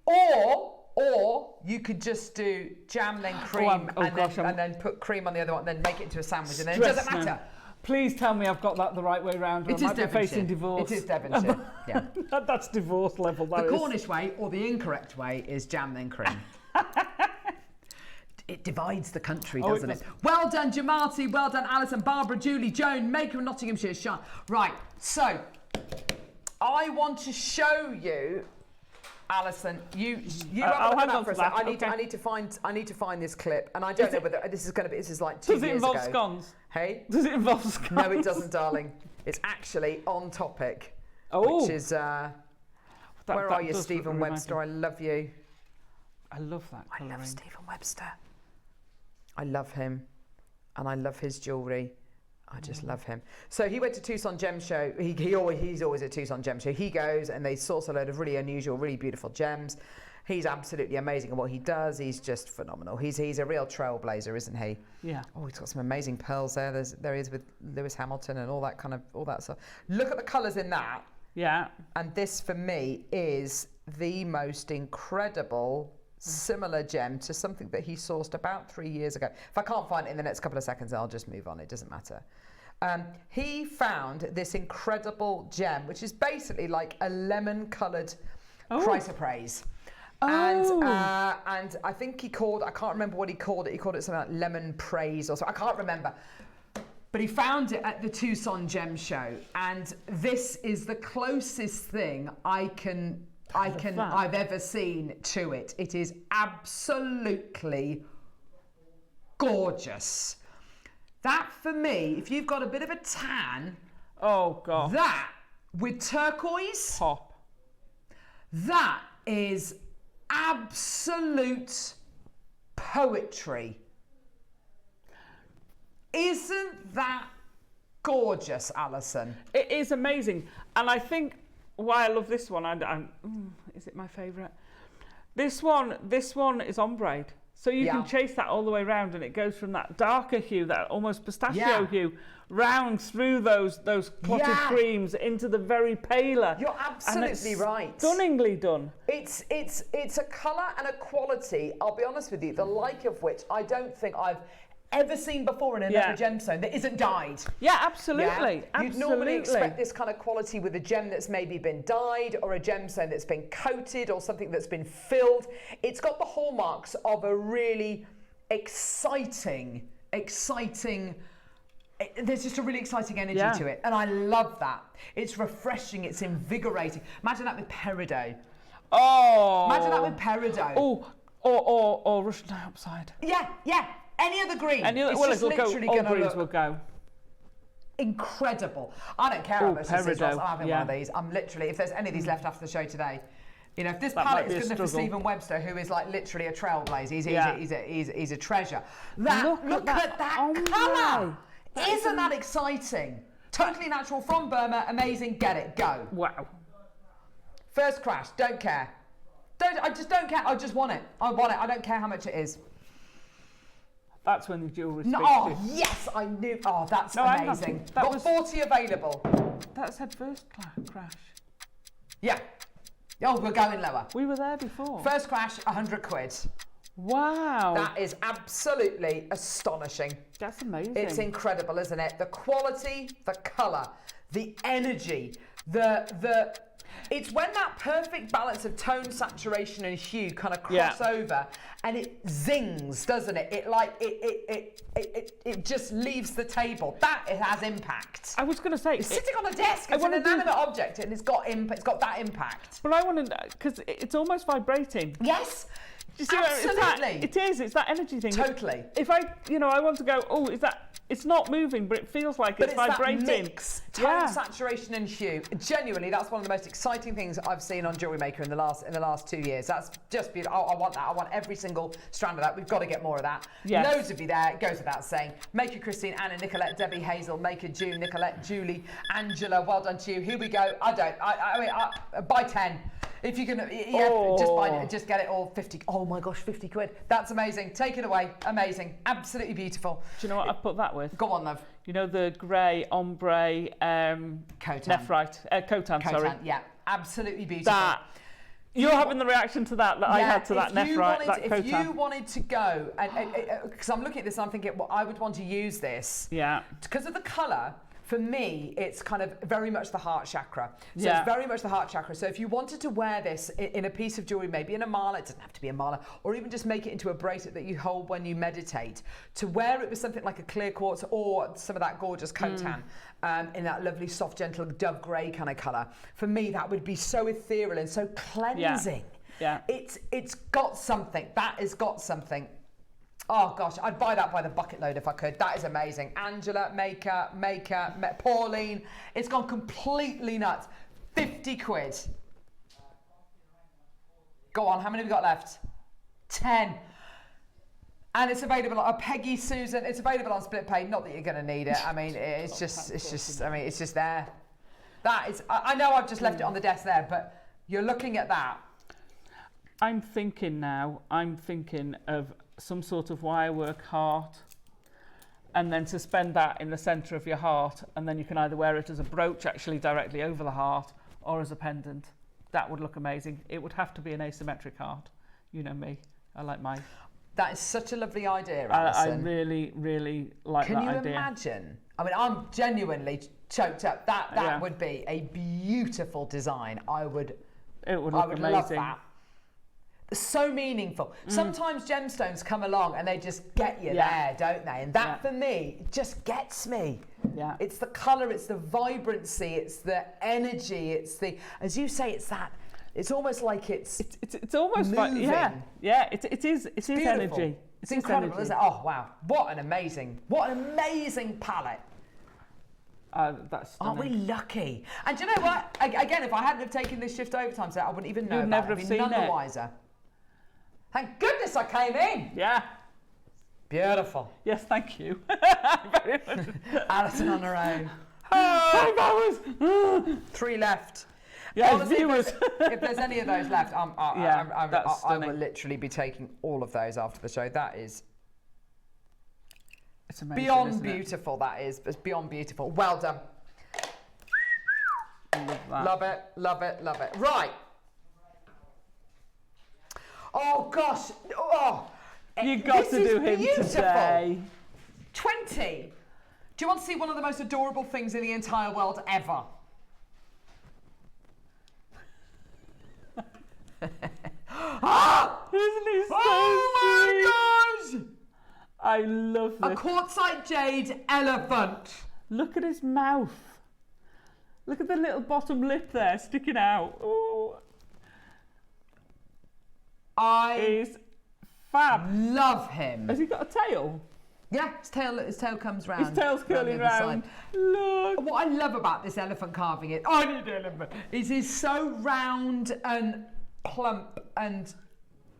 Or you could just do jam then cream and then put cream on the other one, and then make it into a sandwich, and then it doesn't matter. Please tell me I've got that the right way round, or I might be facing divorce. It is Devonshire. Yeah. That's divorce level. The Cornish way or the incorrect way is jam then cream. It divides the country, doesn't it? Well done, Jamati. Well done, Alison, Barbara, Julie, Joan, Maker of Nottinghamshire, Sean. Right, so I want to show you, Alison. You have a look at that for a second. I need to find this clip, and I don't know whether this is going to be. This is like 2 years ago. Does it involve scones? Hey? Does it involve scones? No, it doesn't, darling. It's actually on topic. Oh. Which is where are you, Stephen Webster? I love you. I love that colouring. I love Stephen Webster. I love him, and I love his jewellery. I just love him. So he went to Tucson Gem Show. He's always at Tucson Gem Show. He goes and they source a load of really unusual, really beautiful gems. He's absolutely amazing at what he does. He's just phenomenal. He's a real trailblazer, isn't he? Yeah. Oh, he's got some amazing pearls there. There he is with Lewis Hamilton and all that stuff. Look at the colours in that. Yeah. And this for me is the most incredible similar gem to something that he sourced about 3 years ago. If I can't find it in the next couple of seconds, I'll just move on. It doesn't matter. He found this incredible gem, which is basically like a lemon-coloured chrysoprase. And I think I can't remember what he called it. He called it something like lemon praise or something. I can't remember. But he found it at the Tucson Gem Show. And this is the closest thing I've ever seen to it. It is absolutely gorgeous. That for me, if you've got a bit of a tan, oh god, that with turquoise, pop. That is absolute poetry. Isn't that gorgeous, Alison? It is amazing, and I think why I love this one. Is it my favourite? This one is ombre, so you can chase that all the way around, and it goes from that darker hue, that almost pistachio hue, round through those clotted creams into the very paler. You're absolutely right. Stunningly done. It's a colour and a quality, I'll be honest with you, the like of which I don't think I've ever seen before in another gemstone that isn't dyed. Yeah, absolutely. Yeah? You'd normally expect this kind of quality with a gem that's maybe been dyed or a gemstone that's been coated or something that's been filled. It's got the hallmarks of a really exciting, there's just a really exciting energy to it. And I love that. It's refreshing, it's invigorating. Imagine that with peridot. Oh. Imagine that with peridot. Oh, or Russian dioxide. Yeah. Any other green. All greens will go. Incredible. I don't care how much this is. I'm having one of these. I'm literally, if there's any of these left after the show today, you know, if this palette is good enough for Stephen Webster, who is like literally a trailblazer, he's a treasure. Look at that colour. Isn't that exciting? Totally natural from Burma. Amazing. Get it. Go. Wow. First crash. Don't care. I just don't care. I just want it. I want it. I don't care how much it is. That's when the jewellery speaks to. Yes, I knew. Oh, that's amazing. Got 40 available. That said first crash. Yeah. Oh, we're going lower. We were there before. First crash, 100 quid. Wow. That is absolutely astonishing. That's amazing. It's incredible, isn't it? The quality, the colour, the energy, the It's when that perfect balance of tone, saturation, and hue kind of cross over, and it zings, doesn't it? It just leaves the table. That it has impact. I was going to say, it's sitting on a desk. It's an inanimate object, and it's got that impact. But I want to, because it's almost vibrating. Yes. You see Absolutely. It's that energy thing. Totally. If I want to go, oh, it's not moving, but it feels like it's vibrating. That mix, tone, saturation, and hue. Genuinely, that's one of the most exciting things I've seen on JewelleryMaker in the last 2 years. That's just beautiful. I want that. I want every single strand of that. We've got to get more of that. Yes. Loads of you there. It goes without saying. Maker Christine, Anna, Nicolette, Debbie, Hazel, Maker June, Nicolette, Julie, Angela. Well done to you. Here we go. I buy 10. If you can, just get it all 50. Oh my gosh, 50 quid. That's amazing. Take it away. Amazing. Absolutely beautiful. Do you know what I put that with? Go on, love. You know the grey ombre Cotan, sorry. Yeah, absolutely beautiful. You're having the reaction to that I had to that nephrite, that Cotan. If you wanted to go, because I'm looking at this and I'm thinking, well, I would want to use this. Yeah. Because of the colour. For me, it's kind of very much the heart chakra. So it's very much the heart chakra. So if you wanted to wear this in a piece of jewellery, maybe in a mala, it doesn't have to be a mala, or even just make it into a bracelet that you hold when you meditate, to wear it with something like a clear quartz or some of that gorgeous Cotan in that lovely soft, gentle dove grey kind of colour, for me, that would be so ethereal and so cleansing. Yeah. It's got something. That has got something. Oh gosh, I'd buy that by the bucket load if I could. That is amazing. Angela, Maker, Pauline. It's gone completely nuts. 50 quid. Go on, how many have we got left? 10. And it's available on Peggy, Susan. It's available on split pay. Not that you're going to need it. I mean, it's just there. That is. I know I've just left it on the desk there, but you're looking at that. I'm thinking of some sort of wirework heart, and then suspend that in the centre of your heart, and then you can either wear it as a brooch actually directly over the heart or as a pendant. That would look amazing. It would have to be an asymmetric heart. You know me, I like my... That is such a lovely idea, Alison. I really, really like that idea. Can you imagine? I mean, I'm genuinely choked up. That would be a beautiful design. It would look amazing. Love that. So meaningful. Sometimes gemstones come along and they just get you there, don't they? And that for me just gets me. Yeah. It's the colour, it's the vibrancy, it's the energy, it's the, as you say, it's that. It's almost like it's almost moving. Like it is energy. It's incredible, isn't it? Oh wow! What an amazing palette. That's stunning. Aren't we lucky? And do you know what? Again, if I hadn't have taken this shift overtime today, I wouldn't even know. You'd never have seen none it. the wiser. Thank goodness I came in. Yeah. Beautiful. Yes, thank you. Very much. Alison on her own. 5 hours. 3 left. Yeah, honestly, viewers. If there's any of those left, I will literally be taking all of those after the show. That is it's amazing, beyond beautiful. That is. It's beyond beautiful. Well done. Love that. Love it. Love it. Love it. Right. Oh gosh. Oh. You got to do him today. 20. Do you want to see one of the most adorable things in the entire world ever? Isn't he so oh sweet? my gosh! I love this. A quartzite jade elephant. Look at his mouth. Look at the little bottom lip there sticking out. Oh. He's fab. Love him. Has he got a tail? Yeah, his tail comes round. His tail's curling round. Look. What I love about this elephant carving is, I need an elephant, is he's so round and plump, and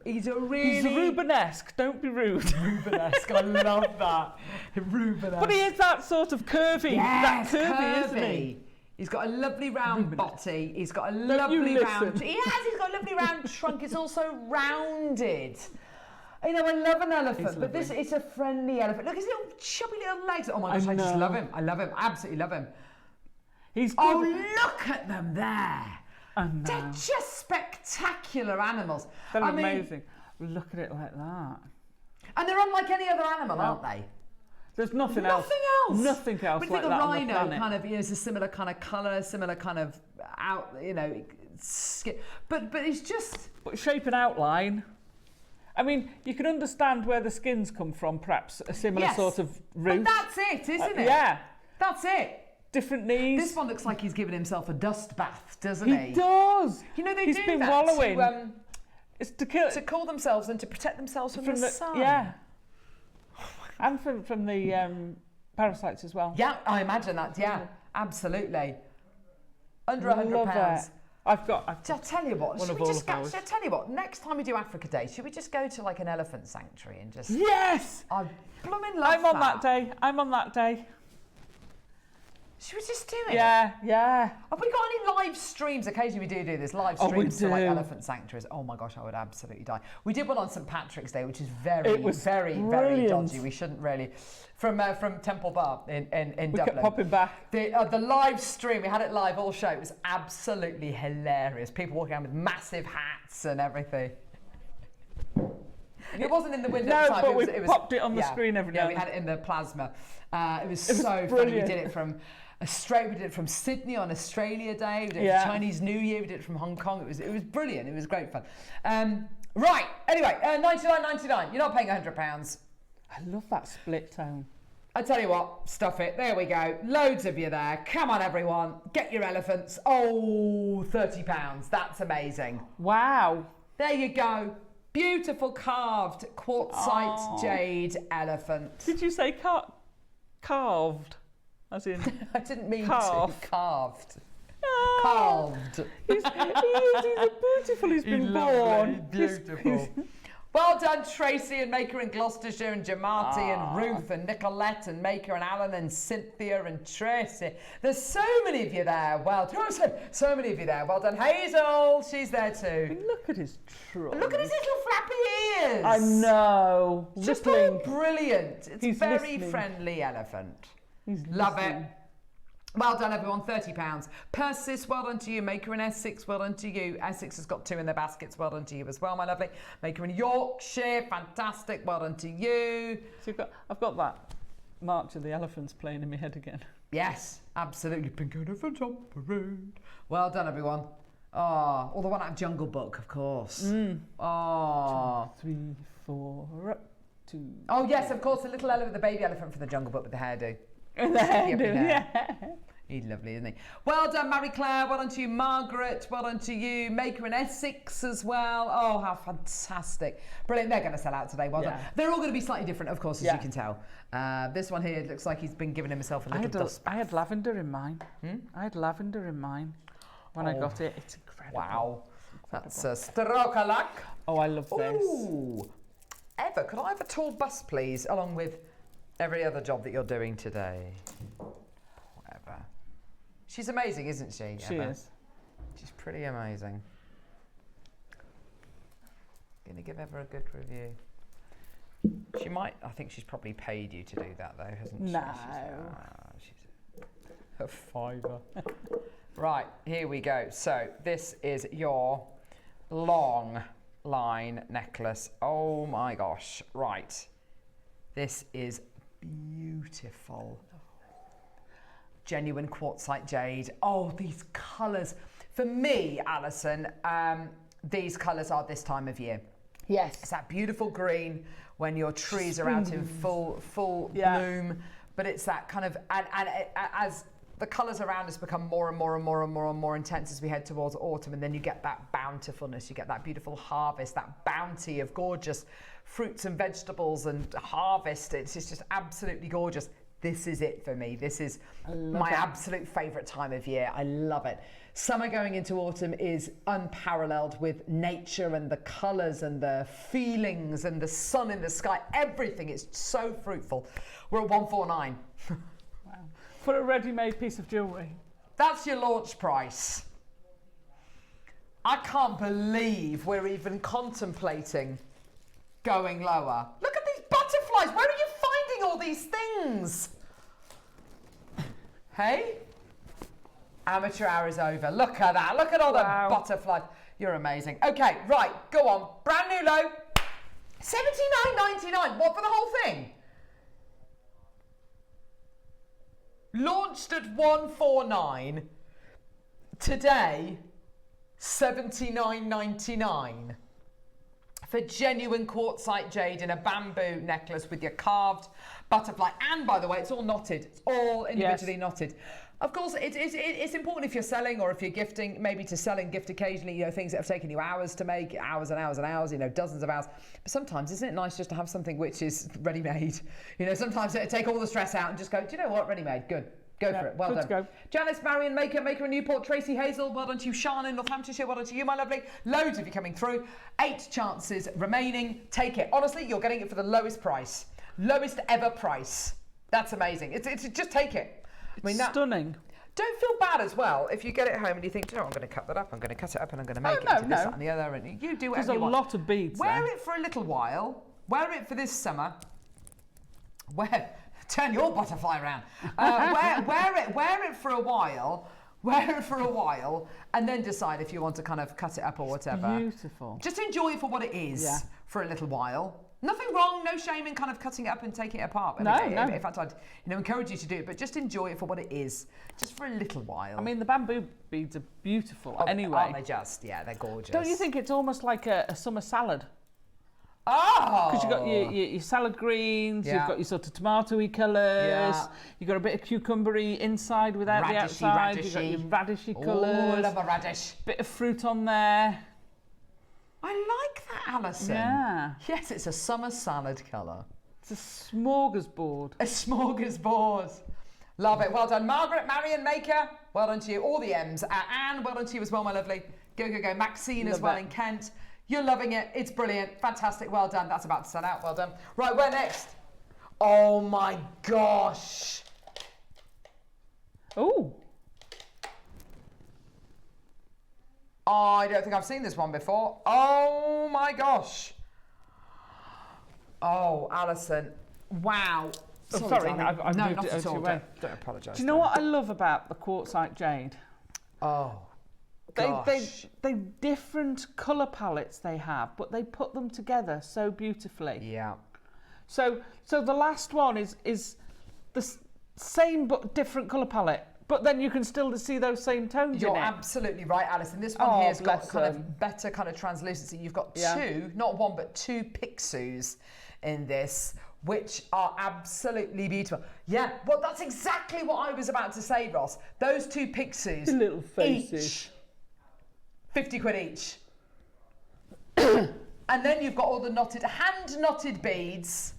he's Rubenesque. Don't be rude. Rubenesque. I love that. Rubenesque. But he is that sort of curvy. Yes, that curvy, isn't he? He's got a lovely round body. He's got a lovely round. He has. He's got a lovely round trunk. It's also rounded. You know, I love an elephant, but this is a friendly elephant. Look at his little chubby little legs. Oh my gosh, I just love him. I love him. Absolutely love him. Oh, look at them there. They're just spectacular animals. They're amazing. Look at it like that. And they're unlike any other animal, aren't they? There's nothing else. Nothing else But like think that a on the rhino planet. kind of, is a similar kind of colour, similar kind of skin. But it's just... But shape and outline. I mean, you can understand where the skins come from, perhaps a similar sort of route. But that's it, isn't it? Yeah. That's it. Different knees. This one looks like he's given himself a dust bath, doesn't he? He does. You know, He's do been that wallowing. It's to cool themselves and to protect themselves from the sun. Yeah. And from the parasites as well. Yeah, I imagine that. Yeah, absolutely. Under £100. I'll tell you what. I'll tell you what. Next time we do Africa Day, should we just go to like an elephant sanctuary and just? Yes. I blooming love I'm on that day. I'm on that day. Should we just do it? Yeah, yeah. Have we got any live streams? Occasionally we do this live streams to like elephant sanctuaries. Oh my gosh, I would absolutely die. We did one on St Patrick's Day, which is very dodgy. We shouldn't really. From Temple Bar in Dublin. We kept popping back. The live stream, we had it live all show. It was absolutely hilarious. People walking around with massive hats and everything. It wasn't in the window at the time. But we popped it on the screen every now and we had it in the plasma. It was so funny. We did it from Australia. We did it from Sydney on Australia Day. We did it for Chinese New Year. We did it from Hong Kong. It was brilliant. It was great fun. Right. Anyway, $99.99. You're not paying £100. I love that split tone. I tell you what, stuff it. There we go. Loads of you there. Come on, everyone. Get your elephants. Oh, £30. That's amazing. Wow. There you go. Beautiful carved quartzite jade elephant. Did you say carved? As in I didn't mean calf. to. Carved. Carved. He's beautiful. He's been born. Beautiful. Well done, Tracy and Maker in Gloucestershire and Jamati and Ruth and Nicolette and Maker and Alan and Cynthia and Tracy. There's so many of you there. Well done. So many of you there. Well done. Hazel, she's there too. I mean, look at his trunk. Look at his little flappy ears. I know. Just all brilliant. It's He's very listening. friendly elephant. He's Love listening. it. Well done, everyone. £30. Persis, well done to you. Maker in Essex, well done to you. Essex has got 2 in their baskets. Well done to you as well, my lovely. Maker in Yorkshire, fantastic. Well done to you. So I've got that March of the Elephants playing in my head again. Yes, absolutely. Pink elephant on parade. Well done, everyone. Oh, or the one out of Jungle Book, of course. Oh. 2, 3, 4, up 2. Oh, yes, of course. The little elephant, the baby elephant from the Jungle Book with the hairdo. And the hairdo, yeah. He's lovely, isn't he? Well done, Marie Claire. Well done to you, Margaret. Well done to you, Maker in Essex as well. Oh, how fantastic. Brilliant. They're going to sell out today. Well done. They're all going to be slightly different, of course, as you can tell. This one here looks like he's been giving himself a little dust bath. I had lavender in mine. I had lavender in mine when I got it. It's incredible. Wow. That's a stroke of luck. Oh, I love this. Ooh. Eva, could I have a tall bust, please, along with every other job that you're doing today? Whatever. She's amazing, isn't she? She is. She's pretty amazing. Gonna give Eva a good review. She might. I think she's probably paid you to do that, though, hasn't she? No. She's a fiver. Right, here we go. So this is your long line necklace. Oh my gosh. Right. This is beautiful. Genuine quartzite jade. Oh, these colours. For me, Alison, these colours are this time of year. Yes. It's that beautiful green when your trees are out in full bloom. But it's that kind of, and as the colours around us become more and more intense as we head towards autumn, and then you get that bountifulness, you get that beautiful harvest, that bounty of gorgeous fruits and vegetables and harvest. It's just absolutely gorgeous. This is it for me. This is my absolute favourite time of year. I love it. Summer going into autumn is unparalleled with nature and the colours and the feelings and the sun in the sky. Everything is so fruitful. We're at 149. Wow. For a ready-made piece of jewellery. That's your launch price. I can't believe we're even contemplating going lower. Look at these butterflies. Where are you finding all these things? Hey? Amateur hour is over. Look at that. Look at all the butterflies. You're amazing. Okay, right. Go on. Brand new low. $79.99. What, for the whole thing? Launched at 149. Today, $79.99 for genuine quartzite jade in a bamboo necklace with your carved butterfly. And by the way, it's all knotted. It's all individually knotted. Of course, it's important if you're selling or if you're gifting, maybe to sell and gift occasionally, you know, things that have taken you hours to make, hours and hours and hours, you know, dozens of hours. But sometimes, isn't it nice just to have something which is ready-made? You know, sometimes take all the stress out and just go, do you know what, ready-made, good. Go for it. Well done. Go. Janice, Marion, Maker in Newport, Tracy Hazel, well done to you. Sharn in Northamptonshire, well done to you, my lovely. Loads of you coming through. 8 chances remaining. Take it. Honestly, you're getting it for the lowest price. Lowest ever price. That's amazing. It's just take it. I mean, stunning. Don't feel bad as well if you get it home and you think, do you know, I'm going to cut that up, I'm going to cut it up and I'm going to make it into this, that and the other. And you do whatever you want. There's a lot of beads Wear it for a little while. Wear it for this summer. Turn your butterfly around. Wear it for a while. Wear it for a while, and then decide if you want to kind of cut it up or whatever. Beautiful. Just enjoy it for what it is for a little while. Nothing wrong, no shame in kind of cutting it up and taking it apart. No. In fact, I'd encourage you to do it, but just enjoy it for what it is, just for a little while. I mean, the bamboo beads are beautiful anyway. Aren't they just? Yeah, they're gorgeous. Don't you think it's almost like a summer salad? Oh! Because you've got your salad greens, you've got your sort of tomato-y colours, you've got a bit of cucumbery inside without the outside, you've got your radishy colours. Oh, love a radish. Bit of fruit on there. I like that, Alison. Yeah. Yes, it's a summer salad colour. It's a smorgasbord. A smorgasbord. Love it. Well done. Margaret, Marion, Maker, well done to you. All the M's. Anne, well done to you as well, my lovely. Go, go, go. Maxine as well in Kent. You're loving it. It's brilliant. Fantastic. Well done. That's about to sell out. Well done. Right, where next? Oh, my gosh. Oh. I don't think I've seen this one before. Oh, my gosh. Oh, Alison. Wow. Sorry, I've no, moved not it at over all. to you. Don't apologise. Do you know what I love about the quartzite jade? Oh, gosh. They different colour palettes they have, but they put them together so beautifully. Yeah. So the last one is the same but different colour palette, but then you can still see those same tones You're in it. absolutely right, Alison. This one here's got kind of better kind of translucency. You've got two, not one, but 2 pixus in this, which are absolutely beautiful. Yeah, well, that's exactly what I was about to say, Ross. Those 2 pixus, the little faces, each, 50 quid each. And then you've got all the knotted, hand-knotted beads.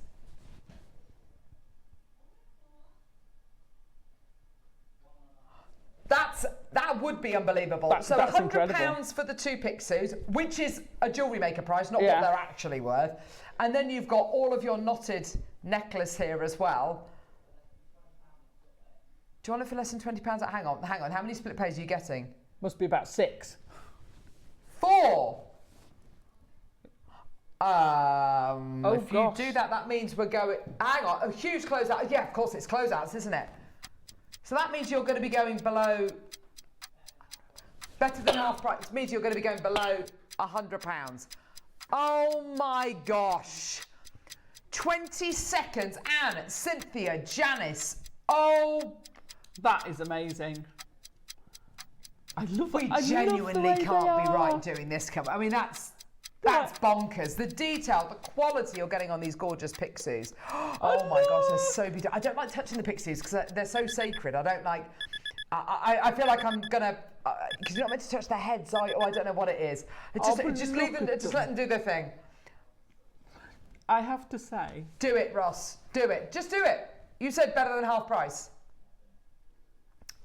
That would be unbelievable. That's £100 for the 2 pixus, which is a jewellery maker price, not what they're actually worth. And then you've got all of your knotted necklace here as well. Do you want it for less than £20? Hang on. How many split pays are you getting? Must be about 6. 4. If gosh. you do that, that means we're going. Hang on, a huge closeout. Yeah, of course it's closeouts, isn't it? So that means you're going to be going below. Better than half price. It means you're going to be going below £100. Oh my gosh. 20 seconds. Anne, Cynthia, Janice. Oh. That is amazing. I love it. We genuinely can't be right doing this. I mean, that's bonkers. The detail, the quality you're getting on these gorgeous pixus. Oh my gosh, they're so beautiful. I don't like touching the pixus because they're so sacred. I don't like. I feel like I'm gonna. Because you're not meant to touch their heads, I don't know what it is. Just leave them. Just let them do their thing. I have to say. Do it, Ross. Do it. Just do it. You said better than half price.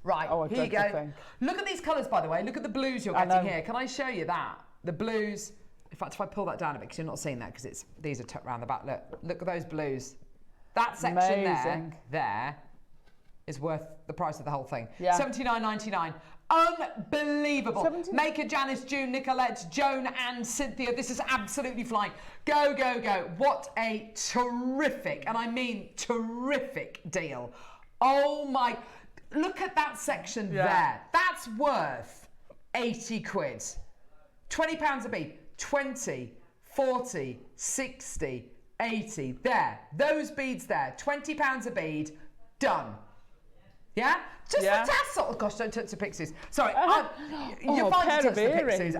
Right, here you go. Look at these colours, by the way. Look at the blues you're getting here. Can I show you that? The blues. In fact, if I pull that down a bit, because you're not seeing that, because these are tucked around the back. Look at those blues. That section there is worth the price of the whole thing. Yeah. $79.99. Unbelievable. Maker, Janice, June, Nicolette, Joan and Cynthia. This is absolutely flying. Go, go, go. What a terrific, and I mean terrific deal. Oh my, look at that section there. That's worth 80 quid. £20 a bead. 20, 40, 60, 80. There. Those beads there. £20 a bead. Done. Yeah? Just a tassel. Oh gosh, don't touch the pixies. Sorry, you're fine to touch the pixies.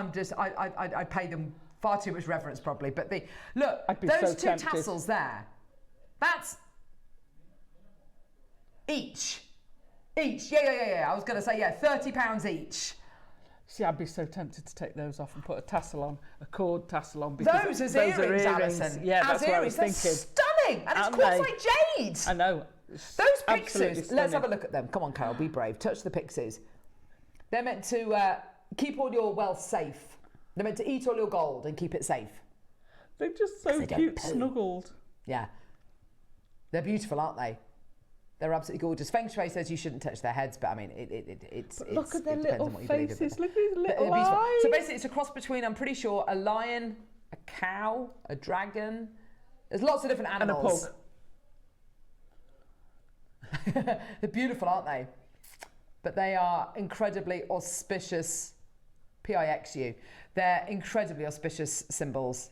I pay them far too much reverence probably. But look, those two tassels there, that's each. Yeah. I was going to say, £30 each. See, I'd be so tempted to take those off and put a tassel on, a cord tassel on. Because those are earrings, Alison. Yeah, that's what I was thinking. They're stunning, and it's quartzite jade. I know. Those pixies, let's have a look at them. Come on, Carol, be brave. Touch the pixies. They're meant to keep all your wealth safe. They're meant to eat all your gold and keep it safe. They're just so cute, snuggled. Yeah. They're beautiful, aren't they? They're absolutely gorgeous. Feng Shui says you shouldn't touch their heads, but I mean, look at their little faces. Look at these little eyes. eyes. So basically, it's a cross between, I'm pretty sure, a lion, a cow, a dragon. There's lots of different animals. And a pug. They're beautiful, aren't they? But they are incredibly auspicious, P-I-X-U. They're incredibly auspicious symbols.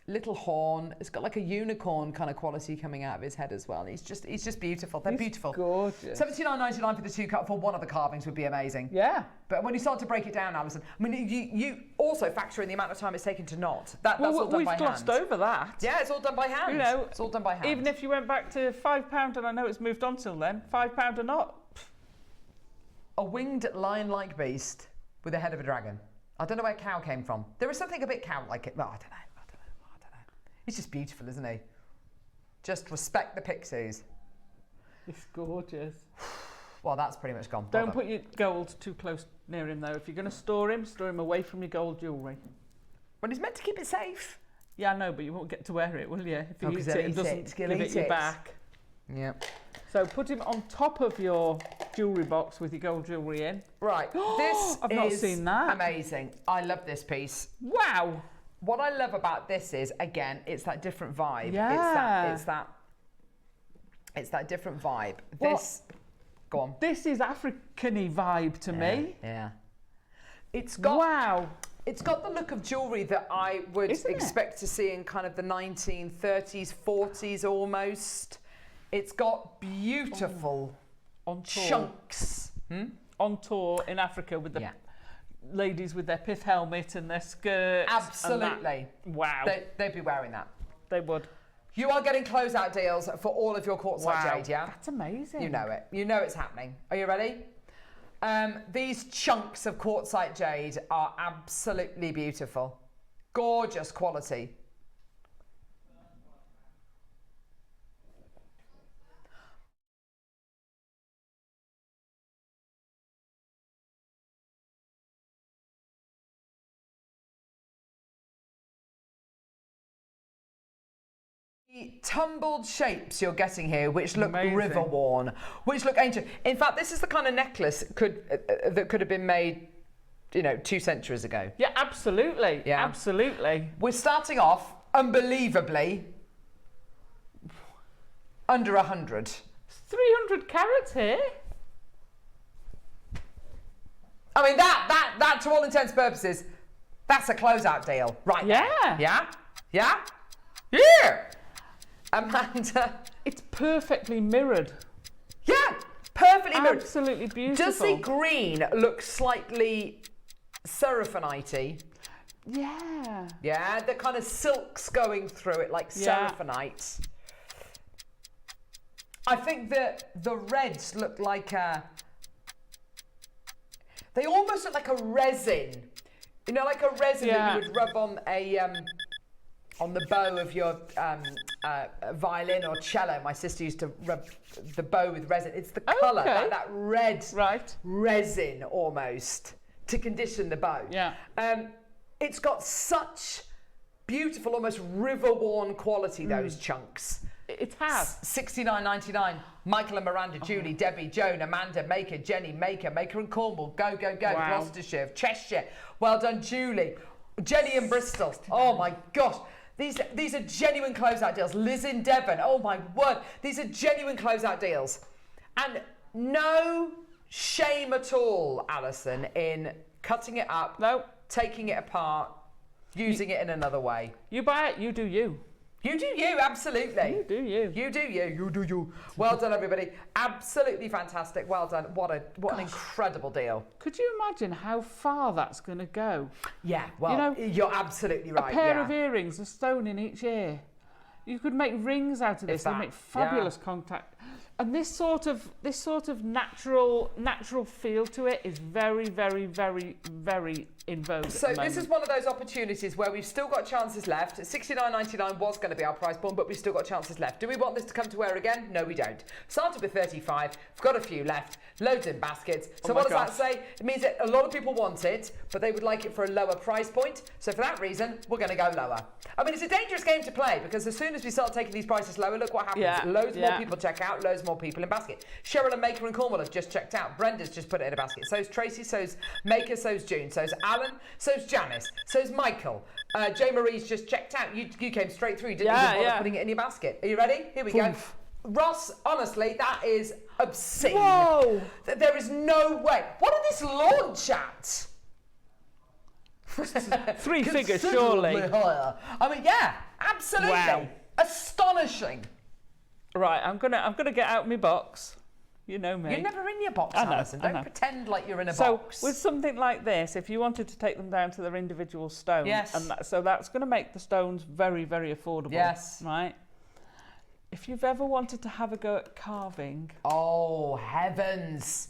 Little horn. It's got like a unicorn kind of quality coming out of his head as well. And he's just beautiful. They're beautiful. Gorgeous. $79.99 for the two cut for one of the carvings would be amazing. Yeah. But when you start to break it down, Alison, I mean, you also factor in the amount of time it's taken to knot. That's all done by hand. We've glossed over that. Yeah, it's all done by hand. You know, it's all done by hand. Even if you went back to £5, and I know it's moved on till then, £5 a knot. A winged lion-like beast with the head of a dragon. I don't know where cow came from. There is something a bit cow-like it. Well, I don't know. He's just beautiful, isn't he? Just respect the pixies. It's gorgeous. Well, that's pretty much gone. Don't put your gold too close near him, though. If you're going to store him away from your gold jewellery. Well, he's meant to keep it safe. Yeah, I know, but you won't get to wear it, will you? If you eat it and doesn't give it your back. Yep. So put him on top of your jewellery box with your gold jewellery in. Right. This I've not seen that. Amazing. I love this piece. Wow. What I love about this is, again, it's that different vibe. Yeah. It's that different vibe. Go on. This is African-y vibe to me. Yeah. It's got the look of jewellery that I would expect to see in kind of the 1930s, 40s almost. It's got beautiful chunks. On tour in Africa with the ladies with their pith helmet and their skirts. Absolutely. Wow. They'd be wearing that. They would. You are getting closeout deals for all of your quartzite jade, yeah? That's amazing. You know it. You know it's happening. Are you ready? These chunks of quartzite jade are absolutely beautiful. Gorgeous quality. The tumbled shapes you're getting here, which look river worn, which look ancient. In fact, this is the kind of necklace that could have been made, 2 centuries ago. Yeah, absolutely. Yeah, absolutely. We're starting off, unbelievably, under 100. 300 carats here. I mean, that to all intents and purposes, that's a closeout deal, right? Yeah. Yeah. Amanda. It's perfectly mirrored. Yeah, perfectly mirrored. Absolutely beautiful. Does the green look slightly seraphinite-y? Yeah. Yeah, the kind of silks going through it like seraphinite. I think that the reds look like they almost look like a resin. Like a resin that you would rub on the bow of your violin or cello. My sister used to rub the bow with resin. It's the colour, that red resin almost, to condition the bow. Yeah. It's got such beautiful, almost river-worn quality, those chunks. It has. $69.99. Michael and Miranda, Julie, Debbie, Joan, Amanda, Maker, Jenny, Maker and Cornwall, go. Wow. Gloucestershire, Cheshire. Well done, Julie. Jenny in Bristol. Oh my gosh. These are genuine closeout deals. Liz in Devon. Oh my word. These are genuine closeout deals. And no shame at all, Alison, in cutting it up, taking it apart, using it in another way. You buy it, you do you. You do you, absolutely. You do you. You do you. You do you. Well done, everybody. Absolutely fantastic. Well done. What an incredible deal. Could you imagine how far that's going to go? Yeah, well, you're absolutely right. A pair of earrings, a stone in each ear. You could make rings out of this. They make fabulous contact. And this sort of natural feel to it is very, very, very, very in vogue. So this is one of those opportunities where we've still got chances left. $69.99 was going to be our price point, but we've still got chances left. Do we want this to come to wear again? No, we don't. Started with 35. We've got a few left. Loads in baskets. So what does that say? It means that a lot of people want it, but they would like it for a lower price point. So for that reason, we're going to go lower. I mean, it's a dangerous game to play because as soon as we start taking these prices lower, look what happens. Loads more people check out. Loads more people in basket. Cheryl and Maker and Cornwall have just checked out. Brenda's just put it in a basket. So's Tracy, so's Maker, so's June, so's Alan, so's Janice, so's Michael. J. Marie's just checked out. You came straight through, didn't even bother putting it in your basket. Are you ready? Here we go. Ross, honestly, that is obscene. Whoa! There is no way. What did this launch at? 3 figures, surely. Higher. I mean, yeah, absolutely. Wow. Astonishing. Right, I'm gonna get out my box. You know me. You're never in your box, Alison. Don't pretend like you're in a box. So with something like this, if you wanted to take them down to their individual stones, so that's going to make the stones very, very affordable. Yes. Right. If you've ever wanted to have a go at carving, oh heavens,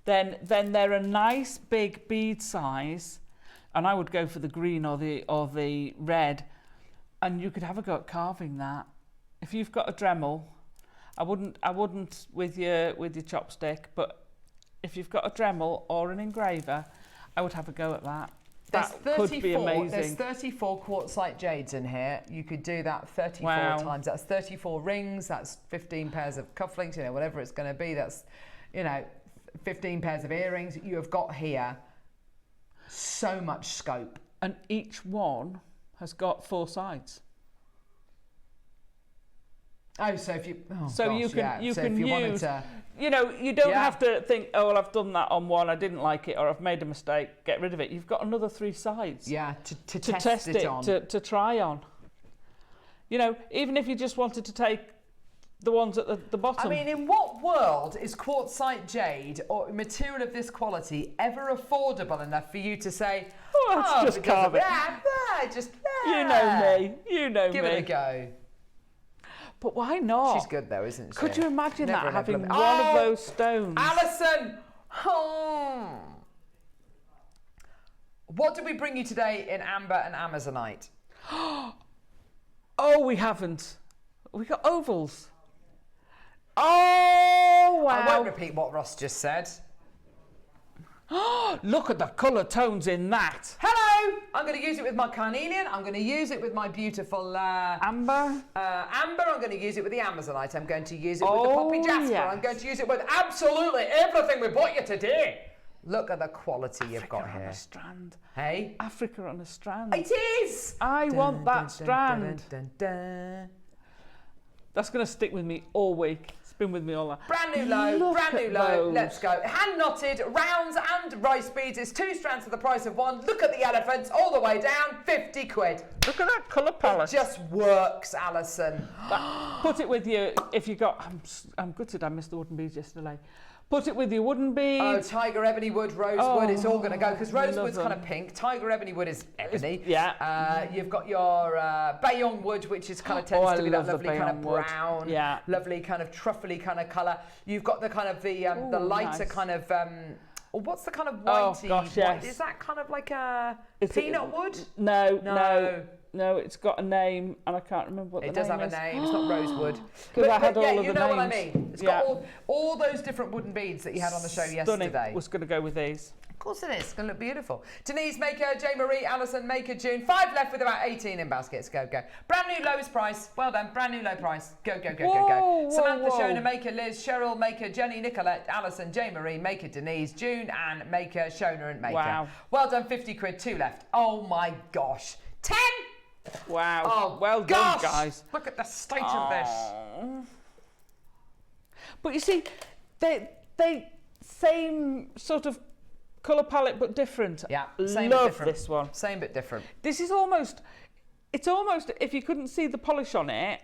then they're a nice big bead size, and I would go for the green or the red, and you could have a go at carving that. If you've got a Dremel, I wouldn't with your chopstick, but if you've got a Dremel or an engraver, I would have a go at that. That could be amazing. There's 34 quartzite jades in here. You could do that 34 times. That's 34 rings. That's 15 pairs of cufflinks. You know, whatever it's going to be. That's, 15 pairs of earrings. You have got here so much scope, and each one has got 4 sides. Oh, so if you you can use, wanted to, you don't have to think, oh, well, I've done that on one, I didn't like it, or I've made a mistake, get rid of it. You've got another 3 sides. Yeah, to test it on. To try on. Even if you just wanted to take the ones at the bottom. I mean, in what world is quartzite jade or material of this quality ever affordable enough for you to say, just carve it. You know me. Give it a go. But why not? She's good though, isn't she? Could you imagine that, having one of those stones? Alison! What did we bring you today in amber and amazonite? Oh, we haven't. We got ovals. Oh, wow. I won't repeat what Ross just said. Look at the colour tones in that. Hello! I'm going to use it with my carnelian. I'm going to use it with my beautiful... amber. Amber. I'm going to use it with the amazonite. I'm going to use it with the poppy jasper. Yes. I'm going to use it with absolutely everything we bought you today. Look at the quality you've got here. Africa on a strand. Hey? Africa on a strand. It is! I want that strand. That's going to stick with me all week. It's been with me all that. Brand new low. Let's go. Hand knotted, rounds and rice beads. It's 2 strands for the price of 1. Look at the elephants all the way down. 50 quid. Look at that colour palette. It just works, Alison. Put it with you if you got... I'm gutted I missed the wooden beads yesterday. Put it with your wooden beads. Oh, tiger ebony wood, rosewood, it's all going to go. Because rosewood's kind of pink. Tiger ebony wood is ebony. You've got your Bayonne wood, which is kind of tends to be that lovely kind of brown, lovely kind of truffly kind of colour. You've got the kind of the lighter kind of... what's the kind of whitey? Oh, gosh, yes. Is that kind of like a peanut wood? No, it's got a name, and I can't remember what the name is. It does have a name. It's not rosewood. Because I had all of the names. You know what I mean. It's got all those different wooden beads that you had on the show yesterday. Was going to go with these. Of course it is. It's going to look beautiful. Denise Maker, J. Marie, Alison Maker, June. 5 left with about 18 in baskets. Go. Brand new lowest price. Well done. Brand new low price. Go. Samantha, Shona, Maker, Liz, Cheryl, Maker, Jenny, Nicolette, Alison, J. Marie, Maker, Denise, June, and Maker, Shona, and Maker. Wow. Well done. 50 quid. 2 left. Oh my gosh. 10. Wow. Oh, well done, guys. Look at the state of this. But you see, they same sort of colour palette but different. Yeah, same Love but different. This one. Same but different. This is almost, It's almost, if you couldn't see the polish on it,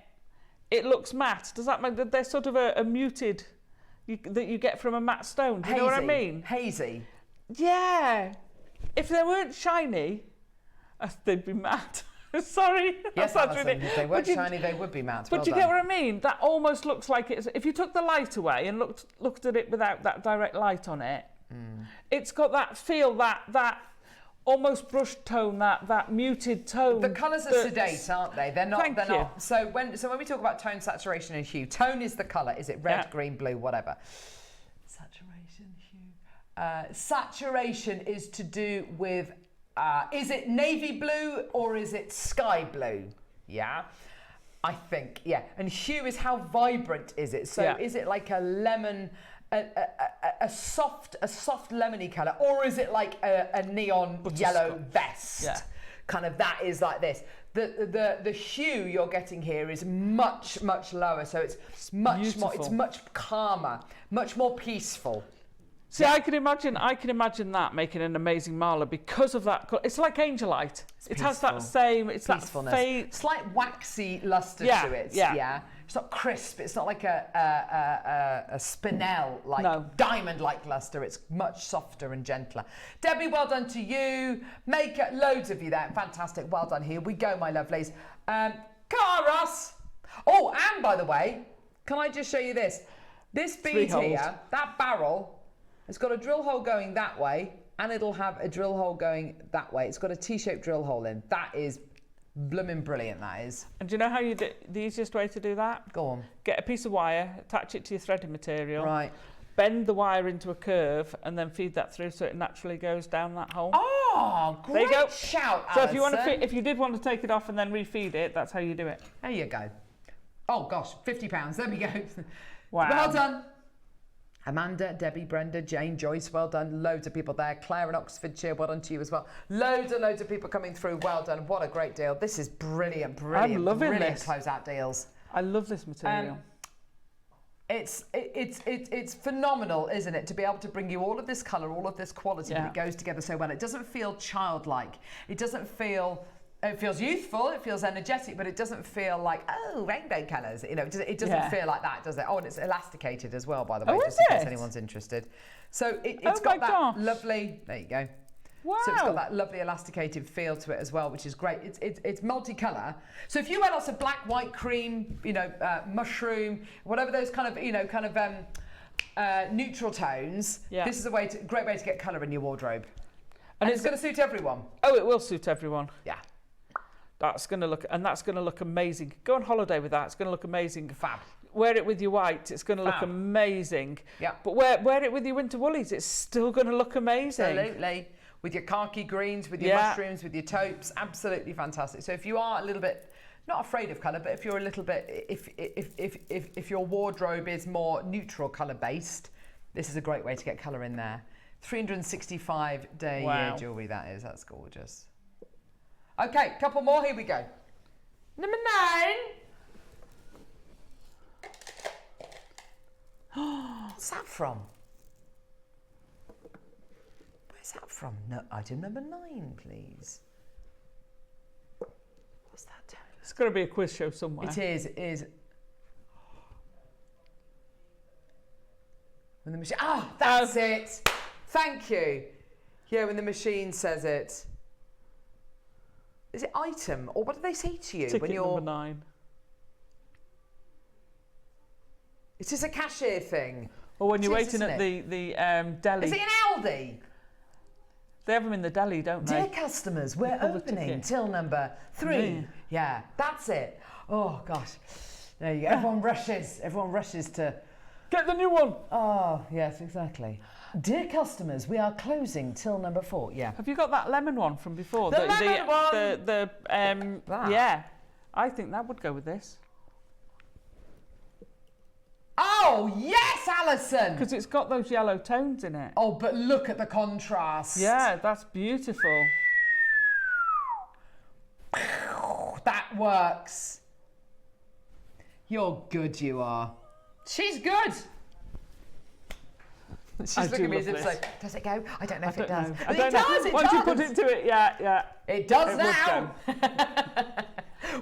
it looks matte. Does that mean that they're sort of a muted that you get from a matte stone? Do you know what I mean? Hazy. Yeah. If they weren't shiny, they'd be matte. Sorry. Yes, Alison, if they weren't shiny, they would be matte. But you get what I mean? That almost looks like it's... If you took the light away and looked at it without that direct light on it, it's got that feel, that almost brushed tone, that muted tone. The colours are sedate, aren't they? They're not. Thank they're you. not. So when we talk about tone, saturation, and hue, tone is the colour. Is it red, green, blue, whatever? Saturation, hue. Saturation is to do with. Is it navy blue or is it sky blue? Yeah, I think, yeah. And hue is how vibrant is it? So is it like a lemon, a soft lemony colour, or is it like a neon yellow vest? Yeah. Kind of that is like this. The hue you're getting here is much lower, so it's much more, it's much calmer, much more peaceful. See, I can imagine that making an amazing mala because of that. It's like angelite. It has that same. It's that faint, slight waxy luster to it. Yeah. It's not crisp. It's not like a spinel like diamond-like luster. It's much softer and gentler. Debbie, well done to you. Maker, loads of you there. Fantastic. Well done. Here we go, my lovelies. Caras. Oh, and by the way, can I just show you this? This bead here, that barrel. It's got a drill hole going that way, and it'll have a drill hole going that way. It's got a T-shaped drill hole in. That is blooming brilliant, that is. And do you know how you do the easiest way to do that? Go on. Get a piece of wire, attach it to your threading material. Right. Bend the wire into a curve, and then feed that through so it naturally goes down that hole. Oh, great there you go. Shout, So Alison. if you did want to take it off and then refeed it, that's how you do it. There you go. Oh gosh, £50. There we go. Wow. Well done. Amanda, Debbie, Brenda, Jane, Joyce, well done. Loads of people there. Claire in Oxfordshire, well done to you as well. Loads of people coming through. Well done. What a great deal. This is brilliant. I'm loving brilliant this. Closeout deals. I love this material. It's phenomenal, isn't it, to be able to bring you all of this colour, all of this quality, but it goes together so well. It doesn't feel childlike. It doesn't feel... It feels youthful, it feels energetic, but it doesn't feel like, oh, rainbow colours. You know, it doesn't feel like that, does it? Oh, and it's elasticated as well, by the way, just in case anyone's interested. So it's got that lovely, there you go. Wow. So it's got that lovely elasticated feel to it as well, which is great. It's multicolour. So if you wear lots of black, white, cream, mushroom, whatever those kind of neutral tones, this is a great way to get colour in your wardrobe. And it's going to suit everyone. Oh, it will suit everyone. Yeah. That's going to look amazing. Go on holiday with that. It's going to look amazing. Fab. Wear it with your white. It's going to look amazing. Yeah. But wear it with your winter woolies. It's still going to look amazing. Absolutely. With your khaki greens, with your mushrooms, with your taupes. Absolutely fantastic. So if you are a little bit not afraid of colour, but if you're a little bit, if your wardrobe is more neutral colour based, this is a great way to get colour in there. 365-day year jewellery, that is. That's gorgeous. Okay, couple more. Here we go. Number 9. What's that from? Where's that from? No, item number 9, please. What's that? It's got to be a quiz show somewhere. It is. It is. When the machine. Ah, that's it. Thank you. Yeah, when the machine says it. Is it item, or what do they say to you Ticket when you're... number 9. It's just a cashier thing. Or when you're waiting at the deli. Is it an Aldi? They have them in the deli, don't they? Dear customers, we're opening till number 3. Yeah, that's it. Oh, gosh. There you go. Everyone rushes to... Get the new one. Oh, yes, exactly. Dear customers, we are closing till number 4. Yeah. Have you got that lemon one from before? The lemon one! Yeah. I think that would go with this. Oh, yes, Alison! Because it's got those yellow tones in it. Oh, but look at the contrast. Yeah, that's beautiful. That works. You're good, you are. She's good. She's looking at me as if like, does it go? I don't know if it does. I don't know. Once you put it to it, yeah. It does now.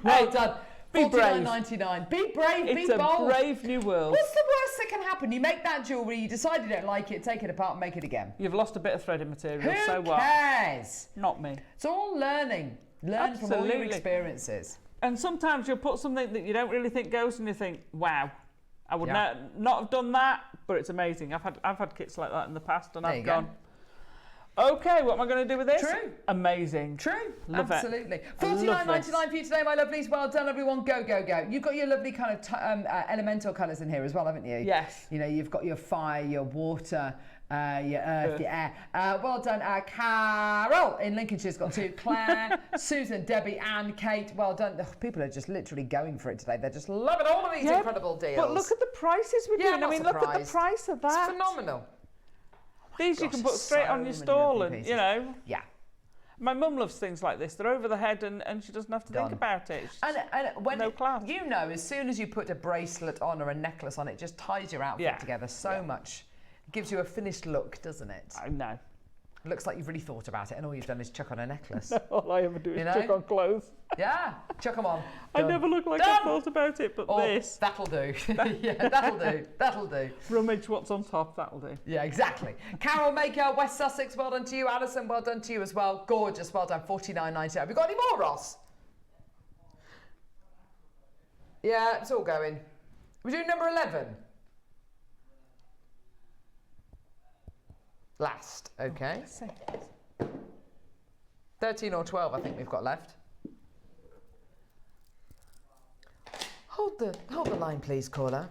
Well done. Be brave. $49.99. Be brave, It's be a bold. brave new world. What's the worst that can happen? You make that jewellery, you decide you don't like it, take it apart and make it again. You've lost a bit of threading material, Who so what? cares? Not me. It's all learning. Learn from all your Absolutely. experiences. And sometimes you'll put something that you don't really think goes and you think, wow, I would Yeah. not have done that, but it's amazing. I've had kits like that in the past and There I've you go. gone, okay, what am I going to do with this? True. Amazing. True, Love it. absolutely. I love $49.99 for you today, my lovelies. Well done, everyone. Go, go, go. You've got your lovely kind of elemental colours in here as well, haven't you? Yes. You know, you've got your fire, your water, your earth, your air. Well done, Carol in Lincolnshire's got 2. Claire, Susan, Debbie, and Kate. Well done. Ugh, people are just literally going for it today. They're just loving all of these incredible deals. But look at the prices we're Yeah, doing. I I'm mean, not look at the surprised. price of that. It's phenomenal. These you gosh, can put straight so on your many stall lovely and, pieces. you know. Yeah. My mum loves things like this. They're over the head and she doesn't have to Done. think about it. It's And when no class. you know, as soon as you put a bracelet on or a necklace on, it just ties your outfit Yeah. together so much. It gives you a finished look, doesn't it? I know. It looks like you've really thought about it, and all you've done is chuck on a necklace. All I ever do is You know? chuck on clothes. Yeah, chuck them on. I Done. never look like Done. I thought about it, but Oh, this. that'll do. Yeah, that'll do. That'll do. Rummage what's on top, that'll do. Yeah, exactly. Carol Maker, West Sussex, well done to you. Alison, well done to you as well. Gorgeous, well done. $49.99. Have we got any more, Ross? Yeah, it's all going. We're doing number 11. Last, okay. 13 or 12, I think we've got left. Hold the line, please, caller.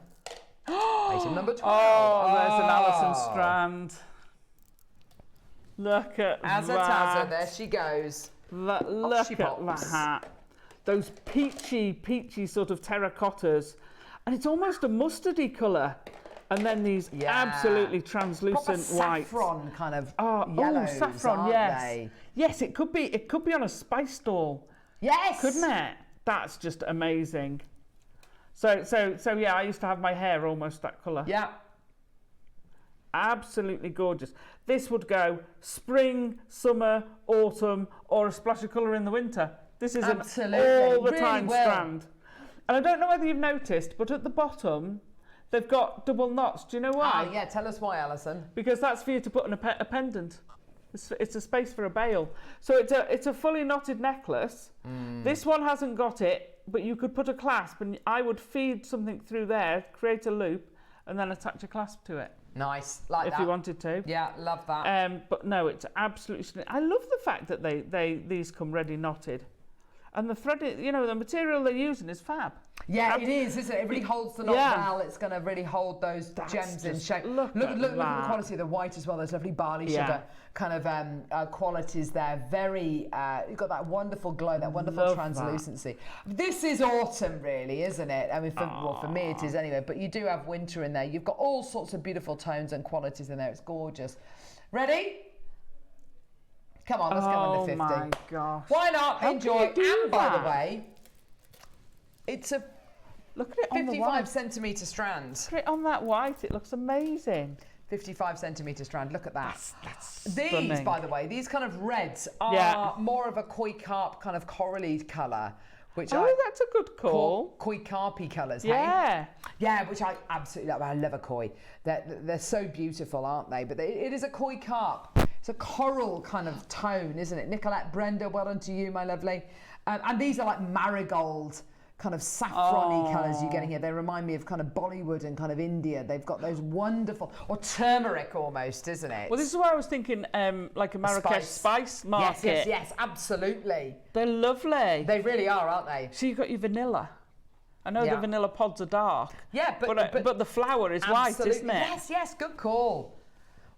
Item number 12. Oh, there's an Alison strand. Look at As a that. Tazza, there she goes. Look she at pops. that. Those peachy sort of terracottas. And it's almost a mustardy colour. And then these Yeah. absolutely translucent Proper whites. saffron kind of Oh, yellows, saffron, aren't yes. they? Yes, it could be on a spice stall. Yes. Couldn't it? That's just amazing. So yeah, I used to have my hair almost that colour. Yeah. Absolutely gorgeous. This would go spring, summer, autumn, or a splash of colour in the winter. This is Absolutely. an all the Really time will. strand. And I don't know whether you've noticed, but at the bottom, they've got double knots. Do you know why? Ah, yeah, tell us why, Alison. Because that's for you to put in a pendant. It's a space for a bail. So it's a fully knotted necklace. This one hasn't got it, but you could put a clasp, and I would feed something through there, create a loop, and then attach a clasp to it. Nice, like if that. you wanted to. Yeah, love that. But no, it's absolutely stunning. I love the fact that these come ready knotted. And the thread, you know, the material they're using is fab. Yeah, it is, isn't it? It really holds the knot Yeah. well. It's going to really hold those gems in just- shape. look Look at at the that. quality of the white as well. There's lovely barley Yeah. sugar kind of qualities there. Very, you've got that wonderful glow, that wonderful Love translucency. This is autumn, really, isn't it? I mean, for me it is anyway. But you do have winter in there. You've got all sorts of beautiful tones and qualities in there. It's gorgeous. Ready? Come on, let's go under 50. Oh my gosh. Why not? How Enjoy. can you do And by the that? way, it's a Look at it on the 55 white. centimetre strand. Look at it on that white. It looks amazing. 55 centimetre strand. Look at that. That's These, stunning. by the way, these kind of reds are Yeah. more of a koi carp kind of corally colour, which Oh, I that's a good call. koi carpy colours. Yeah. Hey? Yeah, which I absolutely love. I love a koi. They're so beautiful, aren't they? But it is a koi carp. It's a coral kind of tone, isn't it? Nicolette, Brenda, well done to you, my lovely. And these are like marigold kind of saffron-y colours you're getting here. They remind me of kind of Bollywood and kind of India. They've got those wonderful, or turmeric almost, isn't it? Well, this is where I was thinking, like a Marrakesh spice market. Yes, absolutely. They're lovely. They really are, aren't they? So you've got your vanilla. I know Yeah. the vanilla pods are dark. Yeah, but the flower is white, absolutely. isn't it? Yes, good call.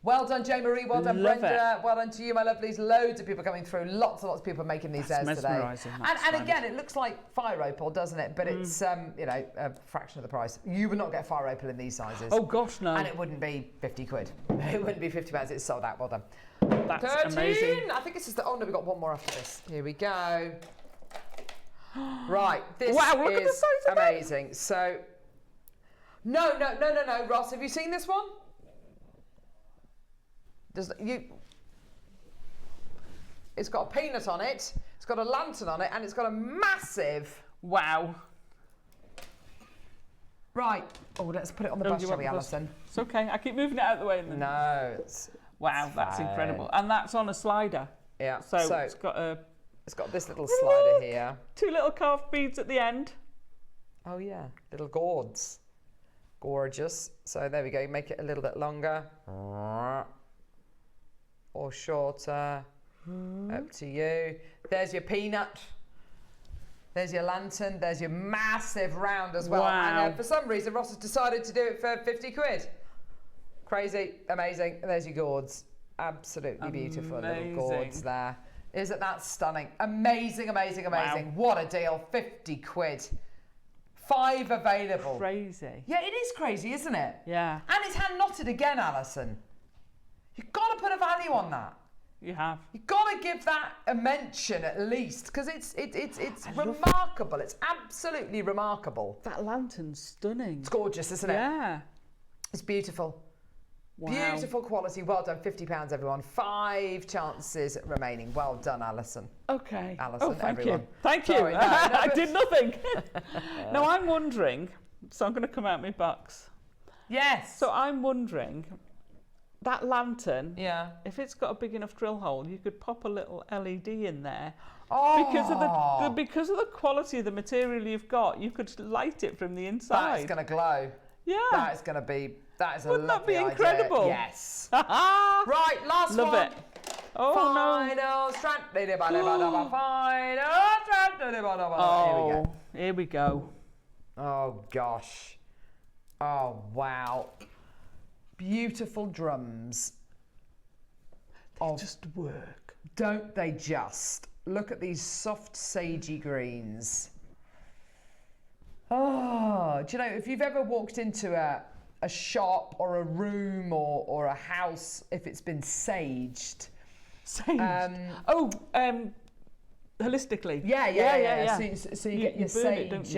Well done, Jo Marie. Well done, Love Brenda. Well done to you, my lovelies. Loads of people coming through. Lots and lots of people making these airs today. mesmerising, that's And fun. again, it looks like fire opal, doesn't it? But it's you know, a fraction of the price. You would not get fire opal in these sizes. Oh gosh, no. And it wouldn't be 50 quid. It wouldn't be 50 pounds. It's sold out. Well done. That's 13. amazing. I think this is the. Oh no, we've got one more after this. Here we go. Right. This Wow, look at the is size of it. amazing. So. No, Ross. Have you seen this one? It's got a peanut on it, it's got a lantern on it, and it's got a massive Wow. Right. Oh, let's put it on the bus, you shall want we, the bus? Alison? It's okay. I keep moving it out of the way. And then... No, it's Wow, that's fine. incredible. And that's on a slider. Yeah. So it's got this little slider here. 2 little carved beads at the end. Oh yeah, little gourds. Gorgeous. So there we go. Make it a little bit longer or shorter. Up to you. There's your peanut. There's your lantern. There's your massive round as well. Wow. And for some reason, Ross has decided to do it for 50 quid. Crazy, amazing. And there's your gourds. Absolutely beautiful little gourds there. Isn't that stunning? Amazing, amazing, amazing. Wow. What a deal. 50 quid. 5 available. Crazy. Yeah, it is crazy, isn't it? Yeah. And it's hand knotted again, Alison. You've got to put a value on that. You have. You've got to give that a mention at least, because it's remarkable. It's absolutely remarkable. That lantern's stunning. It's gorgeous, isn't it? Yeah. It's beautiful. Wow. Beautiful quality. Well done. £50, everyone. 5 chances remaining. Well done, Alison. Okay. Alison, thank everyone. you. Thank you. Sorry, no, I did nothing. No, I'm wondering, so I'm going to come out my box. Yes. So I'm wondering, that lantern, Yeah. if it's got a big enough drill hole, you could pop a little LED in there. Oh. Because of the quality of the material you've got, you could light it from the inside. That is going to glow. Yeah. That is going to be. That is a Wouldn't that be lovely incredible? idea. Yes. Right, last Love one. it. Oh Final strand. Final strand. Oh, here we go. Oh gosh. Oh wow. Beautiful drums. They just work. Don't they just? Look at these soft sagey greens. Oh, do you know, if you've ever walked into a shop or a room or a house, if it's been saged. Saged? Holistically. Yeah. So you get your burn it, sage, don't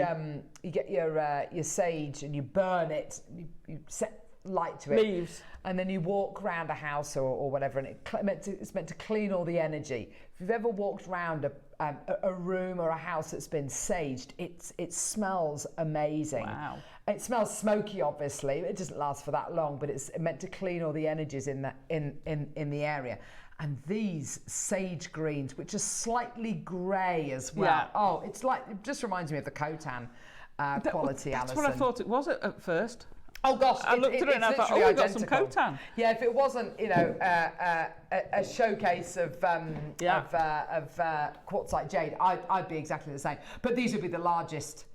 you get your sage and you burn it, you set light to it. Leaves. And then you walk around a house or whatever, and it's meant to clean all the energy. If you've ever walked around a room or a house that's been saged, it smells amazing. Wow. It smells smoky, obviously. It doesn't last for that long, but it's meant to clean all the energies in the area. And these sage greens, which are slightly grey as well. Yeah. Oh, it just reminds me of the Khotan quality, That's Alison. what I thought it was at first. Oh gosh, I looked at it and I thought, literally we got some identical. Khotan. Yeah, if it wasn't, a showcase of quartzite jade, I'd be exactly the same. But these would be the largest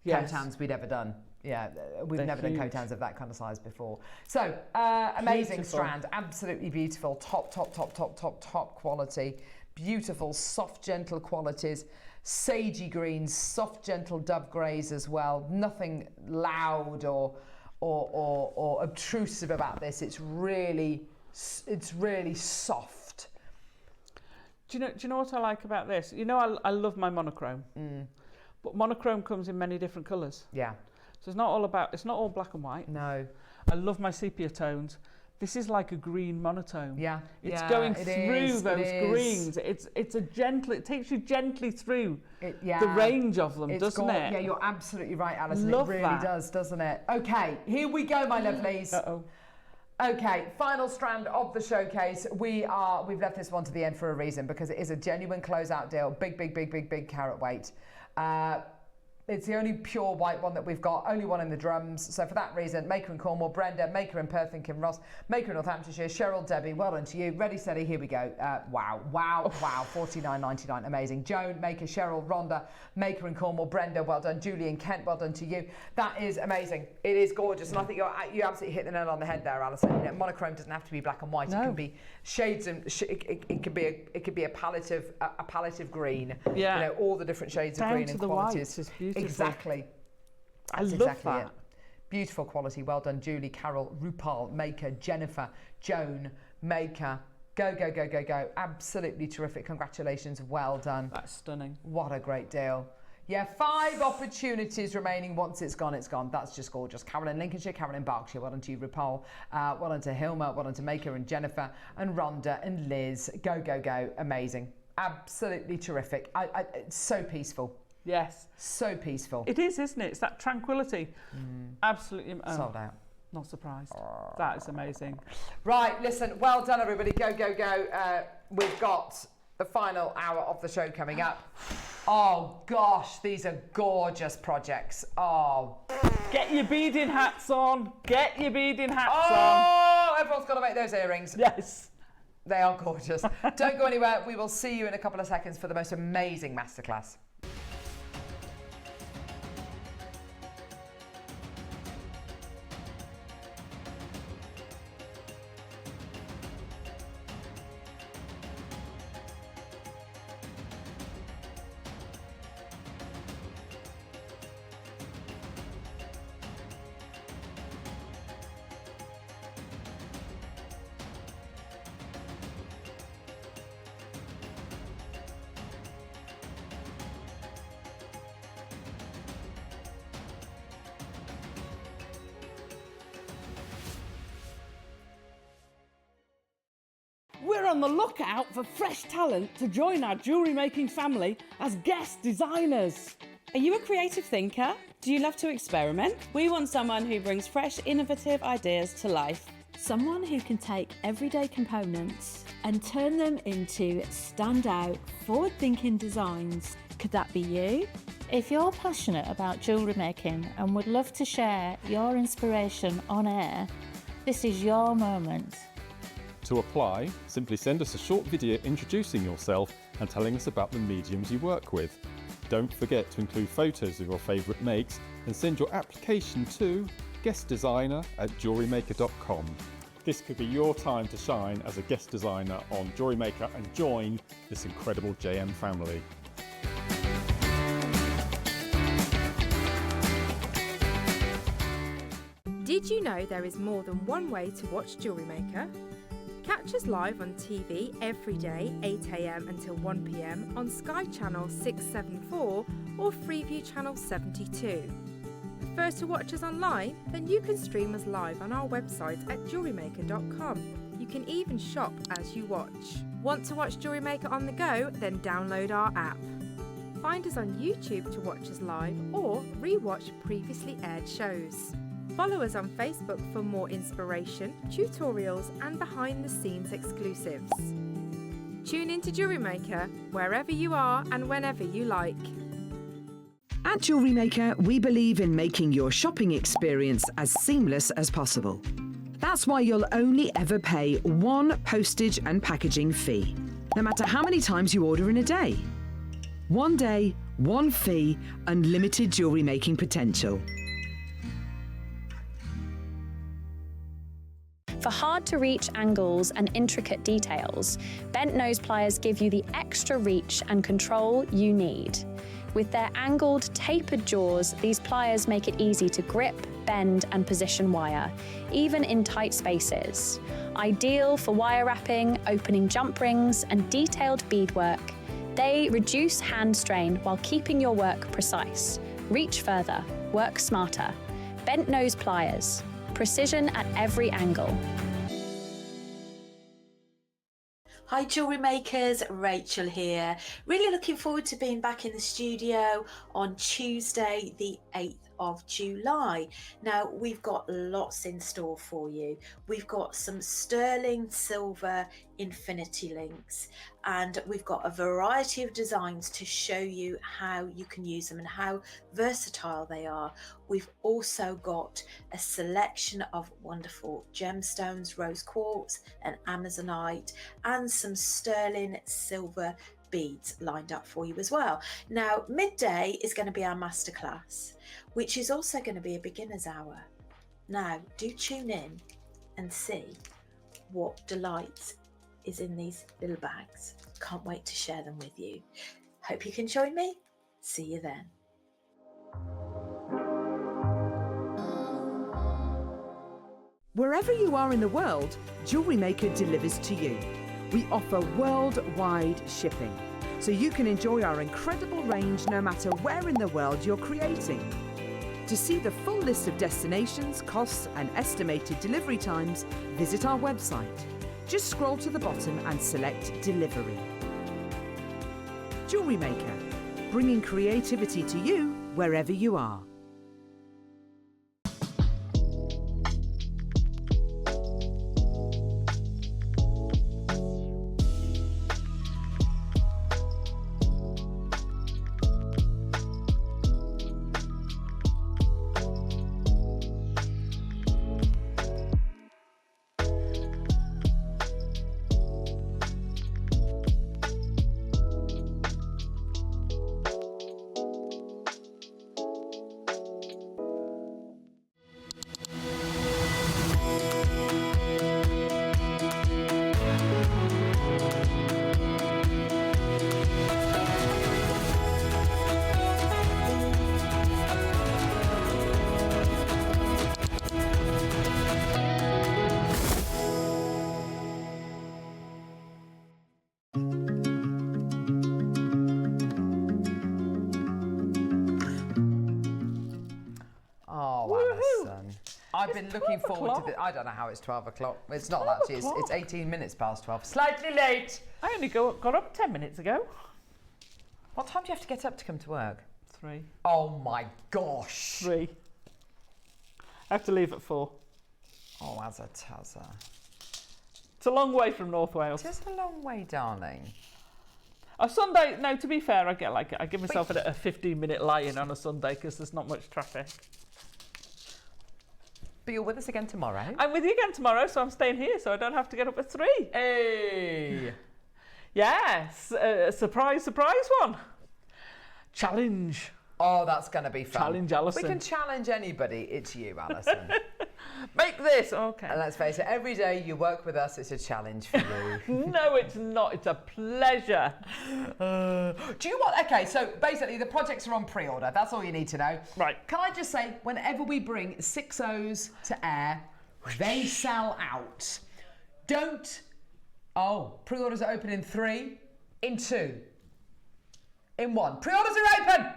Khotans we'd ever done. Yeah, we've never done Khotans of that kind of size before. So amazing strand, absolutely beautiful, top quality, beautiful, soft, gentle qualities. Sagey greens, soft, gentle dove greys as well. Nothing loud or obtrusive about this. It's really soft. Do you know what I like about this? You know, I love my monochrome, but monochrome comes in many different colours. Yeah. So it's not all black and white. No. I love my sepia tones. This is like a green monotone. Yeah. It's going through those greens. It's a gentle. It takes you gently through the range of them, doesn't it? Yeah, you're absolutely right, Alison. Love it really that. does, doesn't it? Okay, here we go, my lovelies. Uh-oh. Okay, final strand of the showcase. We've left this one to the end for a reason, because it is a genuine closeout deal. Big carat weight. It's the only pure white one that we've got, only one in the drums. So for that reason, maker in Cornwall, Brenda, maker in Perth and Kim Ross, maker in Northamptonshire, Cheryl, Debbie, well done to you. Ready, steady, here we go. Wow, $49.99, amazing. Joan, maker, Cheryl, Rhonda, maker in Cornwall, Brenda, well done. Julie in Kent, well done to you. That is amazing. It is gorgeous, and I think you absolutely hit the nail on the head there, Alison. You know, monochrome doesn't have to be black and white. No. It can be shades, and it could be a palliative green. Yeah. You know, all the different shades Down of green to and the qualities. whites is beautiful. Exactly. I That's love exactly that. it. Beautiful quality. Well done, Julie, Carol, Rupal, Maker, Jennifer, Joan, Maker. Go. Absolutely terrific. Congratulations. Well done. That's stunning. What a great deal. Yeah, 5 opportunities remaining. Once it's gone, it's gone. That's just gorgeous. Carol in Lincolnshire, Carol in Berkshire. Well done to you, Rupal. Well done to Hilma. Well done to Maker and Jennifer and Rhonda and Liz. Go. Amazing. Absolutely terrific. It's so peaceful. Yes. So peaceful. It is, isn't it? It's that tranquility. Absolutely. Sold out. Not surprised. That is amazing. Right, listen, well done, everybody. Go, go, go. We've got the final hour of the show coming up. Oh, gosh, these are gorgeous projects. Oh. Get your beading hats on. Get your beading hats on. Oh, everyone's got to make those earrings. Yes. They are gorgeous. Don't go anywhere. We will see you in a couple of seconds for the most amazing masterclass. We're on the lookout for fresh talent to join our jewellery making family as guest designers. Are you a creative thinker? Do you love to experiment? We want someone who brings fresh, innovative ideas to life. Someone who can take everyday components and turn them into standout, forward-thinking designs. Could that be you? If you're passionate about jewellery making and would love to share your inspiration on air, this is your moment. To apply, simply send us a short video introducing yourself and telling us about the mediums you work with. Don't forget to include photos of your favourite makes and send your application to guestdesigner@JewelleryMaker.com. This could be your time to shine as a guest designer on JewelleryMaker and join this incredible JM family. Did you know there is more than one way to watch JewelleryMaker? Catch us live on TV every day, 8 AM until 1 PM on Sky Channel 674 or Freeview Channel 72. Prefer to watch us online? Then you can stream us live on our website at JewelleryMaker.com. You can even shop as you watch. Want to watch JewelleryMaker on the go? Then download our app. Find us on YouTube to watch us live or re-watch previously aired shows. Follow us on Facebook for more inspiration, tutorials and behind-the-scenes exclusives. Tune in to JewelleryMaker wherever you are and whenever you like. At JewelleryMaker, we believe in making your shopping experience as seamless as possible. That's why you'll only ever pay one postage and packaging fee, no matter how many times you order in a day. One day, one fee, unlimited jewellery making potential. For hard-to-reach angles and intricate details, bent nose pliers give you the extra reach and control you need. With their angled, tapered jaws, these pliers make it easy to grip, bend and position wire, even in tight spaces. Ideal for wire wrapping, opening jump rings and detailed beadwork, they reduce hand strain while keeping your work precise. Reach further, work smarter. Bent nose pliers. Precision at every angle. Hi Jewellery Makers, Rachel here. Really looking forward to being back in the studio on Tuesday the 8th of July. Now we've got lots in store for you. We've got some sterling silver infinity links and we've got a variety of designs to show you how you can use them and how versatile they are. We've also got a selection of wonderful gemstones, rose quartz and amazonite and some sterling silver beads lined up for you as well. Now midday is going to be our masterclass, which is also going to be a beginner's hour. Now do tune in and see what delights is in these little bags. Can't wait to share them with you. Hope you can join me. See you then. Wherever you are in the world, JewelleryMaker delivers to you. We offer worldwide shipping, so you can enjoy our incredible range no matter where in the world you're creating. To see the full list of destinations, costs and estimated delivery times, visit our website. Just scroll to the bottom and select Delivery. JewelleryMaker, bringing creativity to you wherever you are. I've been looking forward to this. I don't know how it's 12 o'clock. It's not actually. It's 18 minutes past 12. Slightly late. I only got up 10 minutes ago. What time do you have to get up to come to work? 3. Oh my gosh. 3. I have to leave at 4. Oh, as a tazza. It's a long way from North Wales. It is a long way, darling. A Sunday, no, to be fair, I give myself a 15-minute lie-in on a Sunday because there's not much traffic. But you're with us again tomorrow. I'm with you again tomorrow, so I'm staying here, so I don't have to get up at 3. Hey! Yes, surprise, surprise one. Challenge. Oh, that's going to be fun. Challenge Alison. We can challenge anybody. It's you, Alison. Make this. Okay. And let's face it, every day you work with us, it's a challenge for you. No, it's not. It's a pleasure. Do you want... Okay, so basically the projects are on pre-order. That's all you need to know. Right. Can I just say, whenever we bring 6Os to air, they sell out. Don't... Oh, pre-orders are open in 3, in 2, in 1. Pre-orders are open!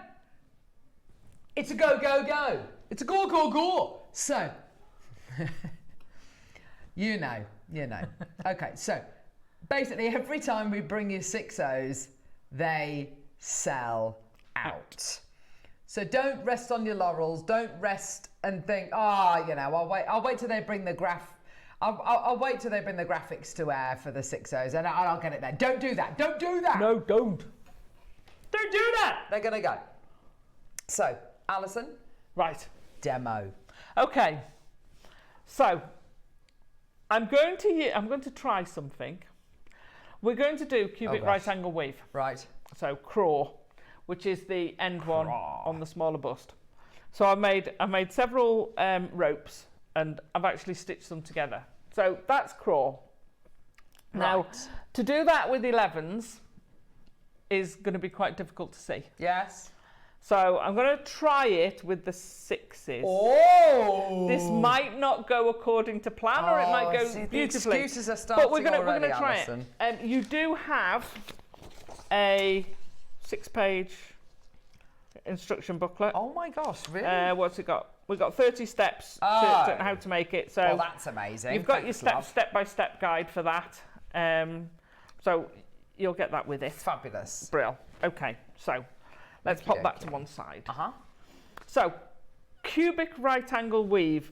It's a go, go, go. It's a go, go, go. So, you know. Okay, so basically every time we bring you 6Os, they sell out. So don't rest on your laurels. Don't rest and think, I'll wait till they bring the I'll wait till they bring the graphics to air for the 6Os and I'll get it there. Don't do that. Don't do that. No, don't. Don't do that. They're going to go. So, Alison. Right. Demo. Okay. So, I'm going to try something. We're going to do cubic right angle weave. Right. So craw, which is the end one on the smaller bust. So I made several ropes and I've actually stitched them together. So that's craw. Right. Now, to do that with 11s is going to be quite difficult to see. Yes. So I'm going to try it with the 6s. Oh! This might not go according to plan, or it might go beautifully. The excuses are starting but we're going to try Alison. it. You do have a 6-page instruction booklet. Oh my gosh, really? What's it got? We've got 30 steps to how to make it. So well, that's amazing. You've got your step-by-step guide for that. So you'll get that with it. Fabulous. Brill. Okay, so let's pop that to one side. So, cubic right angle weave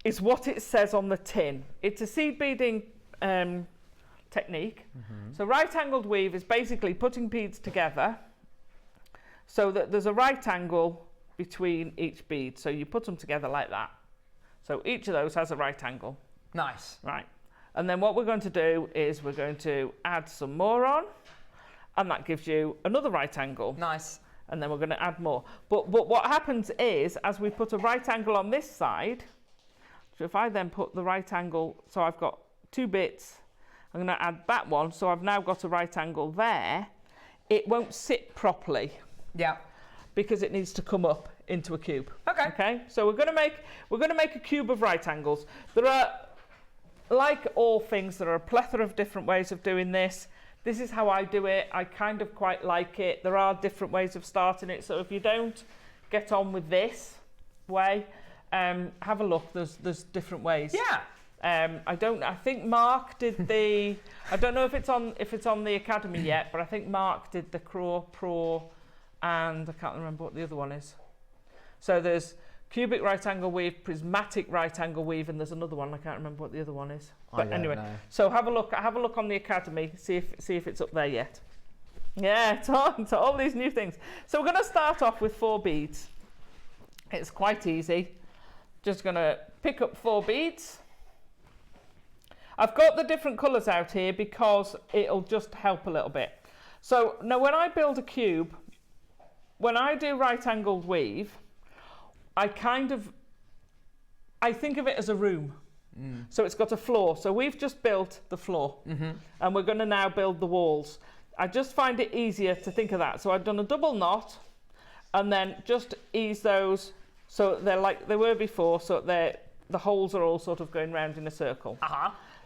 is what it says on the tin. It's a seed beading technique. So right angled weave is basically putting beads together so that there's a right angle between each bead. So you put them together like that. So each of those has a right angle. Nice. Right. And then what we're going to do is we're going to add some more on, and that gives you another right angle. Nice. And then we're going to add more. But what happens is, as we put a right angle on this side, so if I then put the right angle, so I've got 2 bits, I'm going to add that one, so I've now got a right angle there, it won't sit properly. Yeah. Because it needs to come up into a cube. Okay. Okay. So we're going to make a cube of right angles. There are, like all things, there are a plethora of different ways of doing this. This is how I do it. I kind of quite like it. There are different ways of starting it. So if you don't get on with this way, have a look. There's different ways. Yeah. I think Mark did the. I don't know if it's on the academy yet, but I think Mark did the Craw Pro and I can't remember what the other one is. So there's cubic right angle weave, prismatic right angle weave, and there's another one. I can't remember what the other one is. But anyway, so have a look on the Academy, see if it's up there yet. Yeah, it's all these new things. So we're going to start off with 4 beads. It's quite easy. Just going to pick up 4 beads. I've got the different colours out here because it'll just help a little bit. So now when I build a cube, when I do right angled weave, I think of it as a room. So it's got a floor. So we've just built the floor, and we're going to now build the walls. I just find it easier to think of that. So I've done a double knot, and then just ease those so they're like they were before, so the holes are all sort of going round in a circle.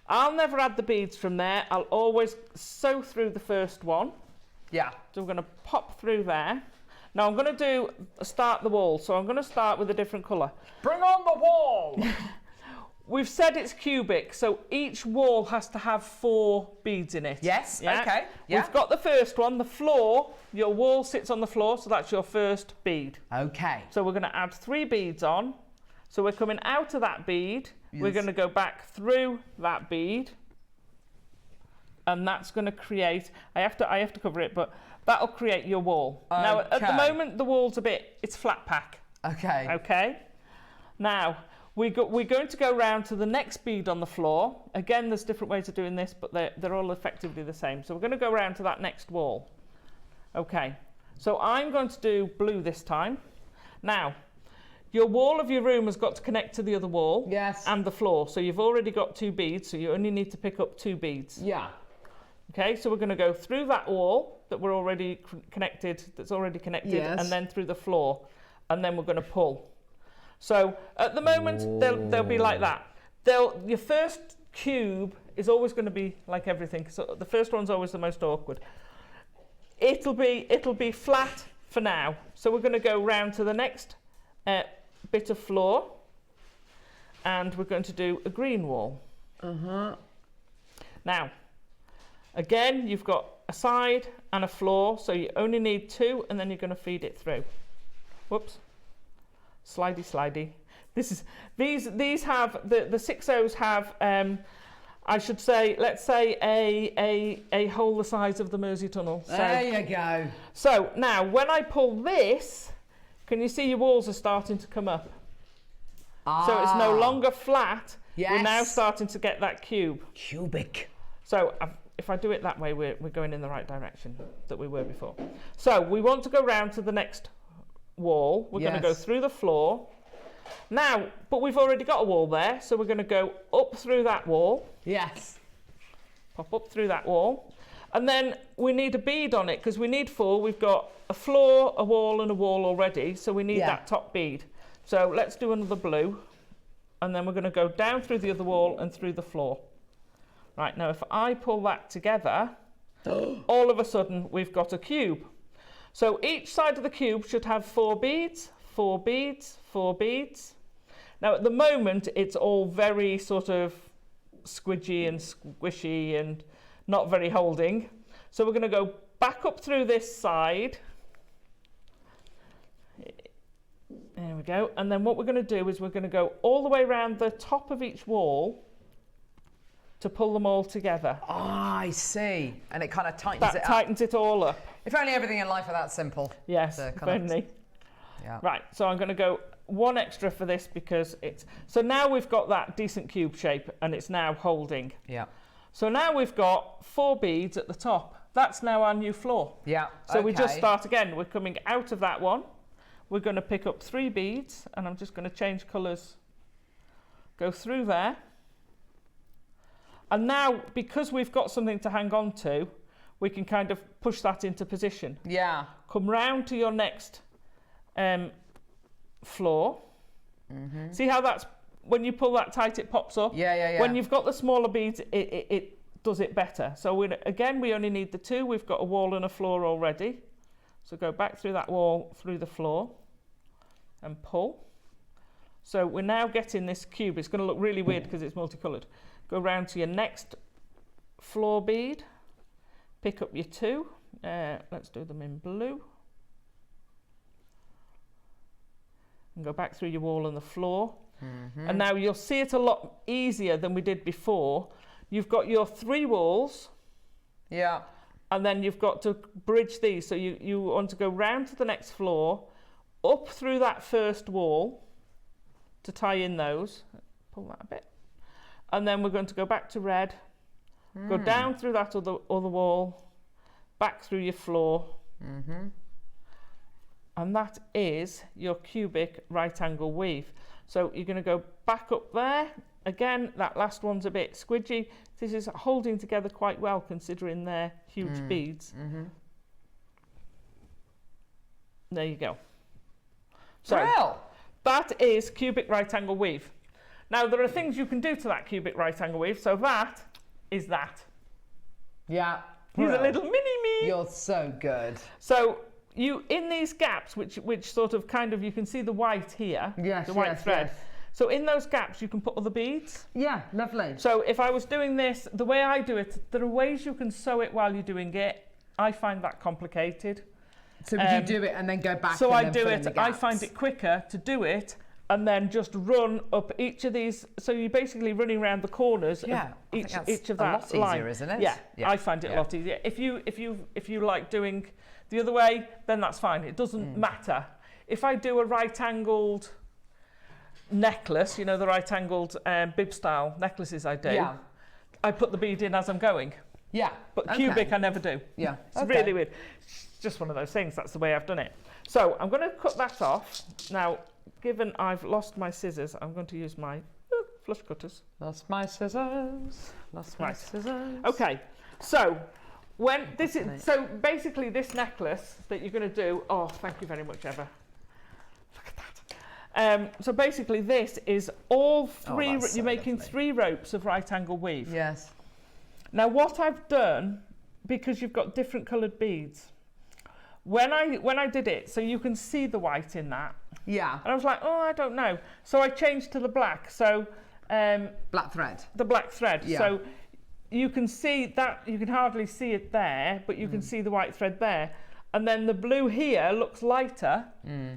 I'll never add the beads from there. I'll always sew through the first one. Yeah. So I'm going to pop through there. Now I'm going to start the wall. So I'm going to start with a different colour. Bring on the wall! We've said it's cubic, so each wall has to have 4 beads in it. Yes, okay. Yeah. We've got the first one, the floor. Your wall sits on the floor, so that's your first bead. Okay. So we're going to add 3 beads on. So we're coming out of that bead. Yes. We're going to go back through that bead. And that's going to create, I have to cover it, but that'll create your wall. Okay. Now, at the moment, the wall's it's flat pack. Okay. Okay. Now, we're going to go round to the next bead on the floor. Again, there's different ways of doing this, but they're all effectively the same. So we're going to go round to that next wall. Okay, so I'm going to do blue this time. Now, your wall of your room has got to connect to the other wall. Yes. And the floor. So you've already got 2 beads, so you only need to pick up 2 beads. Yeah. Okay, so we're going to go through that wall that we're already connected, yes. And then through the floor, and then we're going to pull. So at the moment, they'll be like that. Your first cube is always going to be like everything. So the first one's always the most awkward. It'll be flat for now. So we're going to go round to the next bit of floor, and we're going to do a green wall. Now, again, you've got a side and a floor, so you only need 2, and then you're going to feed it through. Whoops. Slidey. These have the 6/0s have I should say, let's say a hole the size of the Mersey Tunnel. There you go. So now when I pull this, can you see your walls are starting to come up? So it's no longer flat. Yes. We're now starting to get that cubic. So if I do it that way, we're going in the right direction that we were before. So we want to go round to the next wall. We're going to go through the floor. Now, but we've already got a wall there, so we're going to go up through that wall. Yes. Pop up through that wall. And then we need a bead on it because we need 4. We've got a floor, a wall, and a wall already, so we need that top bead. So let's do another blue. And then we're going to go down through the other wall and through the floor. Right, now if I pull that together, all of a sudden we've got a cube. So each side of the cube should have 4 beads, 4 beads, 4 beads. Now at the moment it's all very sort of squidgy and squishy and not very holding. So we're going to go back up through this side. There we go. And then what we're going to do is we're going to go all the way around the top of each wall to pull them all together. Oh, I see. And it kind of tightens it up. Tightens it all up. If only everything in life were that simple. Yes, if only. Yeah. Right, so I'm going to go 1 extra for this because it's... So now we've got that decent cube shape and it's now holding. Yeah. So now we've got 4 beads at the top. That's now our new floor. Yeah. So we just start again. We're coming out of that one. We're going to pick up 3 beads and I'm just going to change colours. Go through there. And now, because we've got something to hang on to, we can kind of push that into position. Yeah. Come round to your next floor. Mm-hmm. See how that's, when you pull that tight, it pops up? Yeah. When you've got the smaller beads, it does it better. So we only need the 2. We've got a wall and a floor already. So go back through that wall, through the floor, and pull. So we're now getting this cube. It's going to look really weird because it's multicoloured. Go round to your next floor bead, pick up your 2, let's do them in blue, and go back through your wall and the floor. And now you'll see it a lot easier than we did before. You've got your 3 walls. Yeah. And then you've got to bridge these. So you want to go round to the next floor, up through that first wall to tie in those. Pull that a bit. And then we're going to go back to red, go down through that other wall, back through your floor. And that is your cubic right angle weave. So you're going to go back up there. Again, that last one's a bit squidgy. This is holding together quite well considering they're huge beads. There you go. So that is cubic right angle weave. Now there are things you can do to that cubic right angle weave. So that is that. Yeah. He's a little mini me. You're so good. So you, in these gaps, which sort of kind of, you can see the white here, yes, the white thread. Yes. So in those gaps, you can put other beads. Yeah, lovely. So if I was doing this, the way I do it, there are ways you can sew it while you're doing it. I find that complicated. So would you do it and then go back? So and I then do fill in it, the I gaps? find it quicker to do it and then just run up each of these. So you're basically running around the corners of each of that a lot line. easier, isn't it? Yeah, I find it a lot easier. If you like doing the other way, then that's fine. It doesn't matter. If I do a right-angled necklace, you know, the right-angled bib style necklaces I do, I put the bead in as I'm going. Yeah. But cubic I never do. Yeah. It's really weird. It's just one of those things. That's the way I've done it. So I'm going to cut that off. Now, given I've lost my scissors, I'm going to use my flush cutters. Lost my scissors. Lost my scissors. Okay. So when this is, so basically this necklace that you're going to do, oh, thank you very much, Eva. Look at that. So basically this is all 3, you're making 3 ropes of right angle weave. Yes. Now what I've done, because you've got different coloured beads, when I did it, so you can see the white in that. Yeah. And I was like, oh, I don't know. So I changed to the black. So black thread. The black thread. Yeah. So you can see that, you can hardly see it there, but you can see the white thread there. And then the blue here looks lighter.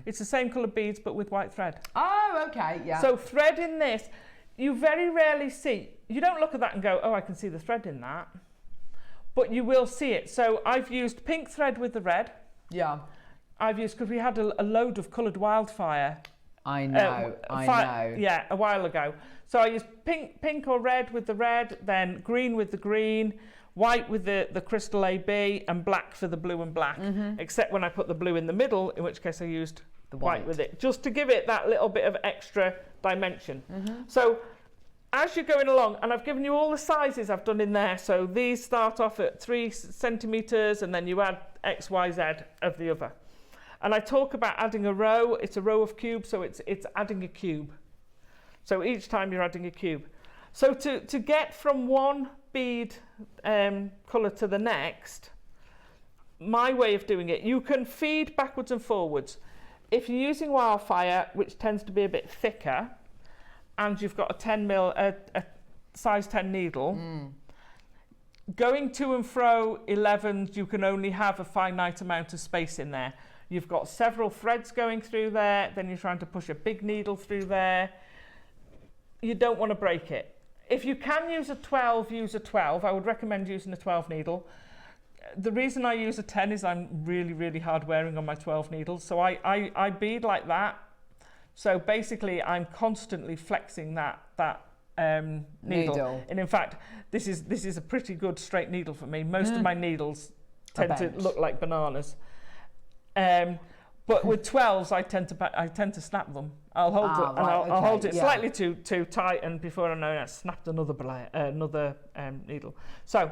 It's the same colour beads, but with white thread. Oh, okay, yeah. So thread in this, you very rarely see, you don't look at that and go, oh, I can see the thread in that. But you will see it. So I've used pink thread with the red. Yeah. I've used, because we had a load of coloured wildfire. I know, I know. Yeah, a while ago. So I used pink or red with the red, then green with the green, white with the crystal AB, and black for the blue and black, except when I put the blue in the middle, in which case I used the white with it, just to give it that little bit of extra dimension. So as you're going along, and I've given you all the sizes I've done in there, so these start off at 3 centimetres, and then you add X, Y, Z of the other. And I talk about adding a row. It's a row of cubes, so it's adding a cube. So each time you're adding a cube. So to get from one bead colour to the next, my way of doing it, you can feed backwards and forwards. If you're using wildfire, which tends to be a bit thicker, and you've got a 10mm, a size 10 needle, going to and fro 11s, you can only have a finite amount of space in there. You've got several threads going through there, then you're trying to push a big needle through there. You don't want to break it. If you can use a 12, use a 12. I would recommend using a 12 needle. The reason I use a 10 is I'm really, really hard wearing on my 12 needles. So I bead like that. So basically I'm constantly flexing that needle. And in fact, this is a pretty good straight needle for me. Most of my needles tend to look like bananas. But with 12s, I tend to snap them. I'll hold it, and I'll hold it slightly too tight, and before I know it, I snapped another needle. So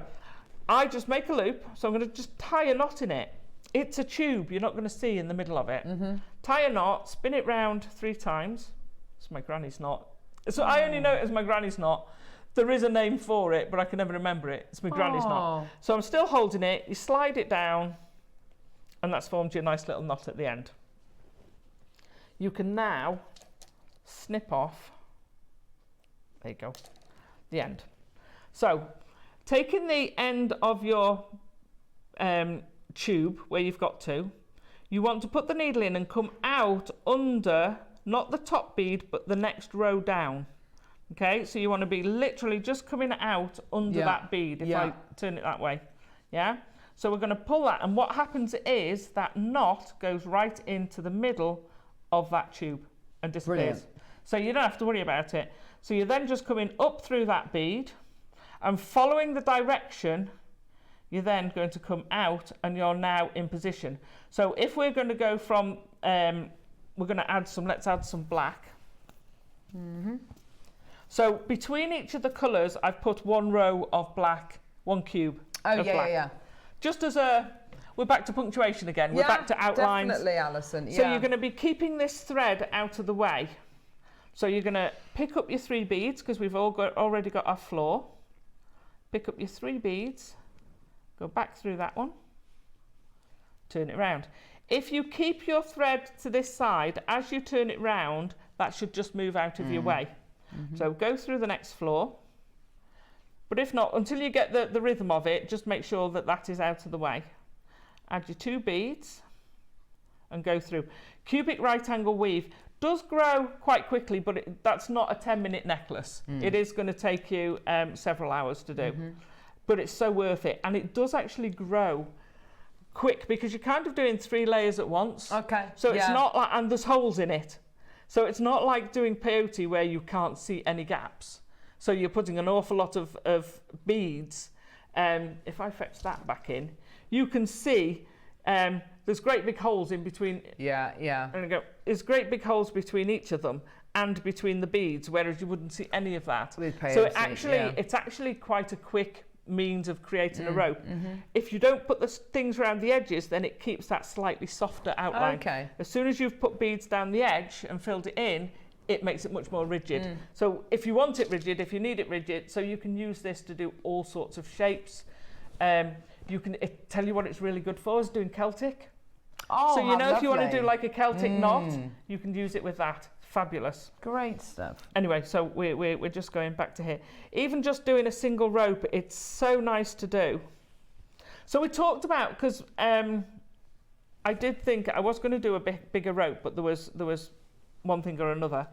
I just make a loop. So I'm going to just tie a knot in it. It's a tube. You're not going to see in the middle of it. Tie a knot, spin it round 3 times. It's my granny's knot. So I only know it as my granny's knot. There is a name for it, but I can never remember it. It's my granny's knot. So I'm still holding it. You slide it down, and that's formed you a nice little knot at the end. You can now snip off, there you go, the end. So taking the end of your tube where you've got to, you want to put the needle in and come out under not the top bead, but the next row down. Okay, so you want to be literally just coming out under that bead if I turn it that way. Yeah, so we're going to pull that, and what happens is that knot goes right into the middle of that tube and disappears. Brilliant. So you don't have to worry about it. So you're then just coming up through that bead and following the direction, you're then going to come out and you're now in position. So if we're going to go from, we're going to add some, let's add some black. So between each of the colours, I've put one row of black, one cube of black. Just as a, we're back to punctuation again. We're back to outlines. Definitely, Alison. So you're going to be keeping this thread out of the way. So you're going to pick up your 3 beads because we've already got our floor. Pick up your 3 beads, go back through that one, turn it round. If you keep your thread to this side, as you turn it round, that should just move out of your way. So go through the next floor. But if not, until you get the rhythm of it, just make sure that that is out of the way. Add your 2 beads and go through. Cubic right angle weave does grow quite quickly, but that's not a 10-minute necklace. It is going to take you several hours to do, but it's so worth it. And it does actually grow quick because you're kind of doing 3 layers at once. Okay. So it's not like, and there's holes in it. So it's not like doing peyote where you can't see any gaps. So you're putting an awful lot of beads. If I fetch that back in, you can see there's great big holes in between. And go, there's great big holes between each of them and between the beads, whereas you wouldn't see any of that. With peyote, so it's actually quite a quick means of creating a rope. If you don't put the things around the edges, then it keeps that slightly softer outline. Okay. As soon as you've put beads down the edge and filled it in, it makes it much more rigid. So if you want it rigid, if you need it rigid, so you can use this to do all sorts of shapes. You can tell you what it's really good for is doing Celtic. Oh, so you know, if you want to do like a Celtic knot, you can use it with that. Fabulous. Great stuff. Anyway, so we're just going back to here. Even just doing a single rope, it's so nice to do. So we talked about, because I did think I was going to do a bigger rope, but there was one thing or another.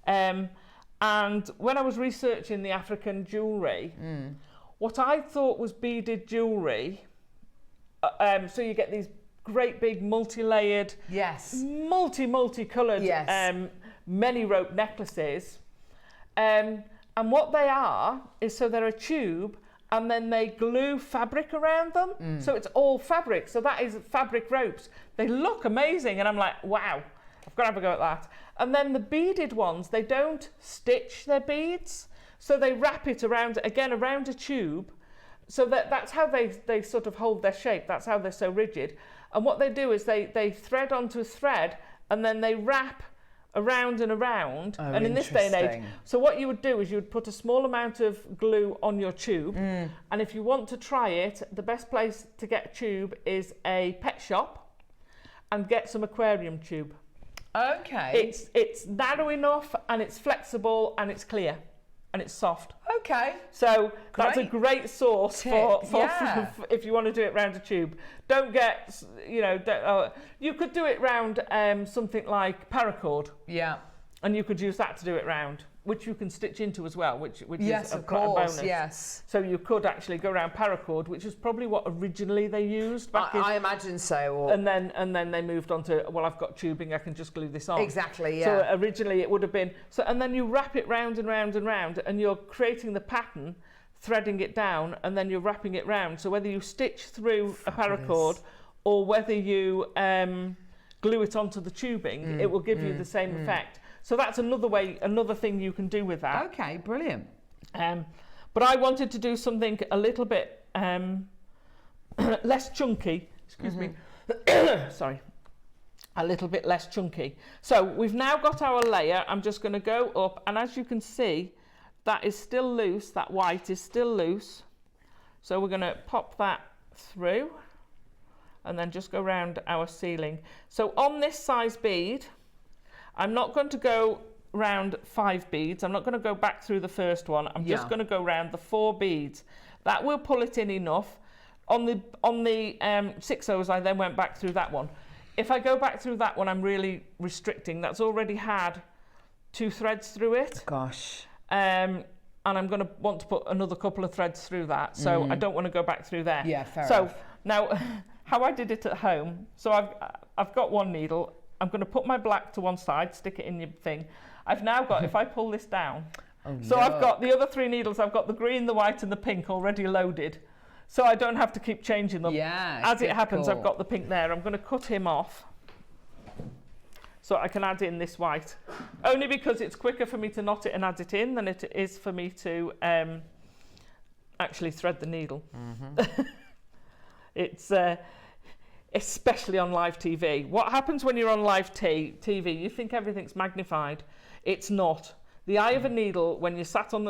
And when I was researching the African jewellery, what I thought was beaded jewellery, so you get these great big multi-layered, multi-coloured, many rope necklaces. And what they are is, so they're a tube and then they glue fabric around them. So it's all fabric. So that is fabric ropes. They look amazing. And I'm like, wow, I've got to have a go at that. And then the beaded ones, they don't stitch their beads. So they wrap it around, again, around a tube. So that's how they sort of hold their shape. That's how they're so rigid. And what they do is they thread onto a thread and then they wrap around and around. Oh, and in this day and age, so what you would do is you would put a small amount of glue on your tube. And if you want to try it, the best place to get a tube is a pet shop and get some aquarium tube. Okay. It's narrow enough and it's flexible and it's clear. And it's soft. Okay. So that's a great source for if you want to do it round a tube. Don't get, you could do it round something like paracord. Yeah. And you could use that to do it round, which you can stitch into as well, which is quite a bonus. Yes. So you could actually go around paracord, which is probably what originally they used back in. I imagine so. And then they moved on to, well, I've got tubing, I can just glue this on. Exactly, yeah. So originally it would have been, and then you wrap it round and round and round, and you're creating the pattern, threading it down, and then you're wrapping it round. So whether you stitch through a paracord or whether you glue it onto the tubing, it will give you the same effect. So that's another thing you can do with that. Okay, brilliant. But I wanted to do something a little bit less chunky. Excuse me. Sorry. A little bit less chunky. So we've now got our layer. I'm just going to go up, and as you can see, that is still loose. That white is still loose. So we're going to pop that through, and then just go around our ceiling. So on this size bead, I'm not going to go round 5 beads. I'm not going to go back through the first one. I'm just going to go round the 4 beads. That will pull it in enough. On the 6 O's, I then went back through that one. if I go back through that one, I'm really restricting. That's already had 2 threads through it. Gosh. And I'm going to want to put another couple of threads through that. So I don't want to go back through there. Yeah, fair so enough. now, how I did it at home. So I've got one needle. I'm going to put my black to one side, stick it in your thing. I've now got, if I pull this down, so I've got the other 3 needles. I've got the green, the white, and the pink already loaded. So I don't have to keep changing them. Yeah, as it happens, cool. I've got the pink there. I'm going to cut him off so I can add in this white. Only because it's quicker for me to knot it and add it in than it is for me to actually thread the needle. It's especially on live TV. What happens when you're on live TV? You think everything's magnified. It's not. The eye of a needle, when you're sat on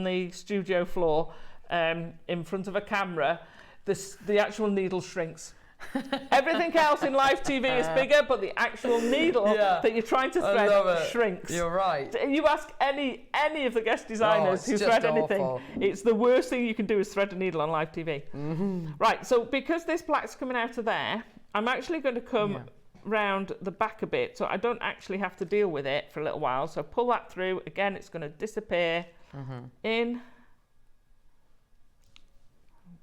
the studio floor, in front of a camera, the actual needle shrinks. Everything else in live TV is bigger, but the actual needle that you're trying to thread shrinks. You're right. You ask any of the guest designers who thread anything, it's the worst thing you can do is thread a needle on live TV. Right, so because this black's coming out of there, I'm actually going to come round the back a bit, so I don't actually have to deal with it for a little while. So pull that through. Again, it's going to disappear in.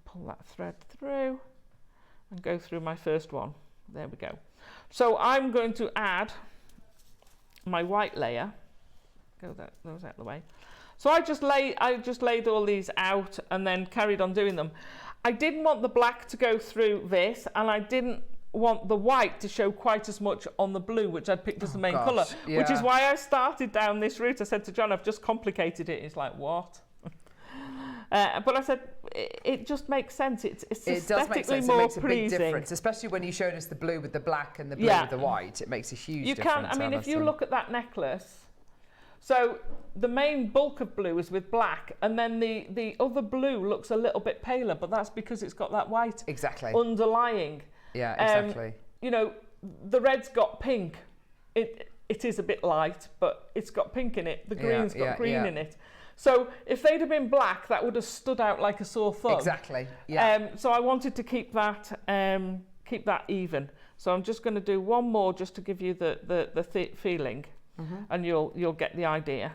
Pull that thread through and go through my first one. There we go. So I'm going to add my white layer. Those out of the way. So I just laid all these out and then carried on doing them. I didn't want the black to go through this, and I didn't want the white to show quite as much on the blue, which I'd picked as the main colour, which is why I started down this route. I said to John, I've just complicated it. He's like, what? But I said, it just makes sense. It's aesthetically more pleasing. It makes a big difference, especially when you showed us the blue with the black and the blue with the white. It makes a huge difference. I mean, if you look at that necklace, so the main bulk of blue is with black, and then the other blue looks a little bit paler, but that's because it's got that white underlying. Yeah, exactly. You know, the red's got pink. It is a bit light, but it's got pink in it. The green's got green in it. So if they'd have been black, that would have stood out like a sore thumb. Exactly. Yeah. So I wanted to keep that even. So I'm just going to do one more just to give you the feeling, and you'll get the idea.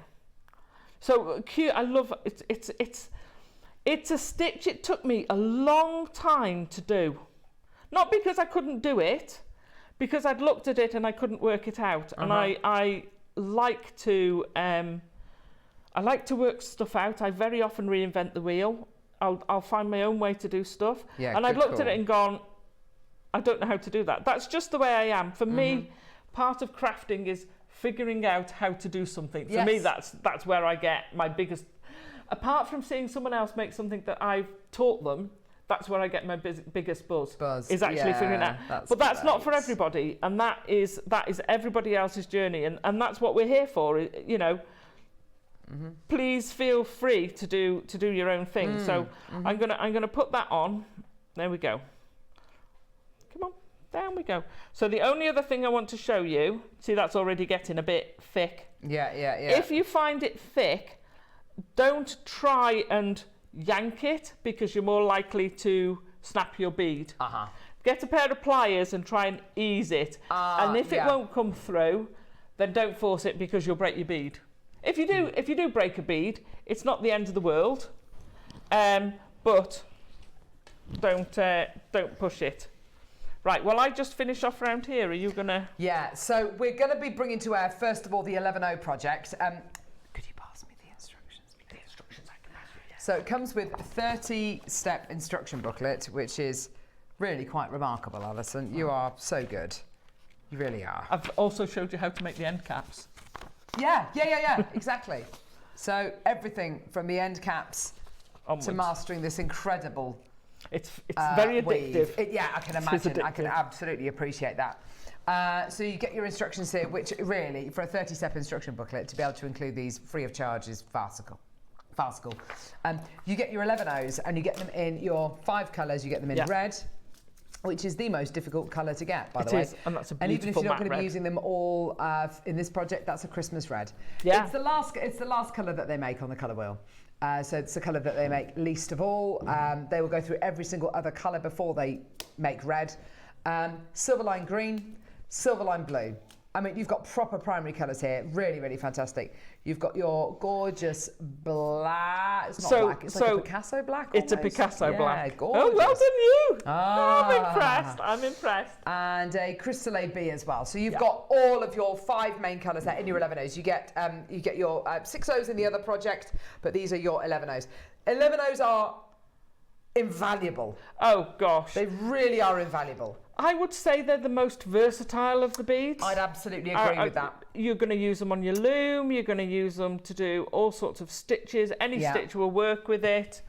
So cute. I love it. It's a stitch. It took me a long time to do, not because I couldn't do it, because I'd looked at it and I couldn't work it out. And I like to. I like to work stuff out. I very often reinvent the wheel. I'll find my own way to do stuff. Yeah, and I've looked at it and gone, I don't know how to do that. That's just the way I am. For me, part of crafting is figuring out how to do something. For me, that's where I get my biggest... Apart from seeing someone else make something that I've taught them, that's where I get my biggest buzz. Is actually figuring out. But that's not for everybody. And that is everybody else's journey. And that's what we're here for, you know. Please feel free to do your own thing. So I'm gonna put that on. There we go. Come on, down we go. So the only other thing I want to show you, see, that's already getting a bit thick. Yeah. If you find it thick, don't try and yank it, because you're more likely to snap your bead. Get a pair of pliers and try and ease it. And if it won't come through, then don't force it, because you'll break your bead. If you do break a bead, it's not the end of the world, but don't push it. Right, well, I just finish off around here. Are you gonna? Yeah, so we're gonna be bringing to air first of all the 11.0 project. Could you pass me the instructions? The instructions I can pass you. Yeah. So it comes with a 30-step instruction booklet, which is really quite remarkable, Alison. You are so good. You really are. I've also showed you how to make the end caps. Yeah, exactly. So everything from the end caps to mastering this incredible. It's very addictive. I can imagine. I can absolutely appreciate that. So you get your instructions here, which really, for a 30-step instruction booklet, to be able to include these free of charge is farcical. You get your 11.0s and you get them in your 5 colours. You get them in red, which is the most difficult colour to get, by the way. And that's a beautiful And even if you're not going to be red. using them all in this project, that's a Christmas red. Yeah. It's the last colour that they make on the colour wheel. So it's the colour that they make least of all. They will go through every single other colour before they make red. Silver line green, silver line blue. I mean, you've got proper primary colours here. Really, really fantastic. You've got your gorgeous black. It's not black. It's like a Picasso black. It's almost. a Picasso black. Yeah, gorgeous. Oh, well done you. Ah. I'm impressed. I'm impressed. And a crystal AB as well. So you've got all of your 5 main colours there in your 11Os. You get your 6Os in the other project, but these are your 11Os. 11Os are invaluable. Oh gosh. They really are invaluable. I would say they're the most versatile of the beads. I'd absolutely agree with that. You're going to use them on your loom. You're going to use them to do all sorts of stitches. Any stitch will work with it.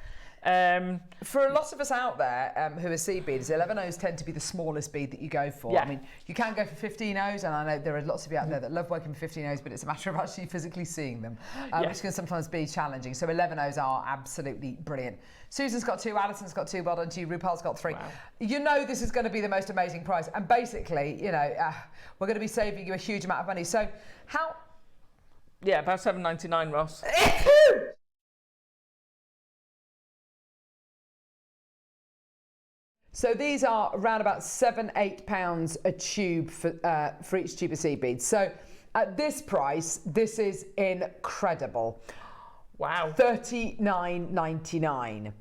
For a lot of us out there who are seed beaders, 11Os tend to be the smallest bead that you go for. Yeah. I mean, you can go for 15Os, and I know there are lots of you out there that love working with 15Os, but it's a matter of actually physically seeing them, which can sometimes be challenging. So 11Os are absolutely brilliant. Susan's got 2, Alison's got 2, well done to you, RuPaul's got 3. Wow. You know this is going to be the most amazing price, and basically, you know, we're going to be saving you a huge amount of money. So how... Yeah, about $7.99, Ross. So these are around about £7-8 a tube for each tube of seed beads. So at this price, this is incredible. Wow. $39.99.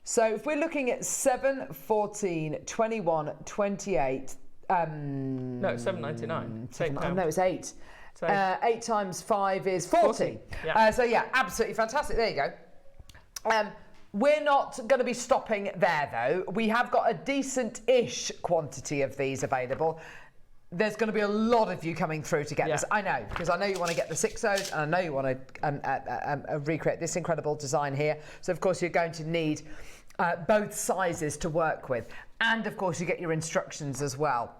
So if we're looking at 7, 14, 21, 28. No, it's $7.99. No, it's 8. 8 times 5 is 40. Yeah. So yeah, absolutely fantastic. There you go. We're not going to be stopping there, though. We have got a decent-ish quantity of these available. There's going to be a lot of you coming through to get this. I know, because I know you want to get the 6Os, and I know you want to recreate this incredible design here. So, of course, you're going to need both sizes to work with. And, of course, you get your instructions as well.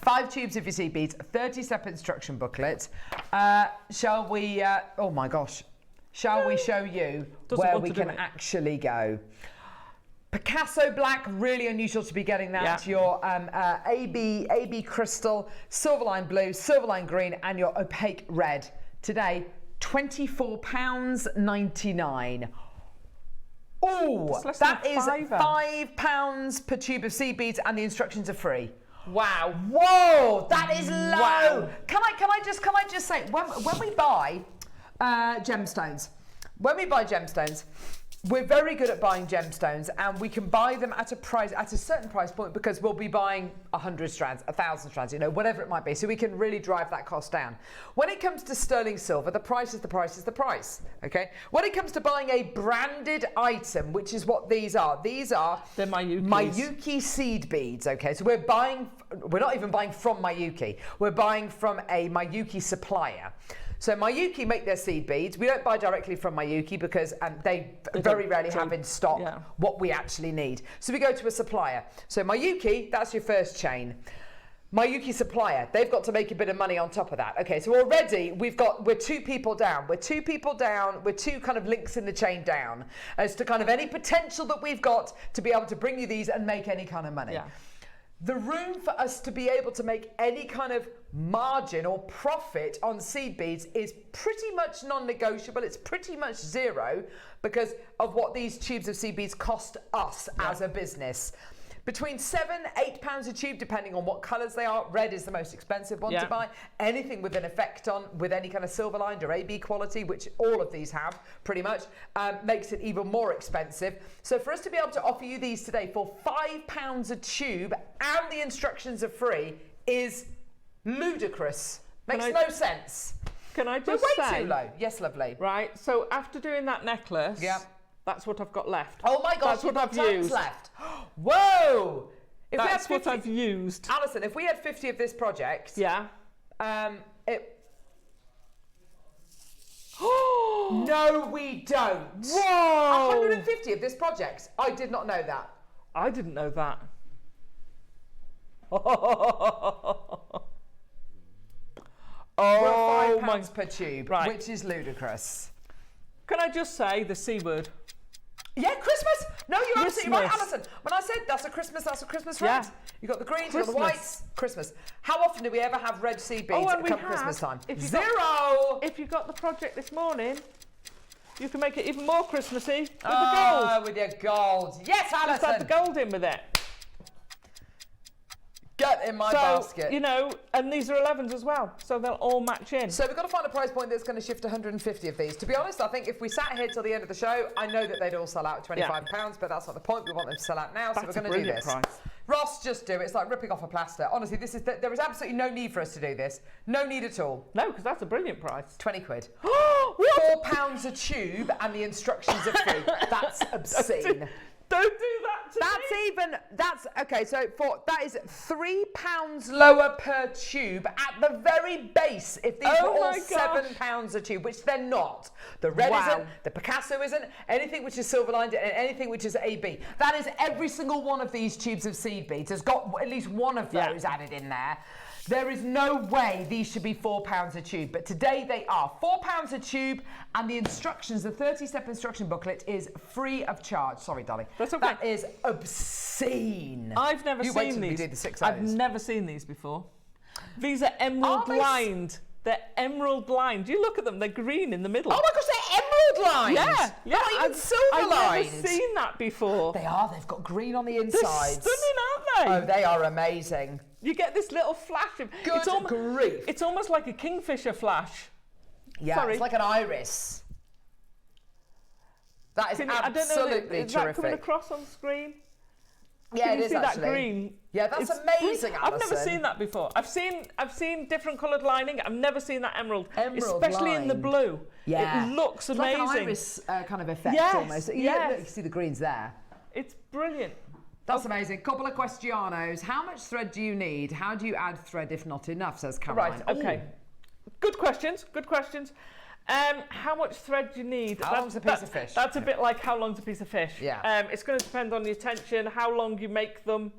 5 tubes of your seed beads, 30-step instruction booklet. Shall we... oh, my gosh. Shall we show you where we can actually go? Picasso black, really unusual to be getting that. Your AB crystal, silverline blue, silverline green, and your opaque red. Today, £24.99. Oh, that is £5 per tube of seed beads, and the instructions are free. Wow. Whoa, that is low. Wow. Can I just say, when we buy gemstones, we're very good at buying gemstones, and we can buy them at a certain price point, because we'll be buying 100 strands, 1,000 strands, you know, whatever it might be. So we can really drive that cost down. When it comes to sterling silver, the price is the price is the price. Okay. When it comes to buying a branded item, which is what they're Miyuki seed beads. Okay. So we're not even buying from Miyuki. We're buying from a Miyuki supplier. So Miyuki make their seed beads. We don't buy directly from Miyuki because they very rarely have in stock what we actually need. So we go to a supplier. So Miyuki, that's your first chain. Miyuki supplier, they've got to make a bit of money on top of that. Okay, so already we're 2 people down. We're 2 people down. We're 2 kind of links in the chain down as to kind of any potential that we've got to be able to bring you these and make any kind of money. Yeah. The room for us to be able to make any kind of margin or profit on seed beads is pretty much non-negotiable. It's pretty much zero because of what these tubes of seed beads cost us as a business. Between £7-8 a tube, depending on what colours they are. Red is the most expensive one to buy. Anything with an effect on, with any kind of silver lined or AB quality, which all of these have pretty much, makes it even more expensive. So for us to be able to offer you these today for £5 a tube and the instructions are free is ludicrous. Makes no sense. Can I just say? Way too low. Yes, lovely. Right. So after doing that necklace. Yeah. That's what I've got left. Oh my gosh, that's what I've used. Left. Whoa! That's what I've used. Alison, if we had 50 of this project, no, we don't. Whoa! 150 of this project. I did not know that. I didn't know that. Oh, £5 per tube, which is ludicrous. Can I just say the C word? Yeah, Christmas. No, you're absolutely right, Alison. When I said that's a Christmas red. You got the greens, you got the whites. Christmas. How often do we ever have red seed beads come Christmas time? Zero. If you got the project this morning, you can make it even more Christmassy with the gold. With your gold. Yes, Alison. Just add the gold in with it. in my basket. You know, and these are 11s as well, so they'll all match in. So we've got to find a price point that's going to shift 150 of these. To be honest, I think if we sat here till the end of the show, I know that they'd all sell out at £25, but that's not the point. We want them to sell out now, so we're going to do this. Price. Ross, just do it. It's like ripping off a plaster. Honestly, there is absolutely no need for us to do this. No need at all. No, because that's a brilliant price. 20 quid. What? £4 a tube, and the instructions are free. That's obscene. Don't do that to me. Okay, so that is £3 lower per tube at the very base if these were all £7 a tube, which they're not. The red isn't, the Picasso isn't, anything which is silver lined and anything which is AB. That is every single one of these tubes of seed beads has got at least one of those added in there. There is no way these should be £4 a tube, but today they are £4 a tube, and the instructions, the 30-step instruction booklet, is free of charge. Sorry, darling. That's okay. That is obscene. I've never You wait seen till we these. do the 6 I've O's. never seen these before. These are emerald lined. They're emerald lined. You look at them; they're green in the middle. Oh my gosh, they're emerald lined. Yeah, Not even silver lined. I've never seen that before. They are. They've got green on the insides. They're stunning, aren't they? Oh, they are amazing. You get this little flash of grief. It's almost like a kingfisher flash. Yeah, Sorry. It's like an iris. That is absolutely is terrific. that coming across on screen? Yeah, Can it you is see actually. that green? Yeah, that's amazing, Alison. I've never seen that before. I've seen different coloured lining. I've never seen that emerald especially in the blue. Yeah, it looks it's amazing. like an iris kind of effect almost. Yes. Look, you see the greens there. It's brilliant. That's amazing. Couple of questionos. How much thread do you need? How do you add thread if not enough? Says Caroline. Right. Okay. Good questions. Good questions. How much thread do you need? How long's a piece of fish? That's a bit like how long's a piece of fish. Yeah. It's going to depend on your tension, how long you make them.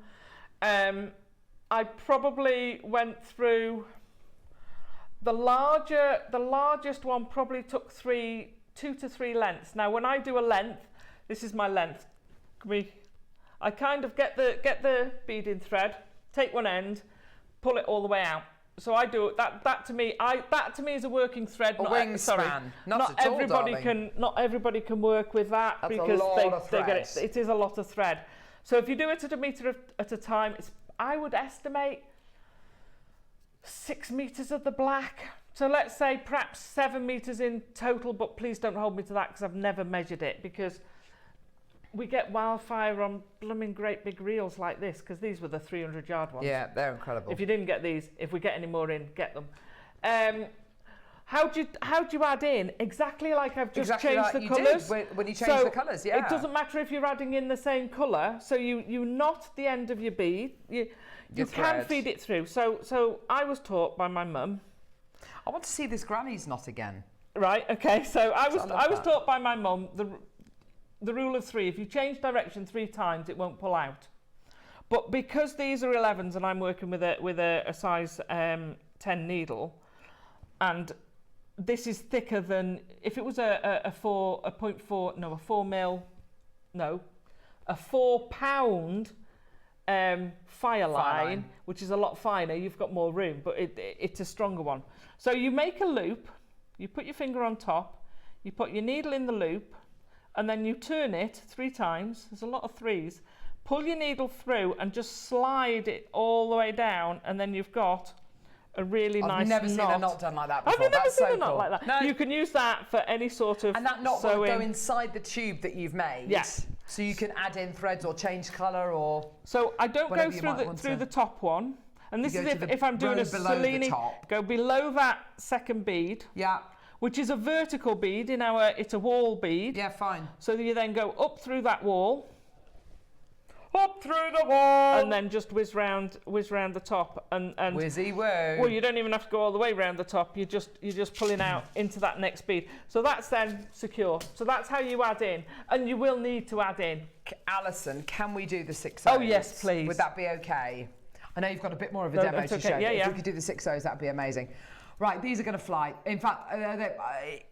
I probably went through the largest one probably took 2 to 3 lengths. Now, when I do a length, this is my length. I kind of get the bead in thread, take one end, pull it all the way out. So I do that. That to me is a working thread. A wingspan. Not at all, darling. Not everybody can work with that. That's because a lot of thread. It is a lot of thread. So if you do it at a metre at a time, I would estimate 6 meters of the black. So let's say perhaps 7 meters in total, but please don't hold me to that because I've never measured it, because we get wildfire on blooming great big reels like this, because these were the 300-yard ones. Yeah, they're incredible. If you didn't get these, if we get any more in, get them. How do you add in? Exactly like I've just changed the colours. When you change the colours, yeah. It doesn't matter if you're adding in the same colour. So you knot the end of your bead. You can feed it through. So I was taught by my mum. I want to see this granny's knot again. Right. Okay. So I was taught by my mum the rule of 3. If you change direction 3 times, it won't pull out. But because these are 11s and I'm working with a size 10 needle, and this is thicker than if it was a 4 pound fire line, which is a lot finer. You've got more room, but it's a stronger one. So you make a loop, you put your finger on top, you put your needle in the loop, and then you turn it 3 times. There's a lot of 3s. Pull your needle through and just slide it all the way down, and then you've got a really nice knot. I've never seen a knot done like that before. Have you never That's seen so a knot cool. like that? No. You can use that for any sort of And that knot sewing. will go inside the tube that you've made. Yes. So you can add in threads or change colour or. So I don't go through the top one. And this is if I'm doing a Cellini, go below that second bead. Yeah. Which is a vertical bead it's a wall bead. Yeah, fine. So you then go up through that wall. Up through the wall. And then just whiz round the top and whizzy woo. Well, you don't even have to go all the way round the top. You're just pulling out into that next bead. So that's then secure. So that's how you add in, and you will need to add in. Alison, can we do the 6 O's? Oh yes, please. Would that be okay? I know you've got a bit more of a demo to show. Yeah, If we could do the 6 O's, that'd be amazing. Right, these are going to fly. In fact,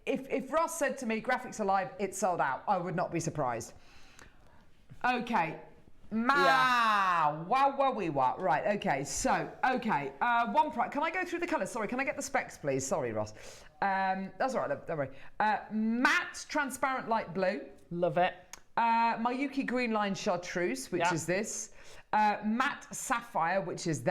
if Ross said to me, "Graphics Alive, it's sold out," I would not be surprised. Okay. Wow. Right, okay, so, one price. Can I go through the colours? Sorry, can I get the specs, please? Sorry, Ross. That's all right, don't worry. Matte transparent light blue. Love it. Mayuki green line chartreuse, which is this. Matte sapphire, which is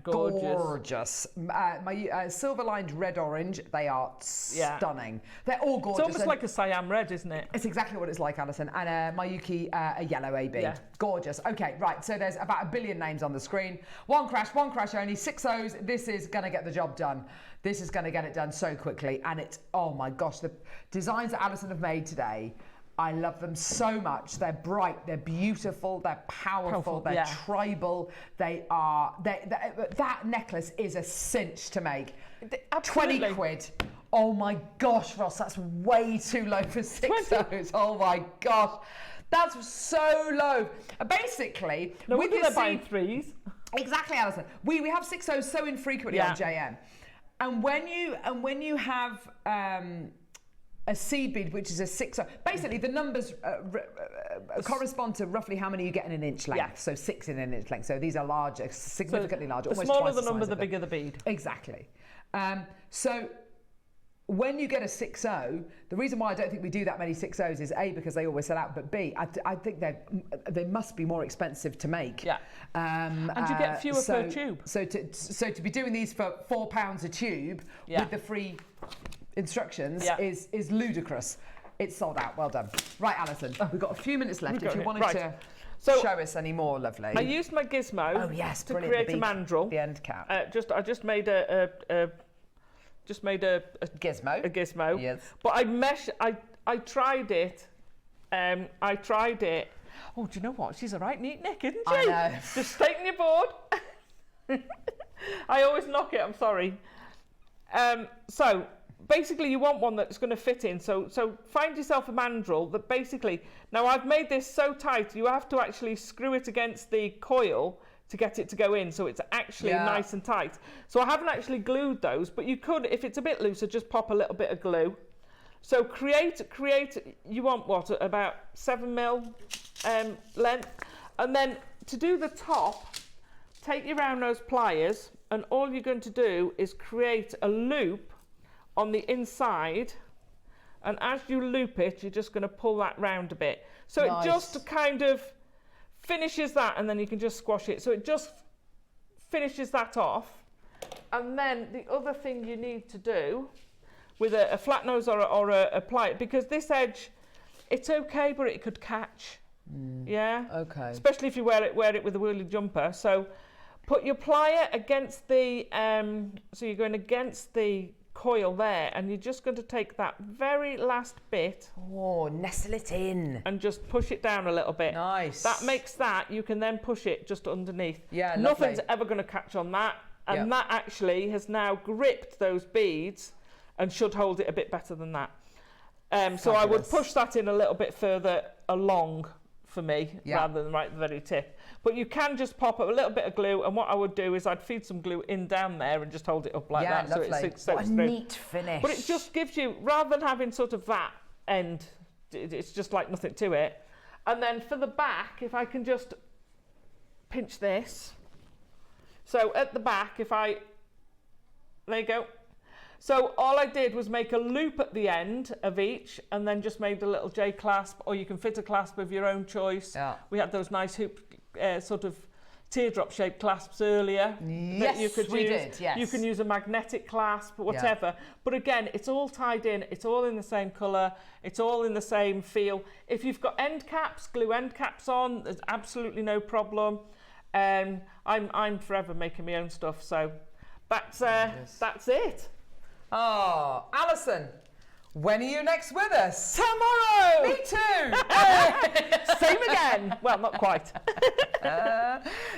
gorgeous. My silver lined red orange, they are stunning. They're all gorgeous. It's almost like a cyan red, isn't it? It's exactly what it's like, Alison. And Mayuki, a yellow AB. Yeah. Gorgeous. Okay, right. So there's about 1 billion names on the screen. One crash only. 6 O's. This is going to get the job done. This is going to get it done so quickly. And it's, oh my gosh, the designs that Alison have made today, I love them so much. They're bright, they're beautiful, they're powerful, they're tribal. That necklace is a cinch to make. Absolutely. 20 quid. Oh my gosh, Ross, that's way too low for 6 O's. Oh my gosh. That's so low. Basically, no wonder they're buying 3s. Exactly, Alison. We have 6 O's so infrequently on JM. And when you have a seed bead, which is a 6O. Basically, the numbers correspond to roughly how many you get in an inch length. Yeah. So 6 in an inch length. So these are larger, significantly larger. The smaller the number, the bigger the bead. Exactly. So when you get a 6O, the reason why I don't think we do that many 6Os is A, because they always sell out, but B, I think they must be more expensive to make. Yeah. And you get fewer per tube. So to be doing these for £4 a tube with the free instructions is ludicrous. It's sold out. Well done. Right, Alison, we've got a few minutes left. If you wanted to show us any more, lovely. I used my gizmo to create a mandrel. The end cap. I just made a gizmo. A gizmo. Yes. But I tried it. Oh, do you know what? She's a right neat nick, isn't she? I know. Just straighten your board. I always knock it. I'm sorry. So basically, you want one that's going to fit in. So find yourself a mandrel that basically. Now I've made this so tight, you have to actually screw it against the coil to get it to go in, so it's actually nice and tight. So I haven't actually glued those, but you could, if it's a bit looser, just pop a little bit of glue. So create. You want what, about 7mm length, and then to do the top, take your round nose pliers, and all you're going to do is create a loop on the inside, and as you loop it, you're just going to pull that round a bit. So it just kind of finishes that, and then you can just squash it. So it just finishes that off. And then the other thing you need to do with a flat nose or a plier, because this edge, it's okay, but it could catch. Yeah. Okay. Especially if you wear it with a woolly jumper. So put your plier against the so you're going against the coil there, and you're just going to take that very last bit. Oh, nestle it in. And just push it down a little bit. Nice. That makes that, you can then push it just underneath. Yeah, nothing's ever going to catch on that. And that actually has now gripped those beads and should hold it a bit better than that. So I would push that in a little bit further along for me, rather than right at the very tip. But you can just pop up a little bit of glue, and what I would do is I'd feed some glue in down there and just hold it up like that. Lovely. So it what a neat finish. But it just gives you, rather than having sort of that end, it's just like nothing to it. And then for the back, if I can just pinch this. So at the back, there you go. So all I did was make a loop at the end of each, and then just made a little J clasp, or you can fit a clasp of your own choice. Yeah. We had those nice hoop, sort of teardrop shaped clasps earlier. Yes, that you could we use. did, yes. You can use a magnetic clasp, whatever. Yeah. But again, it's all tied in. It's all in the same colour. It's all in the same feel. If you've got end caps, glue end caps on. There's absolutely no problem. I'm forever making my own stuff, so that's it. Oh, Alison, when are you next with us? Tomorrow! Me too! Same again. Well, not quite.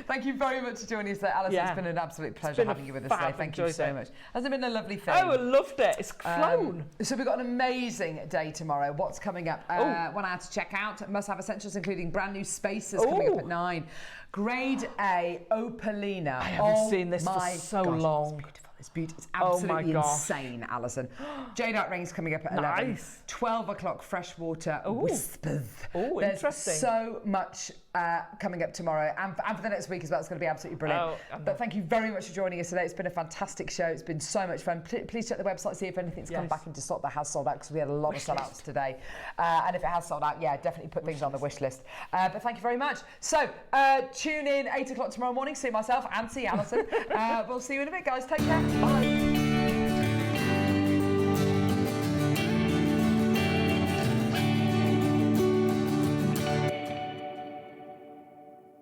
Thank you very much for joining us today, Alison. It's been an absolute pleasure having you with us today. Thank you so much. Hasn't it been a lovely thing? Oh, I loved it. It's flown. So we've got an amazing day tomorrow. What's coming up? One hour to check out. Must have essentials, including brand new spaces coming up at 9. Grade A Opalina. I haven't seen this for so long. It's beautiful. It's absolutely insane, Alison. Jadeite rings coming up at 11. 12 o'clock, freshwater whispers. Oh, There's interesting. So much coming up tomorrow and for the next week as well. It's going to be absolutely brilliant. But thank you very much for joining us today. It's been a fantastic show. It's been so much fun. Please check the website, see if anything's come back into stock that has sold out, because we had a lot of sellouts today. And if it has sold out, definitely put things on the wish list. But thank you very much. So tune in 8 o'clock tomorrow morning. See myself and see Alison. We'll see you in a bit, guys. Take care. Bye.